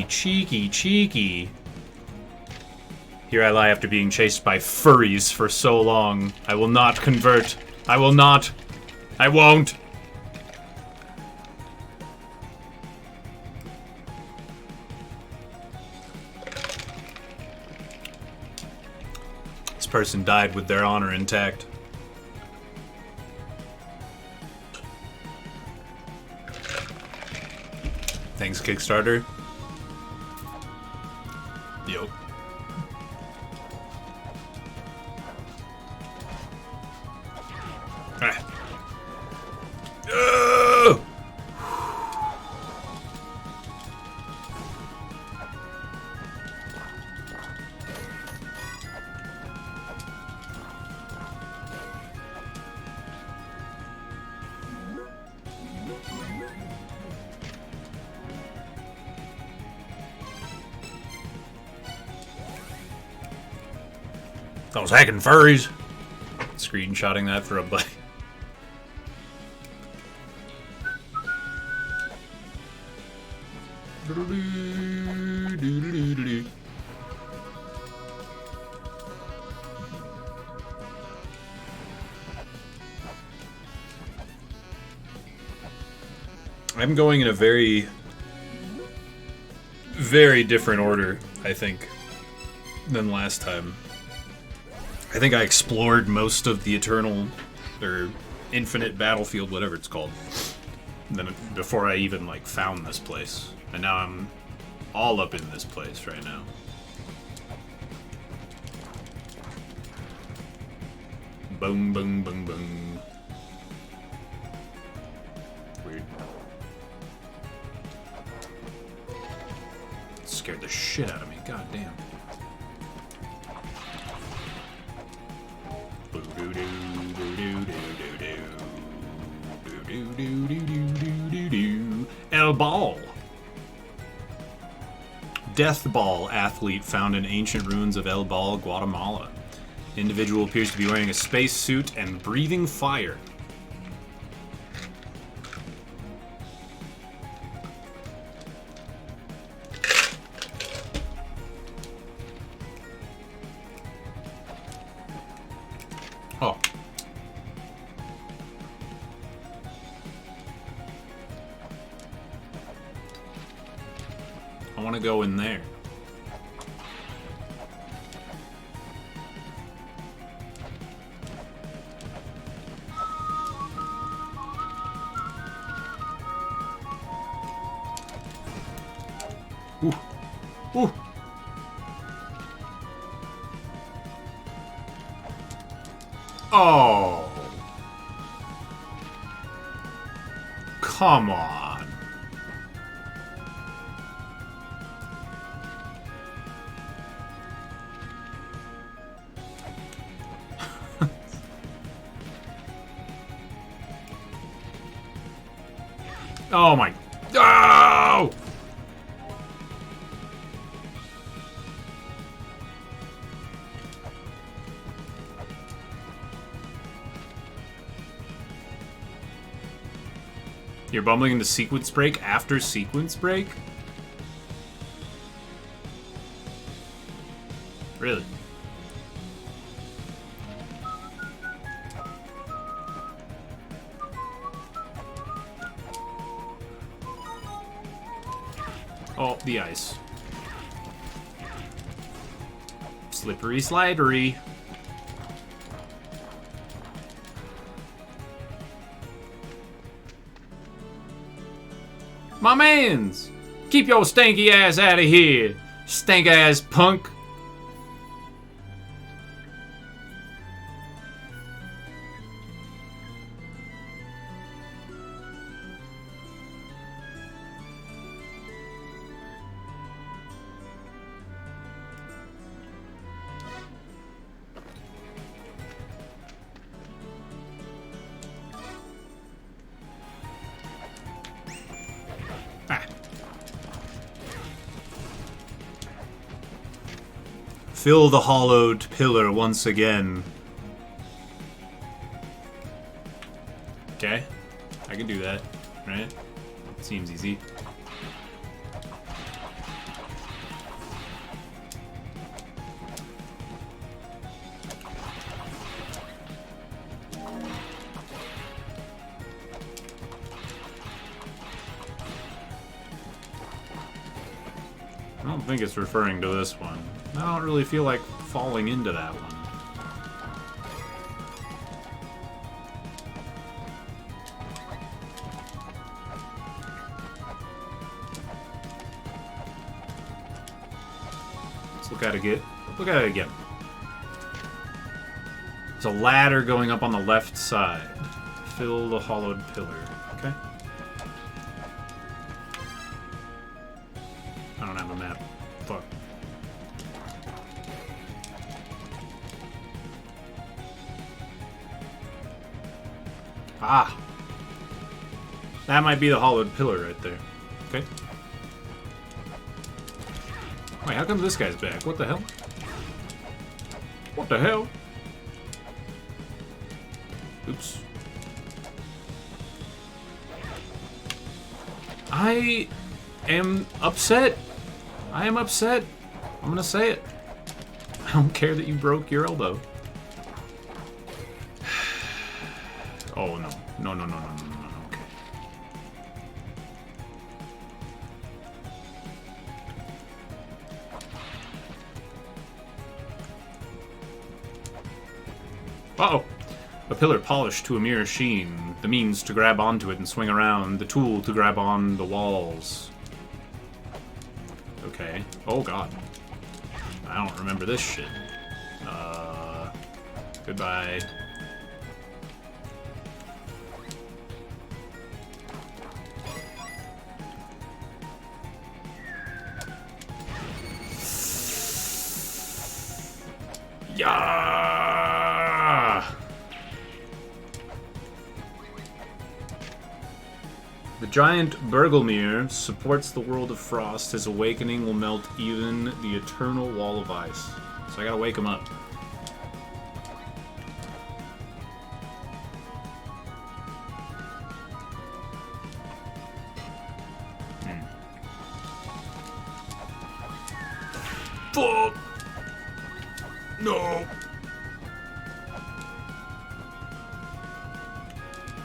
Cheeky. Here I lie after being chased by furries for so long. I will not convert. I will not. I won't. This person died with their honor intact. Thanks, Kickstarter. Yo. Ah. Oh! Those hacking furries. Screenshotting that for a bite. I'm going in a very, very different order, I think, than last time. I think I explored most of the Eternal, or Infinite Battlefield, whatever it's called, then before I even, like, found this place. And now I'm all up in this place right now. Boom, boom, boom, boom. Weird. Scared the shit out of me, god damn. El Ball. Death Ball athlete found in ancient ruins of El Ball, Guatemala. Individual appears to be wearing a space suit and breathing fire. Oh. I want to go in there. Ooh. Ooh. Oh. Come on. Oh my. Oh! You're bumbling into sequence break after sequence break? Really? Oh, the ice. Slippery slidery. My mans! Keep your stanky ass out of here, stank ass punk. Fill the hollowed pillar once again. Okay, I can do that, right? Seems easy. I don't think it's referring to this one. I don't really feel like falling into that one. Let's look at it again. Look at it again. There's a ladder going up on the left side. fill the hollowed pillar. Okay. I don't have a map. Fuck. Ah! That might be the hollowed pillar right there. Okay. Wait, how come this guy's back? What the hell? What the hell? Oops. I am upset. I am upset. I'm gonna say it. I don't care that you broke your elbow. Oh no. No, no, no, no, no, no, no. Okay. Uh-oh. A pillar polished to a mere sheen. The means to grab onto it and swing around. The tool to grab on the walls. Okay. Oh god. I don't remember this shit. Goodbye. Yeah. The giant Bergelmere supports the world of frost. His awakening will melt even the eternal wall of ice. So I gotta wake him up. Fuck! No!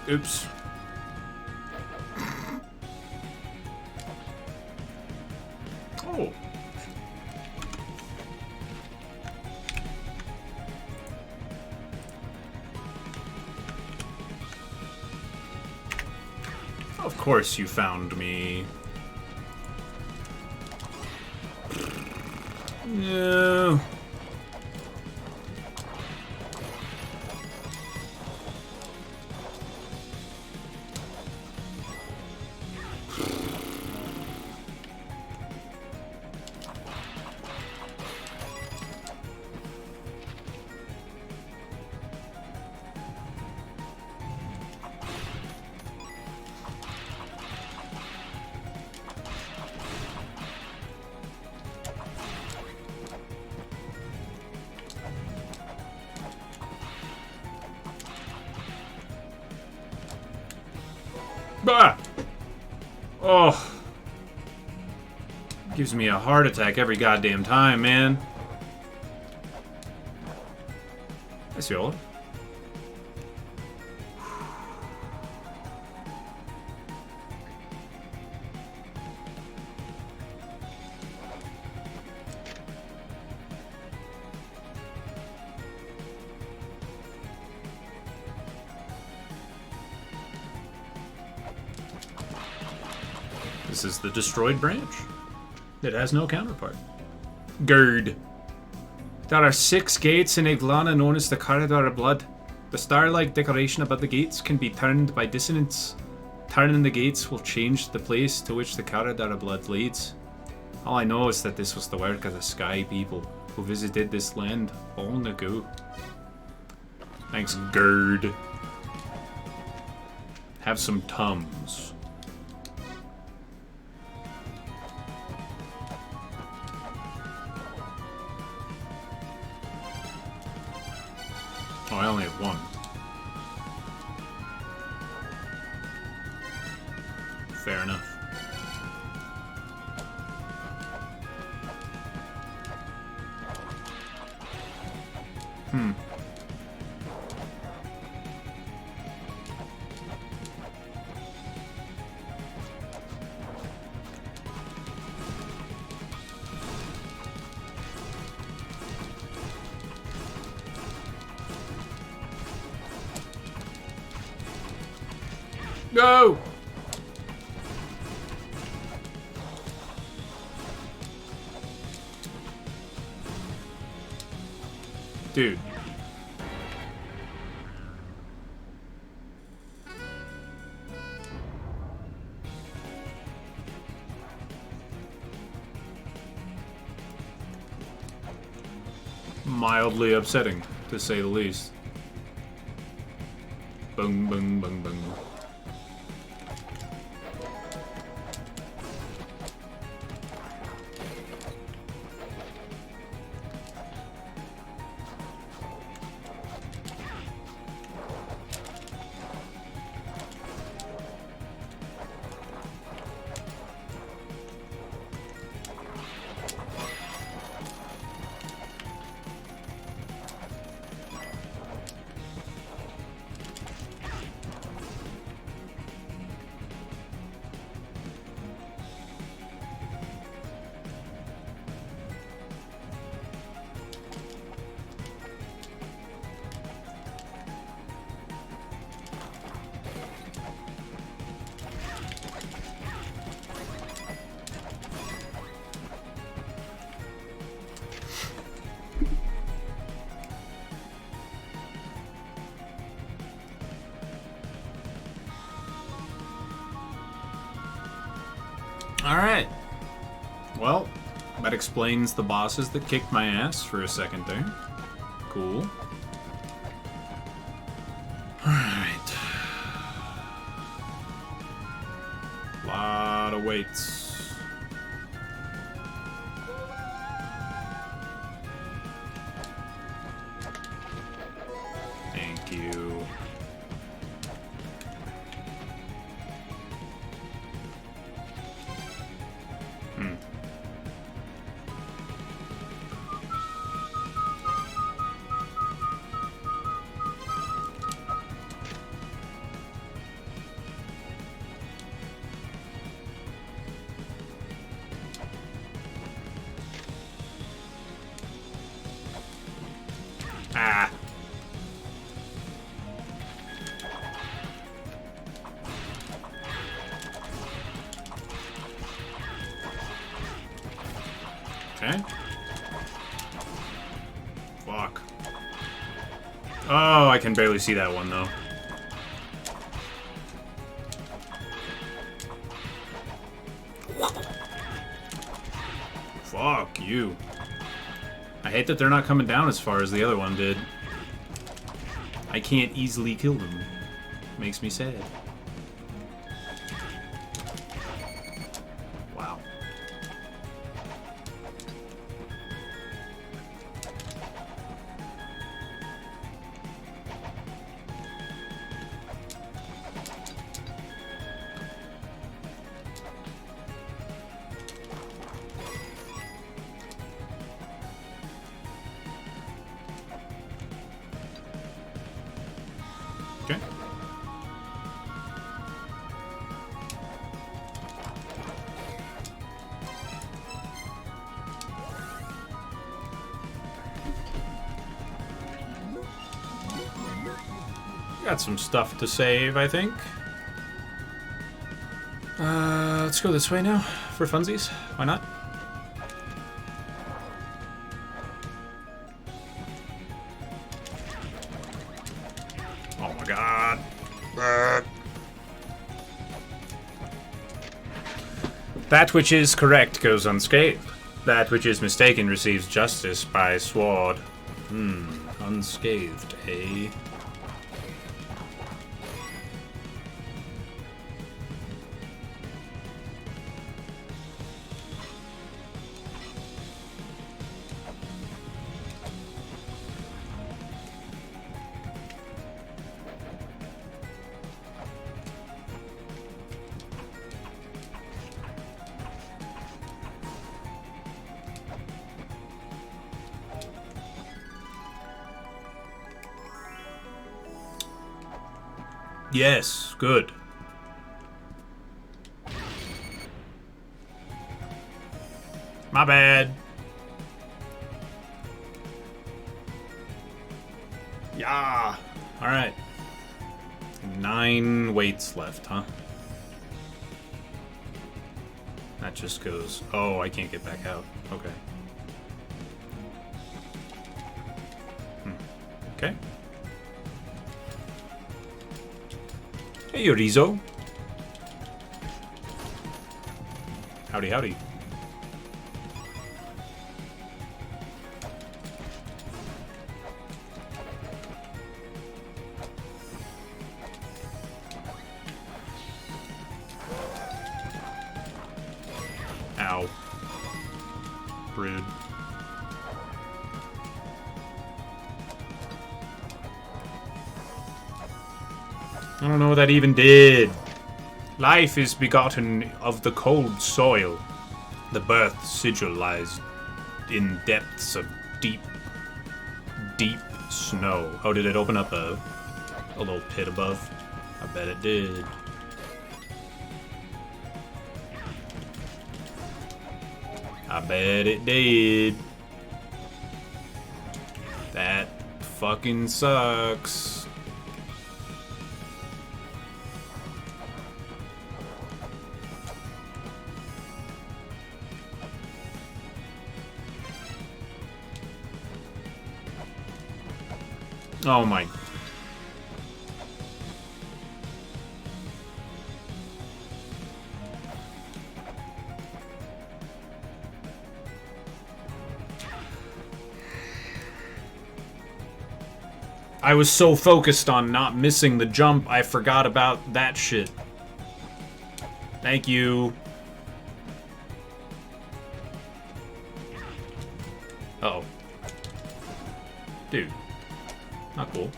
Oops. Oh. Of course you found me. No. Bah! Oh. Gives me a heart attack every goddamn time, man. That's Yola. This is the destroyed branch. It has no counterpart. Gerd. There are 6 gates in Iglana known as the Corridor of Blood. The star-like decoration above the gates can be turned by dissonance. Turning the gates will change the place to which the Corridor of Blood leads. All I know is that this was the work of the Sky people who visited this land long ago. Thanks, Gerd. Have some Tums. Oh, I only have one. Fair enough. No! Dude. mildly upsetting, to say the least. Boom, boom, boom, boom. Alright. Well, that explains the bosses that kicked my ass for a second there. Cool. Alright. Lot of weights. Thank you. Ah. Okay. Fuck. Oh, I can barely see that one, though. Fuck you. I hate that they're not coming down as far as the other one did. I can't easily kill them. Makes me sad. Wow. Okay. Got some stuff to save, I think. Let's go this way now, for funsies. Why not? Oh my god. That which is correct goes unscathed. That which is mistaken receives justice by sword. Unscathed, eh? Yes, good. My bad. Yeah. All right. 9 weights left, huh? That just goes... Oh, I can't get back out. Okay. Okay. Hey, Yorizo. Howdy, howdy. Ow. Rude. I don't know what that even did. Life is begotten of the cold soil. The birth sigil lies in depths of deep, deep snow. Oh, did it open up a little pit above? I bet it did. I bet it did. That fucking sucks. Oh my. I was so focused on not missing the jump, I forgot about that shit. Thank you. Uh-oh. Dude. Not cool.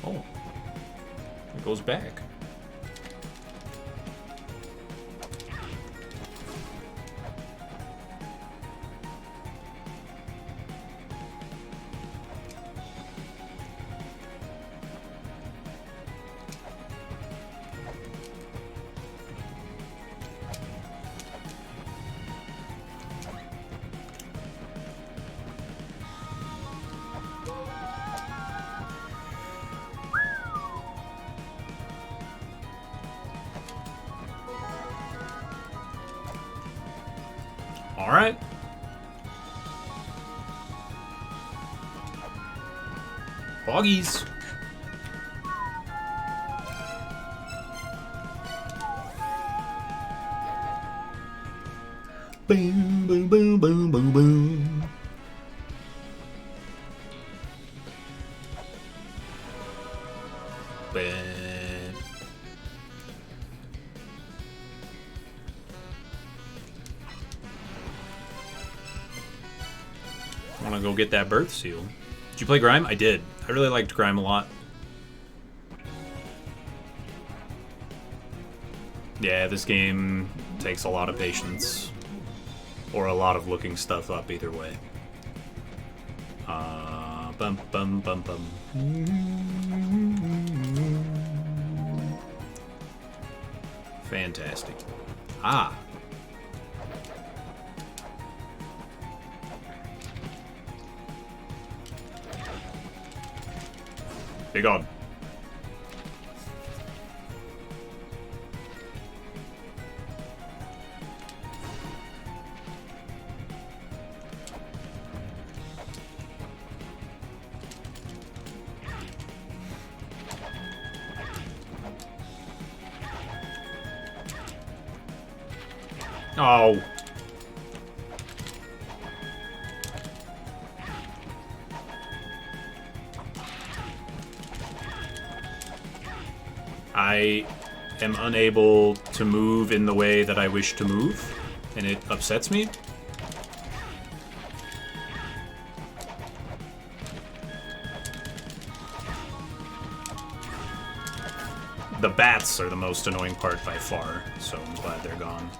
Oh. It goes back. Alright. Boggies. Boom, boom, boom, boom, boom, boom. Bam. I want to go get that birth seal. Did you play Grime? I did. I really liked Grime a lot. Yeah, this game takes a lot of patience. Or a lot of looking stuff up, either way. Bum bum bum bum. Fantastic. Ah. Big on. Oh. I am unable to move in the way that I wish to move, and it upsets me. The bats are the most annoying part by far, so I'm glad they're gone.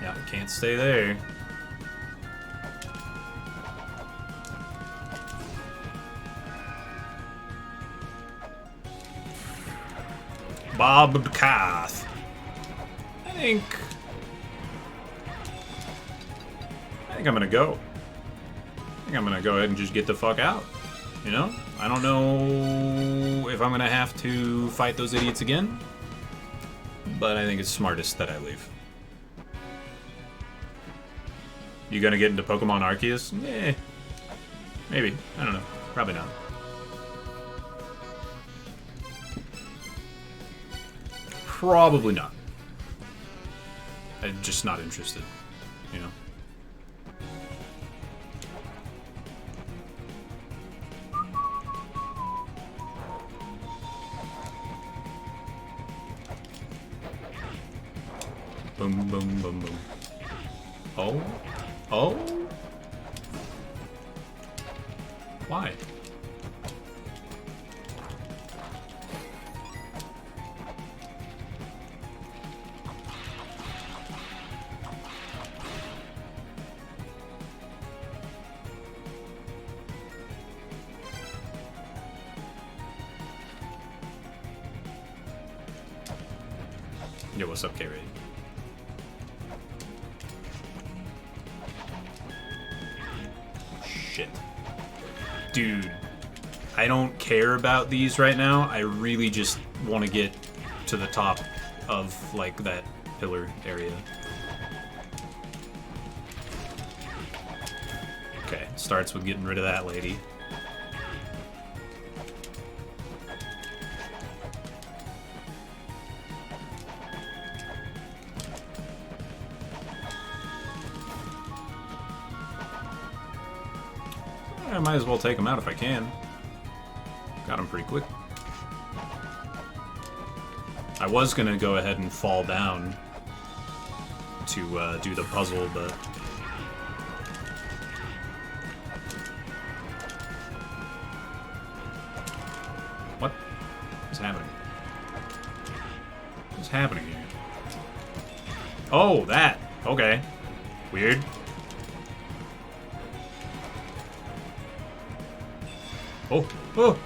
Yeah, I can't stay there. Bob Cath. I think I'm gonna go. I think I'm gonna go ahead and just get the fuck out. You know? I don't know if I'm gonna have to fight those idiots again, but I think it's smartest that I leave. You gonna get into Pokemon Arceus? Eh. Maybe. I don't know. Probably not. Probably not. I'm just not interested, you know? Boom, boom, boom, boom. Oh? Oh? Why? Yo, what's up, K-Raid? Shit. Dude, I don't care about these right now. I really just want to get to the top of, like, that pillar area. Okay, starts with getting rid of that lady. I might as well take him out if I can. Got him pretty quick. I was gonna go ahead and fall down to do the puzzle, but... What is happening? What's happening here? Oh, that! Okay. Weird. Oh, oh!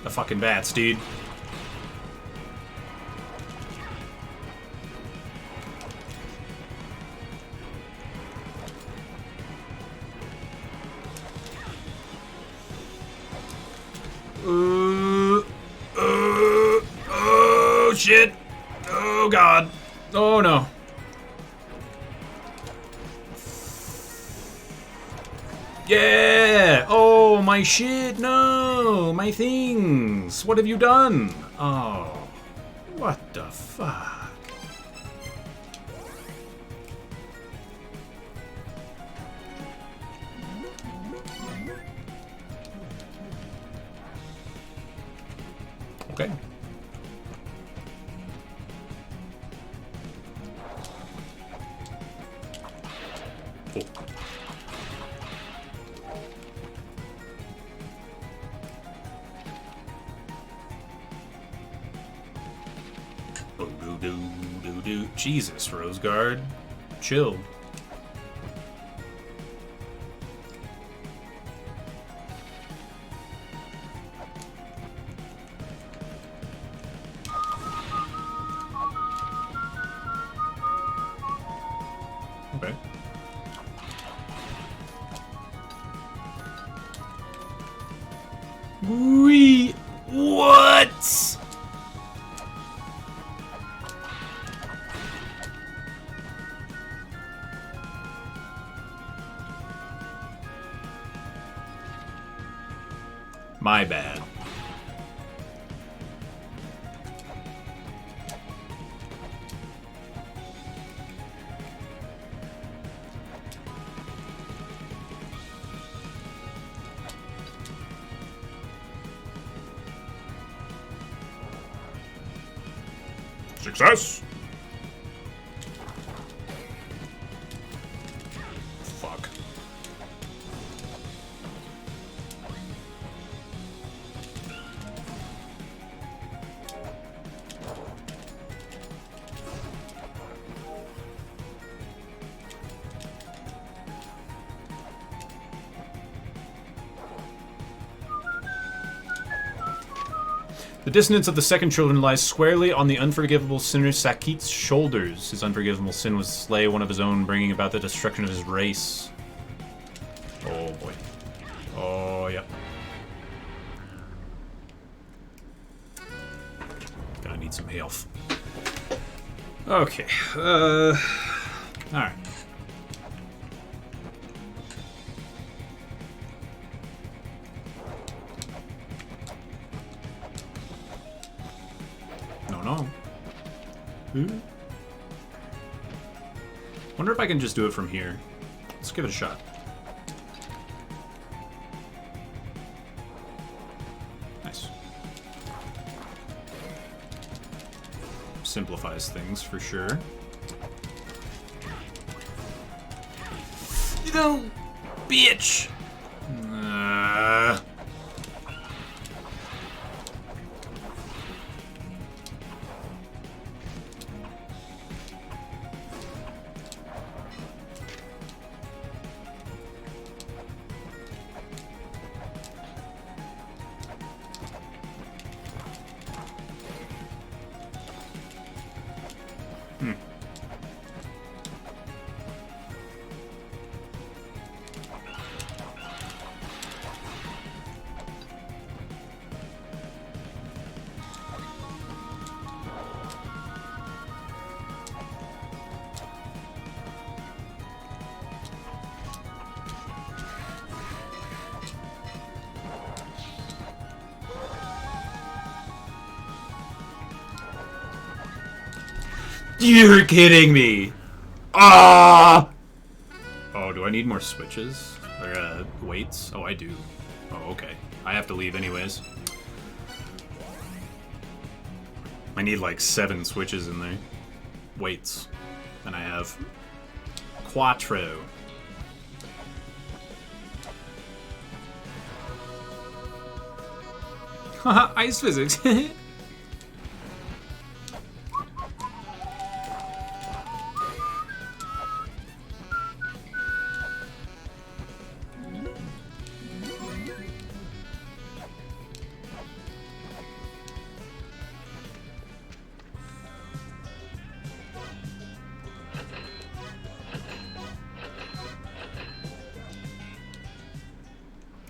The fucking bats, dude. Oh, shit! Oh, God. Oh, no. Yeah! Oh, my shit! No! My things! What have you done? Oh. What the fuck? Okay. Oh. Jesus, Roseguard. Chill. Okay. What? My bad. Success! Fuck. The dissonance of the second children lies squarely on the unforgivable sinner Sakit's shoulders. His unforgivable sin was to slay one of his own, bringing about the destruction of his race. Oh boy. Oh, yeah. Gonna need some health. Okay. Alright. Wonder if I can just do it from here. Let's give it a shot. Nice. Simplifies things for sure. You know, bitch! You're kidding me! Ah! Oh, do I need more switches? Or, weights? Oh, I do. Oh, okay. I have to leave anyways. I need like 7 switches in there. Weights. And I have Quattro. Haha, ice physics.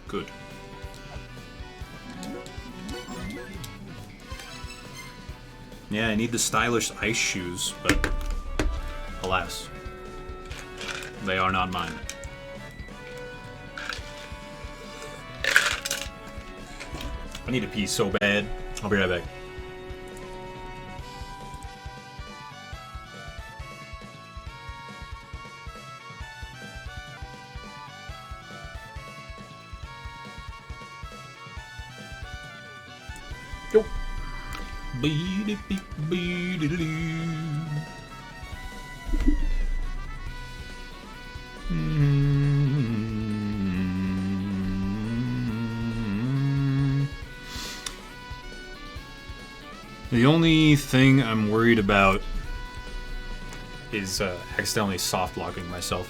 Good. Yeah, I need the stylish ice shoes, but alas, they are not mine. I need to pee so bad. I'll be right back. Yo. The only thing I'm worried about is accidentally soft locking myself.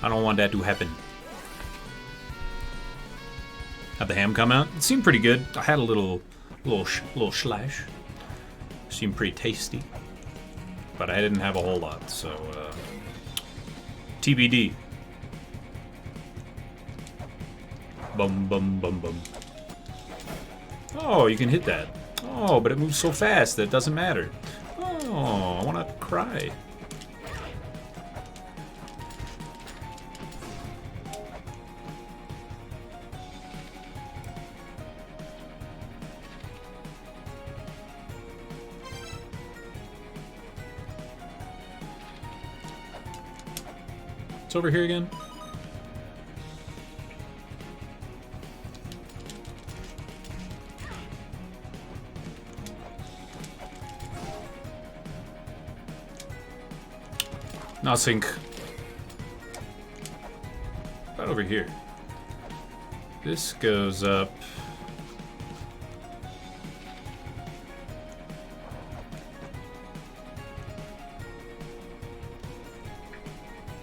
I don't want that to happen. Had the ham come out? It seemed pretty good. I had a little slash. Seemed pretty tasty, but I didn't have a whole lot, so TBD. Bum bum bum bum. Oh, you can hit that. Oh, but it moves so fast that it doesn't matter. Oh, I want to cry. It's over here again. Now sync. About over here. This goes up.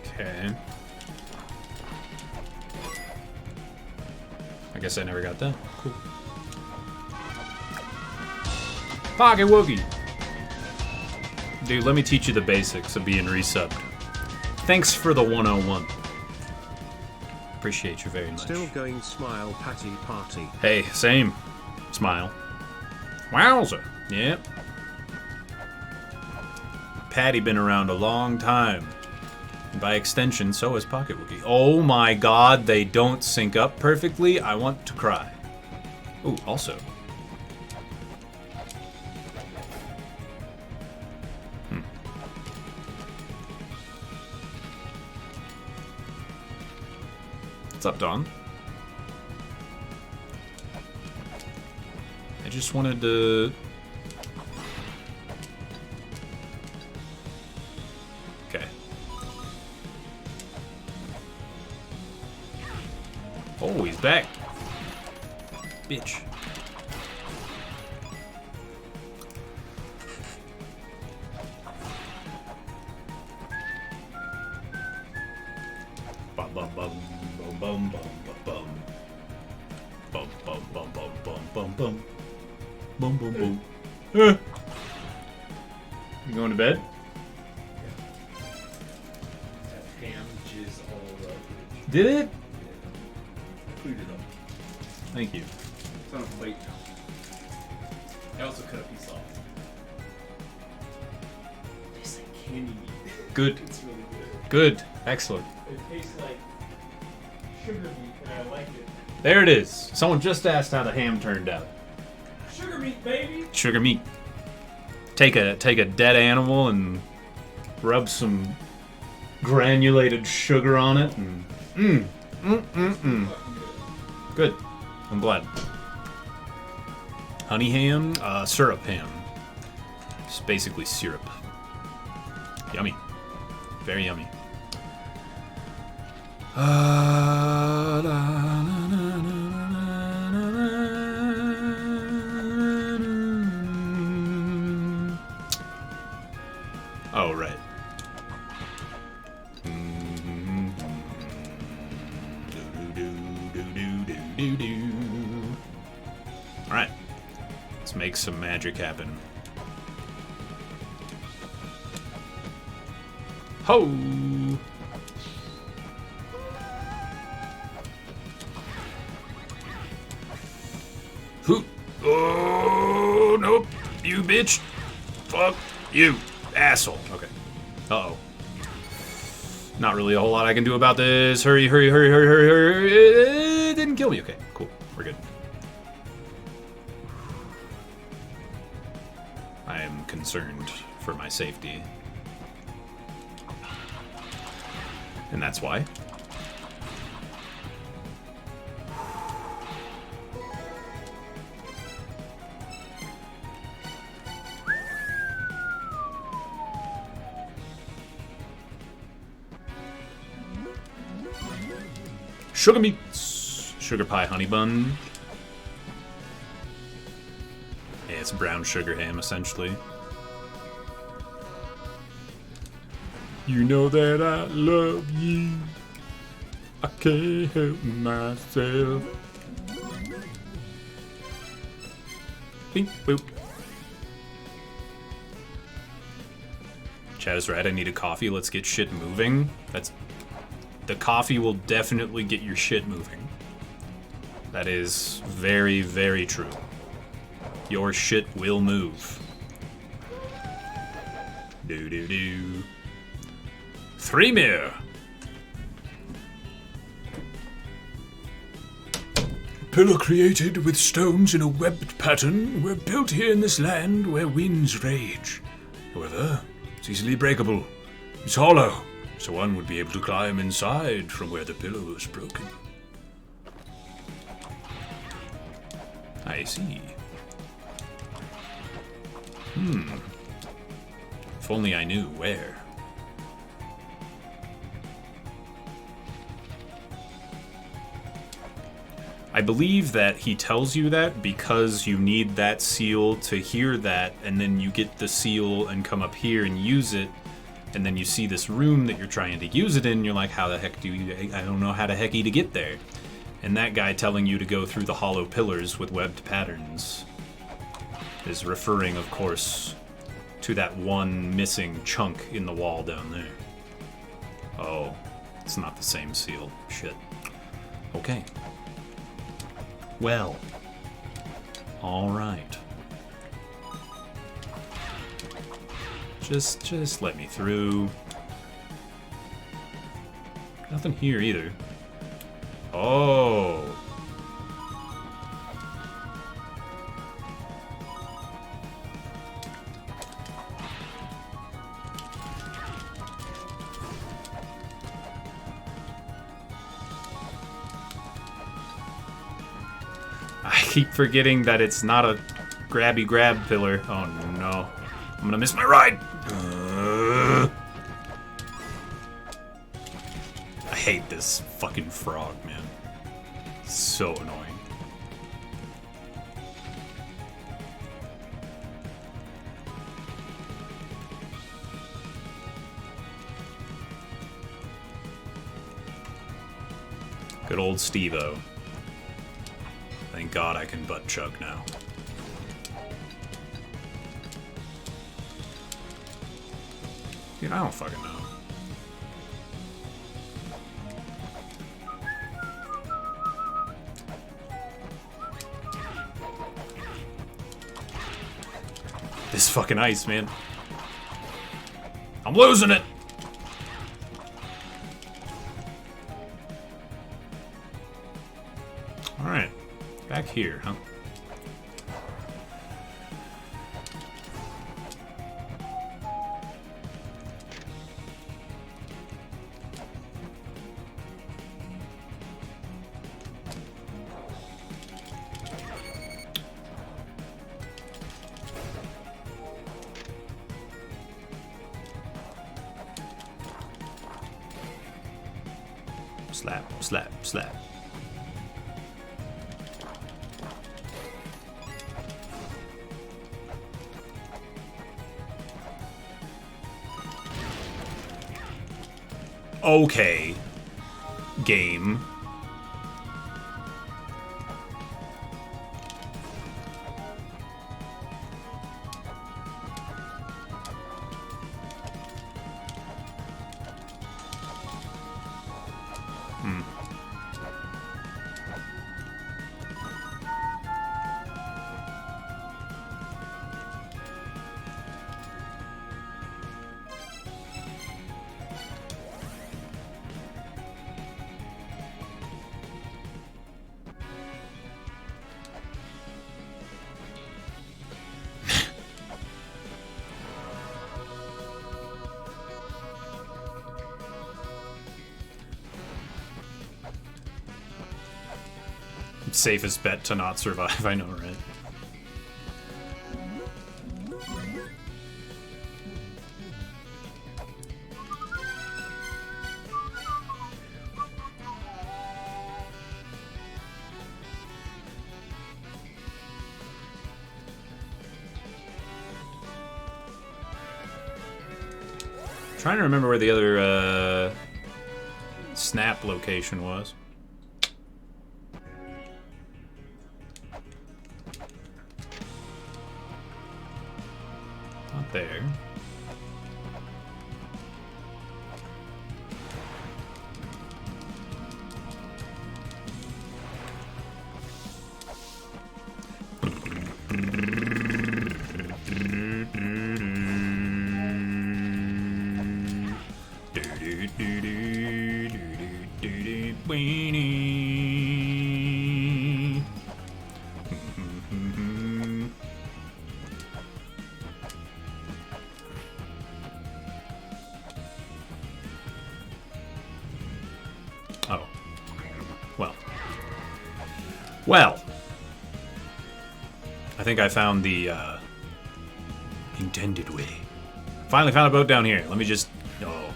Okay. I guess I never got that. Cool. Pocket Woogie! Dude, let me teach you the basics of being resubbed. Thanks for the 101. Appreciate you very much. Still going smile patty party. Hey, same. Smile. Wowza. Yep. Patty been around a long time. And by extension, so has Pocket Wookie. Oh my god, they don't sync up perfectly. I want to cry. Ooh, also. What's up, Dawn? I just wanted to... Okay. Oh, he's back. Bitch. Bum bum bum bum bum bum bum bum bum bum bum bum bum bum bum bum bum. You going to bed? That ham jizz all over it. Did it? Cleaned it up. Thank you. It's on a plate now. I also cut a piece off. Tastes like candy meat. Good. It's really good. Good. Excellent. It tastes like sugar meat, and I like it. There it is. Someone just asked how the ham turned out. Sugar meat, baby! Sugar meat. Take a dead animal and rub some granulated sugar on it, and good. I'm glad. Honey ham, syrup ham. It's basically syrup. Yummy. Very yummy. Oh, right. Alright. Let's make some magic happen. Ho! Who? Oh, nope. You bitch. Fuck you. Asshole. Okay. Uh-oh. Not really a whole lot I can do about this. Hurry, hurry, hurry, hurry, hurry, hurry. It didn't kill me. Okay, cool. We're good. I am concerned for my safety. And that's why. Sugar meats. Sugar pie honey bun. Yeah, it's brown sugar ham, essentially. You know that I love you. I can't help myself. Bing, boop. Chad is right, I need a coffee. Let's get shit moving. The coffee will definitely get your shit moving. That is very, very true. Your shit will move. Do-do-do. 3 mere. Pillar created with stones in a webbed pattern were built here in this land where winds rage. However, it's easily breakable. It's hollow, so one would be able to climb inside from where the pillar was broken. I see. If only I knew where. I believe that he tells you that because you need that seal to hear that, and then you get the seal and come up here and use it, and then you see this room that you're trying to use it in, and you're like, how the heck I don't know how the hecky to get there. And that guy telling you to go through the hollow pillars with webbed patterns is referring, of course, to that one missing chunk in the wall down there. Oh, it's not the same seal. Shit. Okay. Well. Alright. Just let me through. Nothing here either. Oh. keep forgetting that it's not a grabby grab pillar. Oh no. I'm gonna miss my ride! I hate this fucking frog, man. It's so annoying. Good old Steve-O. Thank God I can butt chug now. Dude, I don't fucking know. This fucking ice, man. I'm losing it! Alright. Back here, huh? Slap, slap, slap. Okay. Game. Safest bet to not survive, I know, right? Trying to remember where the other snap location was. Not there. Oh. Well. I think I found the intended way. Finally found a boat down here. Let me just... Oh.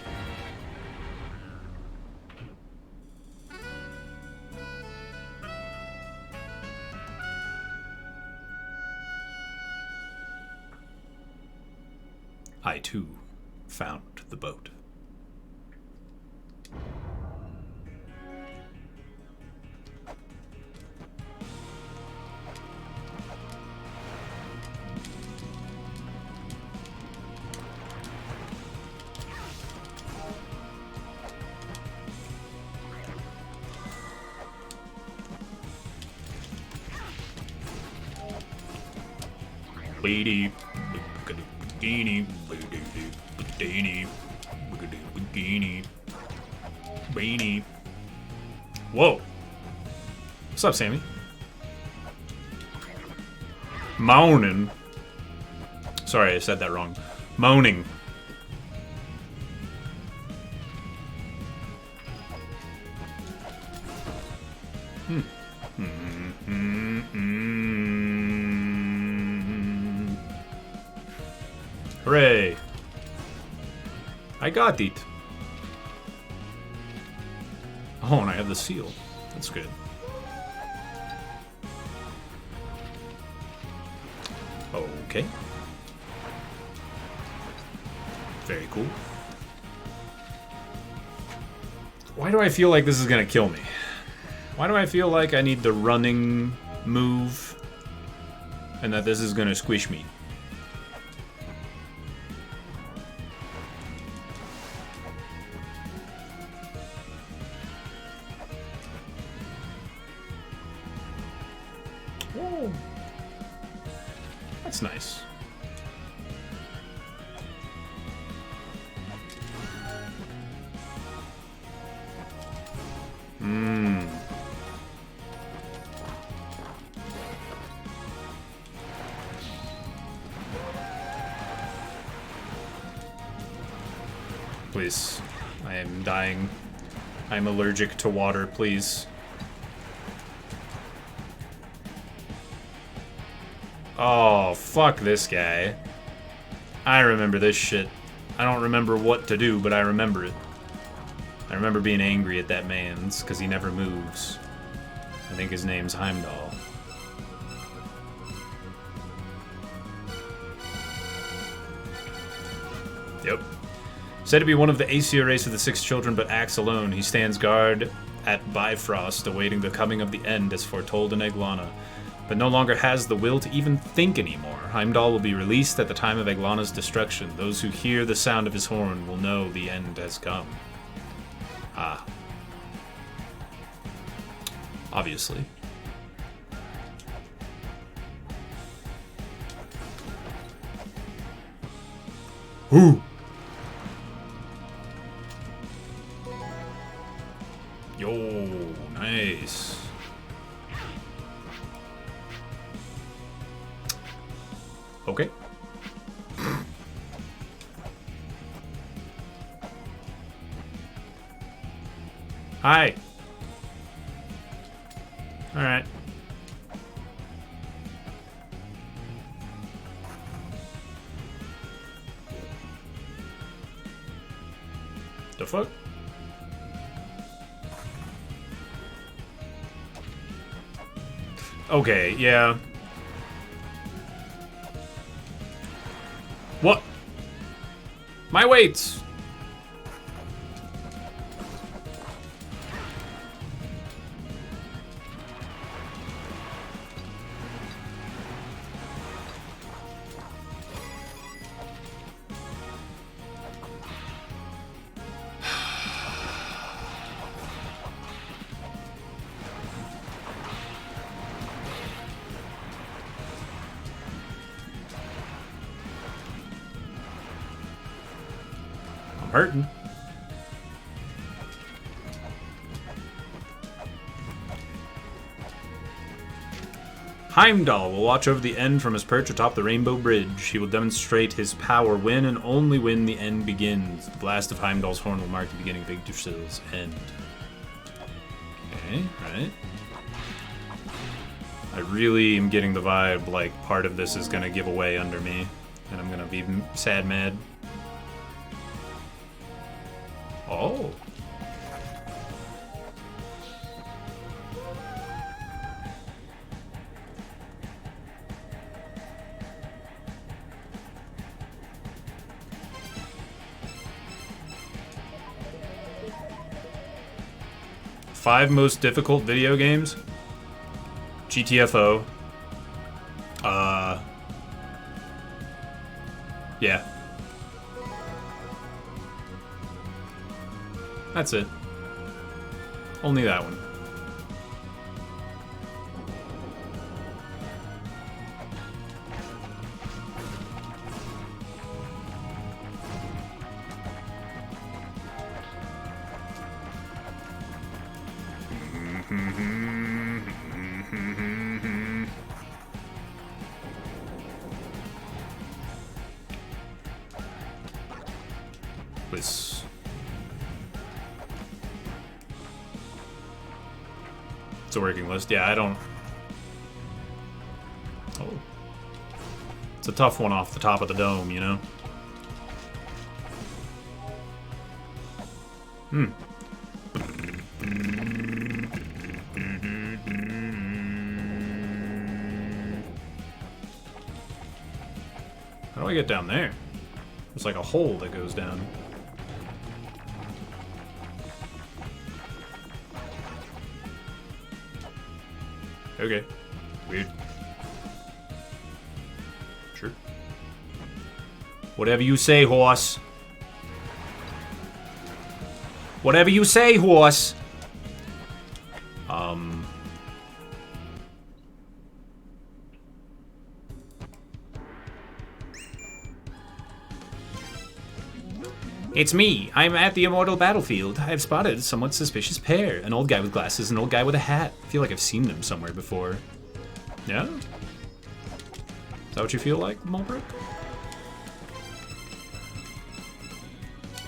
I, too, found the boat. Whoa. What's up, Sammy? Moaning. Sorry, I said that wrong. Moaning. Hooray! I got it. Oh, and I have the seal. That's good. Okay. Very cool. Why do I feel like this is gonna kill me? Why do I feel like I need the running move and that this is gonna squish me? Oh, that's nice. Please. I am dying. I'm allergic to water, please. Oh, fuck this guy. I remember this shit. I don't remember what to do, but I remember it. I remember being angry at that man's, because he never moves. I think his name's Heimdall. Yep. Said to be one of the Aesir race of the 6 children, but acts alone. He stands guard at Bifrost, awaiting the coming of the end as foretold in Eglana, but no longer has the will to even think anymore. Heimdall will be released at the time of Eglana's destruction. Those who hear the sound of his horn will know the end has come. Ah. Obviously. Ooh. Yo, nice. Okay. Hi. All right. The fuck? Okay, yeah. What? My weights! Hurting. Heimdall will watch over the end from his perch atop the Rainbow Bridge. He will demonstrate his power when and only when the end begins. The blast of Heimdall's horn will mark the beginning of Yggdrasil's end. Okay, right. I really am getting the vibe like part of this is gonna give away under me, and I'm gonna be sad mad. Oh. Five most difficult video games? GTFO. Yeah. That's it. Only that one. Please. It's a working list. Yeah, I don't... Oh. It's a tough one off the top of the dome, you know? How do I get down there? There's like a hole that goes down. Okay. Weird. Sure. Whatever you say, horse. Whatever you say, horse. It's me. I'm at the immortal battlefield. I've spotted a somewhat suspicious pair. An old guy with glasses and an old guy with a hat. I feel like I've seen them somewhere before. Yeah? Is that what you feel like, Mulbrook?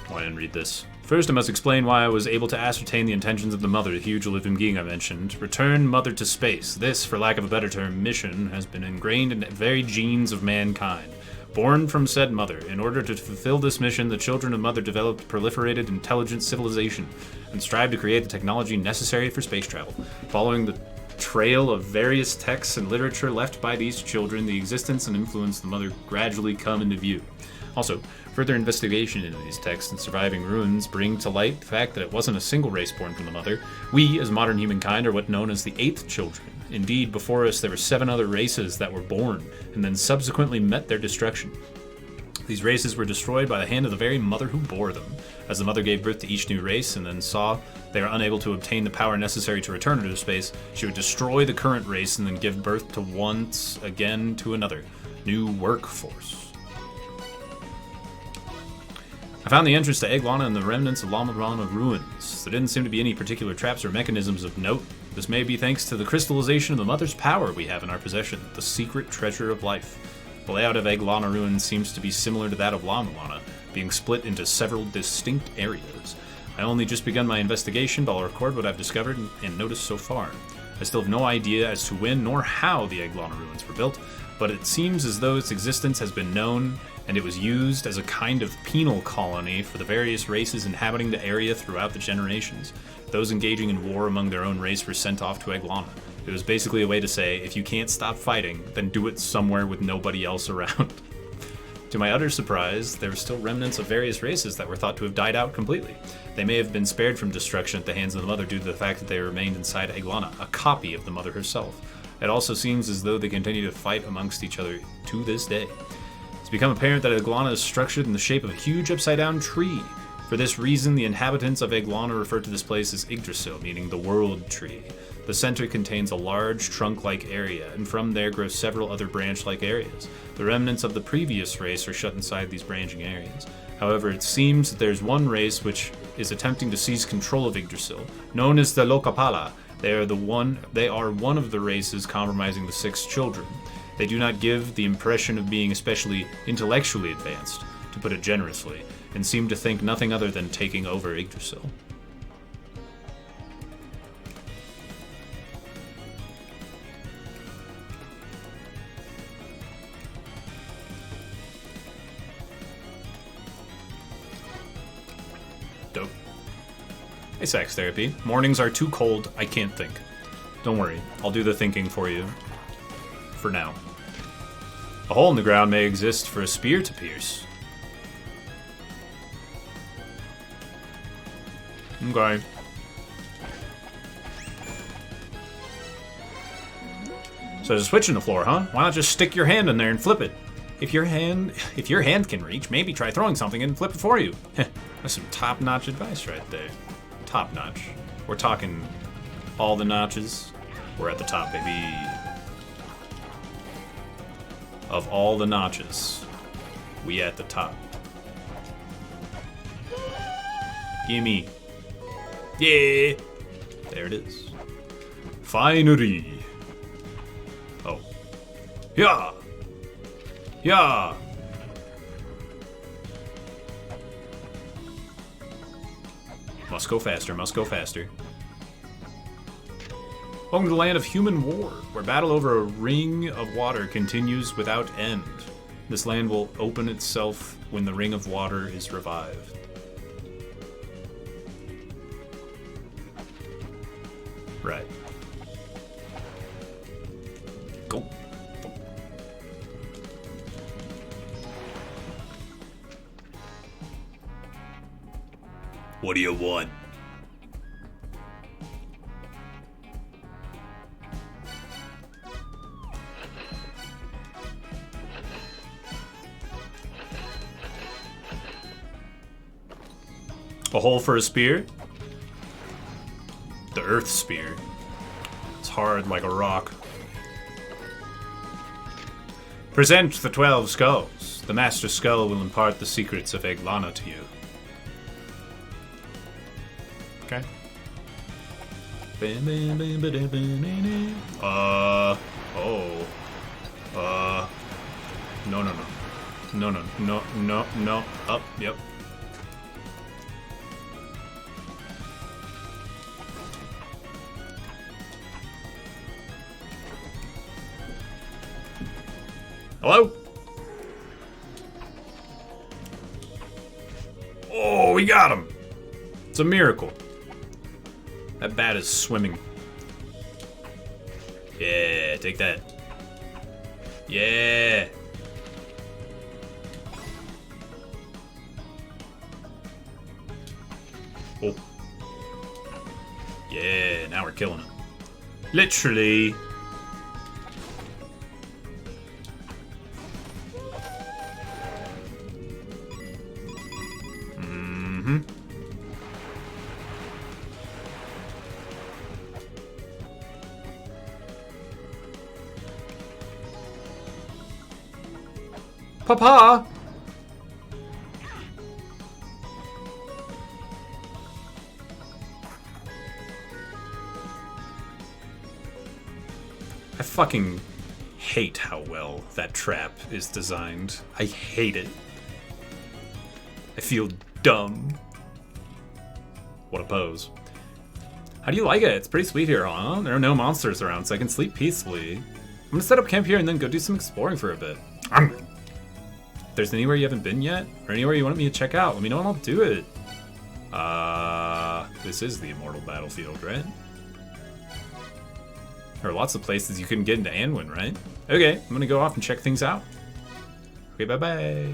Why didn't read this? First, I must explain why I was able to ascertain the intentions of the mother, the huge living being I mentioned. Return mother to space. This, for lack of a better term, mission, has been ingrained in the very genes of mankind. Born from said mother, in order to fulfill this mission, the children of mother developed proliferated intelligent civilization and strived to create the technology necessary for space travel. Following the trail of various texts and literature left by these children, the existence and influence of the mother gradually come into view. Also, further investigation into these texts and surviving ruins bring to light the fact that it wasn't a single race born from the mother. We, as modern humankind, are what known as the 8th children. Indeed, before us there were 7 other races that were born, and then subsequently met their destruction. These races were destroyed by the hand of the very mother who bore them. As the mother gave birth to each new race and then saw they were unable to obtain the power necessary to return to space, she would destroy the current race and then give birth to once again to another new workforce. I found the entrance to Mulana and the remnants of Mulana ruins. There didn't seem to be any particular traps or mechanisms of note. This may be thanks to the crystallization of the Mother's power we have in our possession, the secret treasure of life. The layout of Mulana ruins seems to be similar to that of La Mulana, being split into several distinct areas. I only just begun my investigation, but I'll record what I've discovered and noticed so far. I still have no idea as to when nor how the Mulana ruins were built, but it seems as though its existence has been known, and it was used as a kind of penal colony for the various races inhabiting the area throughout the generations. Those engaging in war among their own race were sent off to Mulana. It was basically a way to say, if you can't stop fighting, then do it somewhere with nobody else around. To my utter surprise, there were still remnants of various races that were thought to have died out completely. They may have been spared from destruction at the hands of the mother due to the fact that they remained inside Mulana, a copy of the mother herself. It also seems as though they continue to fight amongst each other to this day. It's become apparent that Mulana is structured in the shape of a huge upside-down tree. For this reason, the inhabitants of Mulana refer to this place as Yggdrasil, meaning the world tree. The center contains a large trunk-like area, and from there grow several other branch-like areas. The remnants of the previous race are shut inside these branching areas. However, it seems that there's one race which is attempting to seize control of Yggdrasil, known as the Lokapala. They are one of the races compromising the 6 children. They do not give the impression of being especially intellectually advanced, to put it generously, and seem to think nothing other than taking over Yggdrasil. Dope. Hey, sex therapy. Mornings are too cold, I can't think. Don't worry, I'll do the thinking for you. For now. A hole in the ground may exist for a spear to pierce. Okay. So there's a switch in the floor, huh? Why not just stick your hand in there and flip it? If your hand can reach, maybe try throwing something and flip it for you. That's some top-notch advice right there. Top-notch. We're talking all the notches. We're at the top, baby. Of all the notches, we at the top. Gimme. Yeah! There it is. Finery. Oh. Yeah! Yeah! Must go faster, must go faster. Welcome to the land of human war, where battle over a ring of water continues without end. This land will open itself when the ring of water is revived. Right. Go. What do you want? A hole for a spear? The earth spear. It's hard like a rock. Present the 12 skulls. The Master Skull will impart the secrets of Mulana to you. Okay. No. No. Up, yep. Hello? Oh, we got him! It's a miracle. That bat is swimming. Yeah, take that. Yeah! Oh. Yeah, now we're killing him. Literally. Papa! I fucking hate how well that trap is designed. I hate it. I feel dumb. What a pose. How do you like it? It's pretty sweet here, huh? There are no monsters around, so I can sleep peacefully. I'm gonna set up camp here and then go do some exploring for a bit. If there's anywhere you haven't been yet, or anywhere you want me to check out, let me know and I'll do it. This is the Immortal Battlefield, right? There are lots of places you couldn't get into Anwin, right? Okay, I'm gonna go off and check things out. Okay, bye-bye.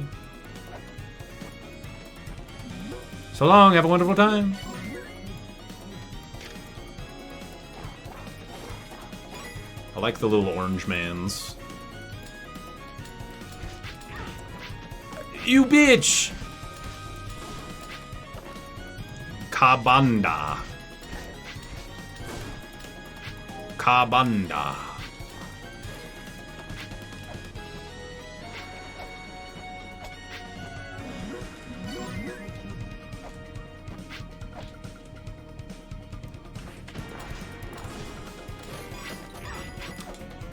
So long, have a wonderful time. I like the little orange mans. You bitch! Kabanda. Kabanda.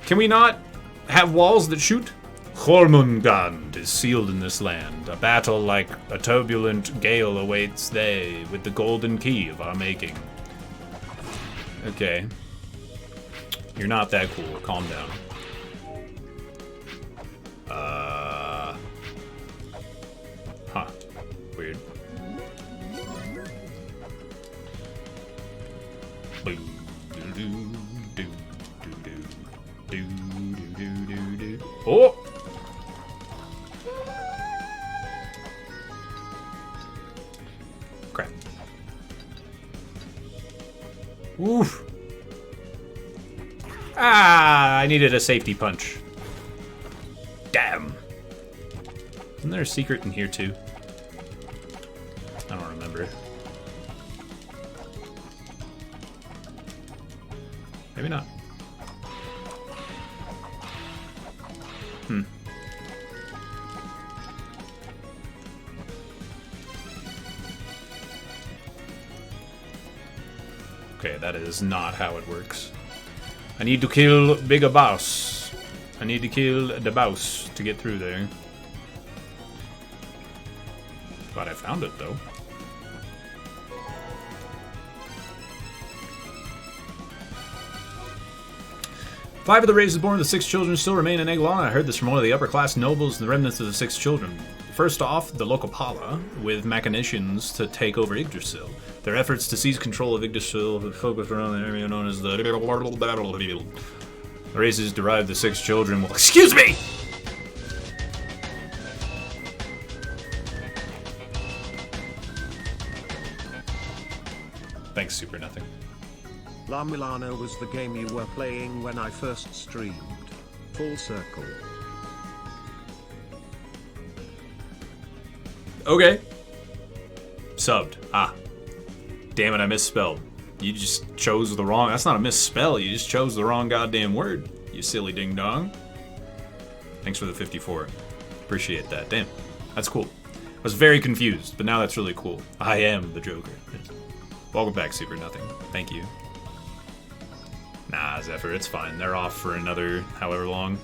Can we not have walls that shoot? Hormungand is sealed in this land. A battle like a turbulent gale awaits they, with the golden key of our making. Okay. You're not that cool. Calm down. Huh. Weird. Oh! Crap. Oof. Ah, I needed a safety punch. Damn. Isn't there a secret in here too? I don't remember. Maybe not. Okay, that is not how it works. I need to kill Bigger Boss. I need to kill the boss to get through there. Glad I found it, though. Five of the races born of the 6 children still remain in Mulana. I heard this from one of the upper-class nobles and the remnants of the 6 children. First off, the Locopala, with mechanicians to take over Yggdrasil. Their efforts to seize control of Yggdrasil have focused around the area known as the races derived the 6 children. Well, excuse me! Thanks, Super Nothing. La Mulana was the game you were playing when I first streamed. Full circle. Okay. Subbed. Ah. Damn it, I misspelled. You just chose the wrong... That's not a misspell, you just chose the wrong goddamn word, you silly ding-dong. Thanks for the 54. Appreciate that. Damn. That's cool. I was very confused, but now that's really cool. I am the Joker. Welcome back, Super Nothing. Thank you. Nah, Zephyr, it's fine. They're off for another however long.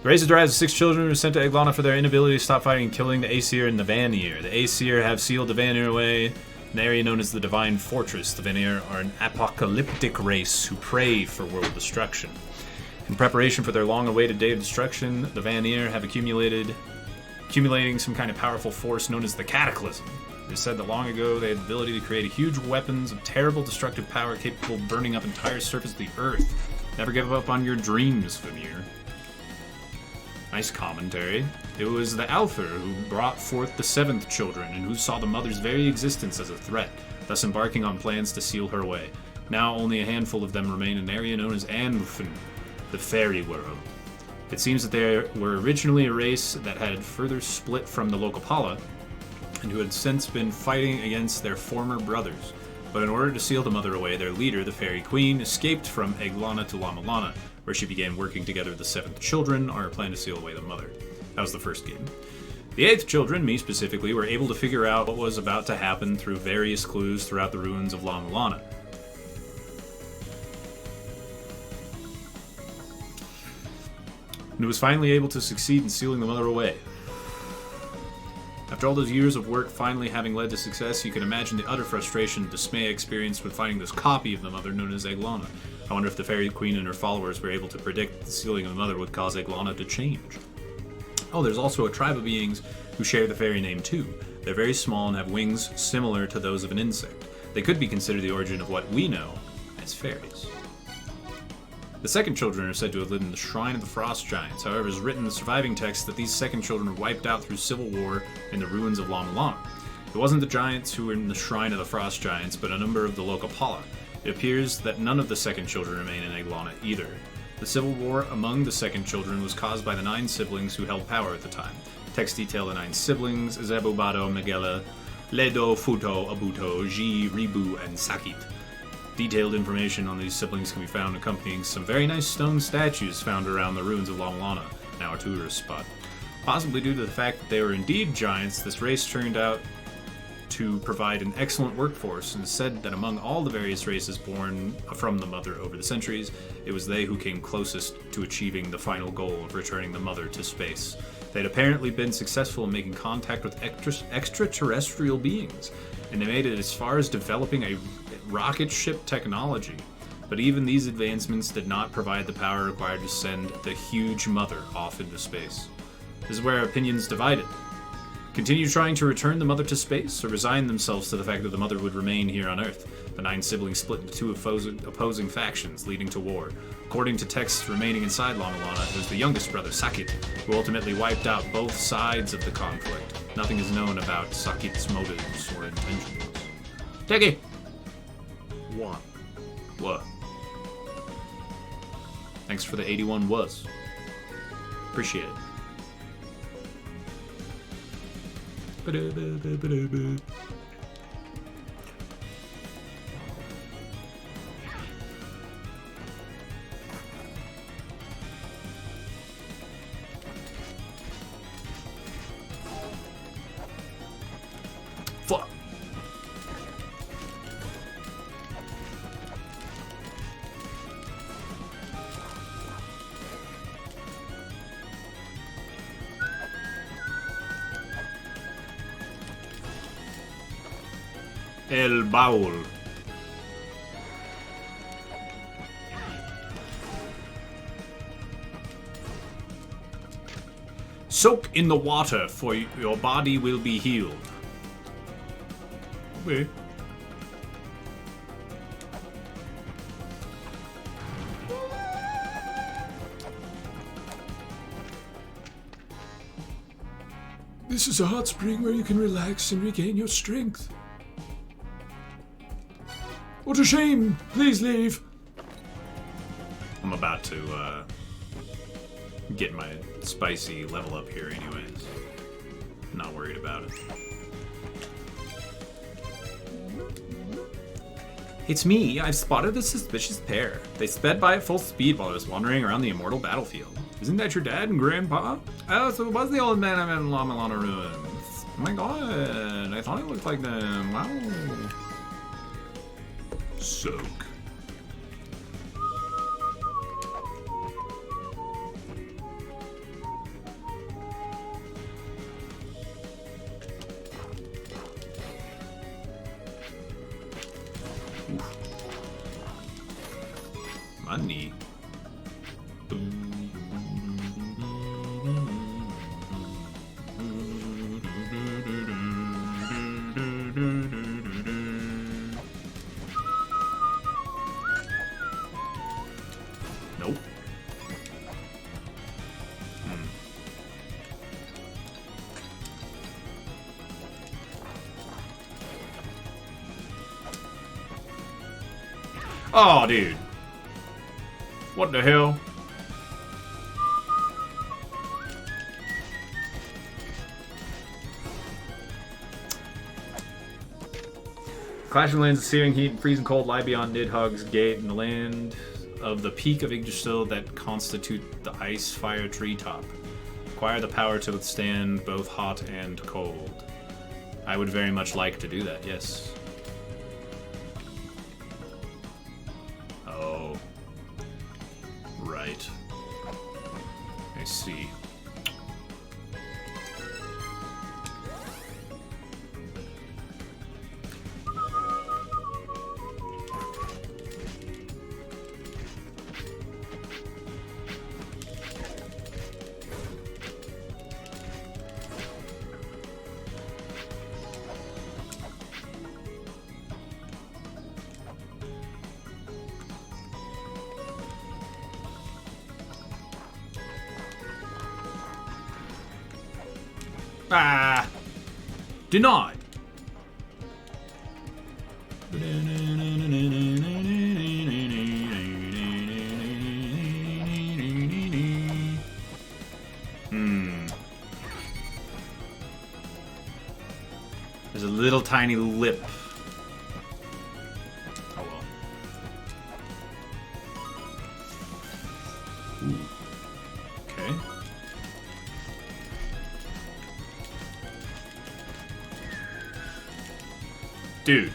The race derives 6 children who were sent to Eglana for their inability to stop fighting and killing the Aesir and the Vanir. The Aesir have sealed the Vanir away in an area known as the Divine Fortress. The Vanir are an apocalyptic race who pray for world destruction. In preparation for their long-awaited day of destruction, the Vanir have accumulating some kind of powerful force known as the Cataclysm. It is said that long ago they had the ability to create huge weapons of terrible destructive power capable of burning up entire surface of the earth. Never give up on your dreams, Vanir. Nice commentary. It was the Althor who brought forth the 7th children and who saw the mother's very existence as a threat, thus embarking on plans to seal her away. Now only a handful of them remain in an area known as Anfn, the fairy world. It seems that they were originally a race that had further split from the Locopala, and who had since been fighting against their former brothers. But in order to seal the mother away, their leader, the Fairy Queen, escaped from Eglana to La Mulana, where she began working together with the 7th children on her plan to seal away the mother. That was the first game. The 8th children, me specifically, were able to figure out what was about to happen through various clues throughout the ruins of La Mulana. And was finally able to succeed in sealing the mother away. After all those years of work finally having led to success, you can imagine the utter frustration and dismay experienced when finding this copy of the mother known as Eglana. I wonder if the Fairy Queen and her followers were able to predict that the sealing of the mother would cause Eglana to change. Oh, there's also a tribe of beings who share the fairy name too. They're very small and have wings similar to those of an insect. They could be considered the origin of what we know as fairies. The 2nd children are said to have lived in the Shrine of the Frost Giants. However, it is written in the surviving text that these 2nd children were wiped out through civil war in the ruins of La Mulana. It wasn't the giants who were in the Shrine of the Frost Giants, but a number of the Locopala. It appears that none of the 2nd children remain in Eglana either. The civil war among the 2nd children was caused by the 9 siblings who held power at the time. Text detail the 9 siblings: Zebubado, Megela, Ledo, Futo, Abuto, Ji, Ribu, and Sakit. Detailed information on these siblings can be found accompanying some very nice stone statues found around the ruins of La Mulana, now a tourist spot. Possibly due to the fact that they were indeed giants, this race turned out to provide an excellent workforce, and said that among all the various races born from the mother over the centuries, it was they who came closest to achieving the final goal of returning the mother to space. They had apparently been successful in making contact with extraterrestrial beings, and they made it as far as developing a rocket ship technology. But even these advancements did not provide the power required to send the huge mother off into space. This is where opinions divided. Continue trying to return the mother to space, or resign themselves to the fact that the mother would remain here on Earth? The 9 siblings split into 2 opposing factions, leading to war. According to texts remaining inside La Mulana, it was the youngest brother, Sakit, who ultimately wiped out both sides of the conflict. Nothing is known about Sakit's motives or intentions. Teggy! What? What? Thanks for the 81 was. Appreciate it. Fuck. El baúl. Soak in the water, for your body will be healed. Okay. This is a hot spring where you can relax and regain your strength. What a shame! Please leave. I'm about to get my spicy level up here anyways. Not worried about it. It's me. I've spotted a suspicious pair. They sped by at full speed while I was wandering around the immortal battlefield. Isn't that your dad and grandpa? Oh, so it was the old man I met in La Mulana ruins. Oh my god, I thought he looked like them. Wow. Soak. Money. Nope. Oh, dude. What the hell? Clashing lands of searing heat and freezing cold lie beyond Nidhogg's gate in the land of the peak of Yggdrasil that constitute the ice fire treetop. Acquire the power to withstand both hot and cold. I would very much like to do that, yes. Oh. Right. I see. Ah! Denied! There's a little tiny lip. Oh well. Ooh. Okay. Dude.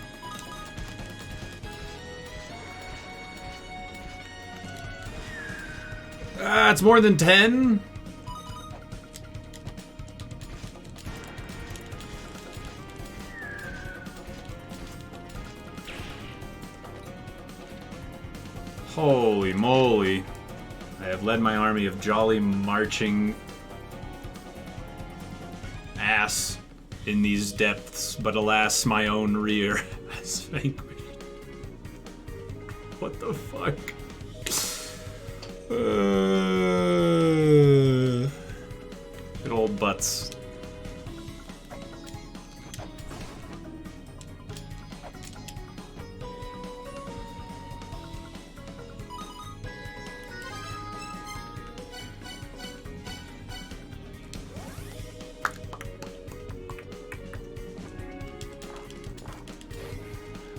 Ah, it's more than 10? Holy moly. I have led my army of jolly marching ass in these depths, but alas, my own rear has vanquished. What the fuck? Good old butts.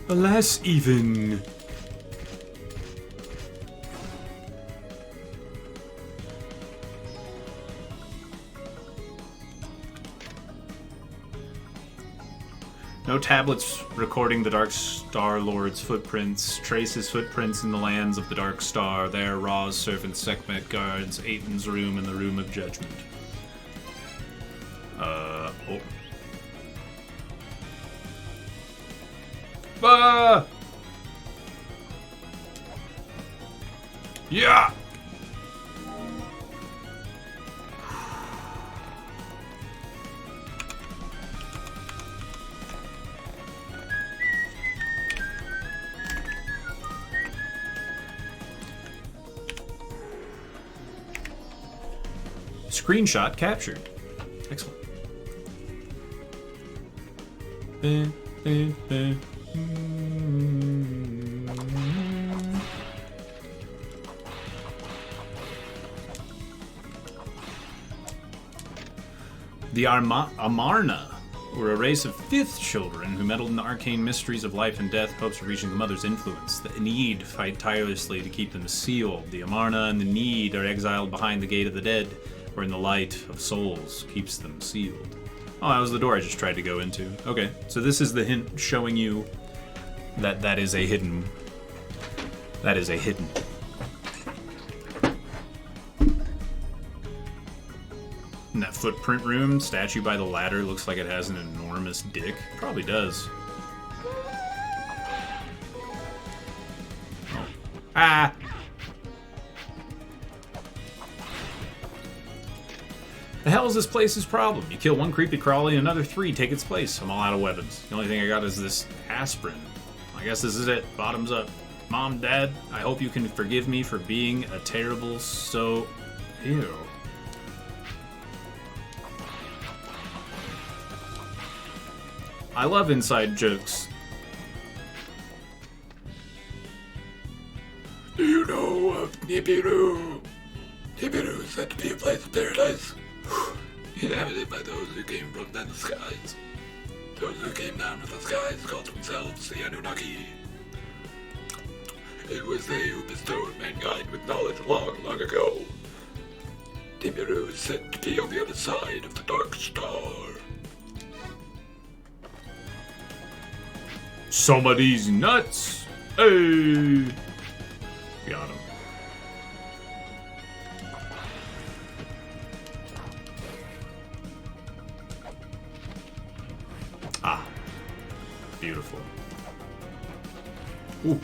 Alas, even. No tablets recording the Dark Star Lord's footprints. Trace his footprints in the lands of the Dark Star. There, Ra's servant Sekhmet guards Aiton's room and the Room of Judgment. Oh. Yeah! Screenshot captured. Excellent. The Amarna were a race of fifth children who meddled in the arcane mysteries of life and death, hopes of reaching the mother's influence. The Need fight tirelessly to keep them sealed. The Amarna and the Need are exiled behind the Gate of the Dead, wherein the light of souls keeps them sealed. Oh, that was the door I just tried to go into. Okay, so this is the hint showing you that that is a hidden... That is a hidden... In that footprint room, statue by the ladder looks like it has an enormous dick. Probably does. Oh. Ah! The hell is this place's problem? You kill one creepy crawly and another 3 take its place. I'm all out of weapons. The only thing I got is this aspirin. I guess this is it. Bottoms up. Mom, Dad, I hope you can forgive me for being a terrible Ew. I love inside jokes. Do you know of Nibiru? Nibiru is said to be a place of paradise, inhabited by those who came from the skies. Those who came down from the skies called themselves the Anunnaki. It was they who bestowed mankind with knowledge long, long ago. Nibiru is said to be on the other side of the Dark Star. Somebody's nuts! Hey! Got him. Ah. Beautiful. Ooh.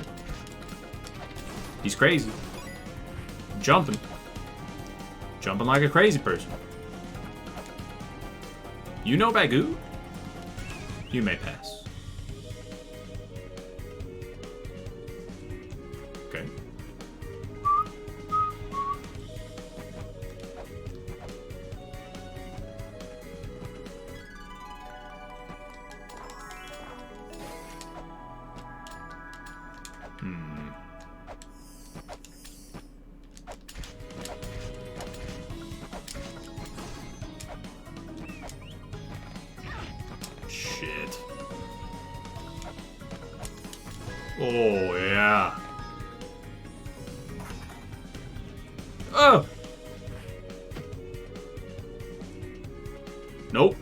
He's crazy. Jumping. Jumping like a crazy person. You know Bagoo? You may pass. Okay. Shit. Oh, yeah. Oh! Nope.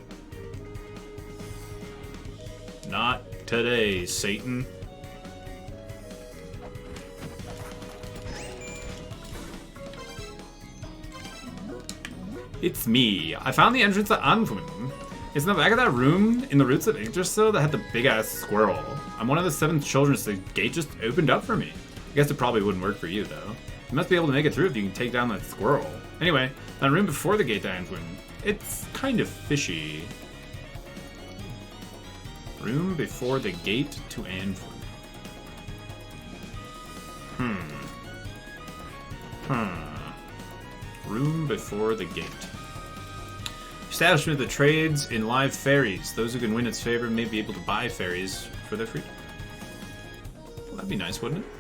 Not today, Satan. It's me. I found the entrance to Anfun. It's in the back of that room in the roots of Yggdrasil that had the big-ass squirrel. I'm one of the 7 children, so the gate just opened up for me. I guess it probably wouldn't work for you, though. You must be able to make it through if you can take down that squirrel. Anyway, that room before the gate to Anfun. It's kind of fishy. Room before the gate to Anfun. Room before the gate. Establishment of the trades in live fairies. Those who can win its favor may be able to buy fairies for their freedom. Well, that'd be nice, wouldn't it?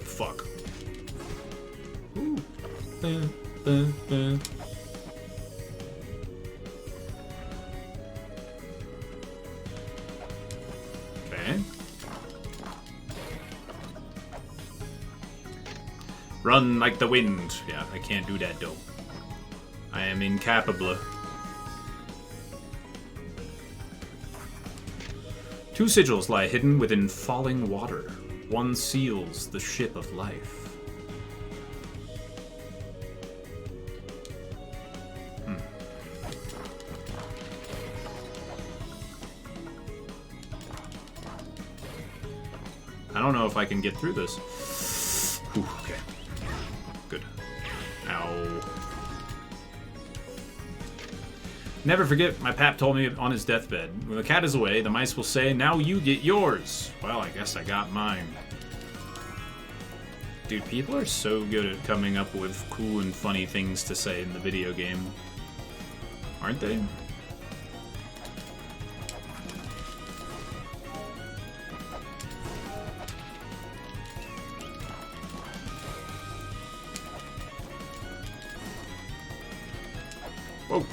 Fuck. Ooh. Okay. Run like the wind. Yeah, I can't do that though. I am incapable. 2 sigils lie hidden within falling water. One seals the ship of life. I don't know if I can get through this. Whew, okay. Good. Ow. Never forget, my pap told me on his deathbed, when the cat is away, the mice will say, now you get yours. Well, I guess I got mine. Dude, people are so good at coming up with cool and funny things to say in the video game. Aren't they? Whoa.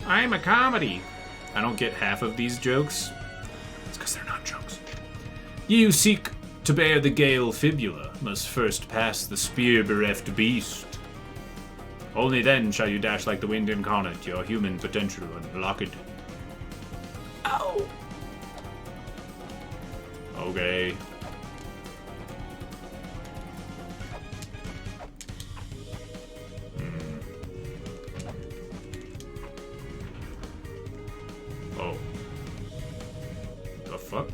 I'm a comedy. I don't get half of these jokes. It's because they're not jokes. Ye who seek to bear the gale fibula must first pass the spear-bereft beast. Only then shall you dash like the wind incarnate, your human potential unlocked. Ow! Okay. Oh. The fuck?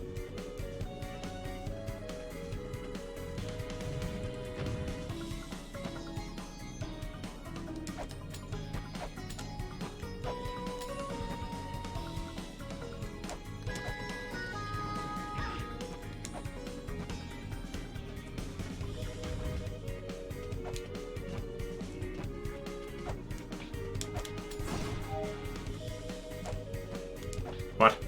What?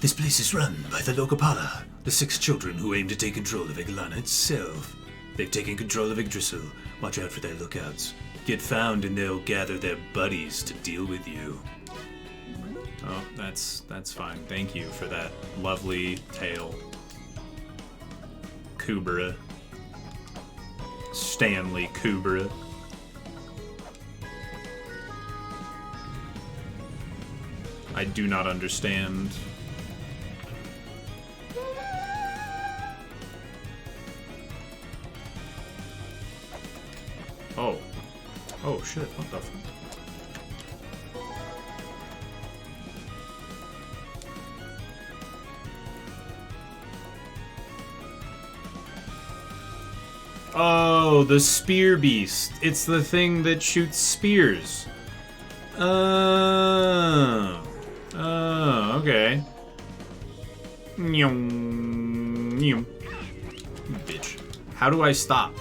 This place is run by the Lokapala, the 6 children who aim to take control of Iglana itself. They've taken control of Yggdrasil. Watch out for their lookouts. Get found and they'll gather their buddies to deal with you. Oh, that's fine. Thank you for that lovely tale. Kubera. Stanley Kubera. I do not understand. Oh. Oh shit, what the fuck? Oh, the spear beast. It's the thing that shoots spears. Oh, okay. Nyum, nyum. Bitch. How do I stop?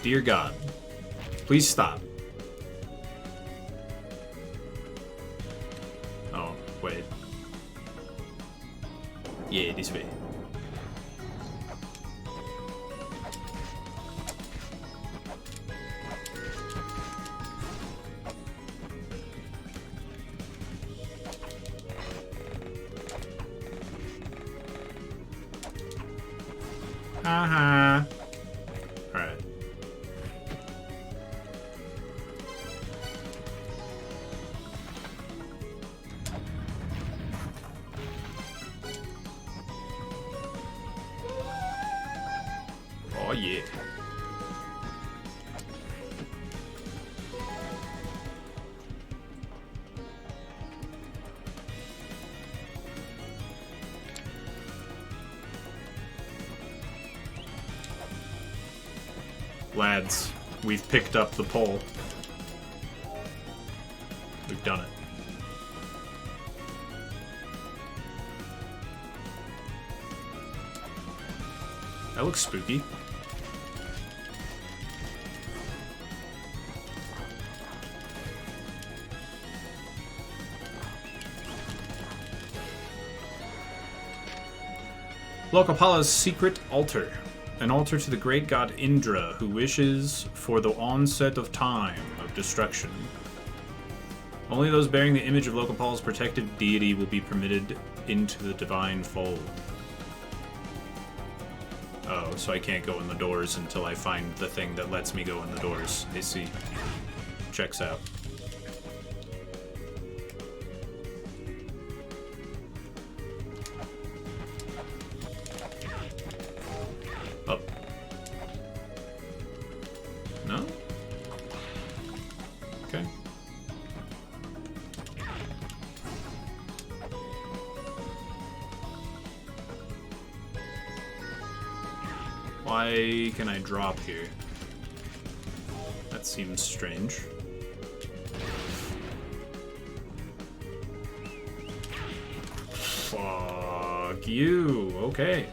Dear God. Please stop. Oh, wait. Yeah, this way. Uh-huh. Alright. Oh yeah. Lads, we've picked up the pole. We've done it. That looks spooky. Lokapala's secret altar. An altar to the great god Indra, who wishes for the onset of time of destruction. Only those bearing the image of Lokapala's protected deity will be permitted into the divine fold. Oh, so I can't go in the doors until I find the thing that lets me go in the doors. I see. Checks out. Up. No? Okay. Why can I drop here? That seems strange. Fuck you. Okay.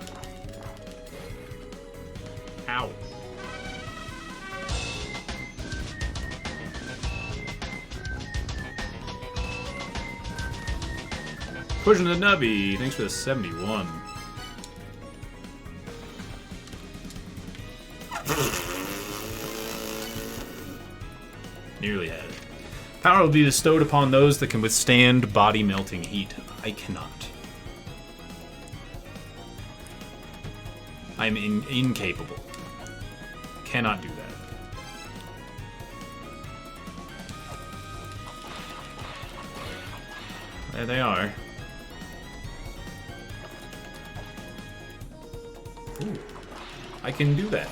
Ow. Pushing the nubby. Thanks for the 71. Nearly had it. Power will be bestowed upon those that can withstand body melting heat. I cannot. I'm incapable. Cannot do that. There they are. Ooh, I can do that.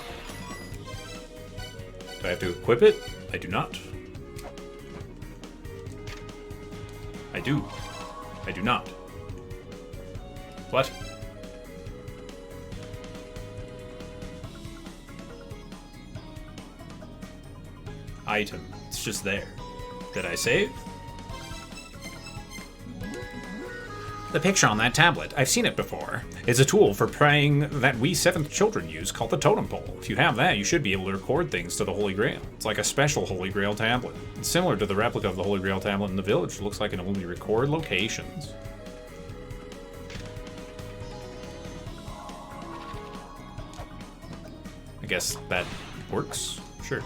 Do I have to equip it? I do not. I do. I do not. What? Item. It's just there. Did I save? The picture on that tablet, I've seen it before. It's a tool for praying that we 7th children use called the totem pole. If you have that, you should be able to record things to the Holy Grail. It's like a special Holy Grail tablet. It's similar to the replica of the Holy Grail tablet in the village. It looks like it only record locations. I guess that works. Sure.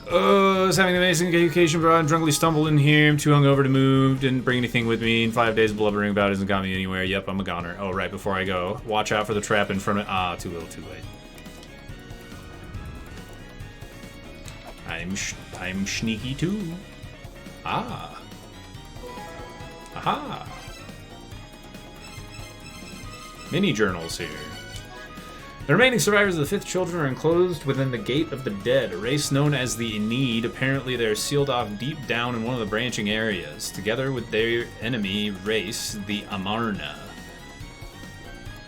Oh, I was having an amazing occasion, but I drunkenly stumbled in here. I'm too hungover to move. Didn't bring anything with me. In 5 days, blubbering about it hasn't got me anywhere. Yep, I'm a goner. Oh, right before I go. Watch out for the trap in front of... Ah, too little, too late. I'm sneaky too. Ah. Aha. Mini journals here. The remaining survivors of the 5th children are enclosed within the Gate of the Dead, a race known as the Enid. Apparently they are sealed off deep down in one of the branching areas, together with their enemy race, the Amarna.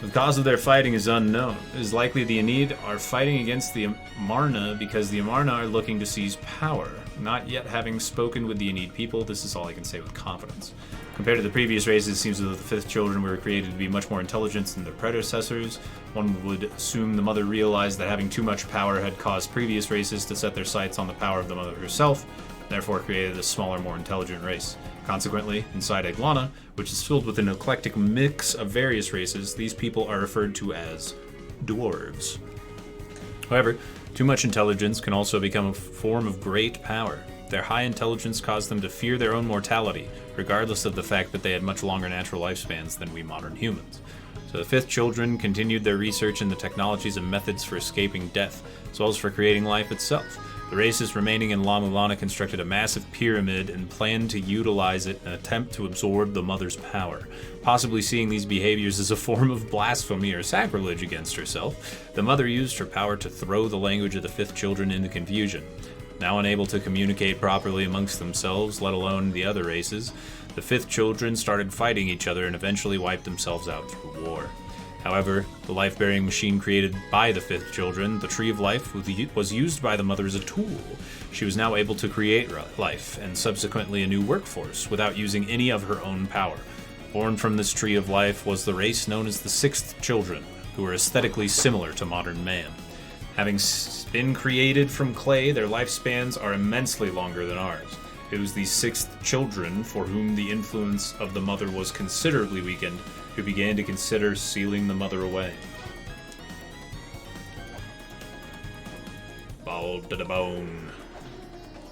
The cause of their fighting is unknown. It is likely the Enid are fighting against the Amarna because the Amarna are looking to seize power. Not yet having spoken with the Enid people, this is all I can say with confidence. Compared to the previous races, it seems that the 5th children were created to be much more intelligent than their predecessors. One would assume the mother realized that having too much power had caused previous races to set their sights on the power of the mother herself, therefore created a smaller, more intelligent race. Consequently, inside Mulana, which is filled with an eclectic mix of various races, these people are referred to as dwarves. However, too much intelligence can also become a form of great power. Their high intelligence caused them to fear their own mortality, regardless of the fact that they had much longer natural lifespans than we modern humans. So the 5th children continued their research in the technologies and methods for escaping death, as well as for creating life itself. The races remaining in La Mulana constructed a massive pyramid and planned to utilize it in an attempt to absorb the mother's power. Possibly seeing these behaviors as a form of blasphemy or sacrilege against herself, the mother used her power to throw the language of the 5th children into confusion. Now unable to communicate properly amongst themselves, let alone the other races, the 5th children started fighting each other and eventually wiped themselves out through war. However, the life-bearing machine created by the 5th children, the Tree of Life, was used by the mother as a tool. She was now able to create life, and subsequently a new workforce, without using any of her own power. Born from this Tree of Life was the race known as the 6th children, who were aesthetically similar to modern man. Having been created from clay, their lifespans are immensely longer than ours. It was these 6th children, for whom the influence of the mother was considerably weakened, who began to consider sealing the mother away. Bald to the bone.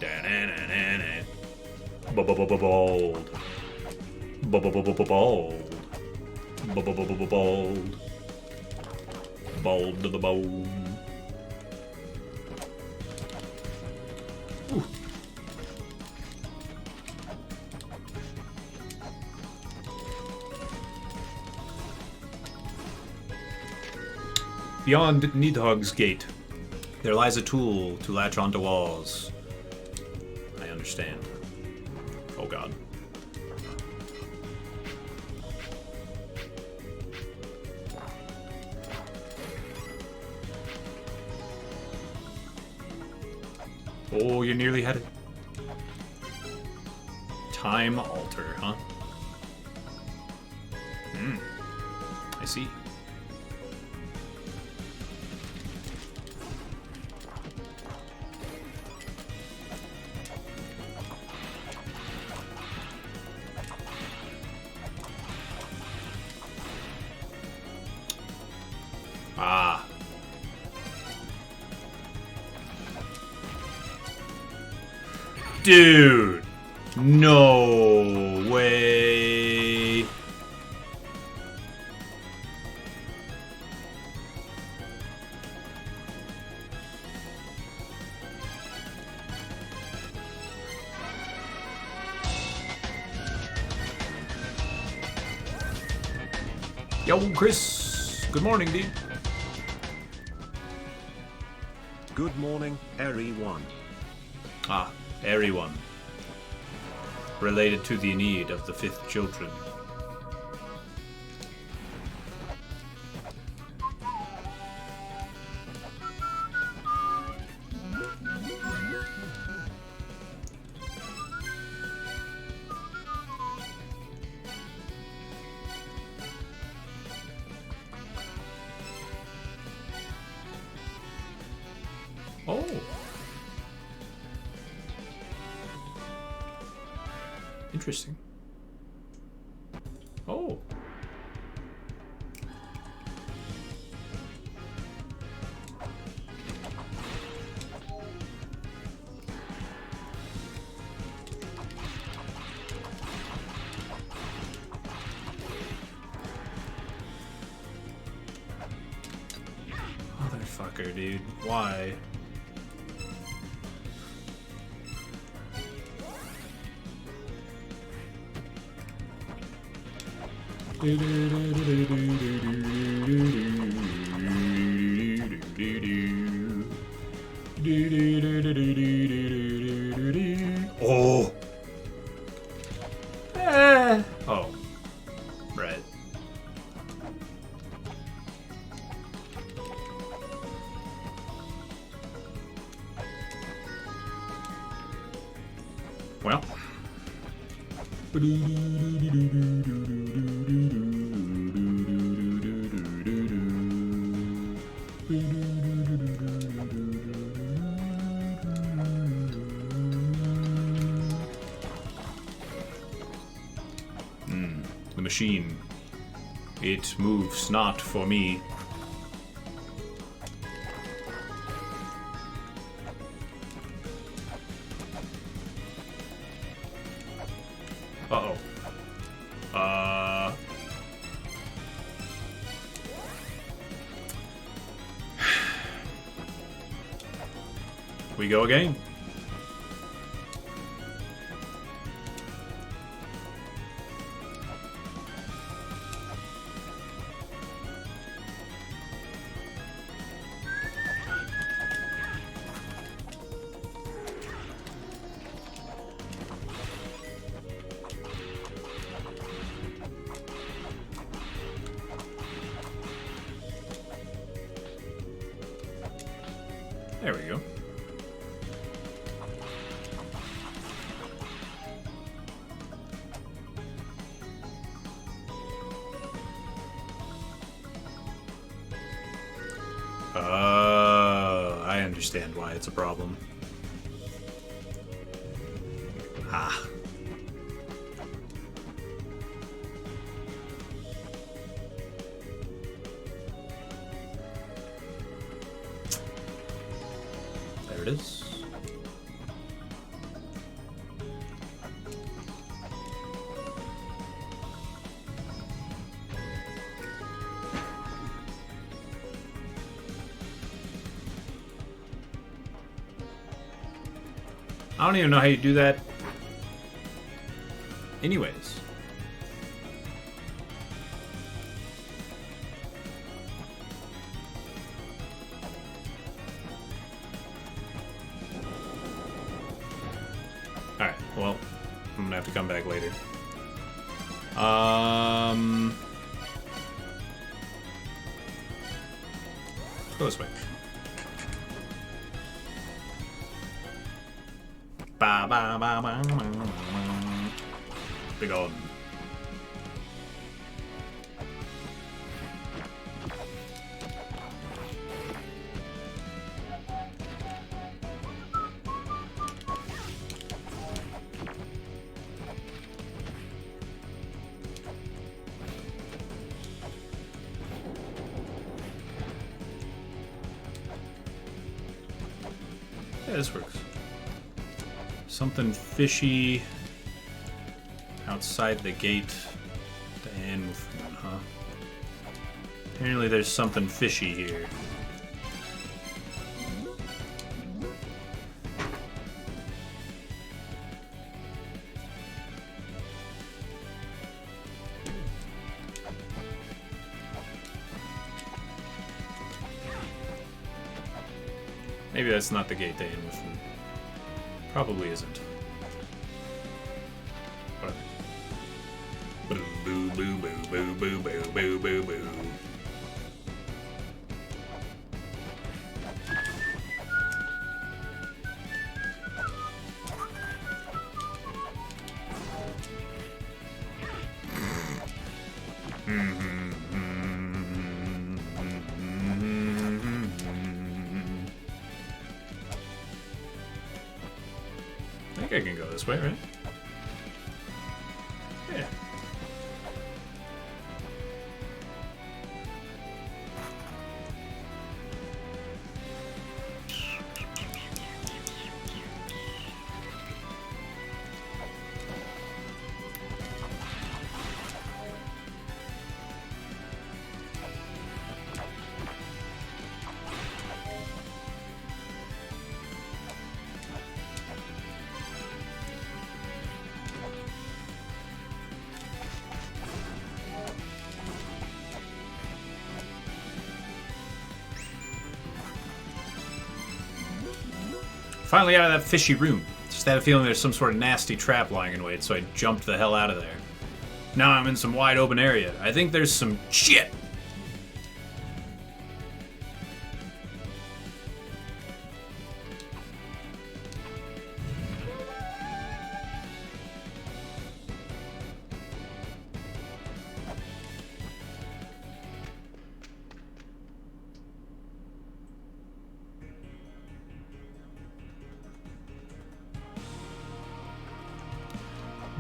Da-na-na-na-na. Bald. Bald. Bald. Bald to the bone. Ooh. Beyond Nidhogg's gate, there lies a tool to latch onto walls. I understand. Oh god. Oh, you nearly had it. Time altar, huh? see. Ah. Dude. No way. Yo, Chris. Good morning, dude. Good morning, everyone. Ah, everyone. Related to the need of the fifth children. Oh. Interesting. Oh. Motherfucker, dude. Why? Oh. Oh. Right. Well. The machine. It moves not for me. Uh-oh. We go again. There we go. I understand why it's a problem. Ah. There it is. I don't even know how you do that. Anyways. Alright, well, I'm gonna have to come back later. Let's go this way. Ba ba ba ba ba. Big on. this works. Something fishy outside the gate. Diane, huh? Apparently there's something fishy here. Maybe that's not the gate they in with them. Probably isn't. But boo boo boo boo boo boo boo boo boo. I think I can go this way, right? Yeah. Finally out of that fishy room. Just had a feeling there's some sort of nasty trap lying in wait, so I jumped the hell out of there. Now I'm in some wide open area. I think there's some shit.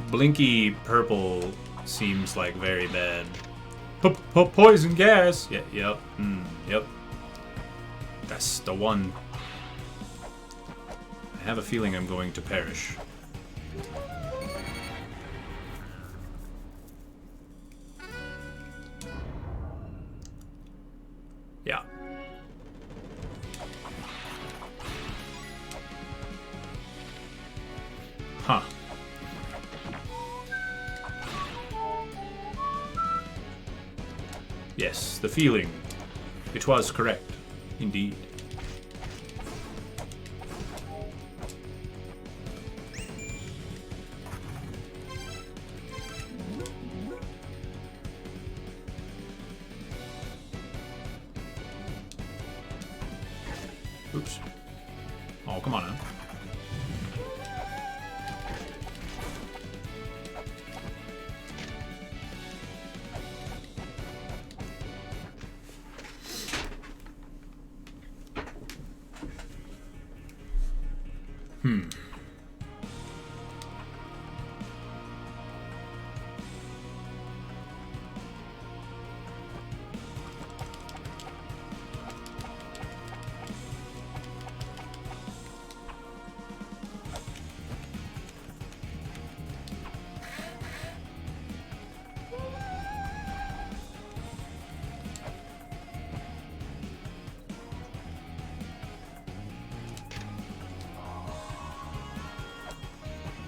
Blinky purple seems like very bad. Poison gas. Yeah, yep. Yep. That's the one. I have a feeling I'm going to perish. Yeah. Huh. Yes, the feeling. It was correct. Indeed. Oops. Oh, come on now.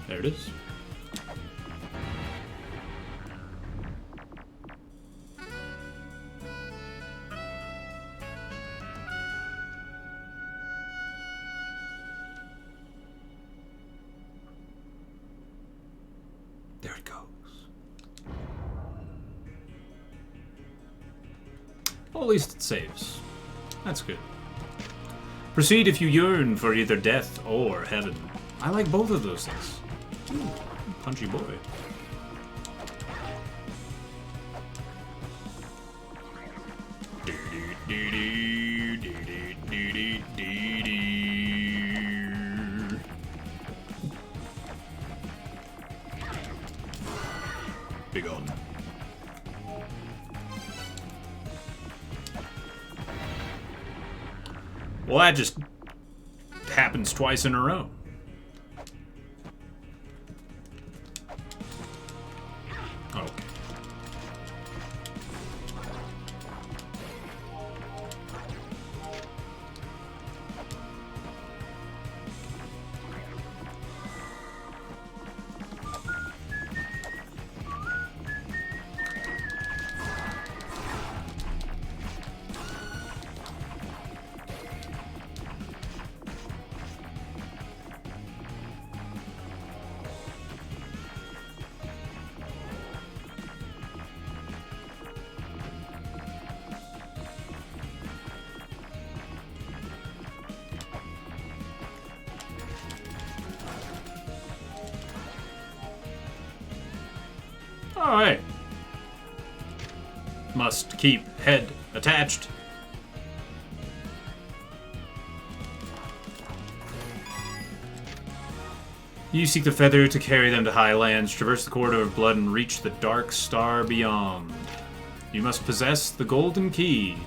There it is. There it goes. Well, at least it saves. That's good. Proceed if you yearn for either death or heaven. I like both of those things. Ooh, punchy boy. Big on. Well, that just happens twice in a row. Okay. Alright. Must keep head attached. You seek the feather to carry them to high lands, traverse the corridor of blood, and reach the dark star beyond. You must possess the golden key.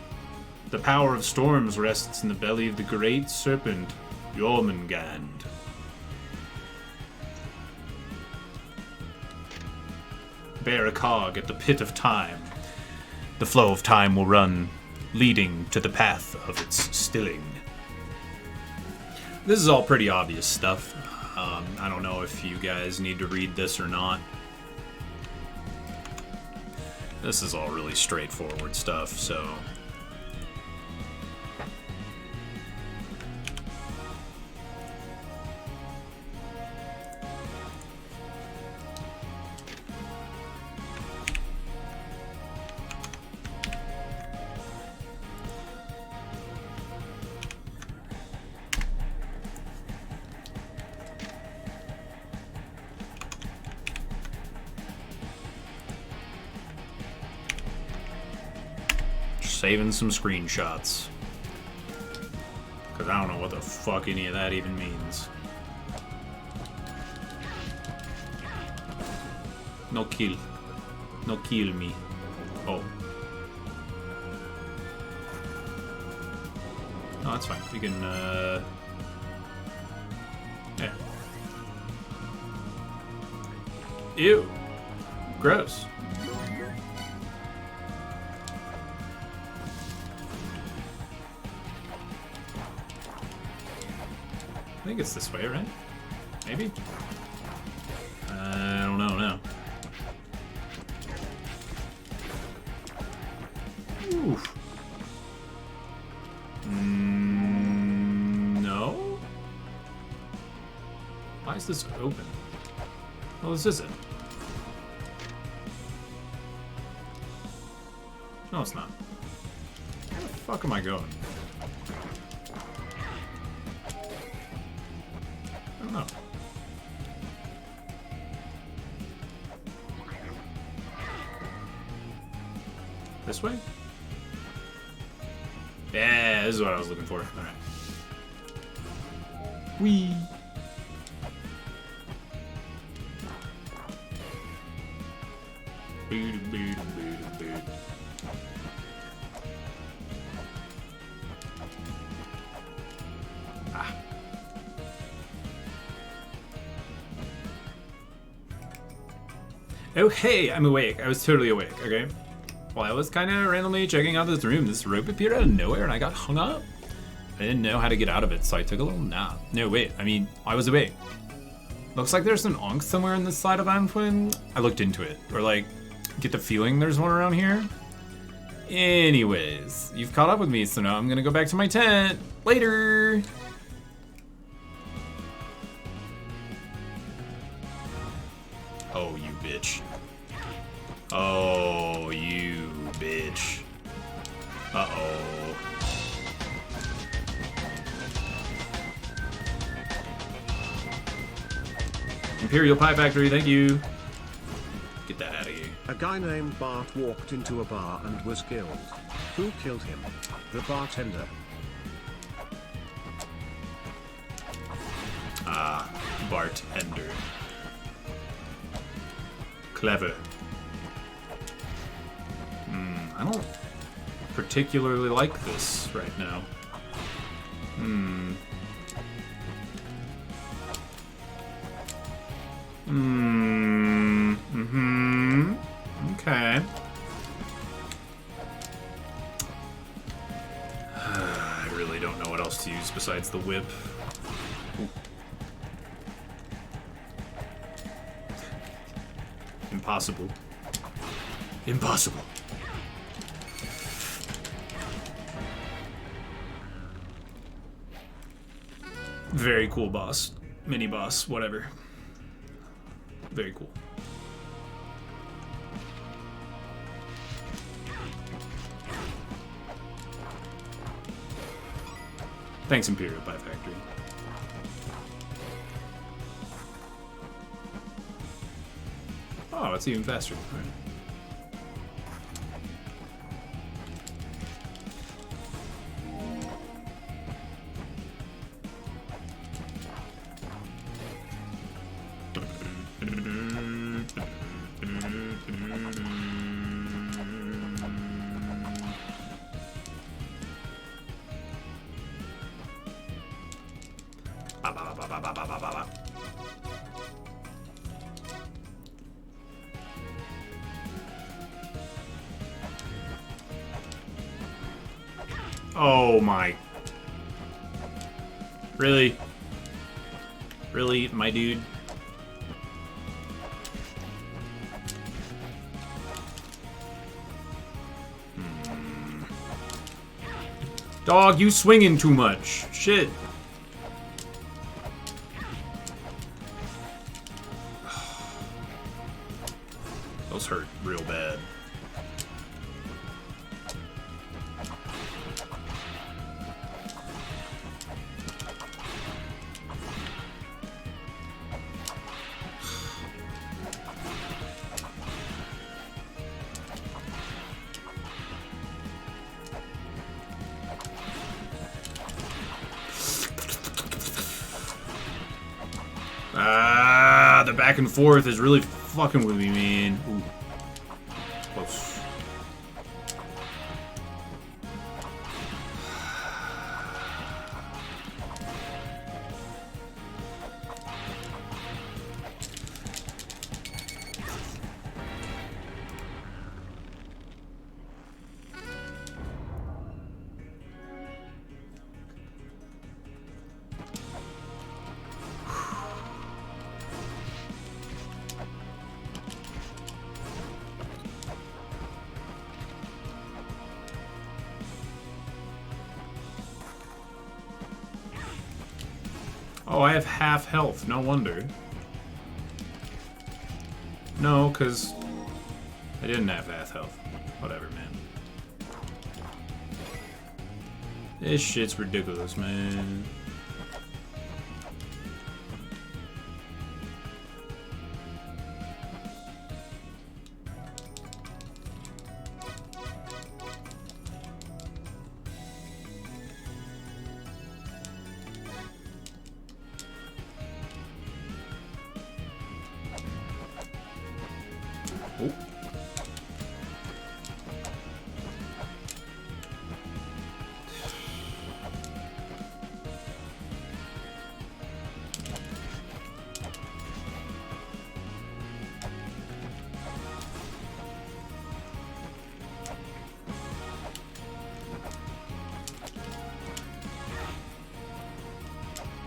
The power of storms rests in the belly of the great serpent, Jormungand. Bear a cog at the pit of time. The flow of time will run, leading to the path of its stilling. This is all pretty obvious stuff. I don't know if you guys need to read this or not. This is all really straightforward stuff, so... saving some screenshots. Because I don't know what the fuck any of that even means. No kill. No kill me. Oh. No, that's fine. We can, yeah. Ew. Gross. I think it's this way, right? Maybe? I don't know now. Oof. No? Why is this open? Well, this isn't. No, it's not. Where the fuck am I going? I don't know. This way? Yeah, this is what I was looking for. Alright. Whee! Ah. Oh, hey, I'm awake. I was totally awake, okay? Well, I was kind of randomly checking out this room. This rope appeared out of nowhere and I got hung up. I didn't know how to get out of it, so I took a little nap. No, wait, I mean, I was awake. Looks like there's an onk somewhere in this side of Anfuin. I looked into it. Or, like, get the feeling there's one around here. Anyways, you've caught up with me, so now I'm gonna go back to my tent. Later! Oh, you bitch. Oh, you bitch. Uh-oh. Imperial Pie Factory, thank you. Get that out of here. A guy named Bart walked into a bar and was killed. Who killed him? The bartender. Ah, bartender. Clever. I don't particularly like this right now. Okay. I really don't know what else to use besides the whip. Ooh. Impossible. Impossible. Very cool boss. Mini boss, whatever. Very cool. Thanks, Imperial Pie Factory. Oh, it's even faster. All right. Oh my. Really? Really, my dude? Dog, you swinging too much. Shit. Those hurt real bad. Ah, the back and forth is really fucking with me, man. Ooh. Close. Oh, I have half health. No wonder. No, because I didn't have half health. Whatever, man. This shit's ridiculous, man. Oh.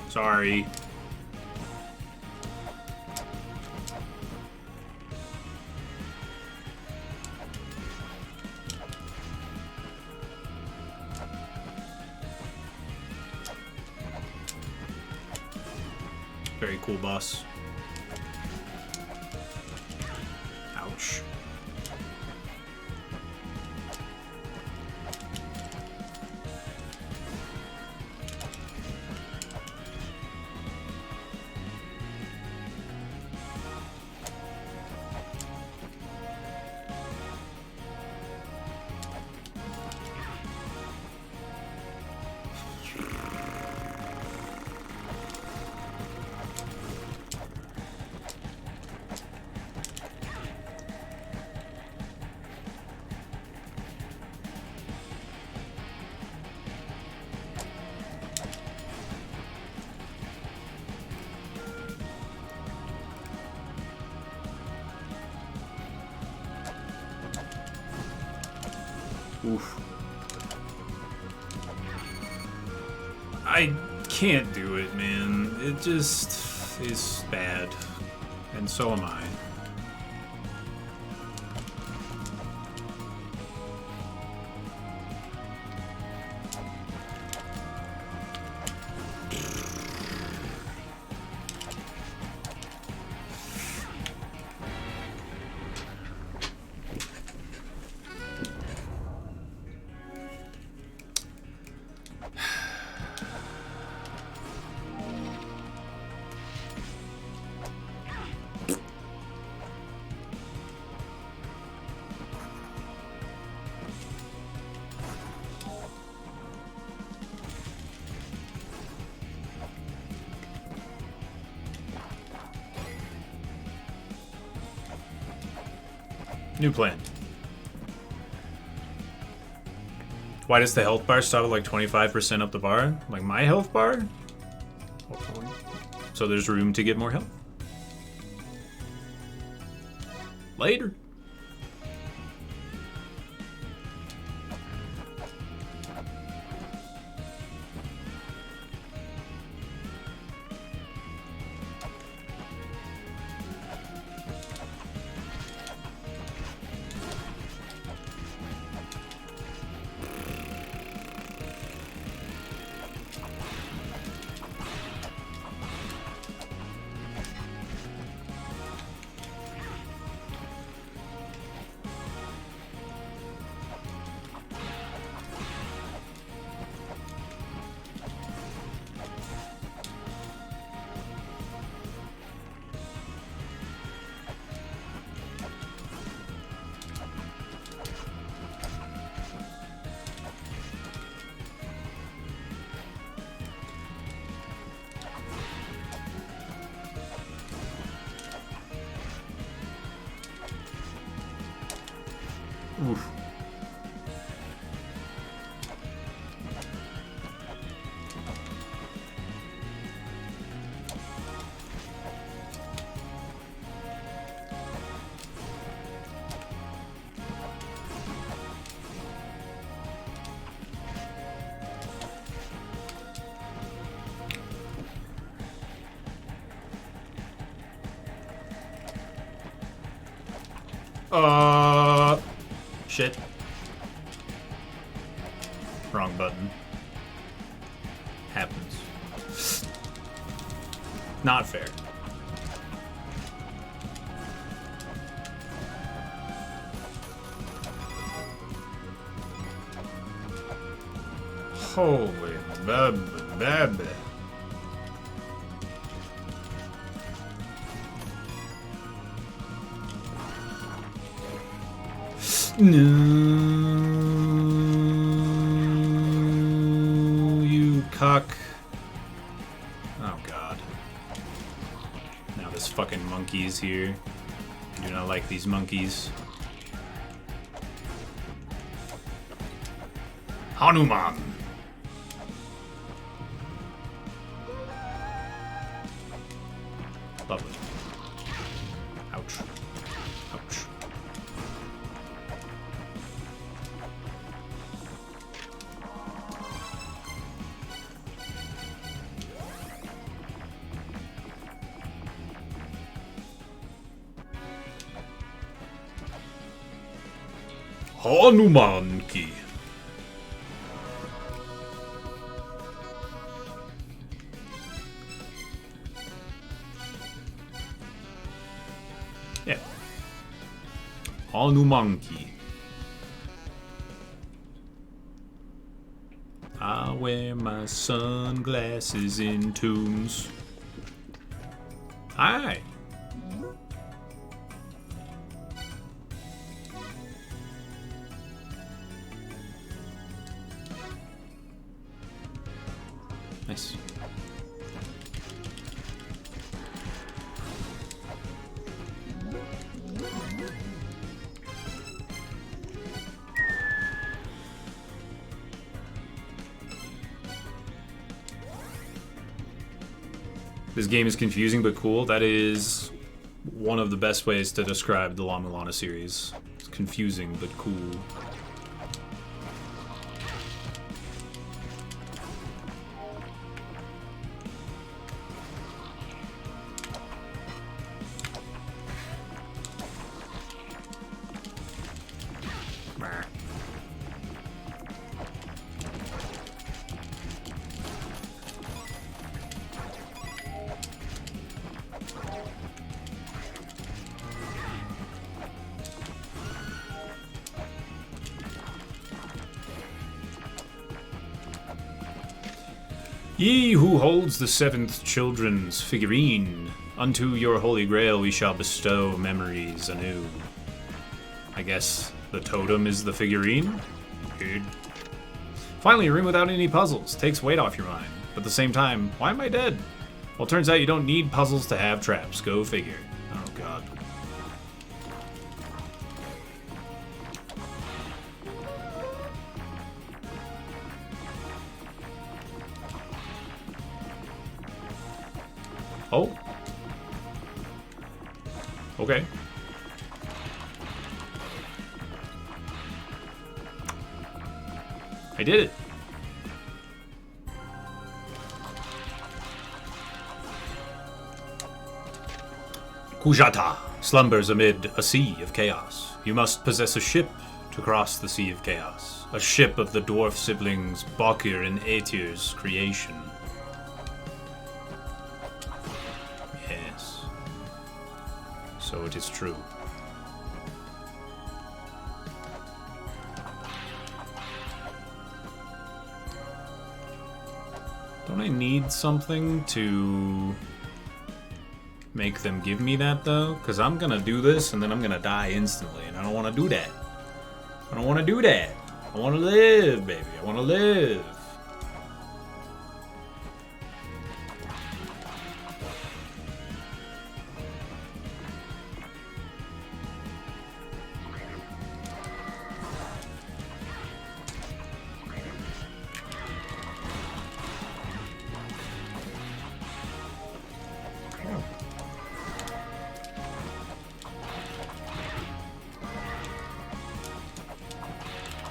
Sorry. Very cool boss. Ouch. Oof. I can't do it, man. It just is bad. And so am I. New plan. Why does the health bar start at like 25% up the bar? Like my health bar? So there's room to get more health. Later. Oof. Shit. Wrong button. Happens. Not fair. Holy baby. No, you cock. Oh god. Now this fucking monkey's here. I do not like these monkeys. Hanuman. Lovely. Ouch. Ouch. Hanuman key. Yeah. Hanuman key. I wear my sunglasses in tunes. Hi. Nice. This game is confusing but cool. That is one of the best ways to describe the Mulana series. It's confusing but cool. Ye who holds the seventh children's figurine, unto your holy grail we shall bestow memories anew. I guess the totem is the figurine? Good. Finally, a room without any puzzles. Takes weight off your mind. But at the same time, why am I dead? Well, turns out you don't need puzzles to have traps. Go figure. Oh, God. Oh. Okay. I did it. Kujata slumbers amid a sea of chaos. You must possess a ship to cross the sea of chaos. A ship of the dwarf siblings Bakir and Aetir's creation. Yes. So it is true. Don't I need something to make them give me that, though? Because I'm gonna do this and then I'm gonna die instantly, and I don't want to do that. I don't want to do that. I want to live, baby. I want to live.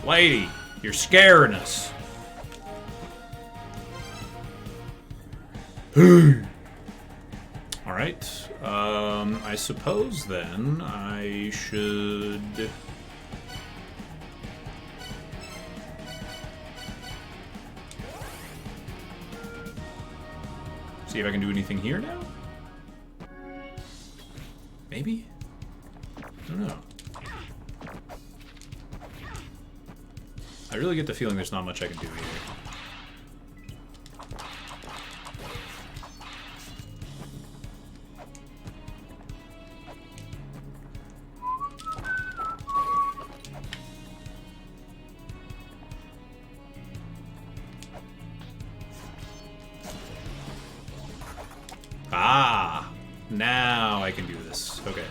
Lady, you're scaring us. Alright, I suppose then I should... see if I can do anything here now? Maybe? I don't know. I really get the feeling there's not much I can do here. Ah! Now I can do this. Okay.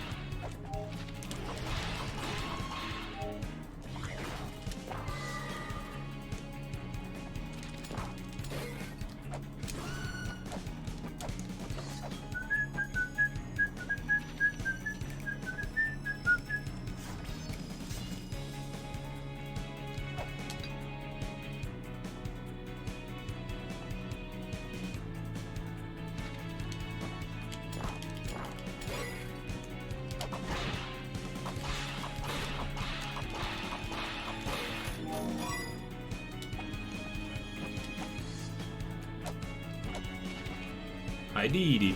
I did it.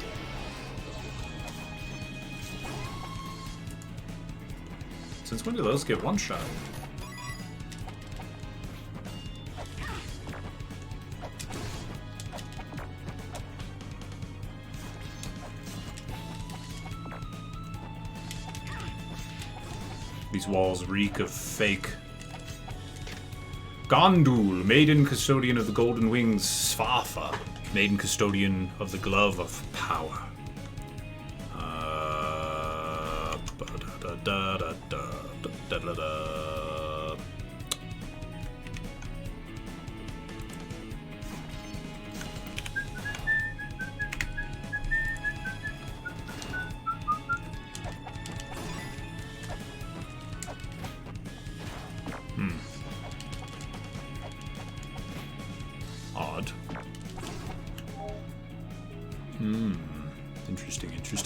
Since when do those get one shot? These walls reek of fake. Gondul, maiden custodian of the golden wings, Svafa, maiden custodian of the glove of power. Odd.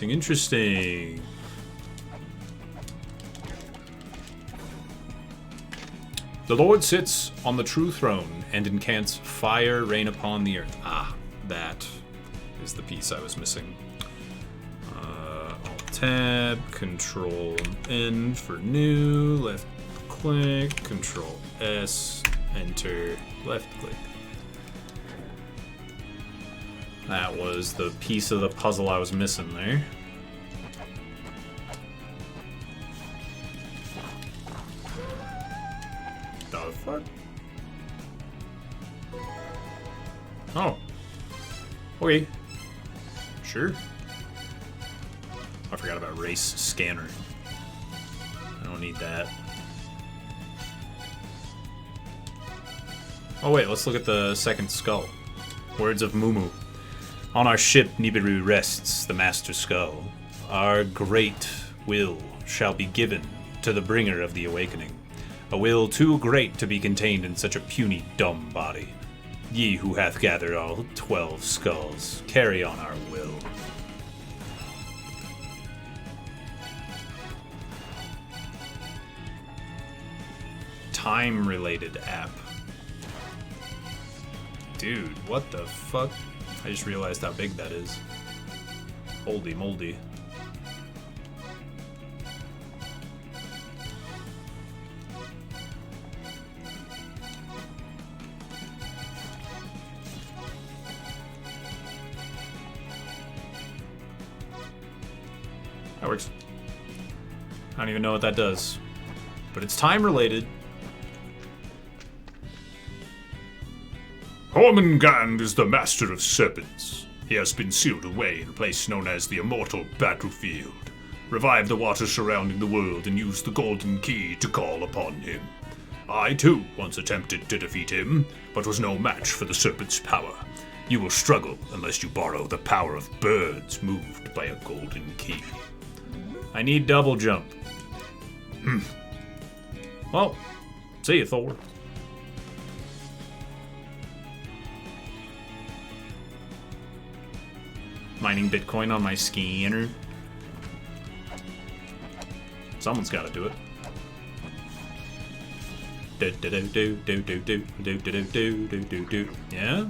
Interesting. The Lord sits on the true throne and incants fire rain upon the earth. Ah, that is the piece I was missing. Alt-tab, Control-N for new, left click, Control-S, enter, left click. That was the piece of the puzzle I was missing there. The fuck? Oh. Okay. Sure. I forgot about race scanner. I don't need that. Oh wait, let's look at the second skull. Words of Mumu. On our ship Nibiru rests the Master Skull. Our great will shall be given to the bringer of the awakening. A will too great to be contained in such a puny, dumb body. Ye who hath gathered all 12 skulls, carry on our will. Time-related app. Dude, what the fuck? I just realized how big that is. Holy moldy. That works. I don't even know what that does. But it's time-related. Hormungand is the master of serpents. He has been sealed away in a place known as the Immortal Battlefield. Revive the water surrounding the world and use the golden key to call upon him. I, too, once attempted to defeat him, but was no match for the serpent's power. You will struggle unless you borrow the power of birds moved by a golden key. I need double jump. Well, see you, Thor. Mining Bitcoin on my scanner. Someone's got to do it. Yeah?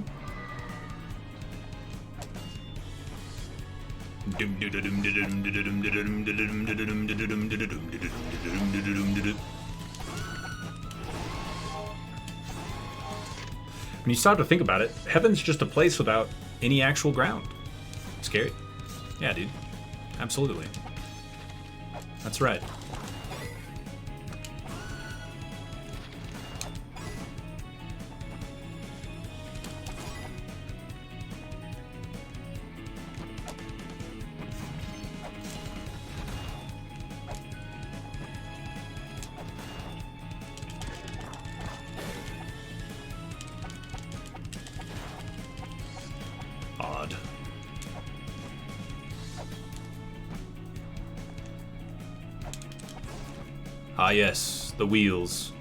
When you start to think about it, heaven's just a place without any actual ground. Scary. Yeah, dude. Absolutely. That's right. Odd. Ah yes, the wheels.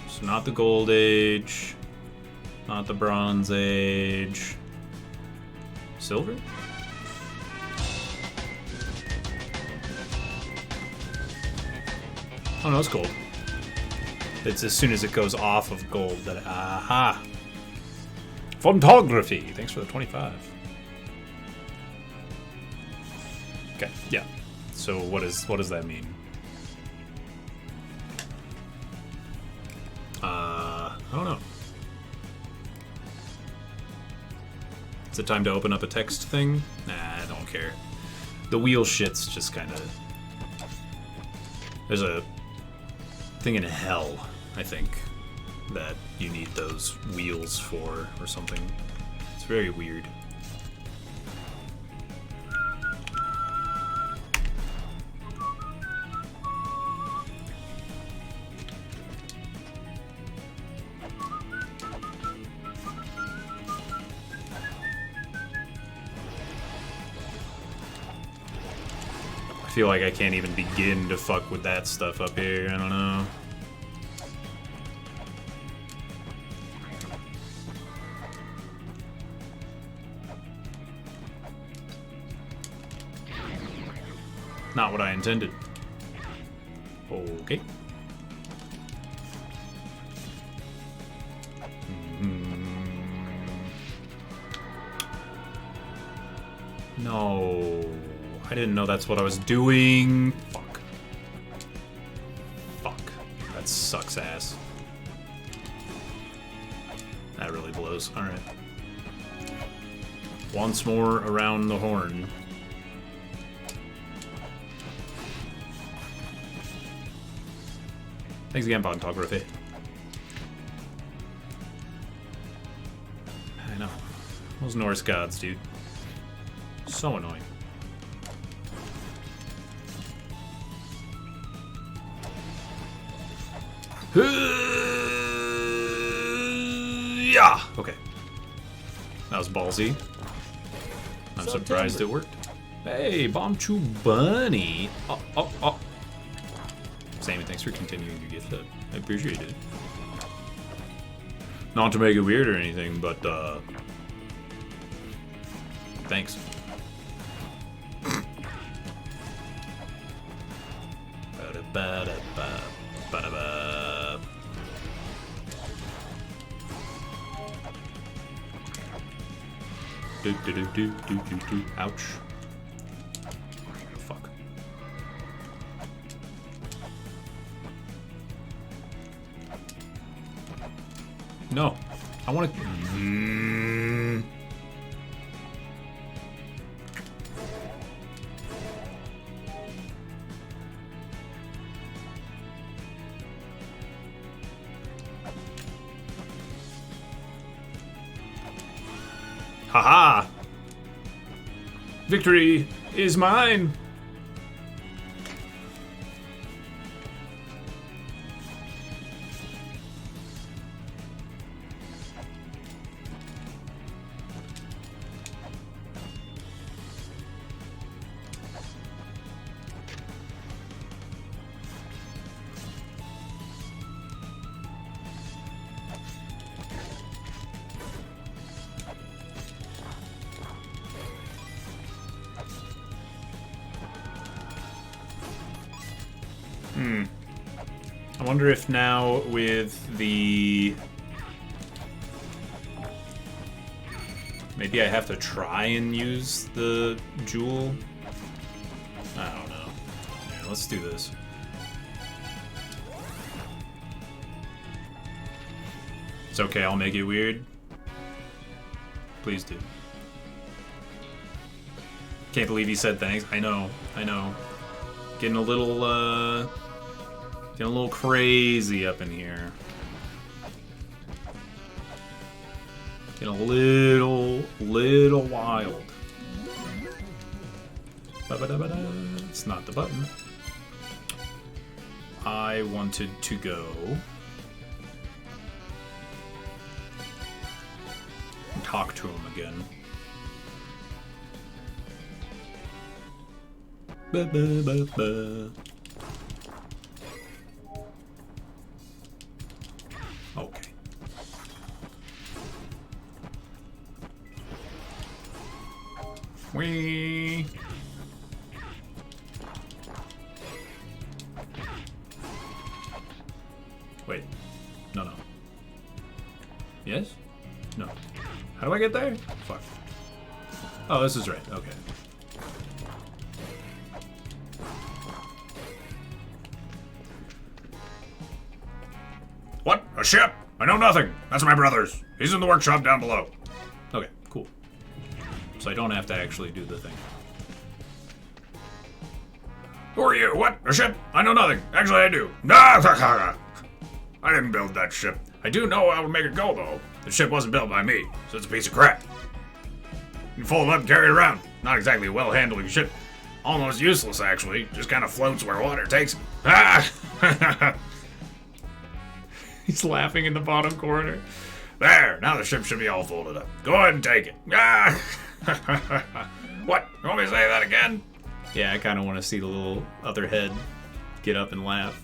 So not the Gold Age, not the Bronze Age. Silver? Oh no, it's gold. It's as soon as it goes off of gold that aha. Photography. Thanks for the 25. Okay, yeah. So what does that mean? I don't know. Is it time to open up a text thing? Nah, I don't care. The wheel shit's just kind of. There's a thing in hell, I think, that you need those wheels for or something. It's very weird. I feel like I can't even begin to fuck with that stuff up here. I don't know. Not what I intended. Okay. No. I didn't know that's what I was doing. Fuck. That really blows. Alright. Once more around the horn. Thanks again, Bond Photography. I know. Those Norse gods, dude. So annoying. Yeah. Okay. That was ballsy. I'm surprised it worked. Hey, Bomb Chew Bunny. Oh. Sammy, thanks for continuing your gift. I appreciate it. Not to make it weird or anything, but thanks. Ouch. Fuck. No. I want to... Haha! Victory is mine! I wonder if now with the... Maybe I have to try and use the jewel? I don't know. Yeah, let's do this. It's okay, I'll make it weird. Please do. Can't believe he said thanks. I know. Getting a little crazy up in here. Getting a little wild. Ba-ba-da-ba-da. It's not the button. I wanted to go and talk to him again. Ba-ba-ba-ba. Okay. Whee! Wait. No. Yes? No. How do I get there? Fuck. Oh, this is right. Okay. What? A ship? I know nothing. That's my brother's. He's in the workshop down below. Okay, cool. So I don't have to actually do the thing. Who are you? What? A ship? I know nothing. Actually, I do. I didn't build that ship. I do know how to make it go, though. The ship wasn't built by me, so it's a piece of crap. You can fold it up and carry it around. Not exactly a well-handling ship. Almost useless, actually. Just kind of floats where water takes it. Ah! He's laughing in the bottom corner. There, now the ship should be all folded up. Go ahead and take it. Ah! What? You want me to say that again? Yeah, I kind of want to see the little other head get up and laugh.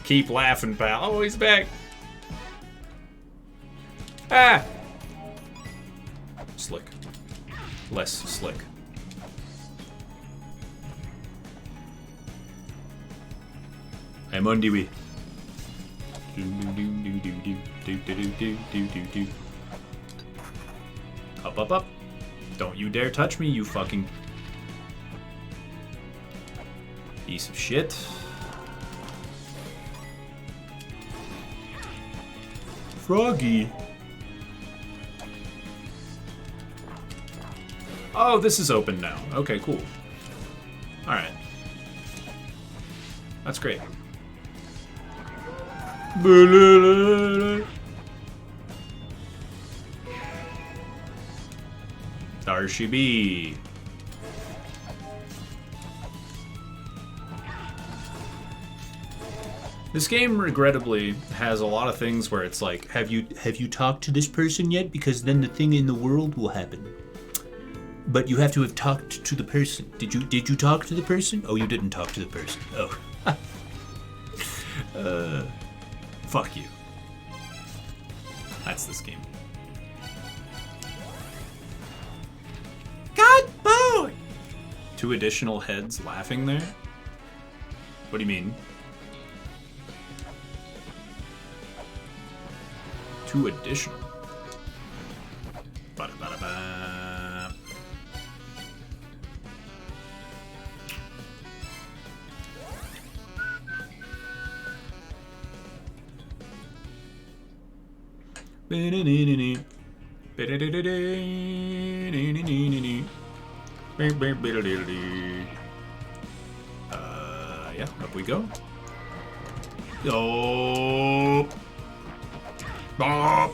Keep laughing, pal. Oh, he's back. Ah! Slick. Less slick. I'm on the way. Up. Don't you dare touch me, you fucking... Piece of shit. Froggy. Oh, this is open now. Okay, cool. Alright. That's great. There she be. This game, regrettably, has a lot of things where it's like, have you talked to this person yet? Because then the thing in the world will happen. But you have to have talked to the person. Did you talk to the person? Oh, you didn't talk to the person. Oh. Fuck you. That's this game. God boy! 2 additional heads laughing there? What do you mean? 2 additional? Ba-da-ba-da-ba. Yeah, up we go. Oh. Bop.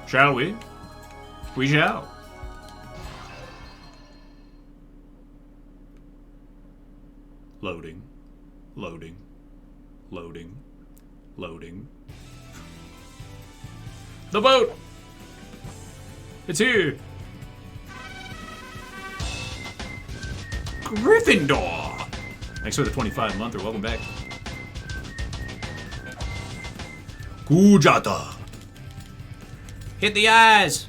Shall we? We shall. Loading. Loading. Loading. Loading. The boat! It's here! Gryffindor! Thanks for the 25-monther. Welcome back. Kujata. Hit the eyes!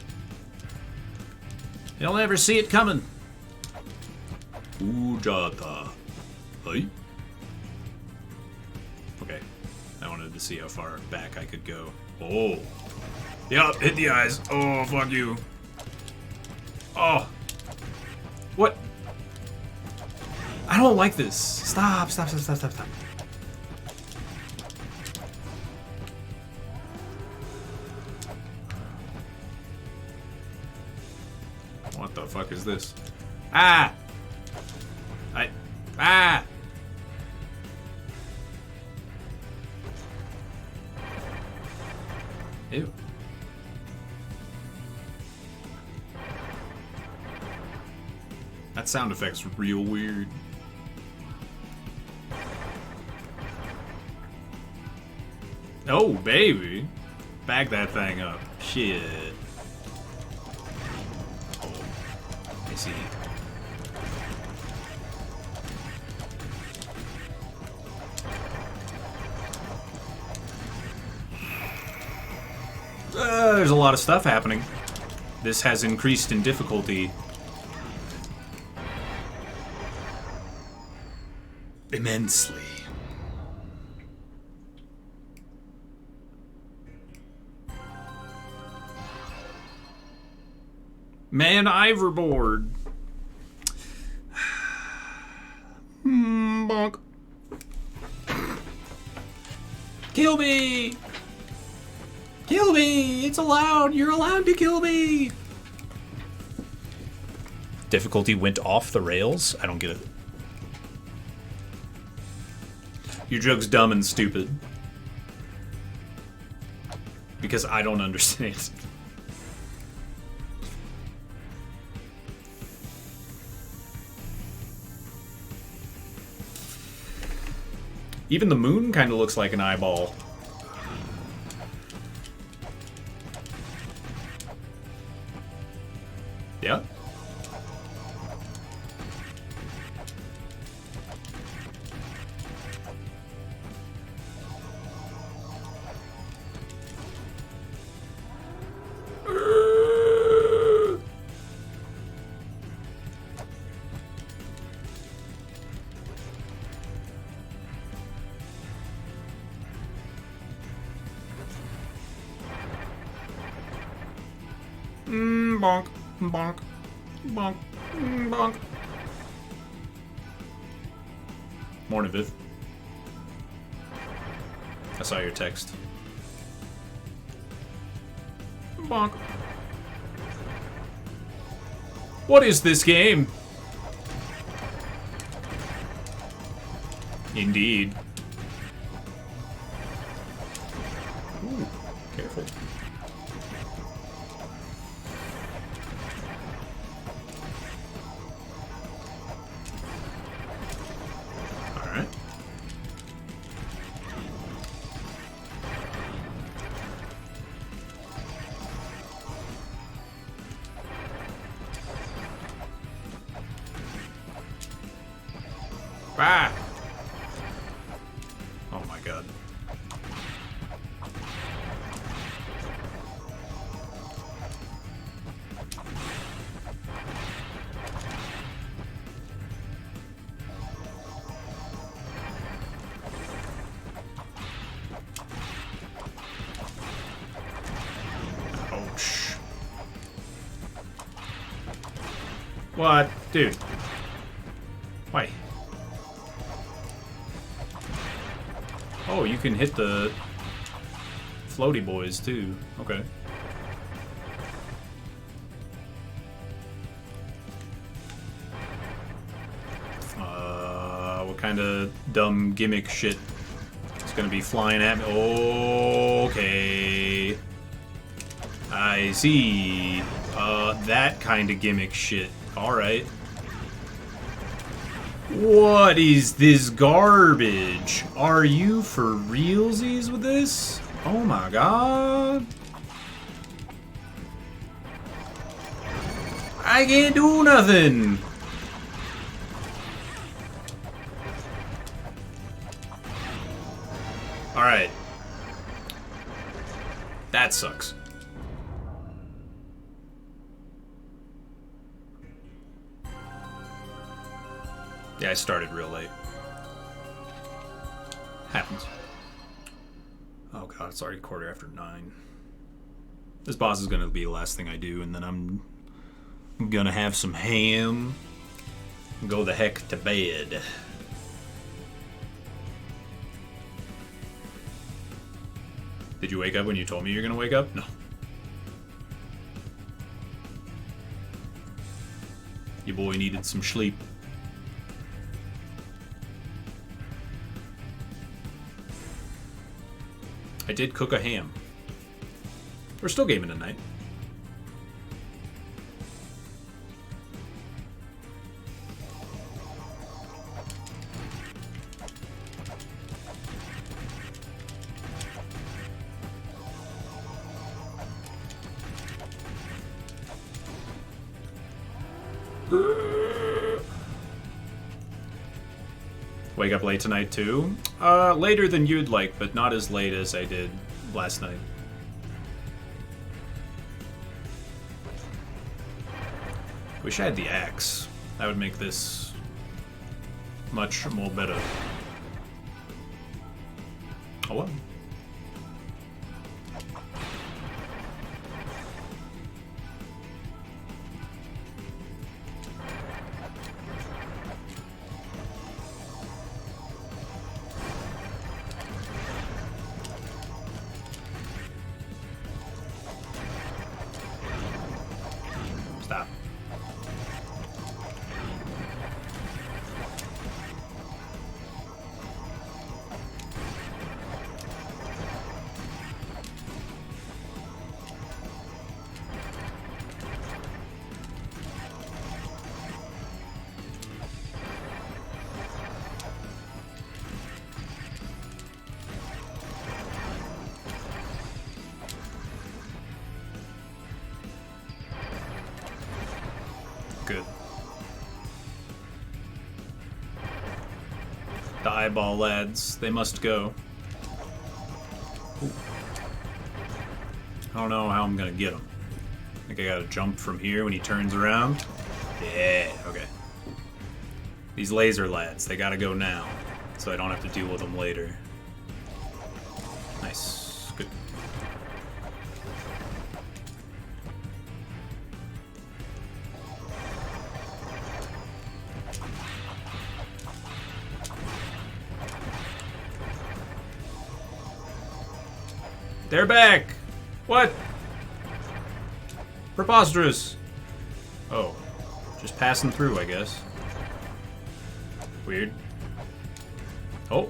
You'll never see it coming. Kujata. Hey? Okay. I wanted to see how far back I could go. Oh. Yup, hit the eyes. Oh, fuck you. Oh. What? I don't like this. Stop, stop, stop, stop, stop, stop. What the fuck is this? Ah! Ah! Ew. That sound effect's real weird. Oh, baby. Bag that thing up. Shit. Oh, I see. There's a lot of stuff happening. This has increased in difficulty immensely. Man, Ivorboard. Bonk. Kill me! Kill me! It's allowed! You're allowed to kill me! Difficulty went off the rails? I don't get it. Your joke's dumb and stupid. Because I don't understand. Even the moon kind of looks like an eyeball. Yeah. Bonk. Bonk. Bonk. Bonk. Morning, Viv. I saw your text. Bonk. What is this game? Indeed. Ooh, careful. Alright. Ah! Oh my god. Ouch. What? Dude. Why? Oh, you can hit the floaty boys too. Okay. What kind of dumb gimmick shit is gonna be flying at me? Okay. I see. That kind of gimmick shit. Alright. What is this garbage? Are you for realsies with this? Oh my god. I can't do nothing. Alright. That sucks. Yeah, I started real late. Happens. Oh god, it's already 9:15. This boss is gonna be the last thing I do, and then I'm gonna have some ham and go the heck to bed. Did you wake up when you told me you're gonna wake up? No. Your boy needed some sleep. I did cook a ham. We're still gaming tonight. Wake up late tonight too? Later than you'd like, but not as late as I did last night. Wish I had the axe. That would make this much more better. Oh well. Stop. Good. The eyeball lads, they must go. Ooh. I don't know how I'm gonna get him. I think I gotta jump from here when he turns around. Yeah, okay. These laser lads, they gotta go now, so I don't have to deal with them later. Nice. Good. They're back! What? Preposterous! Oh. Just passing through, I guess. Weird. Oh.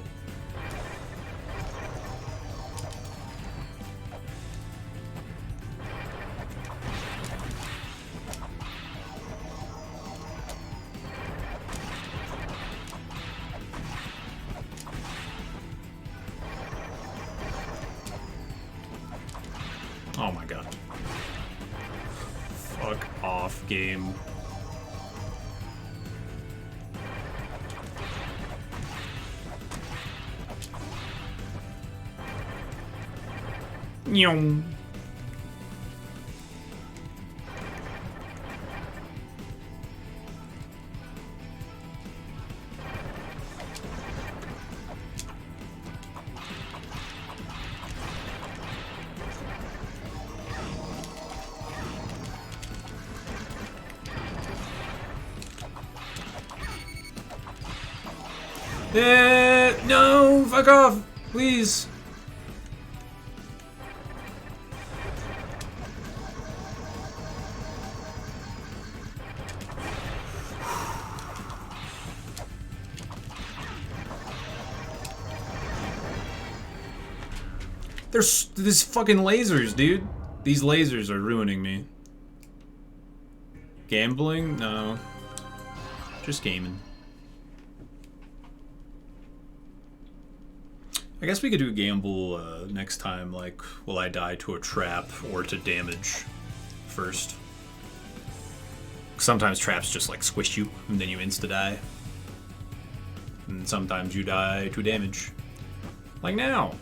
Oh my god. Fuck off, game. Nyong. No, fuck off, please. There's these fucking lasers, dude. These lasers are ruining me. Gambling? No. Just gaming. I guess we could do a gamble next time, like, will I die to a trap or to damage first? Sometimes traps just, like, squish you, and then you insta-die. And sometimes you die to damage. Like now.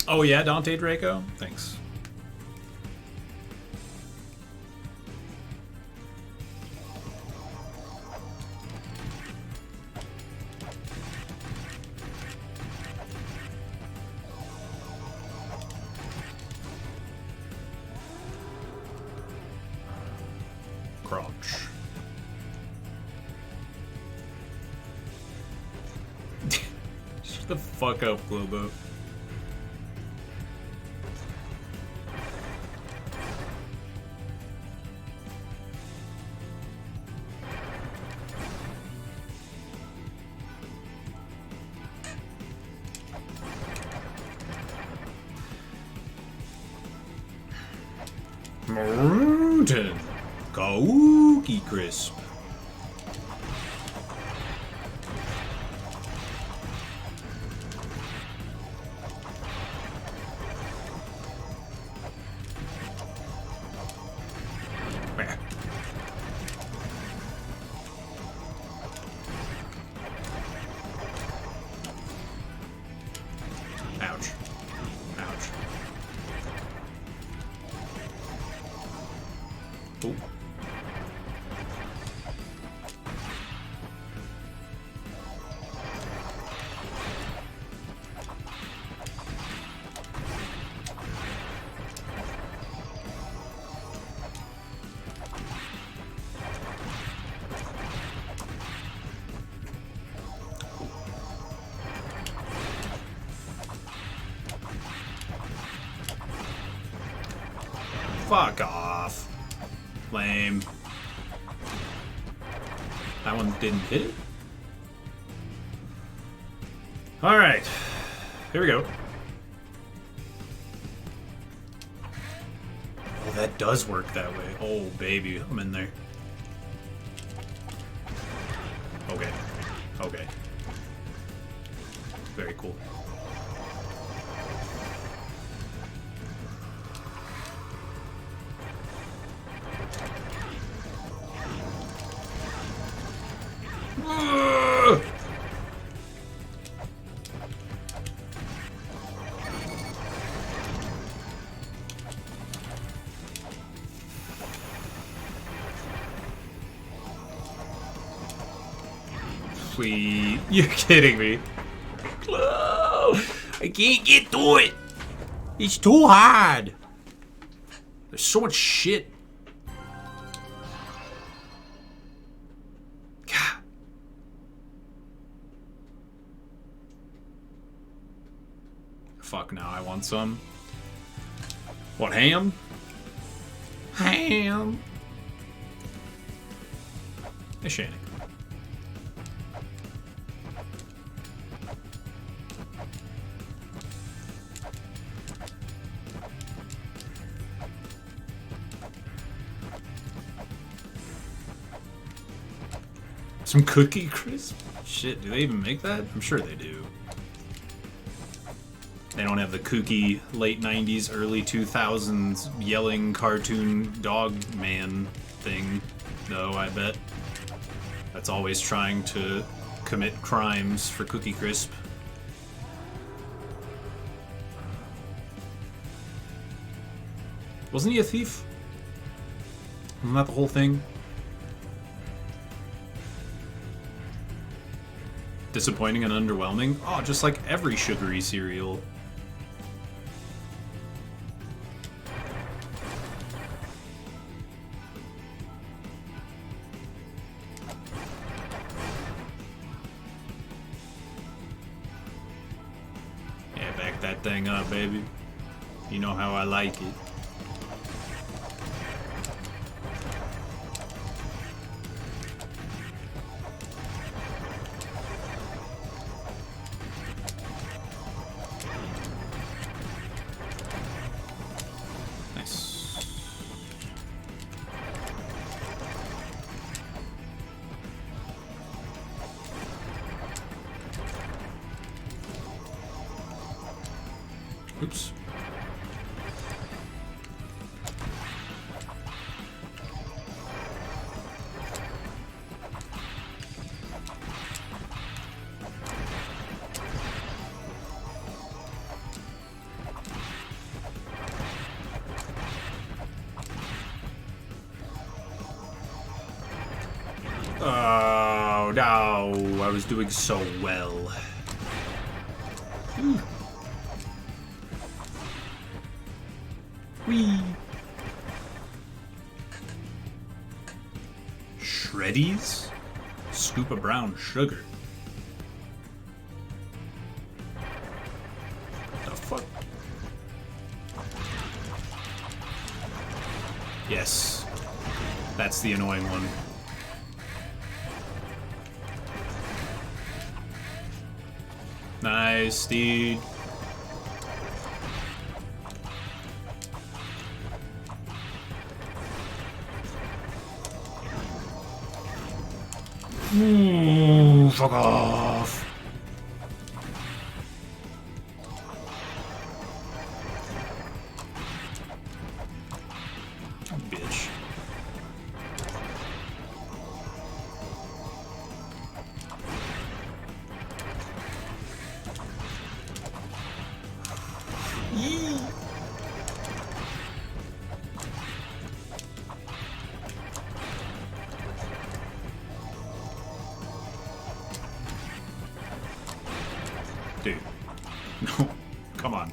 Oh yeah, Dante Draco? Thanks. Crouch. Shut the fuck up, Globo. Mountain Kauki Crisp. Ouch. Ouch. Ooh. Fuck off. Lame. That one didn't hit it? Alright. Here we go. Oh, that does work that way. Oh, baby. I'm in there. Okay. Okay. Very cool. Please. You're kidding me. I can't get to it. It's too hard. There's so much shit fuck now, I want some. What, ham? Ham! Hey, Shannon. Some cookie crisp? Shit, do they even make that? I'm sure they do. They don't have the kooky late 90s, early 2000s yelling cartoon dog man thing, though, I bet. That's always trying to commit crimes for Cookie Crisp. Wasn't he a thief? Wasn't that the whole thing? Disappointing and underwhelming? Oh, just like every sugary cereal. Yeah, back that thing up, baby. You know how I like it. Oops. Oh, no. I was doing so well. Whee! Shreddies? Scoop of brown sugar. The fuck? Yes. That's the annoying one. Nice, dude. Ooh, fuck off. Bitch. Yee. Dude. No. Come on.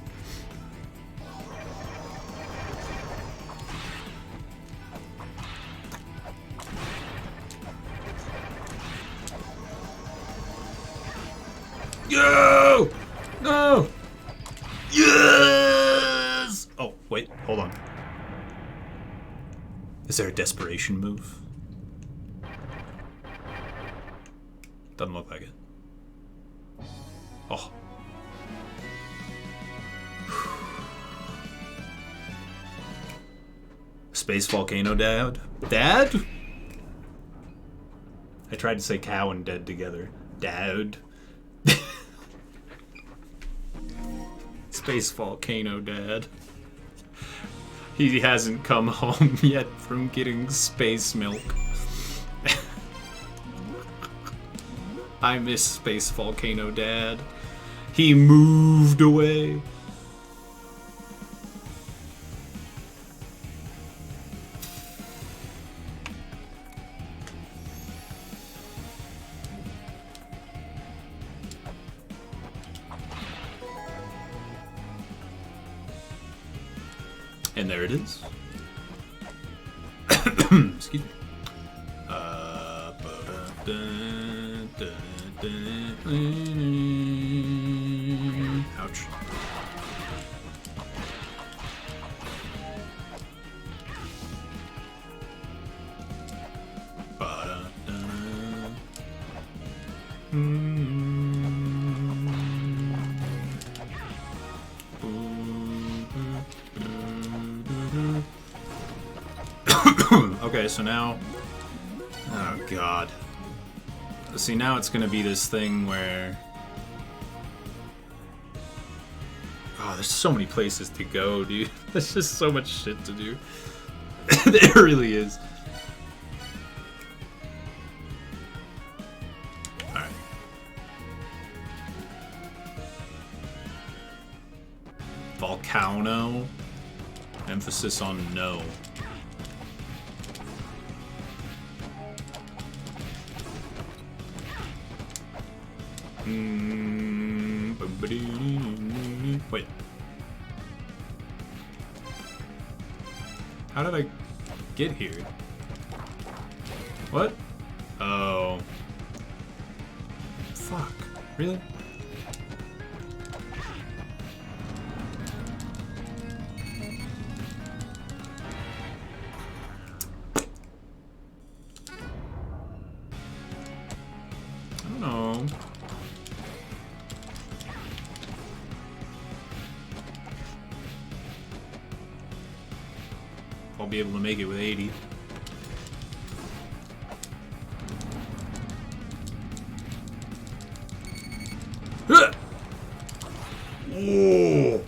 Yo! No! Yes! Oh, wait. Hold on. Is there a desperation move? Doesn't look like it. Oh. Space volcano dad? Dad? I tried to say cow and dead together. Dad. Space volcano dad. He hasn't come home yet from getting space milk. I miss Space Volcano Dad. He moved away. And there it is. Excuse me. Ouch. Okay, so now... Oh, God. See, now it's gonna be this thing where... Oh, there's so many places to go, dude. There's just so much shit to do. There really is. Alright. Volcano. Emphasis on no. Wait. How did I get here? What? Oh. Fuck. Really? I don't know. I'll be able to make it with 80. Oh.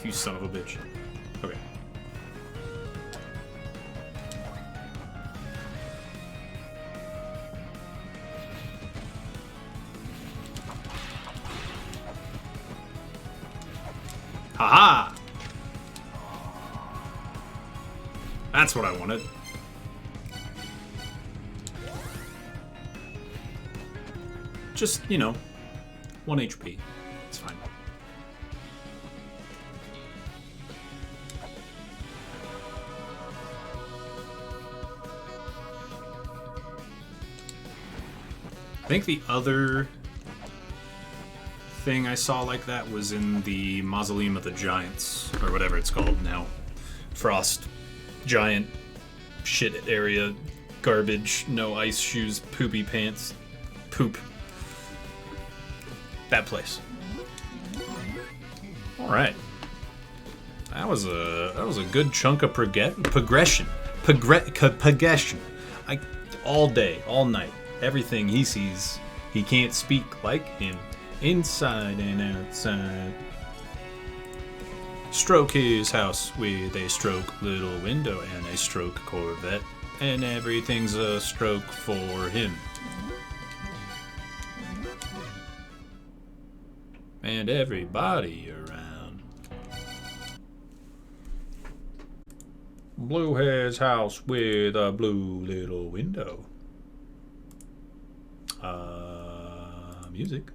You son of a bitch. Okay. Haha! That's what I wanted. Just, you know, 1 HP. It's fine. I think the other thing I saw like that was in the Mausoleum of the Giants, or whatever it's called now. Frost Giant shit area, garbage, no ice shoes, poopy pants, poop. That place. All right. That was a good chunk of progression. Progression. All day, all night. Everything he sees, he can't speak like him, inside and outside. Stroke his house with a stroke little window and a stroke Corvette, and everything's a stroke for him. And everybody around. Blue his house with a blue little window. Music.